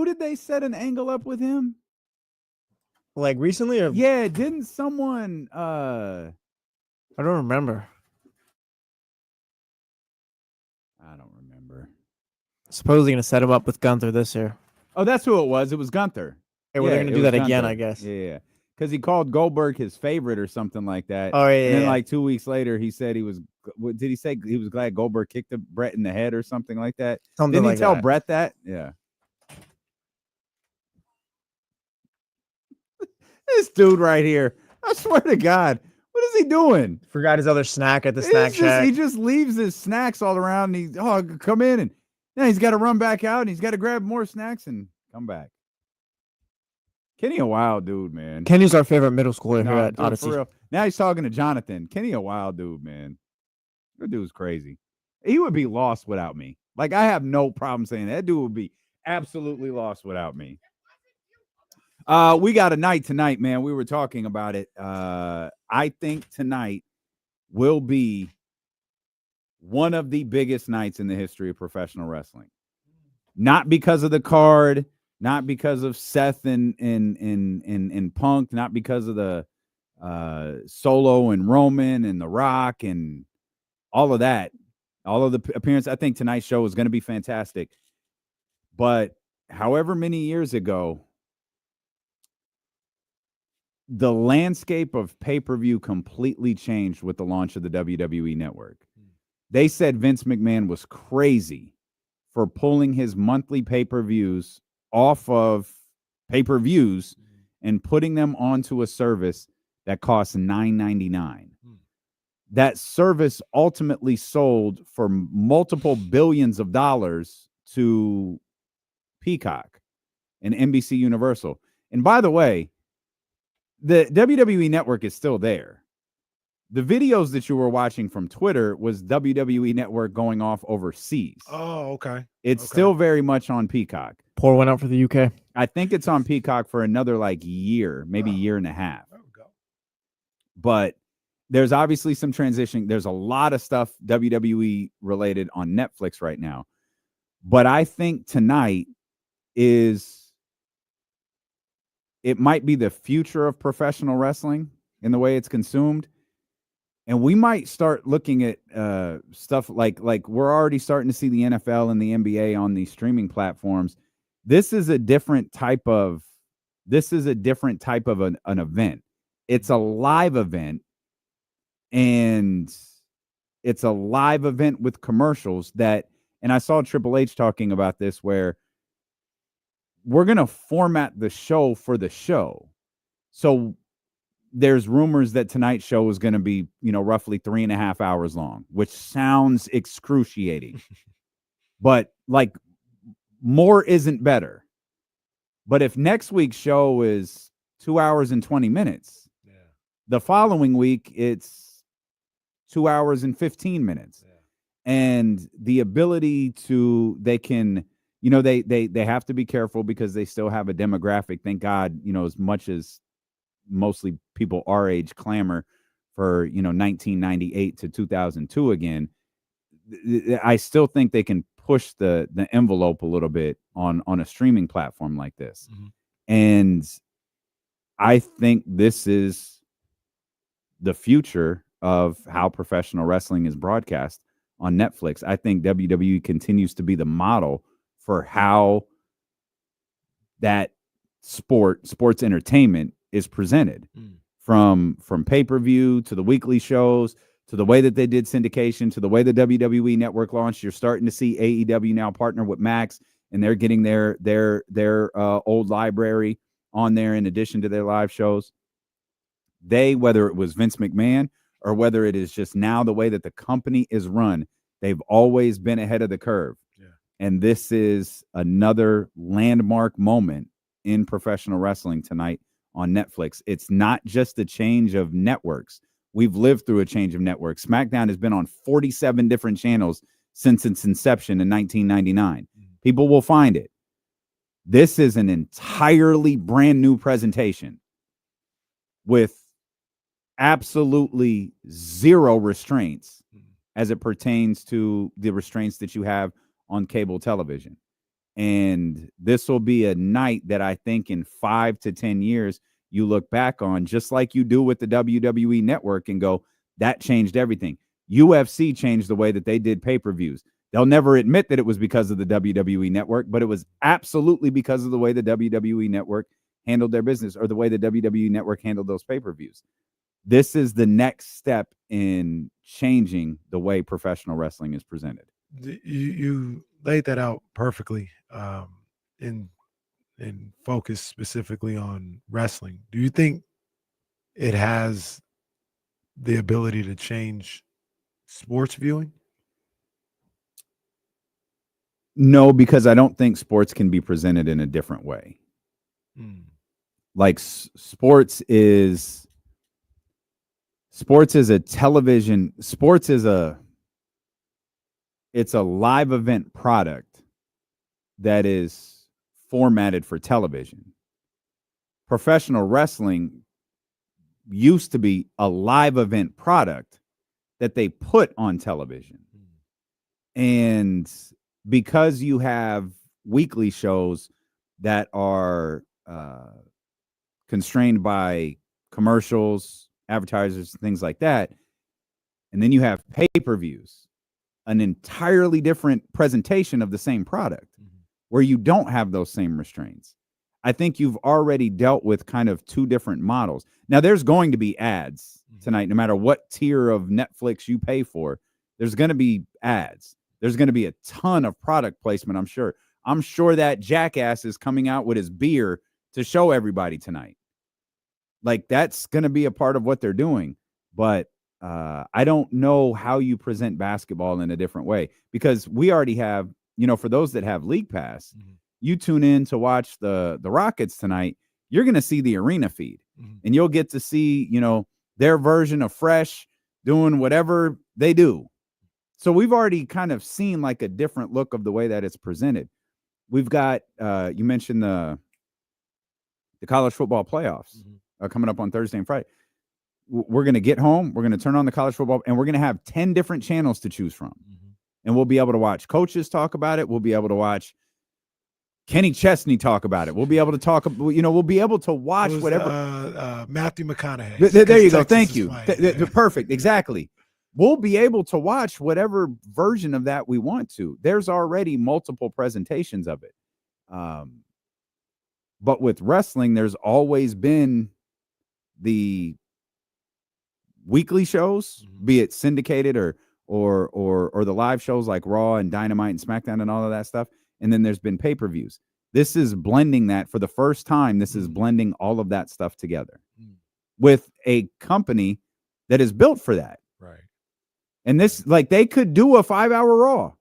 did they set an angle up with him? Like recently? Or... Yeah, didn't someone I don't remember. I don't remember. Supposedly gonna set him up with Gunther this year. Oh, that's who it was. It was Gunther. Hey, well, they're gonna do that again, I guess. Yeah. Because he called Goldberg his favorite or something like that. Oh, yeah. And then like 2 weeks later, he said he was. What did he say? He was glad Goldberg kicked Brett in the head or something like that. Something Didn't like he tell that. Brett that? Yeah. This dude right here. I swear to God. What is he doing? Forgot his other snack at the snack shack. He just leaves his snacks all around. And come in and now he's got to run back out and he's got to grab more snacks and come back. Kenny a wild dude, man. Kenny's our favorite middle schooler here at dude, Odyssey. for real. Now he's talking to Jonathan. Kenny a wild dude, man. That dude's crazy. He would be lost without me. Like I have no problem saying that dude would be absolutely lost without me. We got a night tonight, man. We were talking about it. I think tonight will be one of the biggest nights in the history of professional wrestling. Not because of the card, not because of Seth and Punk, not because of the Solo and Roman and The Rock and all of that. All of the appearance. I think tonight's show is going to be fantastic. But however many years ago, the landscape of pay-per-view completely changed with the launch of the WWE Network. They said Vince McMahon was crazy for pulling his monthly pay-per-views off of pay-per-views and putting them onto a service that costs $9.99. That service ultimately sold for multiple billions of dollars to Peacock and NBC Universal. And by the way, the WWE Network is still there. The videos that you were watching from Twitter was WWE Network going off overseas. Oh, okay. It's still very much on Peacock. Pour one out for the UK. I think it's on Peacock for another year, maybe year and a half. There we go. But there's obviously some transition. There's a lot of stuff WWE related on Netflix right now. But I think tonight it might be the future of professional wrestling in the way it's consumed. And we might start looking at stuff like we're already starting to see the NFL and the NBA on these streaming platforms. This is a different type of an event. It's a live event, and it's a live event with commercials and I saw Triple H talking about this, where we're going to format the show for the show. So there's rumors that tonight's show is going to be, roughly 3.5 hours long, which sounds excruciating. But more isn't better. But if next week's show is 2 hours and 20 minutes, the following week it's 2 hours and 15 minutes. And the ability they can, they have to be careful because they still have a demographic. Thank God, as much as mostly people our age clamor for 1998 to 2002 again, I still think they can push the envelope a little bit on a streaming platform like this. And I think this is the future of how professional wrestling is broadcast on Netflix. I think WWE continues to be the model for how that sports entertainment is presented, from pay-per-view to the weekly shows to the way that they did syndication to the way the WWE Network launched. You're starting to see AEW now partner with Max, and they're getting their old library on there in addition to their live shows. Whether it was Vince McMahon or whether it is just now the way that the company is run, they've always been ahead of the curve. And this is another landmark moment in professional wrestling tonight on Netflix. It's not just a change of networks. We've lived through a change of networks. SmackDown has been on 47 different channels since its inception in 1999. People will find it. This is an entirely brand new presentation with absolutely zero restraints as it pertains to the restraints that you have on cable television. And this will be a night that I think in 5 to 10 years, you look back on, just like you do with the WWE Network, and go, that changed everything. UFC changed the way that they did pay-per-views. They'll never admit that it was because of the WWE Network, but it was absolutely because of the way the WWE Network handled their business, or the way the WWE Network handled those pay-per-views. This is the next step in changing the way professional wrestling is presented. You laid that out perfectly, in focus specifically on wrestling. Do you think it has the ability to change sports viewing? No, because I don't think sports can be presented in a different way. Like sports is a television. It's a live event product that is formatted for television. Professional wrestling used to be a live event product that they put on television. And because you have weekly shows that are constrained by commercials, advertisers, things like that, and then you have pay-per-views, an entirely different presentation of the same product, where you don't have those same restraints. I think you've already dealt with kind of two different models. Now, there's going to be ads tonight, no matter what tier of Netflix you pay for. There's going to be ads. There's going to be a ton of product placement, I'm sure. I'm sure that jackass is coming out with his beer to show everybody tonight. Like that's going to be a part of what they're doing. But I don't know how you present basketball in a different way, because we already have, for those that have League Pass, you tune in to watch the Rockets tonight, you're going to see the arena feed, and you'll get to see, their version of Fresh doing whatever they do. So we've already kind of seen like a different look of the way that it's presented. We've got, you mentioned the college football playoffs coming up on Thursday and Friday. We're going to get home. We're going to turn on the college football, and we're going to have 10 different channels to choose from. And we'll be able to watch coaches talk about it. We'll be able to watch Kenny Chesney talk about it. We'll be able to talk, we'll be able to watch whatever. Matthew McConaughey. There you go. Thank you. Perfect. Exactly. We'll be able to watch whatever version of that we want to. There's already multiple presentations of it. But with wrestling, there's always been the weekly shows, be it syndicated or the live shows like Raw and Dynamite and SmackDown and all of that stuff. And then there's been pay-per-views. This is blending that for the first time. This is blending all of that stuff together with a company that is built for that. Right. And this, like, they could do a 5-hour Raw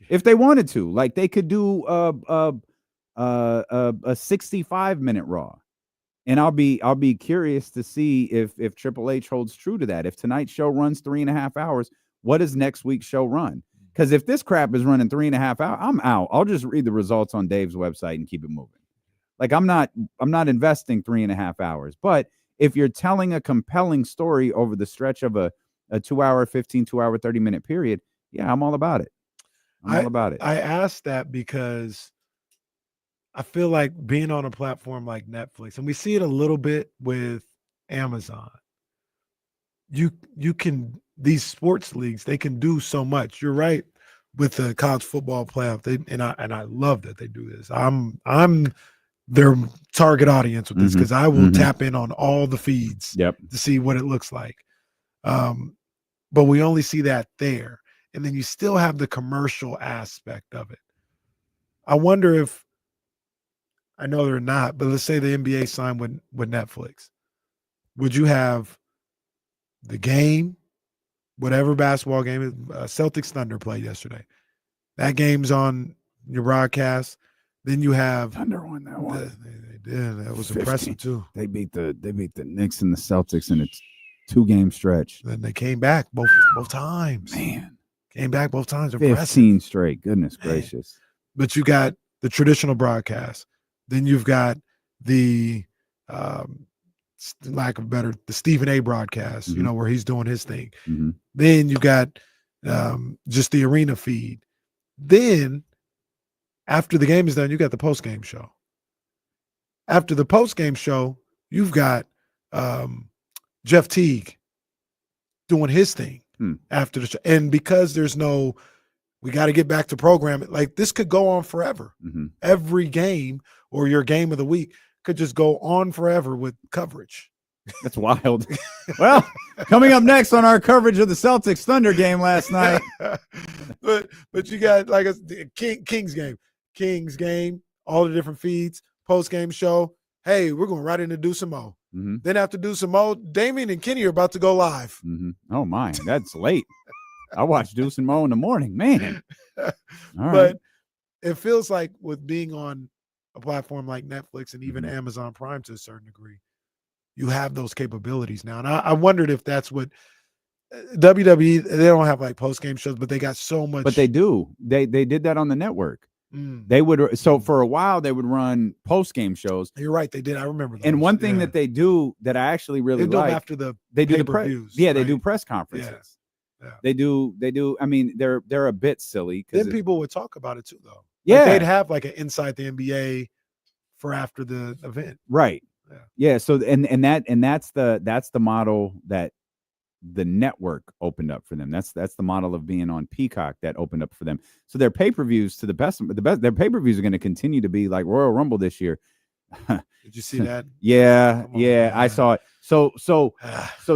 if they wanted to. Like, they could do a 65-minute Raw. And I'll be curious to see if Triple H holds true to that. If tonight's show runs 3.5 hours, what does next week's show run? Because if this crap is running 3.5 hours, I'm out. I'll just read the results on Dave's website and keep it moving. Like, I'm not investing 3.5 hours. But if you're telling a compelling story over the stretch of a 2-hour, 2-hour, 30-minute period, yeah, I'm all about it. I'm all about it. I asked that because I feel like being on a platform like Netflix, and we see it a little bit with Amazon, you can, these sports leagues, they can do so much. You're right with the college football playoff. And I love that they do this. I'm their target audience with this, because I will tap in on all the feeds to see what it looks like. But we only see that there. And then you still have the commercial aspect of it. I wonder if, I know they're not, but let's say the NBA signed with Netflix. Would you have the game, whatever basketball game, Celtics Thunder played yesterday? That game's on your broadcast. Then you have Thunder won that one. They did. That was impressive too. They beat the Knicks and the Celtics in a 2-game stretch. Then they came back both times. Man, came back both times. 15 straight. Goodness gracious. But you got the traditional broadcast. Then you've got the lack of better, the Stephen A broadcast, where he's doing his thing. Then you got just the arena feed. Then after the game is done, you got the post-game show. After the post-game show, you've got Jeff Teague doing his thing after the show. And because there's no, we got to get back to programming, like this could go on forever. Every game or your game of the week could just go on forever with coverage. That's wild. Well, coming up next on our coverage of the Celtics Thunder game last night. but you got like a Kings game, all the different feeds, post-game show. Hey, we're going right into Do Some Mo. Then after Do Some Mo, Damian and Kenny are about to go live. Oh my, that's late. I watched Do Some Mo in the morning, man. But it feels like with being on a platform like Netflix and even Amazon Prime to a certain degree, you have those capabilities now. And I wondered if that's what WWE, they don't have like post-game shows, but they got so much. But they do. They did that on the network. They would, so for a while they would run post-game shows. You're right, they did. I remember those. And one thing that they do that I actually really like, after they do pay-per-views, they do press conferences. Yeah. They do. I mean, they're a bit silly. Then people would talk about it too, though. Yeah, like they'd have like an Inside the NBA for after the event. Right. Yeah. So that's the model that the network opened up for them. That's the model of being on Peacock that opened up for them. So their pay-per-views, to the best, their payper-views are going to continue to be like Royal Rumble this year. Did you see that? Yeah, I saw it. So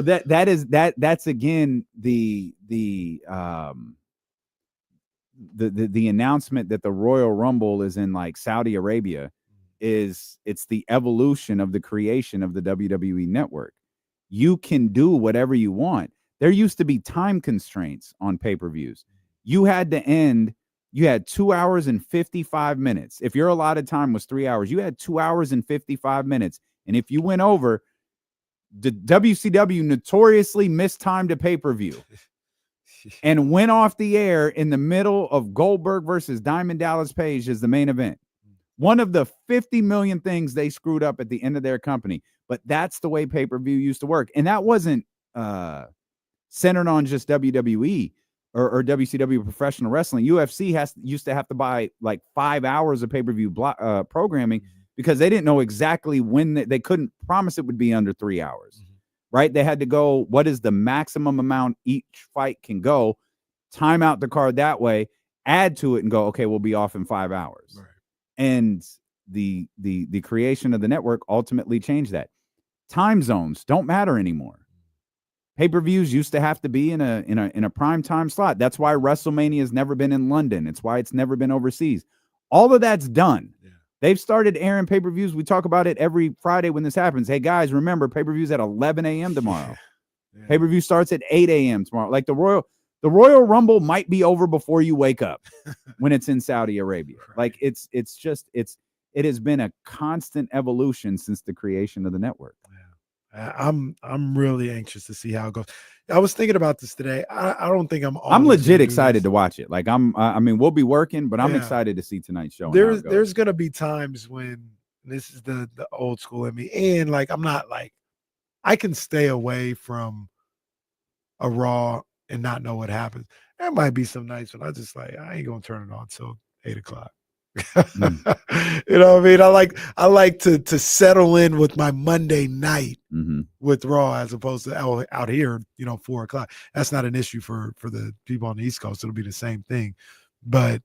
that's again the announcement that the Royal Rumble is in like Saudi Arabia is it's the evolution of the creation of the WWE network. You can do whatever you want. There used to be time constraints on pay-per-views. You had 2 hours and 55 minutes. If your allotted time was 3 hours, you had 2 hours and 55 minutes. And if you went over, the WCW notoriously mistimed a pay-per-view and went off the air in the middle of Goldberg versus Diamond Dallas Page as the main event. One of the 50 million things they screwed up at the end of their company. But that's the way pay-per-view used to work. And that wasn't centered on just WWE or WCW professional wrestling. UFC used to have to buy like 5 hours of pay-per-view programming because they didn't know exactly when they couldn't promise it would be under 3 hours, right? They had to go, what is the maximum amount each fight can go, time out the card that way, add to it and go, okay, we'll be off in 5 hours. Right. And the creation of the network ultimately changed that. Time zones don't matter anymore. Pay-per-views used to have to be in a prime time slot. That's why WrestleMania has never been in London. It's why it's never been overseas. All of that's done. Yeah. They've started airing pay-per-views. We talk about it every Friday when this happens. Hey guys, remember pay-per-views at 11 a.m. tomorrow. Yeah. Pay-per-view starts at 8 a.m. tomorrow. Like the Royal Rumble might be over before you wake up when it's in Saudi Arabia. Right. Like it has been a constant evolution since the creation of the network. Yeah. I'm really anxious to see how it goes. I was thinking about this today. I don't think I'm legit excited to watch it. Like I mean, we'll be working, but I'm excited to see tonight's show. There's gonna be times when this is the old school in me, and like I'm not like I can stay away from a Raw and not know what happens. There might be some nights when I just like I ain't gonna turn it on till 8 o'clock. You know what I mean? I like to settle in with my Monday night with Raw as opposed to out here, 4 o'clock. That's not an issue for the people on the East Coast. It'll be the same thing. But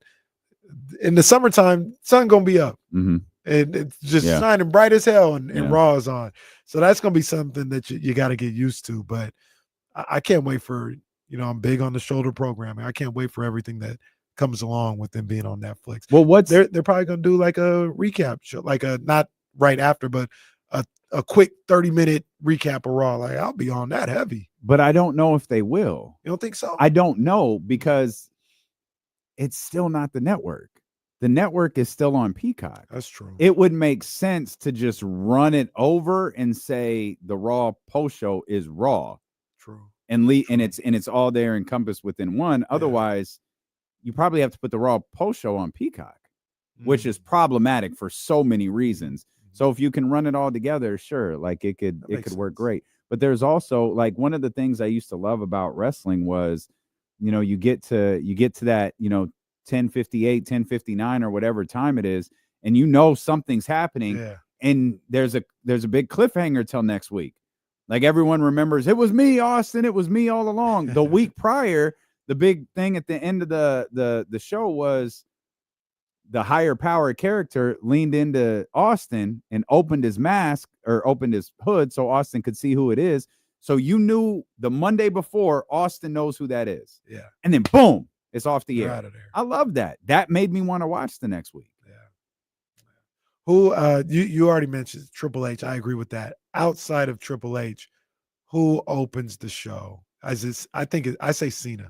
in the summertime, sun gonna be up. And it's just shining bright as hell and Raw is on. So that's gonna be something that you got to get used to. But I can't wait for, I'm big on the shoulder programming. I can't wait for everything that comes along with them being on Netflix. Well, they're probably gonna do like a recap show, like a not right after, but a quick 30-minute recap of Raw. Like I'll be on that heavy. But I don't know if they will. You don't think so? I don't know because it's still not the network. The network is still on Peacock. That's true. It would make sense to just run it over and say the Raw post show is Raw. True. And it's all there encompassed within one. Otherwise, you probably have to put the Raw post show on Peacock, which is problematic for so many reasons. So if you can run it all together, sure, like it could work great. But there's also like one of the things I used to love about wrestling was, you get to that, 10:58, 10:59 or whatever time it is, and something's happening, and there's a big cliffhanger till next week. Like everyone remembers, it was me, Austin. It was me all along. The week prior, the big thing at the end of the show was the higher power character leaned into Austin and opened his mask or opened his hood so Austin could see who it is. So you knew the Monday before Austin knows who that is. Yeah. And then boom, it's off the air. Out of there. I love that. That made me want to watch the next week. Yeah. Who you already mentioned Triple H. I agree with that. Outside of Triple H, who opens the show? I say Cena.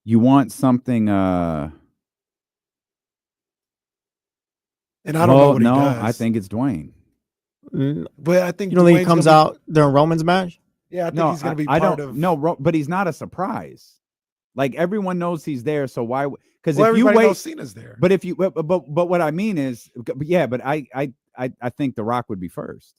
You want something and I don't know what he does. I think it's Dwayne. But I think you don't think he comes out during Roman's match? Yeah, I think he's going to be part of. But he's not a surprise. Like everyone knows he's there, so why? Because if you wait, knows Cena's there. But if you, but what I mean is, but I think The Rock would be first.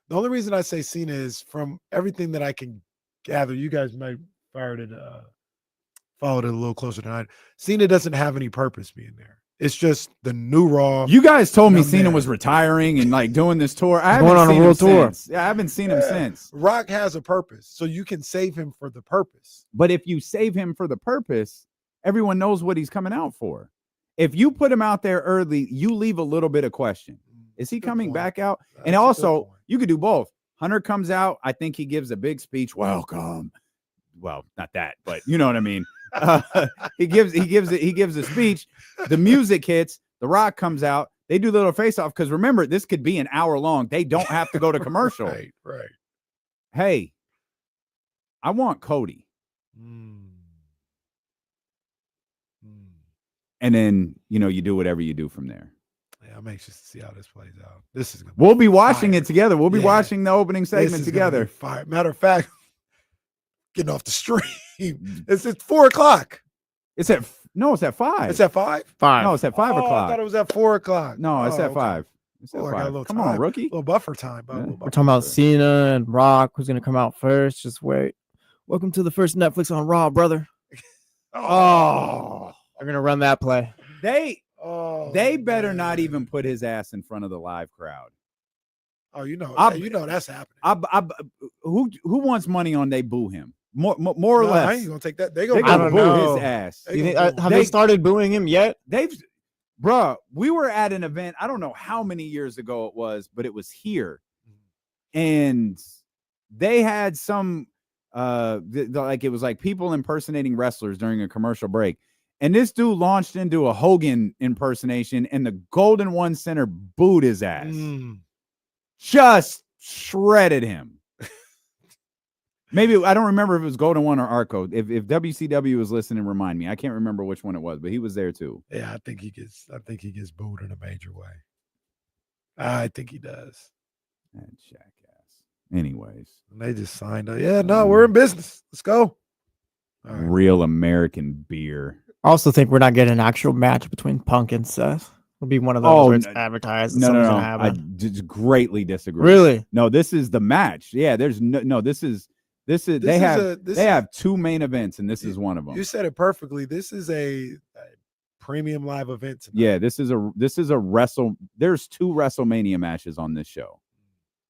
The only reason I say Cena is from everything that I can gather. You guys might followed it a little closer tonight. Cena doesn't have any purpose being there. It's just the new Raw. You guys told me Cena was retiring and like doing this tour. I haven't seen him since. Yeah, I haven't seen him since. Rock has a purpose, so you can save him for the purpose. But if you save him for the purpose, everyone knows what he's coming out for. If you put him out there early, you leave a little bit of question. Is he coming back out? And also, you could do both. Hunter comes out. I think he gives a big speech. Welcome. Well, not that, but you know what I mean. He gives a speech. The music hits. The Rock comes out. They do the little face-off because remember, this could be an hour long. They don't have to go to commercial. Right. Hey, I want Cody. And then, you do whatever you do from there. Yeah, I'm anxious to see how this plays out. This is We'll be watching it together. We'll be watching the opening segment together. Matter of fact, getting off the stream. It's at 4:00. It's at 5. It's at 5? 5. No, it's at 5 I o'clock. thought it was at 4:00. No, it's at 5. It's at I got a 5. little Come time. on, rookie. A little buffer time. We're talking about Cena and Rock. Who's going to come out first? Just wait. Welcome to the first Netflix on Raw, brother. Oh. They're going to run that play. They better not even put his ass in front of the live crowd. Oh, that's happening. Who wants money on they boo him? More or less. I ain't gonna take that. They gonna boo boo his ass. Have they started booing him yet? We were at an event. I don't know how many years ago it was, but it was here, and they had some like it was like people impersonating wrestlers during a commercial break. And this dude launched into a Hogan impersonation, and the Golden One Center booed his ass. Just shredded him. Maybe, I don't remember if it was Golden One or Arco. If WCW was listening, remind me. I can't remember which one it was, but he was there too. Yeah, I think he gets booed in a major way. I think he does. That jackass. Anyways. And they just signed up. Yeah, no, we're in business. Let's go. Real American beer. I also think we're not getting an actual match between Punk and Seth. It'll be one of those where it's advertised. No. I just greatly disagree. Really? No, this is the match. Yeah, there's no. This is. They have two main events, and this is one of them. You said it perfectly. This is a premium live event tonight. Yeah, this is a wrestle. There's 2 WrestleMania matches on this show,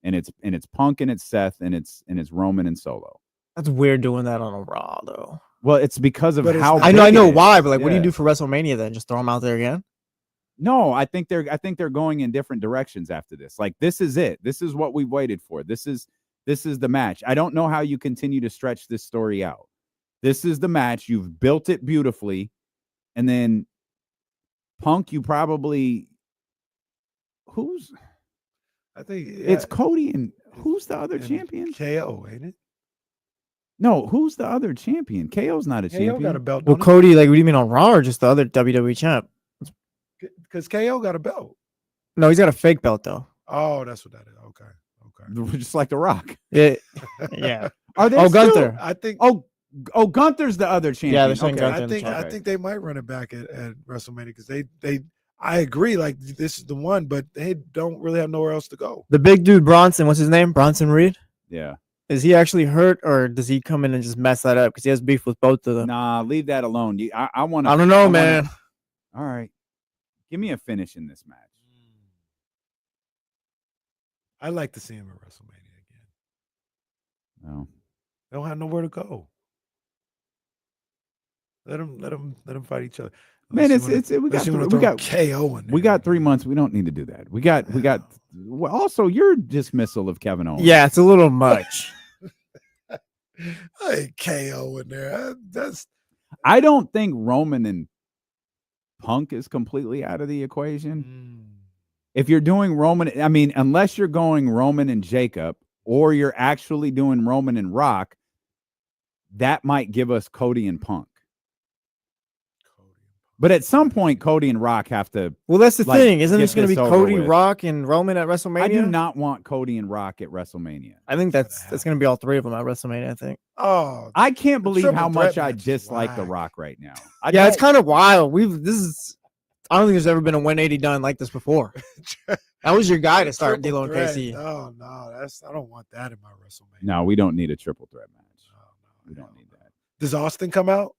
and it's Punk and it's Seth and it's Roman and Solo. That's weird doing that on a Raw though. Well, it's because of how I know why, but what do you do for WrestleMania then? Just throw them out there again? No, I think they're going in different directions after this. Like, this is it. This is what we've waited for. This is the match. I don't know how you continue to stretch this story out. This is the match. You've built it beautifully, and then Punk. You probably I think it's Cody and who's the other champion? KO, ain't it? No, who's the other champion? KO's not a champion. KO got a belt. Well, Cody, what do you mean on Raw or just the other WWE champ? Because KO got a belt. No, he's got a fake belt though. Oh, that's what that is. Okay. Just like The Rock. Yeah. Are they Gunther. I think. Oh, Gunther's the other champion. Yeah, they're saying Gunther. I think they might run it back at WrestleMania because they. I agree. Like, this is the one, but they don't really have nowhere else to go. The big dude Bronson, what's his name? Bronson Reed. Yeah. Is he actually hurt, or does he come in and just mess that up because he has beef with both of them? Nah, leave that alone. I want to. I don't know, man. All right, give me a finish in this match. I'd like to see him at WrestleMania again. No, they don't have nowhere to go. Let them fight each other. Man, we got KO in there. We got 3 months. We don't need to do that. We got. Well, also, your dismissal of Kevin Owens. Yeah, it's a little much. Hey, KO in there. I don't think Roman and Punk is completely out of the equation. If you're doing Roman, I mean, unless you're going Roman and Jacob, or you're actually doing Roman and Rock, that might give us Cody and Punk. But at some point, Cody and Rock have to. Well, that's the thing. Isn't this going to be Cody, with. Rock, and Roman at WrestleMania? I do not want Cody and Rock at WrestleMania. I think that's going to be all 3 of them at WrestleMania, I think. Oh, I can't believe how much I dislike The Rock right now. Yeah, it's kind of wild. I don't think there's ever been a 180 done like this before. That was your guy to start D'Lo and KC. No, I don't want that in my WrestleMania. No, we don't need a triple threat match. We don't need that. Does Austin come out?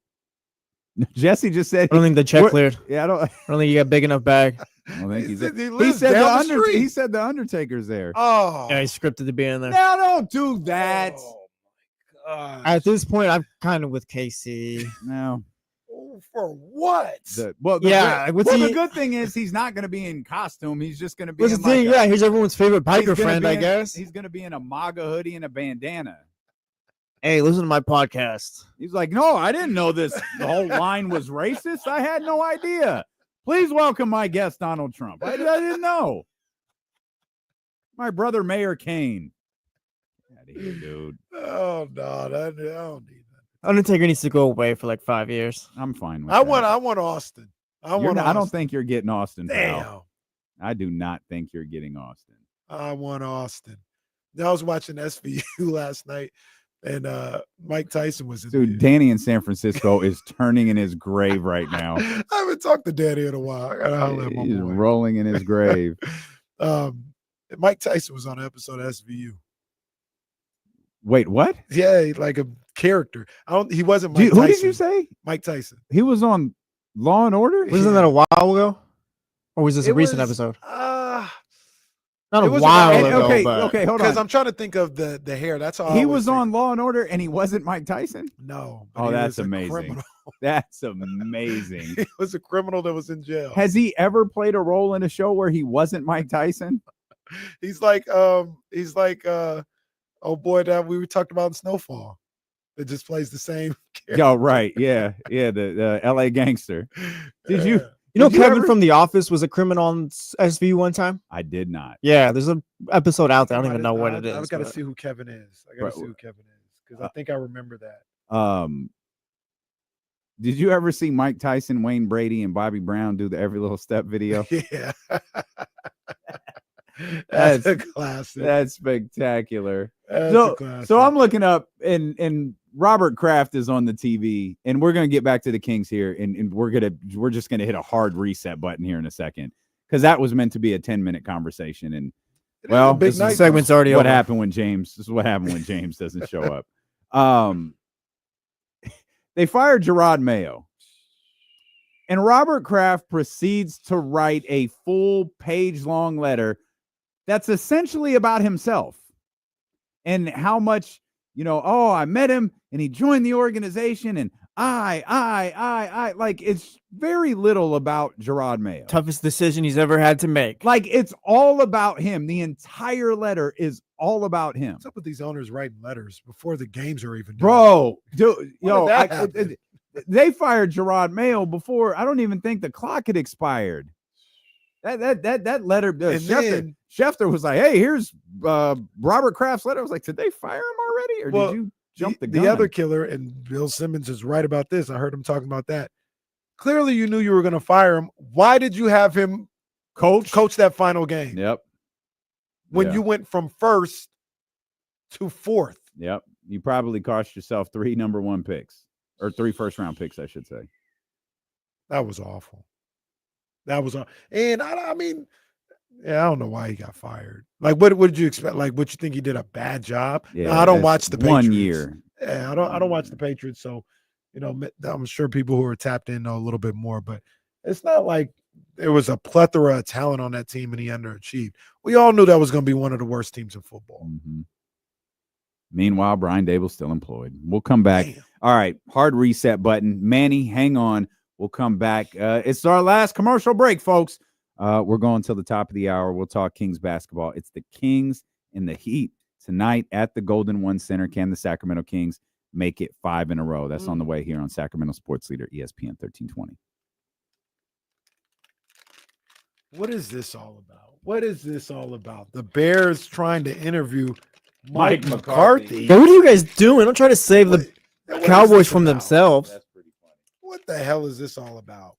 Jesse just said. I don't think the check cleared. Yeah, I don't think you got big enough bag. I don't think he he said the Undertaker's there. Oh, yeah, he scripted to be in there. Now don't do that. Oh, at this point, I'm kind of with KC. No. For what? The good thing is he's not going to be in costume. He's just going to be. What's the thing? Yeah, he's everyone's favorite biker friend, I guess. He's going to be in a MAGA hoodie and a bandana. Hey, listen to my podcast. He's like, no, I didn't know this. The whole line was racist. I had no idea. Please welcome my guest, Donald Trump. I didn't know. My brother, Mayor Kane. Get out of here, dude. Oh no, I don't need that. Undertaker needs to go away for like 5 years. I'm fine with I that. want Austin. I don't think you're getting Austin. Damn. Pal. I do not think you're getting Austin. I want Austin. I was watching SVU last night, and Mike Tyson was in Dude, Danny in San Francisco is turning in his grave right now. I haven't talked to Danny in a while. I gotta holler at my He's boy. rolling in his grave. Mike Tyson was on an episode of SVU. Wait, what? Yeah, like a character. He wasn't Mike Who Tyson. did you say? Mike Tyson. He was on Law and Order? Wasn't that a while ago? Or was this a recent episode? Not a while ago. Okay, hold on. Because I'm trying to think of the hair. That's all. He was on Law and Order and he wasn't Mike Tyson? No. Oh, that's amazing. Criminal. That's amazing. He was a criminal that was in jail. Has he ever played a role in a show where he wasn't Mike Tyson? He's like oh boy that we talked about in Snowfall. That just plays the same character. Oh, right. Yeah. Yeah. The LA gangster. Did you? You know, Kevin from The Office was a criminal on SVU one time? I did not. Yeah, there's an episode out there. I don't even know what it is. I've got to see who Kevin is. I got to see who Kevin is because I think I remember that. Did you ever see Mike Tyson, Wayne Brady, and Bobby Brown do the Every Little Step video? Yeah. That's a classic. That's spectacular. That's a classic. So I'm looking up and Robert Kraft is on the TV, and we're gonna get back to the Kings here, and we're just gonna hit a hard reset button here in a second because that was meant to be a 10-minute conversation, and well, this segment's already what over. happened when James. This is what happened when James doesn't show up. They fired Gerard Mayo, and Robert Kraft proceeds to write a full page-long letter that's essentially about himself and how much, I met him and he joined the organization and I like it's very little about Gerard Mayo. Toughest decision he's ever had to make. Like it's all about him. The entire letter is all about him. What's up with these owners writing letters before the games are even done? Bro, dude, When they fired Gerard Mayo before. I don't even think the clock had expired. That letter, Schefter was like, "Hey, here's Robert Kraft's letter." I was like, "Did they fire him already, or did you jump the gun?" The other killer, and Bill Simmons is right about this. I heard him talking about that. Clearly, you knew you were going to fire him. Why did you have him coach that final game? Yep. When you went from first to fourth. Yep. You probably cost yourself 3 number 1 picks or 3 first-round picks, I should say. That was awful. And I mean, I don't know why he got fired. Like, what did you expect? Like, what you think he did a bad job? Yeah, no, I don't watch the Patriots. 1 year. Yeah, I don't watch the Patriots. So, I'm sure people who are tapped in know a little bit more. But it's not like there was a plethora of talent on that team and he underachieved. We all knew that was going to be one of the worst teams in football. Mm-hmm. Meanwhile, Brian Dable's still employed. We'll come back. Damn. All right, hard reset button. Manny, hang on. We'll come back. It's our last commercial break, folks. We're going till the top of the hour. We'll talk Kings basketball. It's the Kings and the Heat tonight at the Golden One Center. Can the Sacramento Kings make it 5 in a row? That's on the way here on Sacramento Sports Leader, ESPN 1320. What is this all about? The Bears trying to interview Mike McCarthy. What are you guys doing? Don't try to save the Cowboys from themselves. That's pretty funny. What the hell is this all about?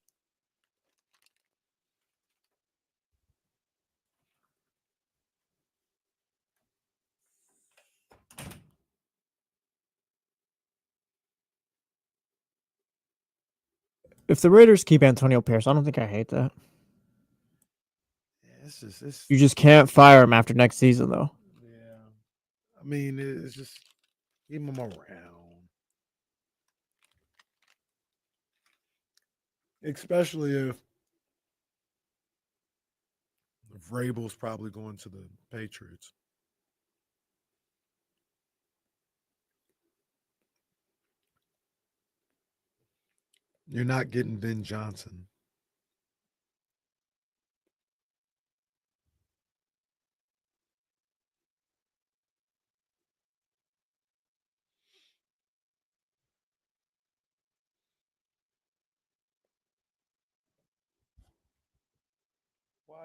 If the Raiders keep Antonio Pierce, I don't think I hate that. Yeah, you just can't fire him after next season, though. Yeah. I mean, it's just keep him around. Especially if Vrabel's probably going to the Patriots. You're not getting Ben Johnson.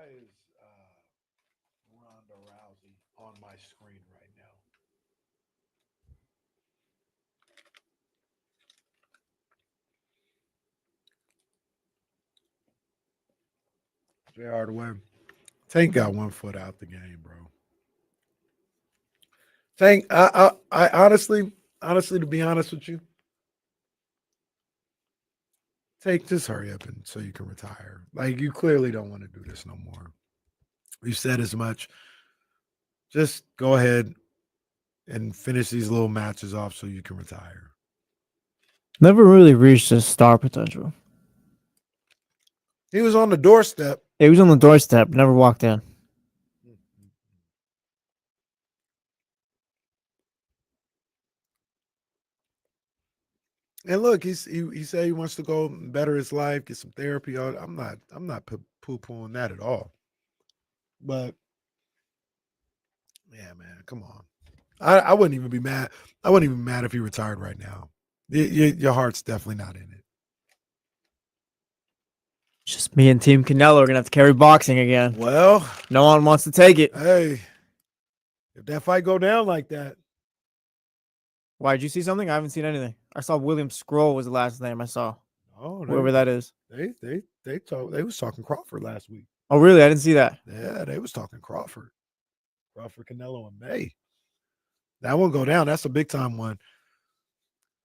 Why is Ronda Rousey on my screen right now? JR the way. Tank got 1 foot out the game, bro. Tank, I honestly, to be honest with you, Tank, just hurry up and so you can retire. Like, you clearly don't want to do this no more. We've said as much. Just go ahead and finish these little matches off so you can retire. Never really reached his star potential. He was on the doorstep. He was on the doorstep, never walked in. And look, he said he wants to go better his life, get some therapy. I'm not poo-pooing that at all. But yeah, man, come on. I wouldn't even be mad. I wouldn't even be mad if he retired right now. Your heart's definitely not in it. Just me and Team Canelo are gonna have to carry boxing again. Well, no one wants to take it. Hey, if that fight go down like that. Why, did you see something? I haven't seen anything. I saw William Scroll was the last name I saw. Oh, whoever that is. They was talking Crawford last week. Oh, really? I didn't see that. Yeah, they was talking Crawford. Crawford Canelo in May. That won't go down. That's a big time one.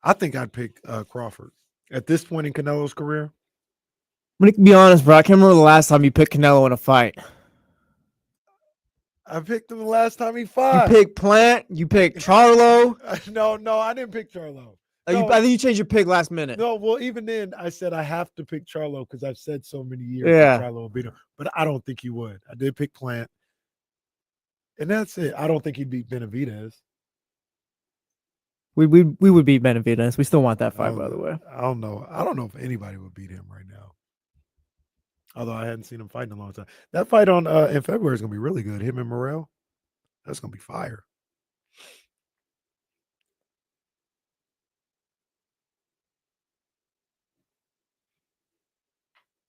I think I'd pick Crawford at this point in Canelo's career. I'm gonna be honest, bro. I can't remember the last time you picked Canelo in a fight. I picked him the last time he fought. You picked Plant. You picked Charlo. No, I didn't pick Charlo. No. I think you changed your pick last minute. No, well, even then, I said I have to pick Charlo because I've said so many years that Charlo will beat him. But I don't think he would. I did pick Plant. And that's it. I don't think he'd beat Benavidez. We would beat Benavidez. We still want that fight, by the way. I don't know. I don't know if anybody would beat him right now. Although I hadn't seen him fight in a long time. That fight on in February is gonna be really good. Him and Morrell. That's gonna be fire.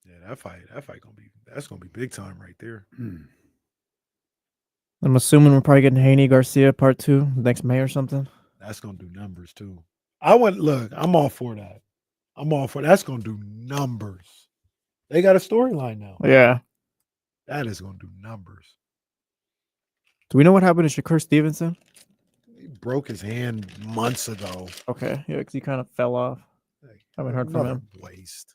Yeah, that's gonna be big time right there. I'm assuming we're probably getting Haney Garcia part 2 next May or something. That's gonna do numbers too. I'm all for that. That's gonna do numbers. They got a storyline now. Yeah. That is gonna do numbers. Do we know what happened to Shakur Stevenson? He broke his hand months ago. Okay, yeah, because he kind of fell off. I haven't heard from him. Waste.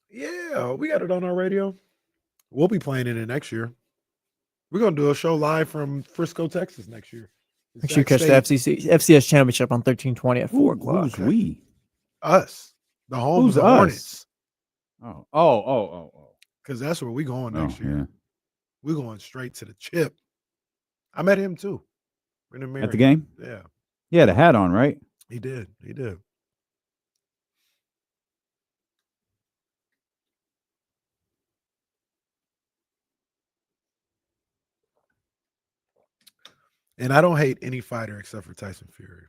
Yeah, we got it on our radio. We'll be playing it next year. We're gonna do a show live from Frisco, Texas next year. Make sure you catch the FCS championship on 1320 at 4 o'clock. Who's we? Us. The home Who's of the us? Hornets. Oh. Because that's where we're going next year. Yeah. We're going straight to the chip. I met him too. At the game? Yeah. He had a hat on, right? He did. And I don't hate any fighter except for Tyson Fury.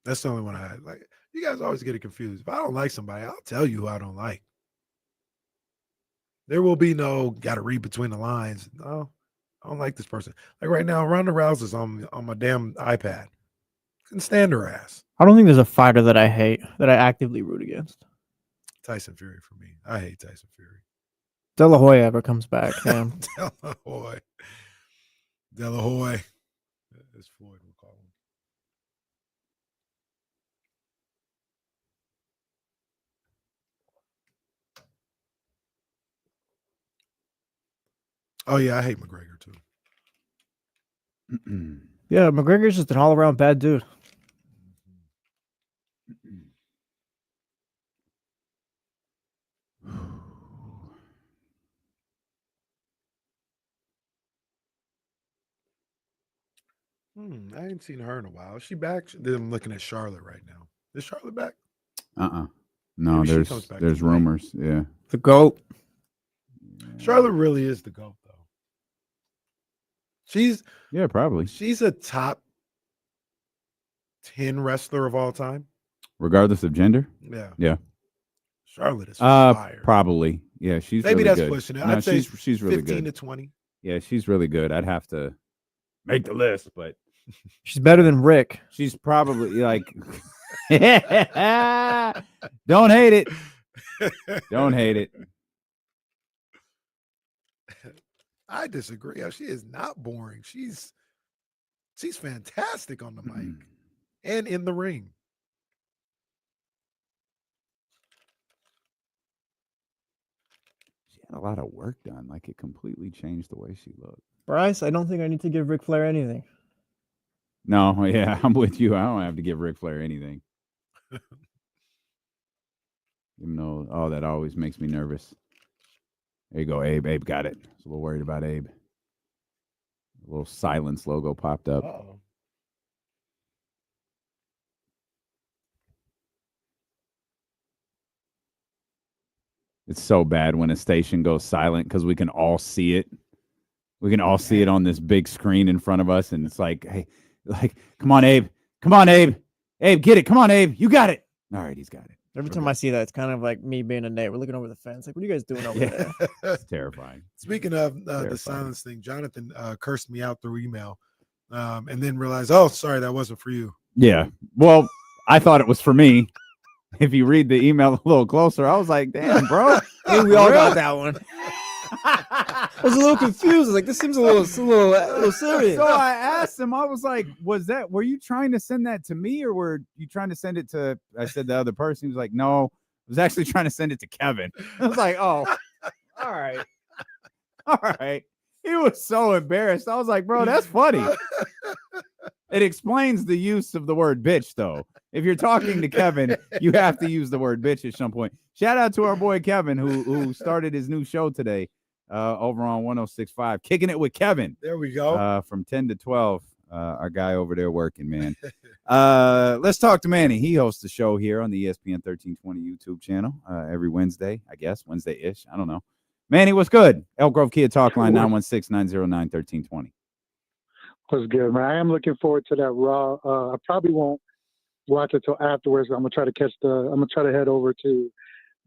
That's the only one I like. You guys always get it confused. If I don't like somebody, I'll tell you who I don't like. There will be no got to read between the lines. No, I don't like this person. Like right now, Ronda Rousey's on my damn iPad. Couldn't stand her ass. I don't think there's a fighter that I hate that I actively root against. Tyson Fury for me. I hate Tyson Fury. De La Hoya ever comes back, damn. De La Hoya. That's Floyd, we'll call him. Oh, yeah, I hate McGregor, too. Yeah, McGregor's just an all-around bad dude. I ain't seen her in a while. Is she back? Then I'm looking at Charlotte right now. Is Charlotte back? No, Maybe she comes back there's tonight. rumors. Yeah. The GOAT. Charlotte really is the GOAT, though. Probably. She's a top 10 wrestler of all time. Regardless of gender? Yeah. Charlotte is fire. Probably. Yeah, she's maybe really that's good. pushing it. No, I'd say she's really 15 good. to 20. Yeah, she's really good. I'd have to make the list, but she's better than Rick. She's probably like don't hate it. Don't hate it. I disagree. She is not boring. She's fantastic on the mic and in the ring. She had a lot of work done. Like it completely changed the way she looked. Bryce, I don't think I need to give Ric Flair anything. No, yeah, I'm with you. I don't have to give Ric Flair anything. Even though, that always makes me nervous. There you go, Abe. Abe got it. I was a little worried about Abe. A little silence logo popped up. Uh-oh. It's so bad when a station goes silent because we can all see it. We can all see it on this big screen in front of us, and it's like, hey, come on, Abe. Come on, Abe. Abe, get it. Come on, Abe. You got it. All right, he's got it. Every time I see that, it's kind of like me being a neighbor looking over the fence. Like, what are you guys doing over there? It's terrifying. Speaking of the silence thing, Jonathan cursed me out through email and then realized, oh, sorry, that wasn't for you. Yeah. Well, I thought it was for me. If you read the email a little closer, I was like, damn, bro. I think we all got that one. I was a little confused. I was like, this seems a little serious. So I asked him, I was like, were you trying to send that to me or were you trying to send it to, I said the other person. He was like, no, I was actually trying to send it to Kevin. I was like, oh, all right. All right. He was so embarrassed. I was like, bro, that's funny. It explains the use of the word bitch, though. If you're talking to Kevin, you have to use the word bitch at some point. Shout out to our boy Kevin, who started his new show today over on 106.5, Kicking It with Kevin. There we go. From 10 to 12, our guy over there working, man. Let's talk to Manny. He hosts the show here on the ESPN 1320 YouTube channel every Wednesday, I guess, Wednesday-ish. I don't know. Manny, what's good? Elk Grove Kia Talk Line, 916-909-1320. What's good, man? I am looking forward to that Raw. I probably won't watch it till afterwards. I'm gonna try to head over to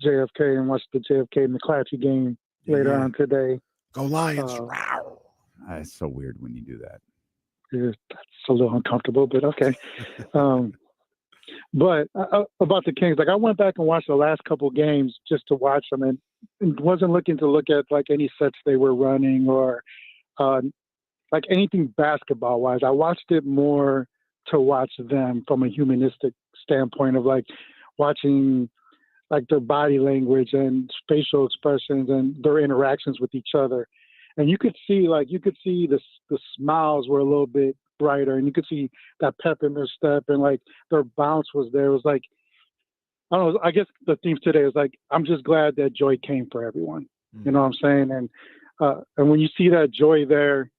JFK and watch the JFK McClatchy game later on today. Go Lions! It's so weird when you do that. Yeah, that's a little uncomfortable, but okay. But about the Kings, like I went back and watched the last couple games just to watch them, and wasn't looking to look at like any sets they were running or like anything basketball wise. I watched it more to watch them from a humanistic standpoint of like watching like their body language and facial expressions and their interactions with each other. And you could see the smiles were a little bit brighter, and you could see that pep in their step, and like their bounce was there. It was like, I don't know, I guess the theme today is like, I'm just glad that joy came for everyone. You know what I'm saying? And when you see that joy there,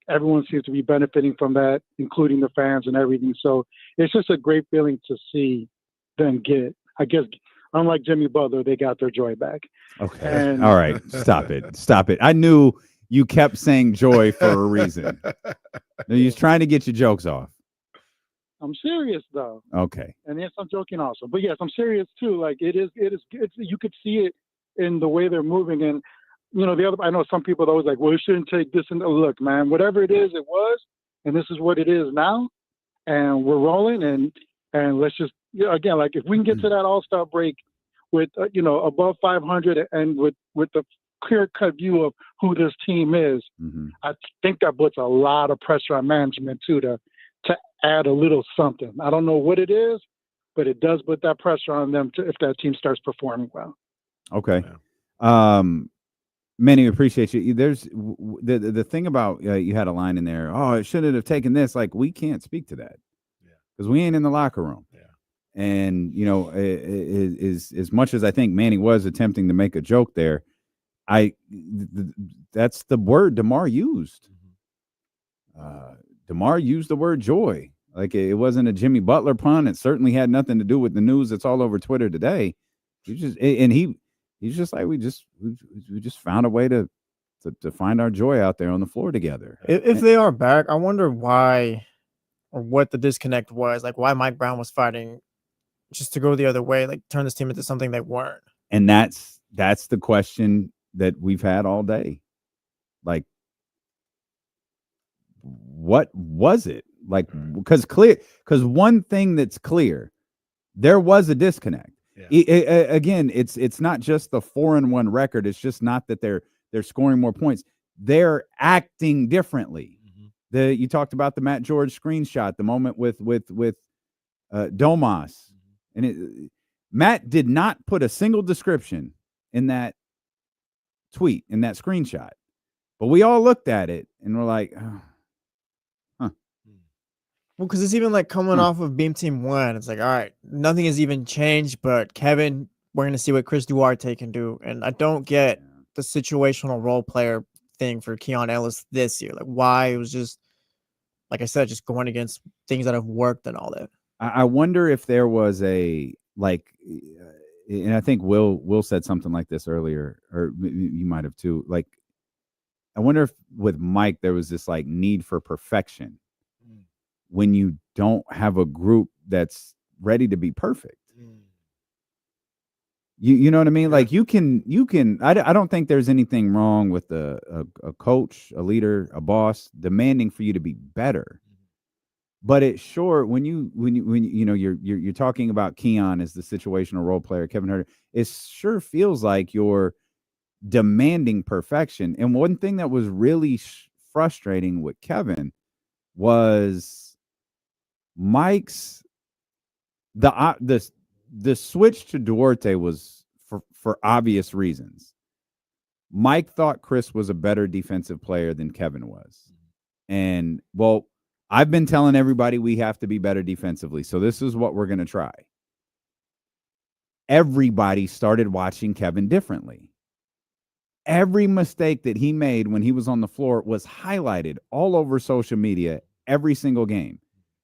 everyone seems to be benefiting from that, including the fans and everything. So it's just a great feeling to see them get, I guess, unlike Jimmy Butler, they got their joy back. Okay. All right. Stop it. I knew you kept saying joy for a reason. He's trying to get your jokes off. I'm serious though. Okay. And yes, I'm joking also. But yes, I'm serious too. Like it is, you could see it in the way they're moving. And you know, I know some people are always like, well, you shouldn't take this. And look, man, whatever it is, it was, and this is what it is now. And we're rolling, and let's just, again, like if we can get to that All-Star break with, above 500 and with the clear-cut view of who this team is, I think that puts a lot of pressure on management too to add a little something. I don't know what it is, but it does put that pressure on them if that team starts performing well. Okay. Manny, appreciate you. There's the thing about you had a line in there. Oh, it shouldn't have taken this. Like we can't speak to that because we ain't in the locker room. Yeah. And as much as I think Manny was attempting to make a joke there, that's the word DeMar used. DeMar used the word joy. Like it wasn't a Jimmy Butler pun. It certainly had nothing to do with the news that's all over Twitter today. He's just like we just found a way to to find our joy out there on the floor together. If they are back, I wonder why or what the disconnect was. Like why Mike Brown was fighting just to go the other way, like turn this team into something they weren't. And that's the question that we've had all day. Like, what was it? Like, because one thing that's clear, there was a disconnect. Yeah. Again, it's not just the 4-1 record. It's just not that they're scoring more points. They're acting differently. Mm-hmm. You talked about the Matt George screenshot, the moment with Domas, and Matt did not put a single description in that tweet, in that screenshot, but we all looked at it and we're like, oh. Well, because it's even like coming off of Beam Team 1. It's like, all right, nothing has even changed, but Kevin, we're going to see what Chris Duarte can do. And I don't get the situational role player thing for Keon Ellis this year. Like, why it was just, like I said, just going against things that have worked and all that. I wonder if there was a, like, and I think Will said something like this earlier, or you might have too. Like, I wonder if with Mike, there was this like need for perfection. When you don't have a group that's ready to be perfect. You know what I mean? Like you can, I don't think there's anything wrong with a coach, a leader, a boss demanding for you to be better. But it's sure when you're talking about Keon as the situational role player, Kevin Huerter, it sure feels like you're demanding perfection. And one thing that was really frustrating with Kevin was Mike's the switch to Duarte was for obvious reasons. Mike thought Chris was a better defensive player than Kevin was. And well, I've been telling everybody we have to be better defensively. So this is what we're going to try. Everybody started watching Kevin differently. Every mistake that he made when he was on the floor was highlighted all over social media every single game,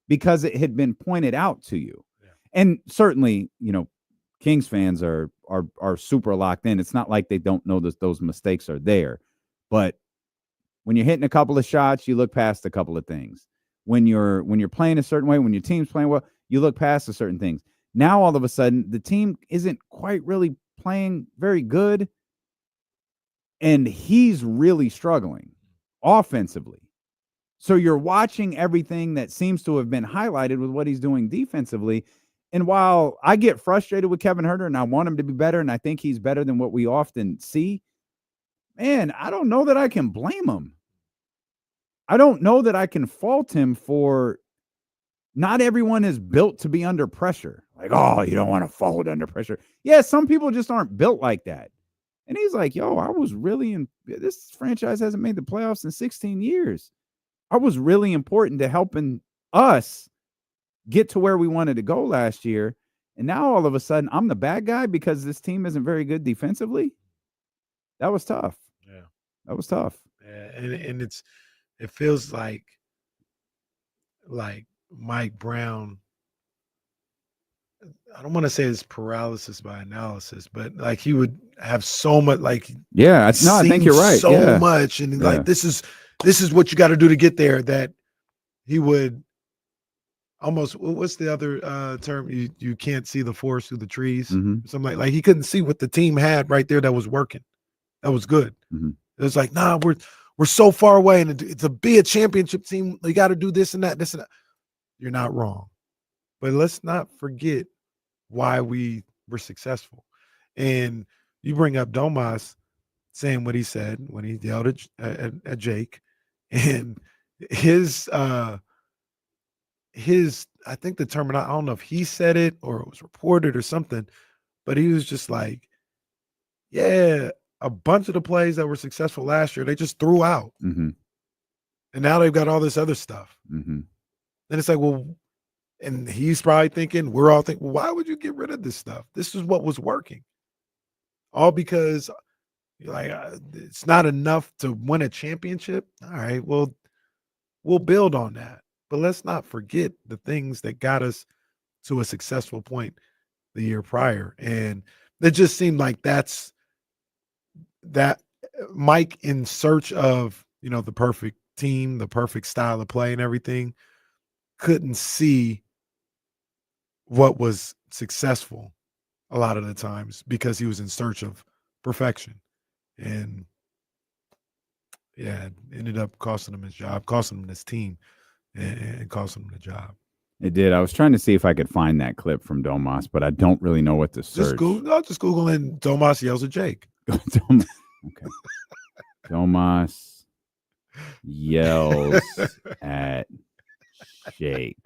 because it had been pointed out to you. Yeah. And certainly, Kings fans are super locked in. It's not like they don't know that those mistakes are there. But when you're hitting a couple of shots, you look past a couple of things. When you're playing a certain way, when your team's playing well, you look past a certain things. Now all of a sudden, the team isn't quite really playing very good, and he's really struggling offensively. So you're watching everything that seems to have been highlighted with what he's doing defensively. And while I get frustrated with Kevin Huerter and I want him to be better, and I think he's better than what we often see, man, I don't know that I can blame him. I don't know that I can fault him for not everyone is built to be under pressure. Like, oh, you don't want to fold under pressure. Yeah, some people just aren't built like that. And he's like, yo, I was really this franchise hasn't made the playoffs in 16 years. I was really important to helping us get to where we wanted to go last year. And now all of a sudden I'm the bad guy because this team isn't very good defensively. That was tough. Yeah. That was tough. Yeah. And it feels like Mike Brown, I don't want to say it's paralysis by analysis, but like he would have so much, like, yeah, I think you're right. So much. And like, this is what you got to do to get there, that he would almost, what's the other term? You can't see the forest through the trees. Mm-hmm. Something like he couldn't see what the team had right there that was working. That was good. Mm-hmm. It was like, nah, we're so far away, and to be a championship team, you got to do this and that, this and that. You're not wrong. But let's not forget why we were successful. And you bring up Domas saying what he said when he yelled at Jake, and his I think the term, I don't know if he said it or it was reported or something, but he was just like, yeah, a bunch of the plays that were successful last year, they just threw out. Mm-hmm. And now they've got all this other stuff. Mm-hmm. And it's like, well, and he's probably thinking, we're all thinking, well, why would you get rid of this stuff? This is what was working. All because you're like, it's not enough to win a championship. All right, well, we'll build on that. But let's not forget the things that got us to a successful point the year prior. And it just seemed like that Mike, in search of, the perfect team, the perfect style of play and everything, couldn't see what was successful a lot of the times because he was in search of perfection. And yeah, it ended up costing him his job, costing him his team, and costing him the job. It did. I was trying to see if I could find that clip from Domas, but I don't really know what to search. Just Google and Domas yells at Jake. Okay. Domas yells at Jake.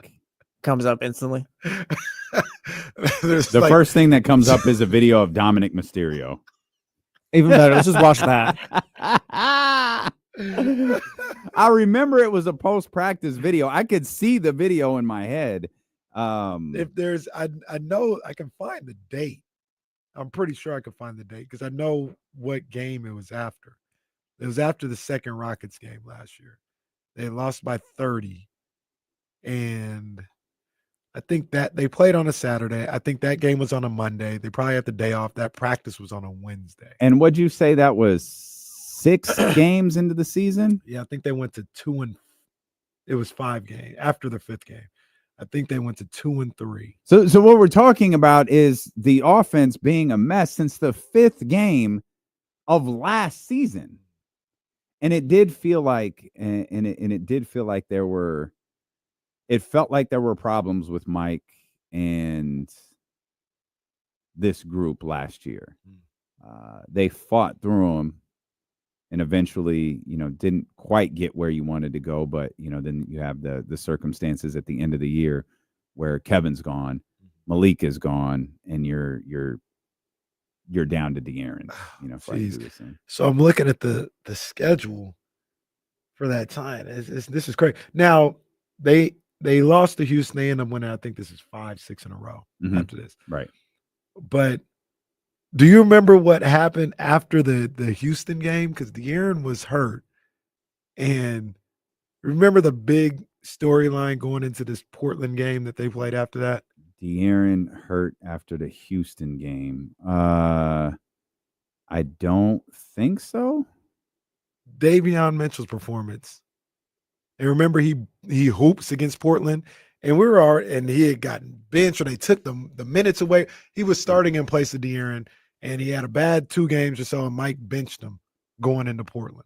Comes up instantly. The first thing that comes up is a video of Dominic Mysterio. Even better. Let's just watch that. I remember it was a post-practice video. I could see the video in my head. If there's, I know I can find the date. I'm pretty sure I can find the date because I know what game it was after. It was after the second Rockets game last year. They lost by 30. And I think that they played on a Saturday. I think that game was on a Monday. They probably had the day off. That practice was on a Wednesday. And what'd you say that was 6 games into the season? Yeah, I think they went to 2 and it was 5 games after the 5th game. I think they went to 2 and 3. So what we're talking about is the offense being a mess since the 5th game of last season. And it did feel like, it did feel like it felt like there were problems with Mike and this group last year. They fought through them and eventually, didn't quite get where you wanted to go. But, then you have the circumstances at the end of the year where Kevin's gone, Malik is gone, and you're down to De'Aaron, So I'm looking at the schedule for that time. This is crazy. Now they lost to Houston. They end up winning. I think this is 5-6 in a row after this. Right. But do you remember what happened after the Houston game? Because De'Aaron was hurt. And remember the big storyline going into this Portland game that they played after that? De'Aaron hurt after the Houston game. I don't think so. Davion Mitchell's performance. And remember he hoops against Portland, and he had gotten benched, or they took the minutes away. He was starting in place of De'Aaron, and he had a bad 2 games or so, and Mike benched him going into Portland.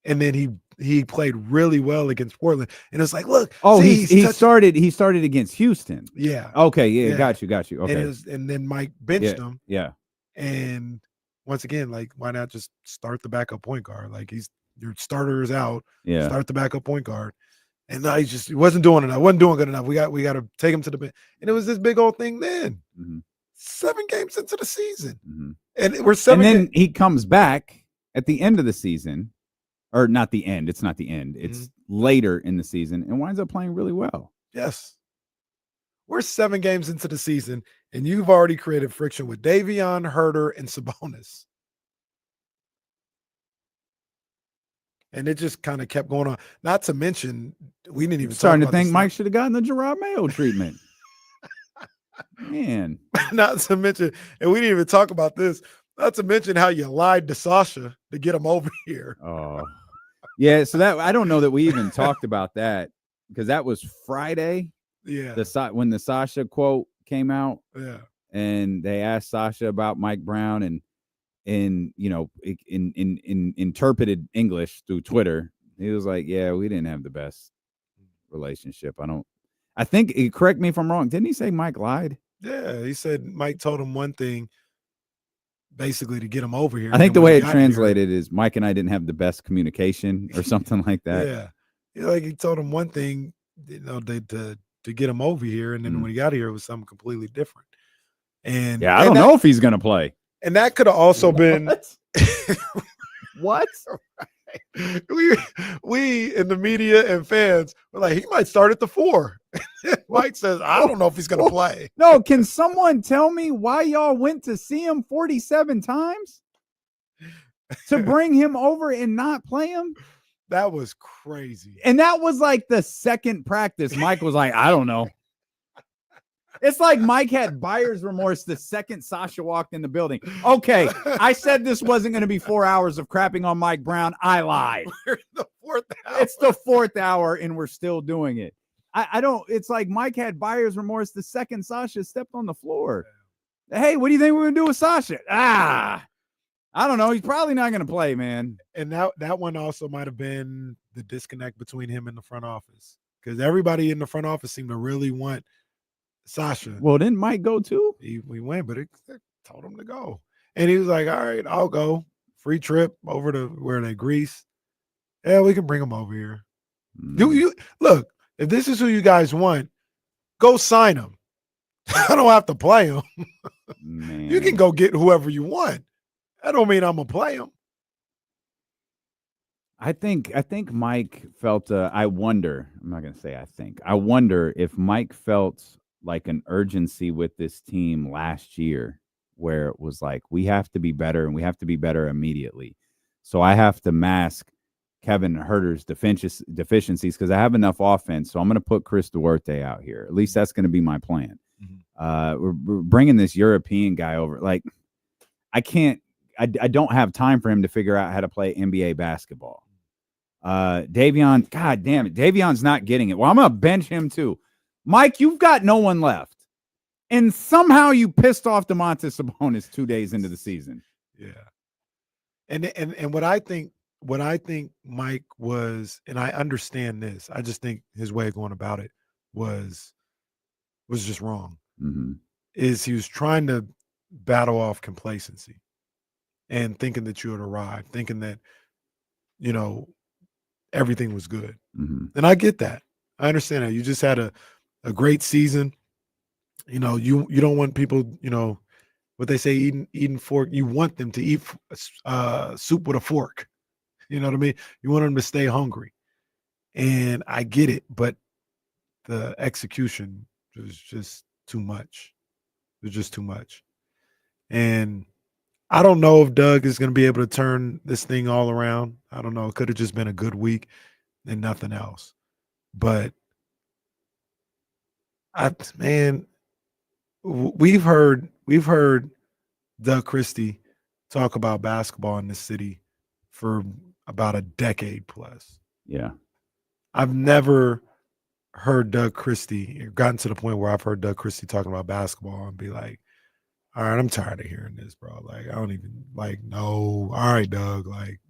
And then he played really well against Portland, and it's like, look, he started against Houston. Yeah. Okay. Yeah. Got you. Okay. And then Mike benched him. Yeah. And once again, like, why not just start the backup point guard? Like, your starter is out. Yeah. Start the backup point guard. And he wasn't doing enough. Wasn't doing good enough. We got to take him to the bench. And it was this big old thing then. 7 games into the season. And we're 7. And then he comes back at the end of the season. Or not the end. It's not the end. It's later in the season and winds up playing really well. Yes. We're 7 games into the season, and you've already created friction with Davion, Herter, and Sabonis. And it just kind of kept going on. Not to mention, we didn't even starting to think Mike should have gotten the Gerard Mayo treatment. Man. Not to mention, and we didn't even talk about this, not to mention how you lied to Sasha to get him over here. Oh. Yeah, so that I don't know that we even talked about that because that was Friday. Yeah. When the Sasha quote came out. Yeah. And they asked Sasha about Mike Brown and in interpreted English through Twitter. He was like, yeah, we didn't have the best relationship. I think, correct me if I'm wrong, didn't he say Mike lied? Yeah, he said Mike told him one thing basically to get him over here. I think the way it translated is Mike and I didn't have the best communication or something like that. Yeah. Like he told him one thing, to get him over here. And then when he got here, it was something completely different. And yeah, I don't know if he's going to play. And that could have also been what? We in the media and fans were like, he might start at the 4. Mike says, I don't know if he's going to play. No, can someone tell me why y'all went to see him 47 times to bring him over and not play him? That was crazy. And that was like the second practice. Mike was like, I don't know. It's like Mike had buyer's remorse the second Sasha walked in the building. Okay, I said this wasn't going to be 4 hours of crapping on Mike Brown. I lied. We're in the 4th hour. It's the 4th hour, and we're still doing it. I don't. It's like Mike had buyer's remorse the second Sasha stepped on the floor. Hey, what do you think we're going to do with Sasha? I don't know. He's probably not going to play, man. And that one also might have been the disconnect between him and the front office, because everybody in the front office seemed to really want Sasha. Well, didn't Mike go too? We went, but it told him to go. And he was like, all right, I'll go. Free trip over to where they Greece. Yeah, we can bring him over here. You look, if this is who you guys want, go sign him. I don't have to play him. Man. You can go get whoever you want. That don't mean I'm gonna play him. I think Mike felt I wonder, I'm not going to say I think. I wonder if Mike felt like an urgency with this team last year where it was like, we have to be better and we have to be better immediately. So I have to mask Kevin Huerter's deficiencies because I have enough offense. So I'm going to put Chris Duarte out here. At least that's going to be my plan. We're bringing this European guy over. Like, I don't have time for him to figure out how to play NBA basketball. Davion, God damn it. Davion's not getting it. Well, I'm going to bench him too. Mike, you've got no one left. And somehow you pissed off Domantas Sabonis 2 days into the season. Yeah. And what I think Mike was, and I understand this, I just think his way of going about it was just wrong. Is he was trying to battle off complacency and thinking that you had arrived, thinking that, everything was good. And I get that. I understand that. You just had a great season. You don't want people, what they say, eating fork. You want them to eat soup with a fork. You know what I mean? You want them to stay hungry. And I get it, but the execution was just too much. It was just too much. And I don't know if Doug is going to be able to turn this thing all around. I don't know. It could have just been a good week and nothing else. But we've heard Doug Christie talk about basketball in this city for about a decade plus. Yeah. I've never heard Doug Christie, or gotten to the point where I've heard Doug Christie talking about basketball and be like, all right, I'm tired of hearing this, bro. Like, I don't even no. All right, Doug. Like,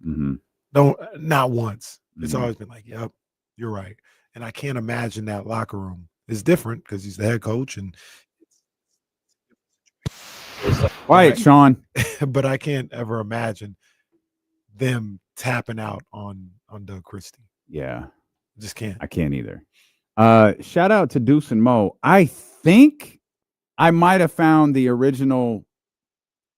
don't, not once. It's always been like, yep, you're right. And I can't imagine that locker room. It's different because he's the head coach and quiet, Sean. But I can't ever imagine them tapping out on Doug Christie. Yeah. Just can't. I can't either. Shout out to Deuce and Mo. I think I might have found the original.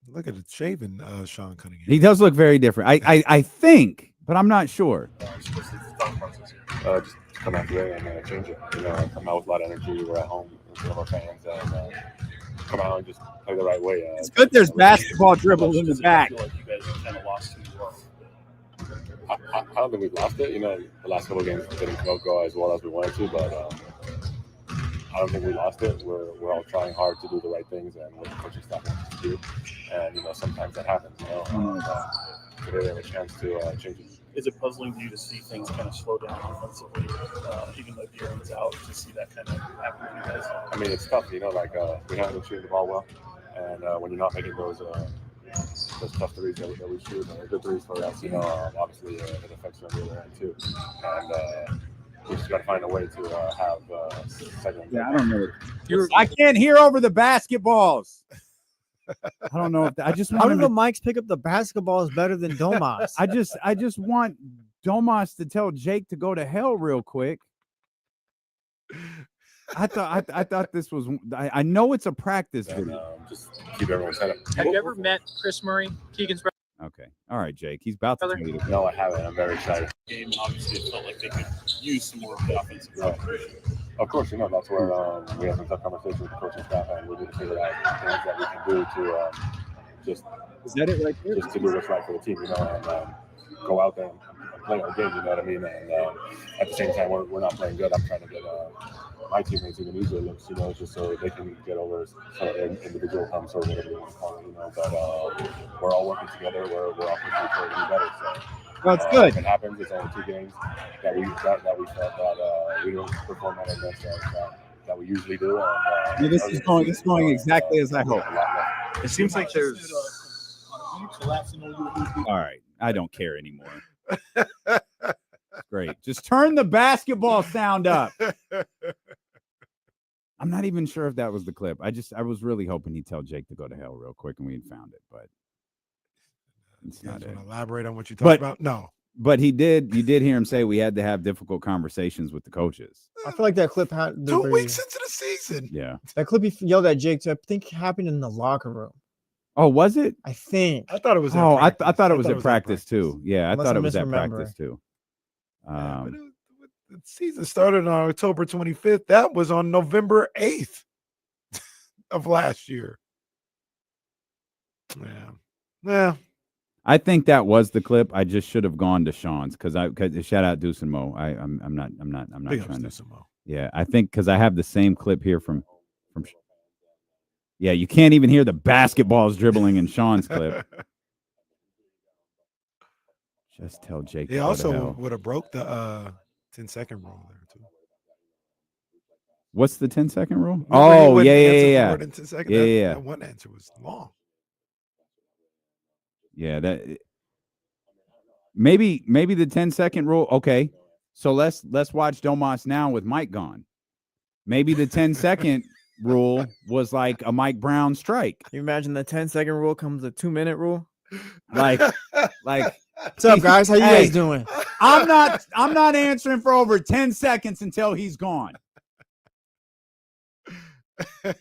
Look at the shaven Sean Cunningham. He does look very different. I think, but I'm not sure. Just come out today and change it. Come out with a lot of energy. We're at home in front of our fans and come out and just play the right way. It's good there's basketball dribbles in the back. I feel like you guys kind of lost who you are. I don't think we've lost it. The last couple of games didn't go as well as we wanted to, but I don't think we lost it. We're all trying hard to do the right things and what the coaching staff wants us to do. And sometimes that happens. Today they have a chance to change it. Is it puzzling to you to see things kind of slow down offensively, even though De'Aaron's out, to see that kind of happen for you guys? I mean, it's tough. We haven't been shooting the ball well, and when you're not making those tough threes that we shoot, good threes for us, obviously it affects you on the other end too. And we just got to find a way to have second. Yeah, I don't know. I can't hear over the basketballs. I don't know if I just want how do the mics pick up the basketballs better than Domas? I just want Domas to tell Jake to go to hell real quick. I thought this was. I know it's a practice video. Just keep everyone set up. Have you ever met Chris Murray, Keegan's brother? Okay, all right, Jake. He's about to tell you. No, I haven't. I'm very excited. Game obviously it felt like they could use some more of the offensive. Right. Of course, that's where we have some tough conversations with the coaching staff, and we need to figure out things that we can do to just. Is that it right there? Just to do what's right for the team, and go out there and play our game. You know what I mean? And at the same time, we're not playing good. I'm trying to get my teammates even easier looks, just so they can get over individual humps or whatever they want to call it, But we're all working together. We're all pushing each other to be better. So Well, it's good. If it happens, it's only 2 games that we felt that we don't perform at our best that we usually do. And this is going exactly as I hoped. It seems like there's. All right, I don't care anymore. Great. Just turn the basketball sound up. I'm not even sure if that was the clip. I was really hoping he'd tell Jake to go to hell real quick and we had found it, but it's not it. Elaborate on what you talked about? No. But you did hear him say we had to have difficult conversations with the coaches. I feel like that clip had 2 weeks into the season. Yeah. That clip he yelled at Jake to, I think, happened in the locker room. Oh, was it? I think. I thought it was. I thought it was at practice too. Yeah, Unless I thought I'm it was at misremembering. practice too. The season started on October 25th. That was on November 8th of last year. Yeah. I think that was the clip. I just should have gone to Sean's because shout out Deuce and Mo. I'm not trying to. Yeah, I think because I have the same clip here from. Yeah, you can't even hear the basketballs dribbling in Sean's clip. Just tell Jake. He also would have broke the 10-second rule there too. What's the 10-second rule? Remember Yeah. More than 10 seconds? Yeah. That one answer was long. Yeah, that maybe the 10-second rule. Okay, so let's watch Domas now with Mike gone. Maybe the 10-second rule was like a Mike Brown strike. Can you imagine the 10-second rule comes a 2-minute rule? Like what's up, guys? How you guys doing? I'm not answering for over 10 seconds until he's gone. No.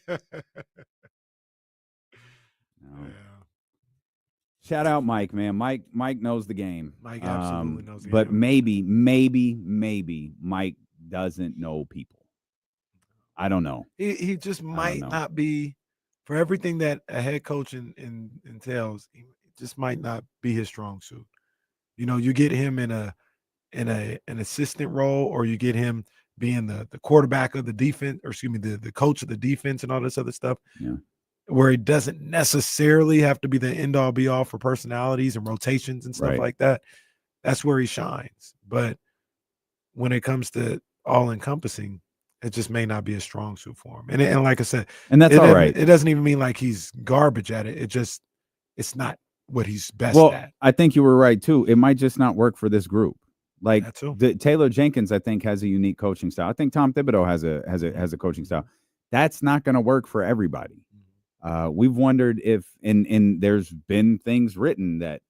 Shout out Mike, man. Mike knows the game. Mike absolutely knows the but game. maybe Mike doesn't know people. I don't know. He just might not be, for everything that a head coach entails, he just might not be his strong suit. You get him in an assistant role, or you get him being the quarterback of the defense, or excuse me, the coach of the defense and all this other stuff. Yeah. Where he doesn't necessarily have to be the end all be all for personalities and rotations and stuff like that. That's where he shines. But when it comes to all encompassing, it just may not be a strong suit for him. And like I said, and that's all right. It doesn't even mean like he's garbage at it. It's not what he's best at. I think you were right too. It might just not work for this group. Like Taylor Jenkins, I think, has a unique coaching style. I think Tom Thibodeau has a coaching style. That's not going to work for everybody. We've wondered if, and there's been things written that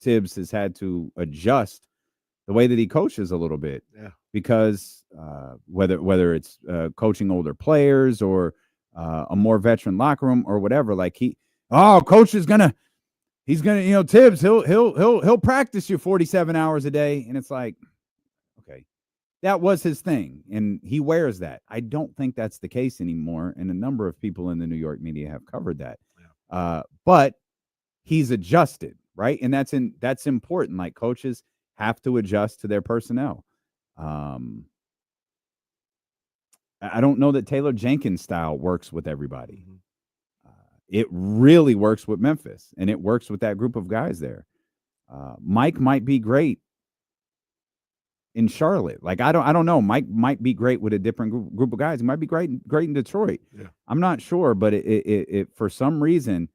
Tibbs has had to adjust the way that he coaches a little bit, because whether it's coaching older players or a more veteran locker room or whatever, like coach is he's gonna, Tibbs, he'll practice you 47 hours a day, and it's like, okay. That was his thing, and he wears that. I don't think that's the case anymore, and a number of people in the New York media have covered that. But he's adjusted, right? And that's important. Like, coaches have to adjust to their personnel. I don't know that Taylor Jenkins' style works with everybody. It really works with Memphis, and it works with that group of guys there. Mike might be great in Charlotte. Like, I don't know. Mike might be great with a different group of guys. He might be great in Detroit. Yeah. I'm not sure, but it for some reason,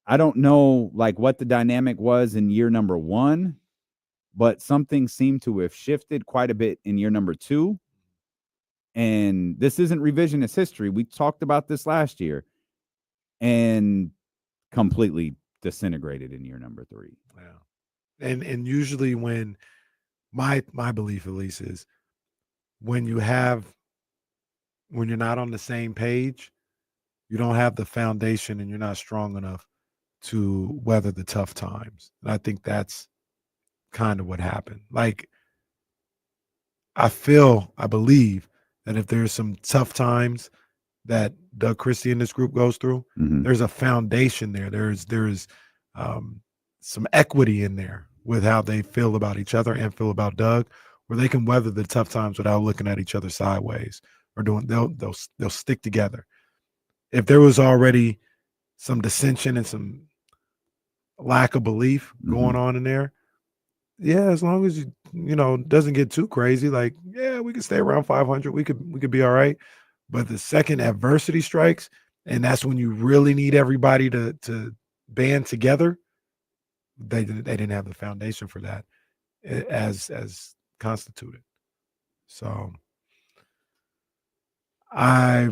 I don't know like what the dynamic was in year number 1, but something seemed to have shifted quite a bit in year number 2. And this isn't revisionist history. We talked about this last year, and completely disintegrated in year number 3. Yeah. And usually when my belief, at least, is when you're not on the same page, you don't have the foundation, and you're not strong enough to weather the tough times. And I think that's kind of what happened. Like, I believe that if there's some tough times that Doug Christie and this group goes through, there's a foundation there. There's some equity in there with how they feel about each other and feel about Doug, where they can weather the tough times without looking at each other sideways or they'll stick together. If there was already some dissension and some lack of belief going on in there, yeah, as long as doesn't get too crazy, like, yeah, we can stay around 500. We could be all right. But the second adversity strikes, and that's when you really need everybody to band together, they didn't have the foundation for that as constituted. So I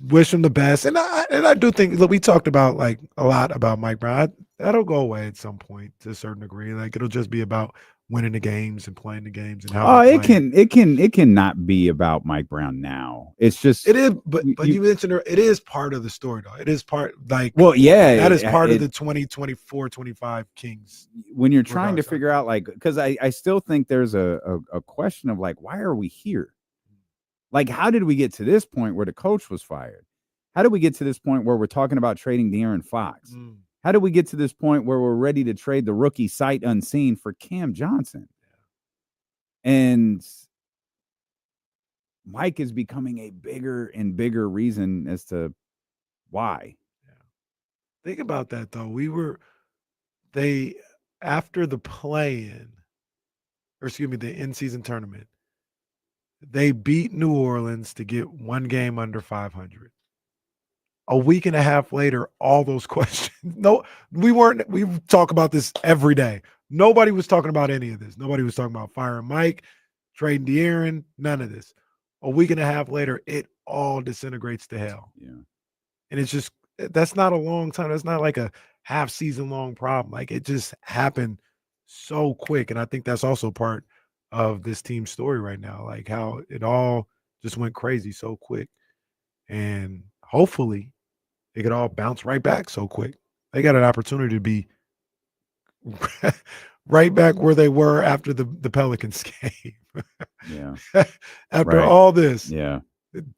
wish him the best, and I do think, look, we talked about like a lot about Mike Brown. That'll go away at some point to a certain degree. Like, it'll just be about winning the games and playing the games and how. It can not be about Mike Brown now. It's just it is, but you mentioned it is part of the story though. It is part, like, well, yeah, that is part of the 2024-25 Kings. When you're trying to figure out, like, because I still think there's a question of like, why are we here? Like, how did we get to this point where the coach was fired? How did we get to this point where we're talking about trading De'Aaron Fox? How did we get to this point where we're ready to trade the rookie sight unseen for Cam Johnson? And Mike is becoming a bigger and bigger reason as to why. Think about that though. After the play-in, or excuse me, the in-season tournament, they beat New Orleans to get one game under 500. A week and a half later, all those questions. No, we talk about this every day. Nobody was talking about any of this. Nobody was talking about firing Mike, trading De'Aaron, none of this. A week and a half later, it all disintegrates to hell. Yeah. And it's just, that's not a long time. That's not like a half season long problem. Like, it just happened so quick. And I think that's also part of this team's story right now, like how it all just went crazy so quick. And hopefully it could all bounce right back so quick. They got an opportunity to be right back where they were after the Pelicans game. Yeah. After all this. Yeah.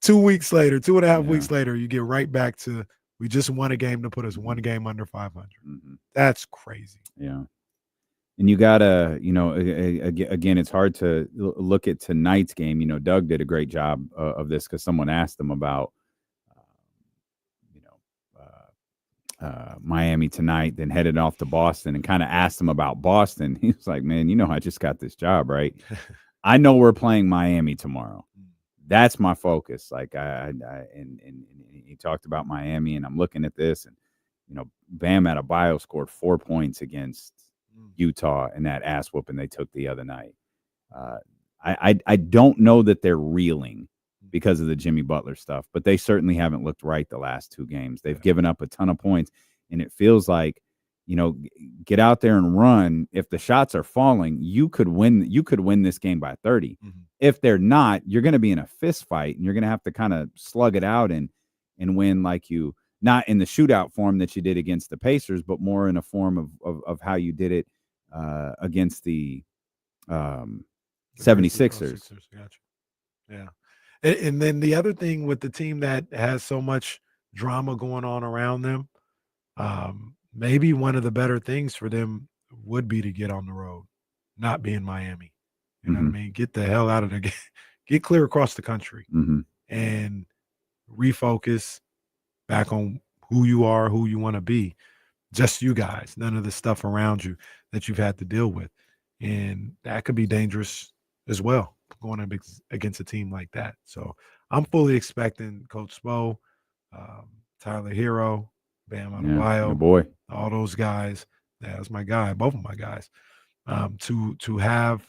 2 weeks later, 2.5 weeks later, you get right back to, we just won a game to put us one game under 500. That's crazy. Yeah. And you gotta, again, it's hard to look at tonight's game. Doug did a great job of this because someone asked him about, Miami tonight, then headed off to Boston, and kind of asked him about Boston. He was like, man, I just got this job, right? I know we're playing Miami tomorrow. That's my focus. Like, and he talked about Miami, and I'm looking at this, and, Bam Adebayo scored 4 points against Utah in that ass whooping they took the other night. I don't know that they're reeling because of the Jimmy Butler stuff, but they certainly haven't looked right the last 2 games. They've given up a ton of points, and it feels like, get out there and run. If the shots are falling, you could win. You could win this game by 30. If they're not, you're going to be in a fist fight, and you're going to have to kind of slug it out and win, like you, not in the shootout form that you did against the Pacers, but more in a form of how you did it against the 76ers. Gotcha. Yeah. And then the other thing with the team that has so much drama going on around them, maybe one of the better things for them would be to get on the road, not be in Miami. You know what I mean? Get the hell out of there. Get clear across the country and refocus back on who you are, who you want to be. Just you guys, none of the stuff around you that you've had to deal with. And that could be dangerous as well, going up against a team like that. So I'm fully expecting Coach Spo, Tyler Hero, Bam Adebayo, boy, all those guys. That's my guy, both of my guys, to have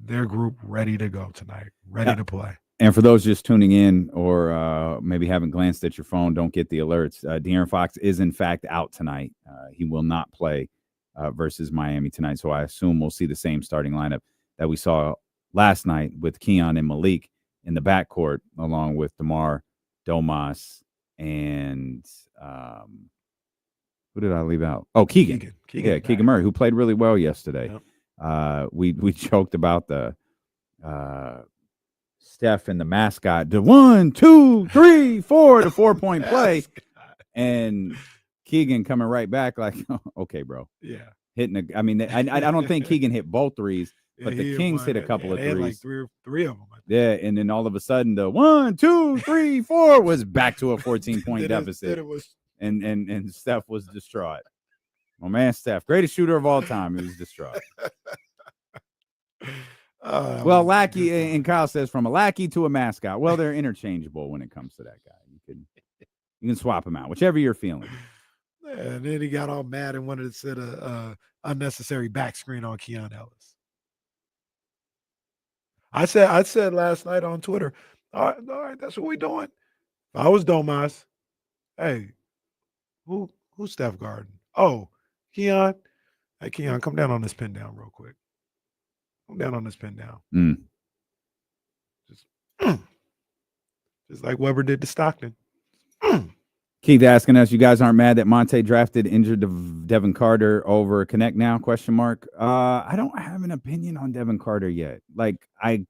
their group ready to go tonight, ready to play. And for those just tuning in or maybe haven't glanced at your phone, don't get the alerts. De'Aaron Fox is, in fact, out tonight. He will not play versus Miami tonight. So I assume we'll see the same starting lineup that we saw last night with Keon and Malik in the backcourt, along with DeMar, Domas, and who did I leave out? Oh, Keegan. Keegan Murray, who played really well yesterday. Yep. We joked about the Steph and the mascot, the 1, 2, 3, 4, the 4-point play, and Keegan coming right back like, okay, bro. Yeah. Hitting I don't think Keegan hit both threes, But he the had Kings one. hit a couple of They had threes. like three of them. Yeah, and then all of a sudden the 1, 2, 3, 4 was back to a 14-point deficit. And Steph was distraught. My man Steph, greatest shooter of all time, he was distraught. Well, lackey, and Kyle says from a lackey to a mascot. Well, they're interchangeable when it comes to that guy. You can swap him out, whichever you're feeling. Yeah, and then he got all mad and wanted to set a unnecessary back screen on Keon Ellis. I said last night on Twitter, all right, that's what we doing. If I was Domas, hey, who's Steph Garden? Oh, Keon. Hey, Keon, come down on this pin down real quick. Come down on this pin down. Just like Weber did to Stockton. Keith asking us, you guys aren't mad that Monte drafted injured Devin Carter over Connect now? Question mark. I don't have an opinion on Devin Carter yet. Like I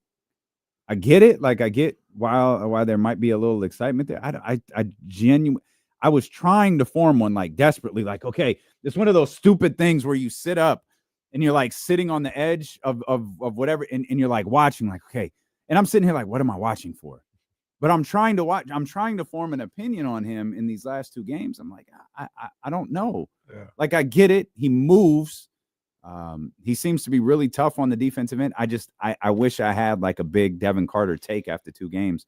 get it. Like I get why there might be a little excitement there. I genuinely, I was trying to form one like desperately. Like, okay, it's one of those stupid things where you sit up and you're like sitting on the edge of whatever, and you're like watching, like, okay, and I'm sitting here like, what am I watching for? But I'm trying to form an opinion on him in these last 2 games. I'm like, I don't know. Yeah. Like, I get it. He moves. He seems to be really tough on the defensive end. I wish I had like a big Devin Carter take after 2 games.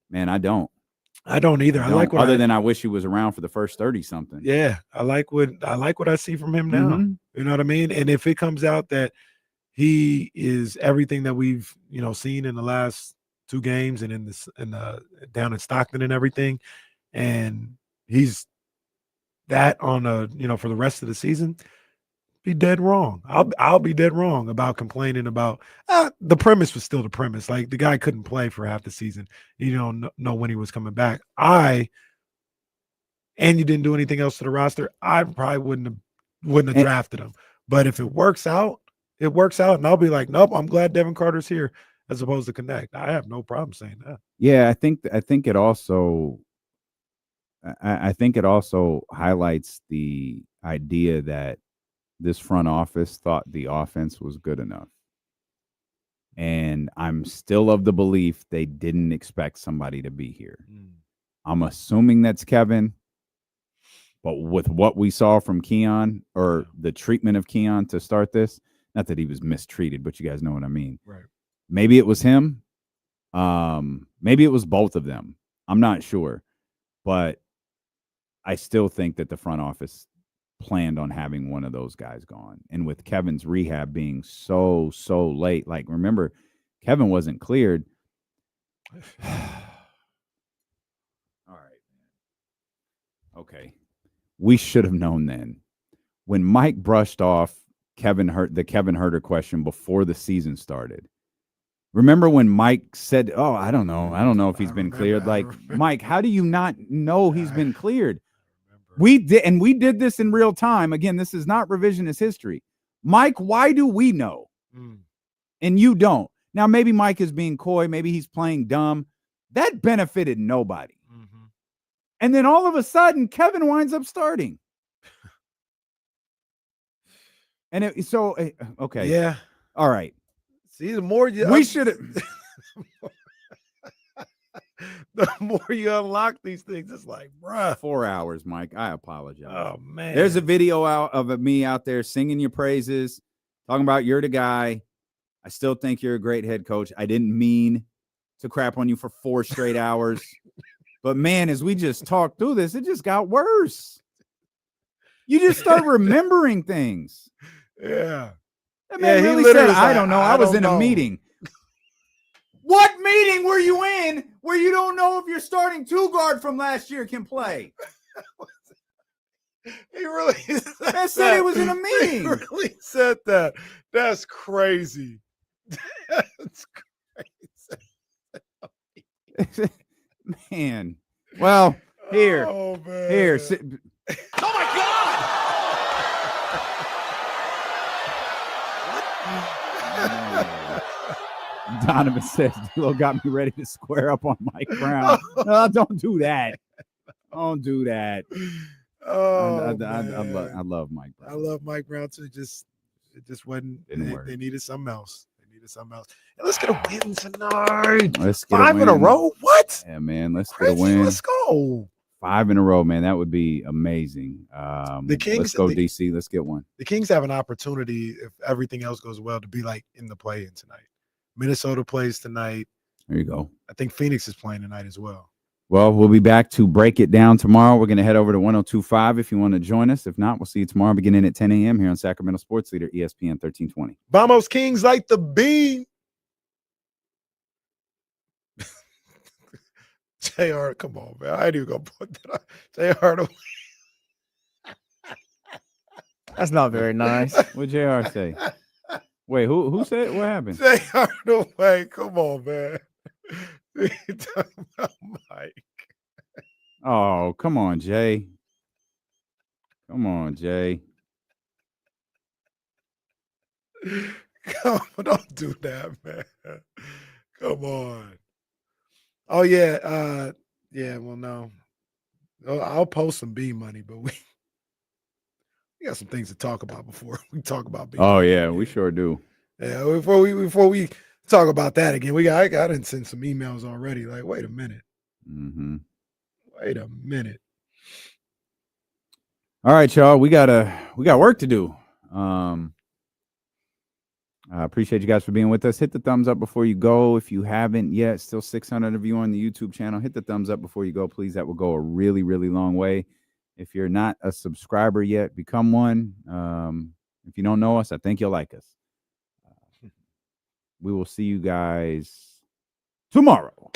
Man, I don't. I don't either. I wish he was around for the first 30-something. Yeah, I like what I see from him now. Mm-hmm. You know what I mean? And if it comes out that he is everything that we've seen in the last 2 games and down in Stockton and everything, and he's that on for the rest of the season, be dead wrong. I'll be dead wrong about complaining about the premise was still the premise. Like, the guy couldn't play for half the season. You don't know when he was coming back. And you didn't do anything else to the roster, I probably wouldn't have drafted him. But if it works out, it works out, and I'll be like, nope, I'm glad Devin Carter's here as opposed to Connect. I have no problem saying that. Yeah, I think it also highlights the idea that this front office thought the offense was good enough. And I'm still of the belief they didn't expect somebody to be here. I'm assuming that's Kevin. But with what we saw from Keon, or the treatment of Keon to start this, not that he was mistreated, but you guys know what I mean. Right. Maybe it was him. Maybe it was both of them. I'm not sure. But I still think that the front office planned on having one of those guys gone. And with Kevin's rehab being so late, like, remember, Kevin wasn't cleared. All right. Okay. We should have known then. When Mike brushed off the Kevin Huerter question before the season started. Remember when Mike said, "Oh, I don't know if he's been cleared." Like, Mike, how do you not know he's been cleared? We did this in real time. Again, this is not revisionist history. Mike, why do we know? And you don't? Now, maybe Mike is being coy. Maybe he's playing dumb. That benefited nobody. And then all of a sudden, Kevin winds up starting. And okay. Yeah. All right. See, the more we should have. The more you unlock these things, it's like, bruh. 4 hours, Mike. I apologize. Oh, man. There's a video out of me out there singing your praises, talking about you're the guy. I still think you're a great head coach. I didn't mean to crap on you for 4 straight hours. But, man, as we just talked through this, it just got worse. You just start remembering things. Yeah. That man really said, I don't know. I was in a meeting. What meeting were you in where you don't know if your starting 2 guard from last year can play? He really said he was in a meeting. He really said that. That's crazy. That's crazy. Man. Well, here. Oh, man. Here. Oh, my God! Donovan says, D'Lo got me ready to square up on Mike Brown. No, don't do that. Don't do that. Oh, I love Mike Brown. I love Mike Brown too. It just wasn't. Didn't work. They needed something else. to something else. And let's get a win tonight. Let's get 5 in a row. What? Yeah, man. Let's Crazy. get a win. Let's go. 5 in a row, man. That would be amazing. The Kings. Let's go, DC. Let's get one. The Kings have an opportunity, if everything else goes well, to be like in the play-in tonight. Minnesota plays tonight. There you go. I think Phoenix is playing tonight as well. Well, we'll be back to break it down tomorrow. We're going to head over to 102.5 if you want to join us. If not, we'll see you tomorrow beginning at 10 a.m. here on Sacramento Sports Leader, ESPN 1320. Vamos Kings like the bean. JR, come on, man. I ain't even going to put that on. JR. That's not very nice. What JR say? Wait, who said what happened? JR, no way. Come on, man. We talking about Mike. Oh, come on, Jay. Come on, Jay. Come on, don't do that, man. Come on. Oh, yeah. Well, no. I'll post some B money, but we got some things to talk about before we talk about B money. Oh, yeah, we sure do. Yeah, before we talk about that again, I didn't send some emails already. Like, wait a minute. Mm-hmm. Wait a minute. All right, y'all. We got work to do. I appreciate you guys for being with us. Hit the thumbs up before you go. If you haven't yet, still 600 of you on the YouTube channel. Hit the thumbs up before you go, please. That will go a really, really long way. If you're not a subscriber yet, become one. If you don't know us, I think you'll like us. We will see you guys tomorrow.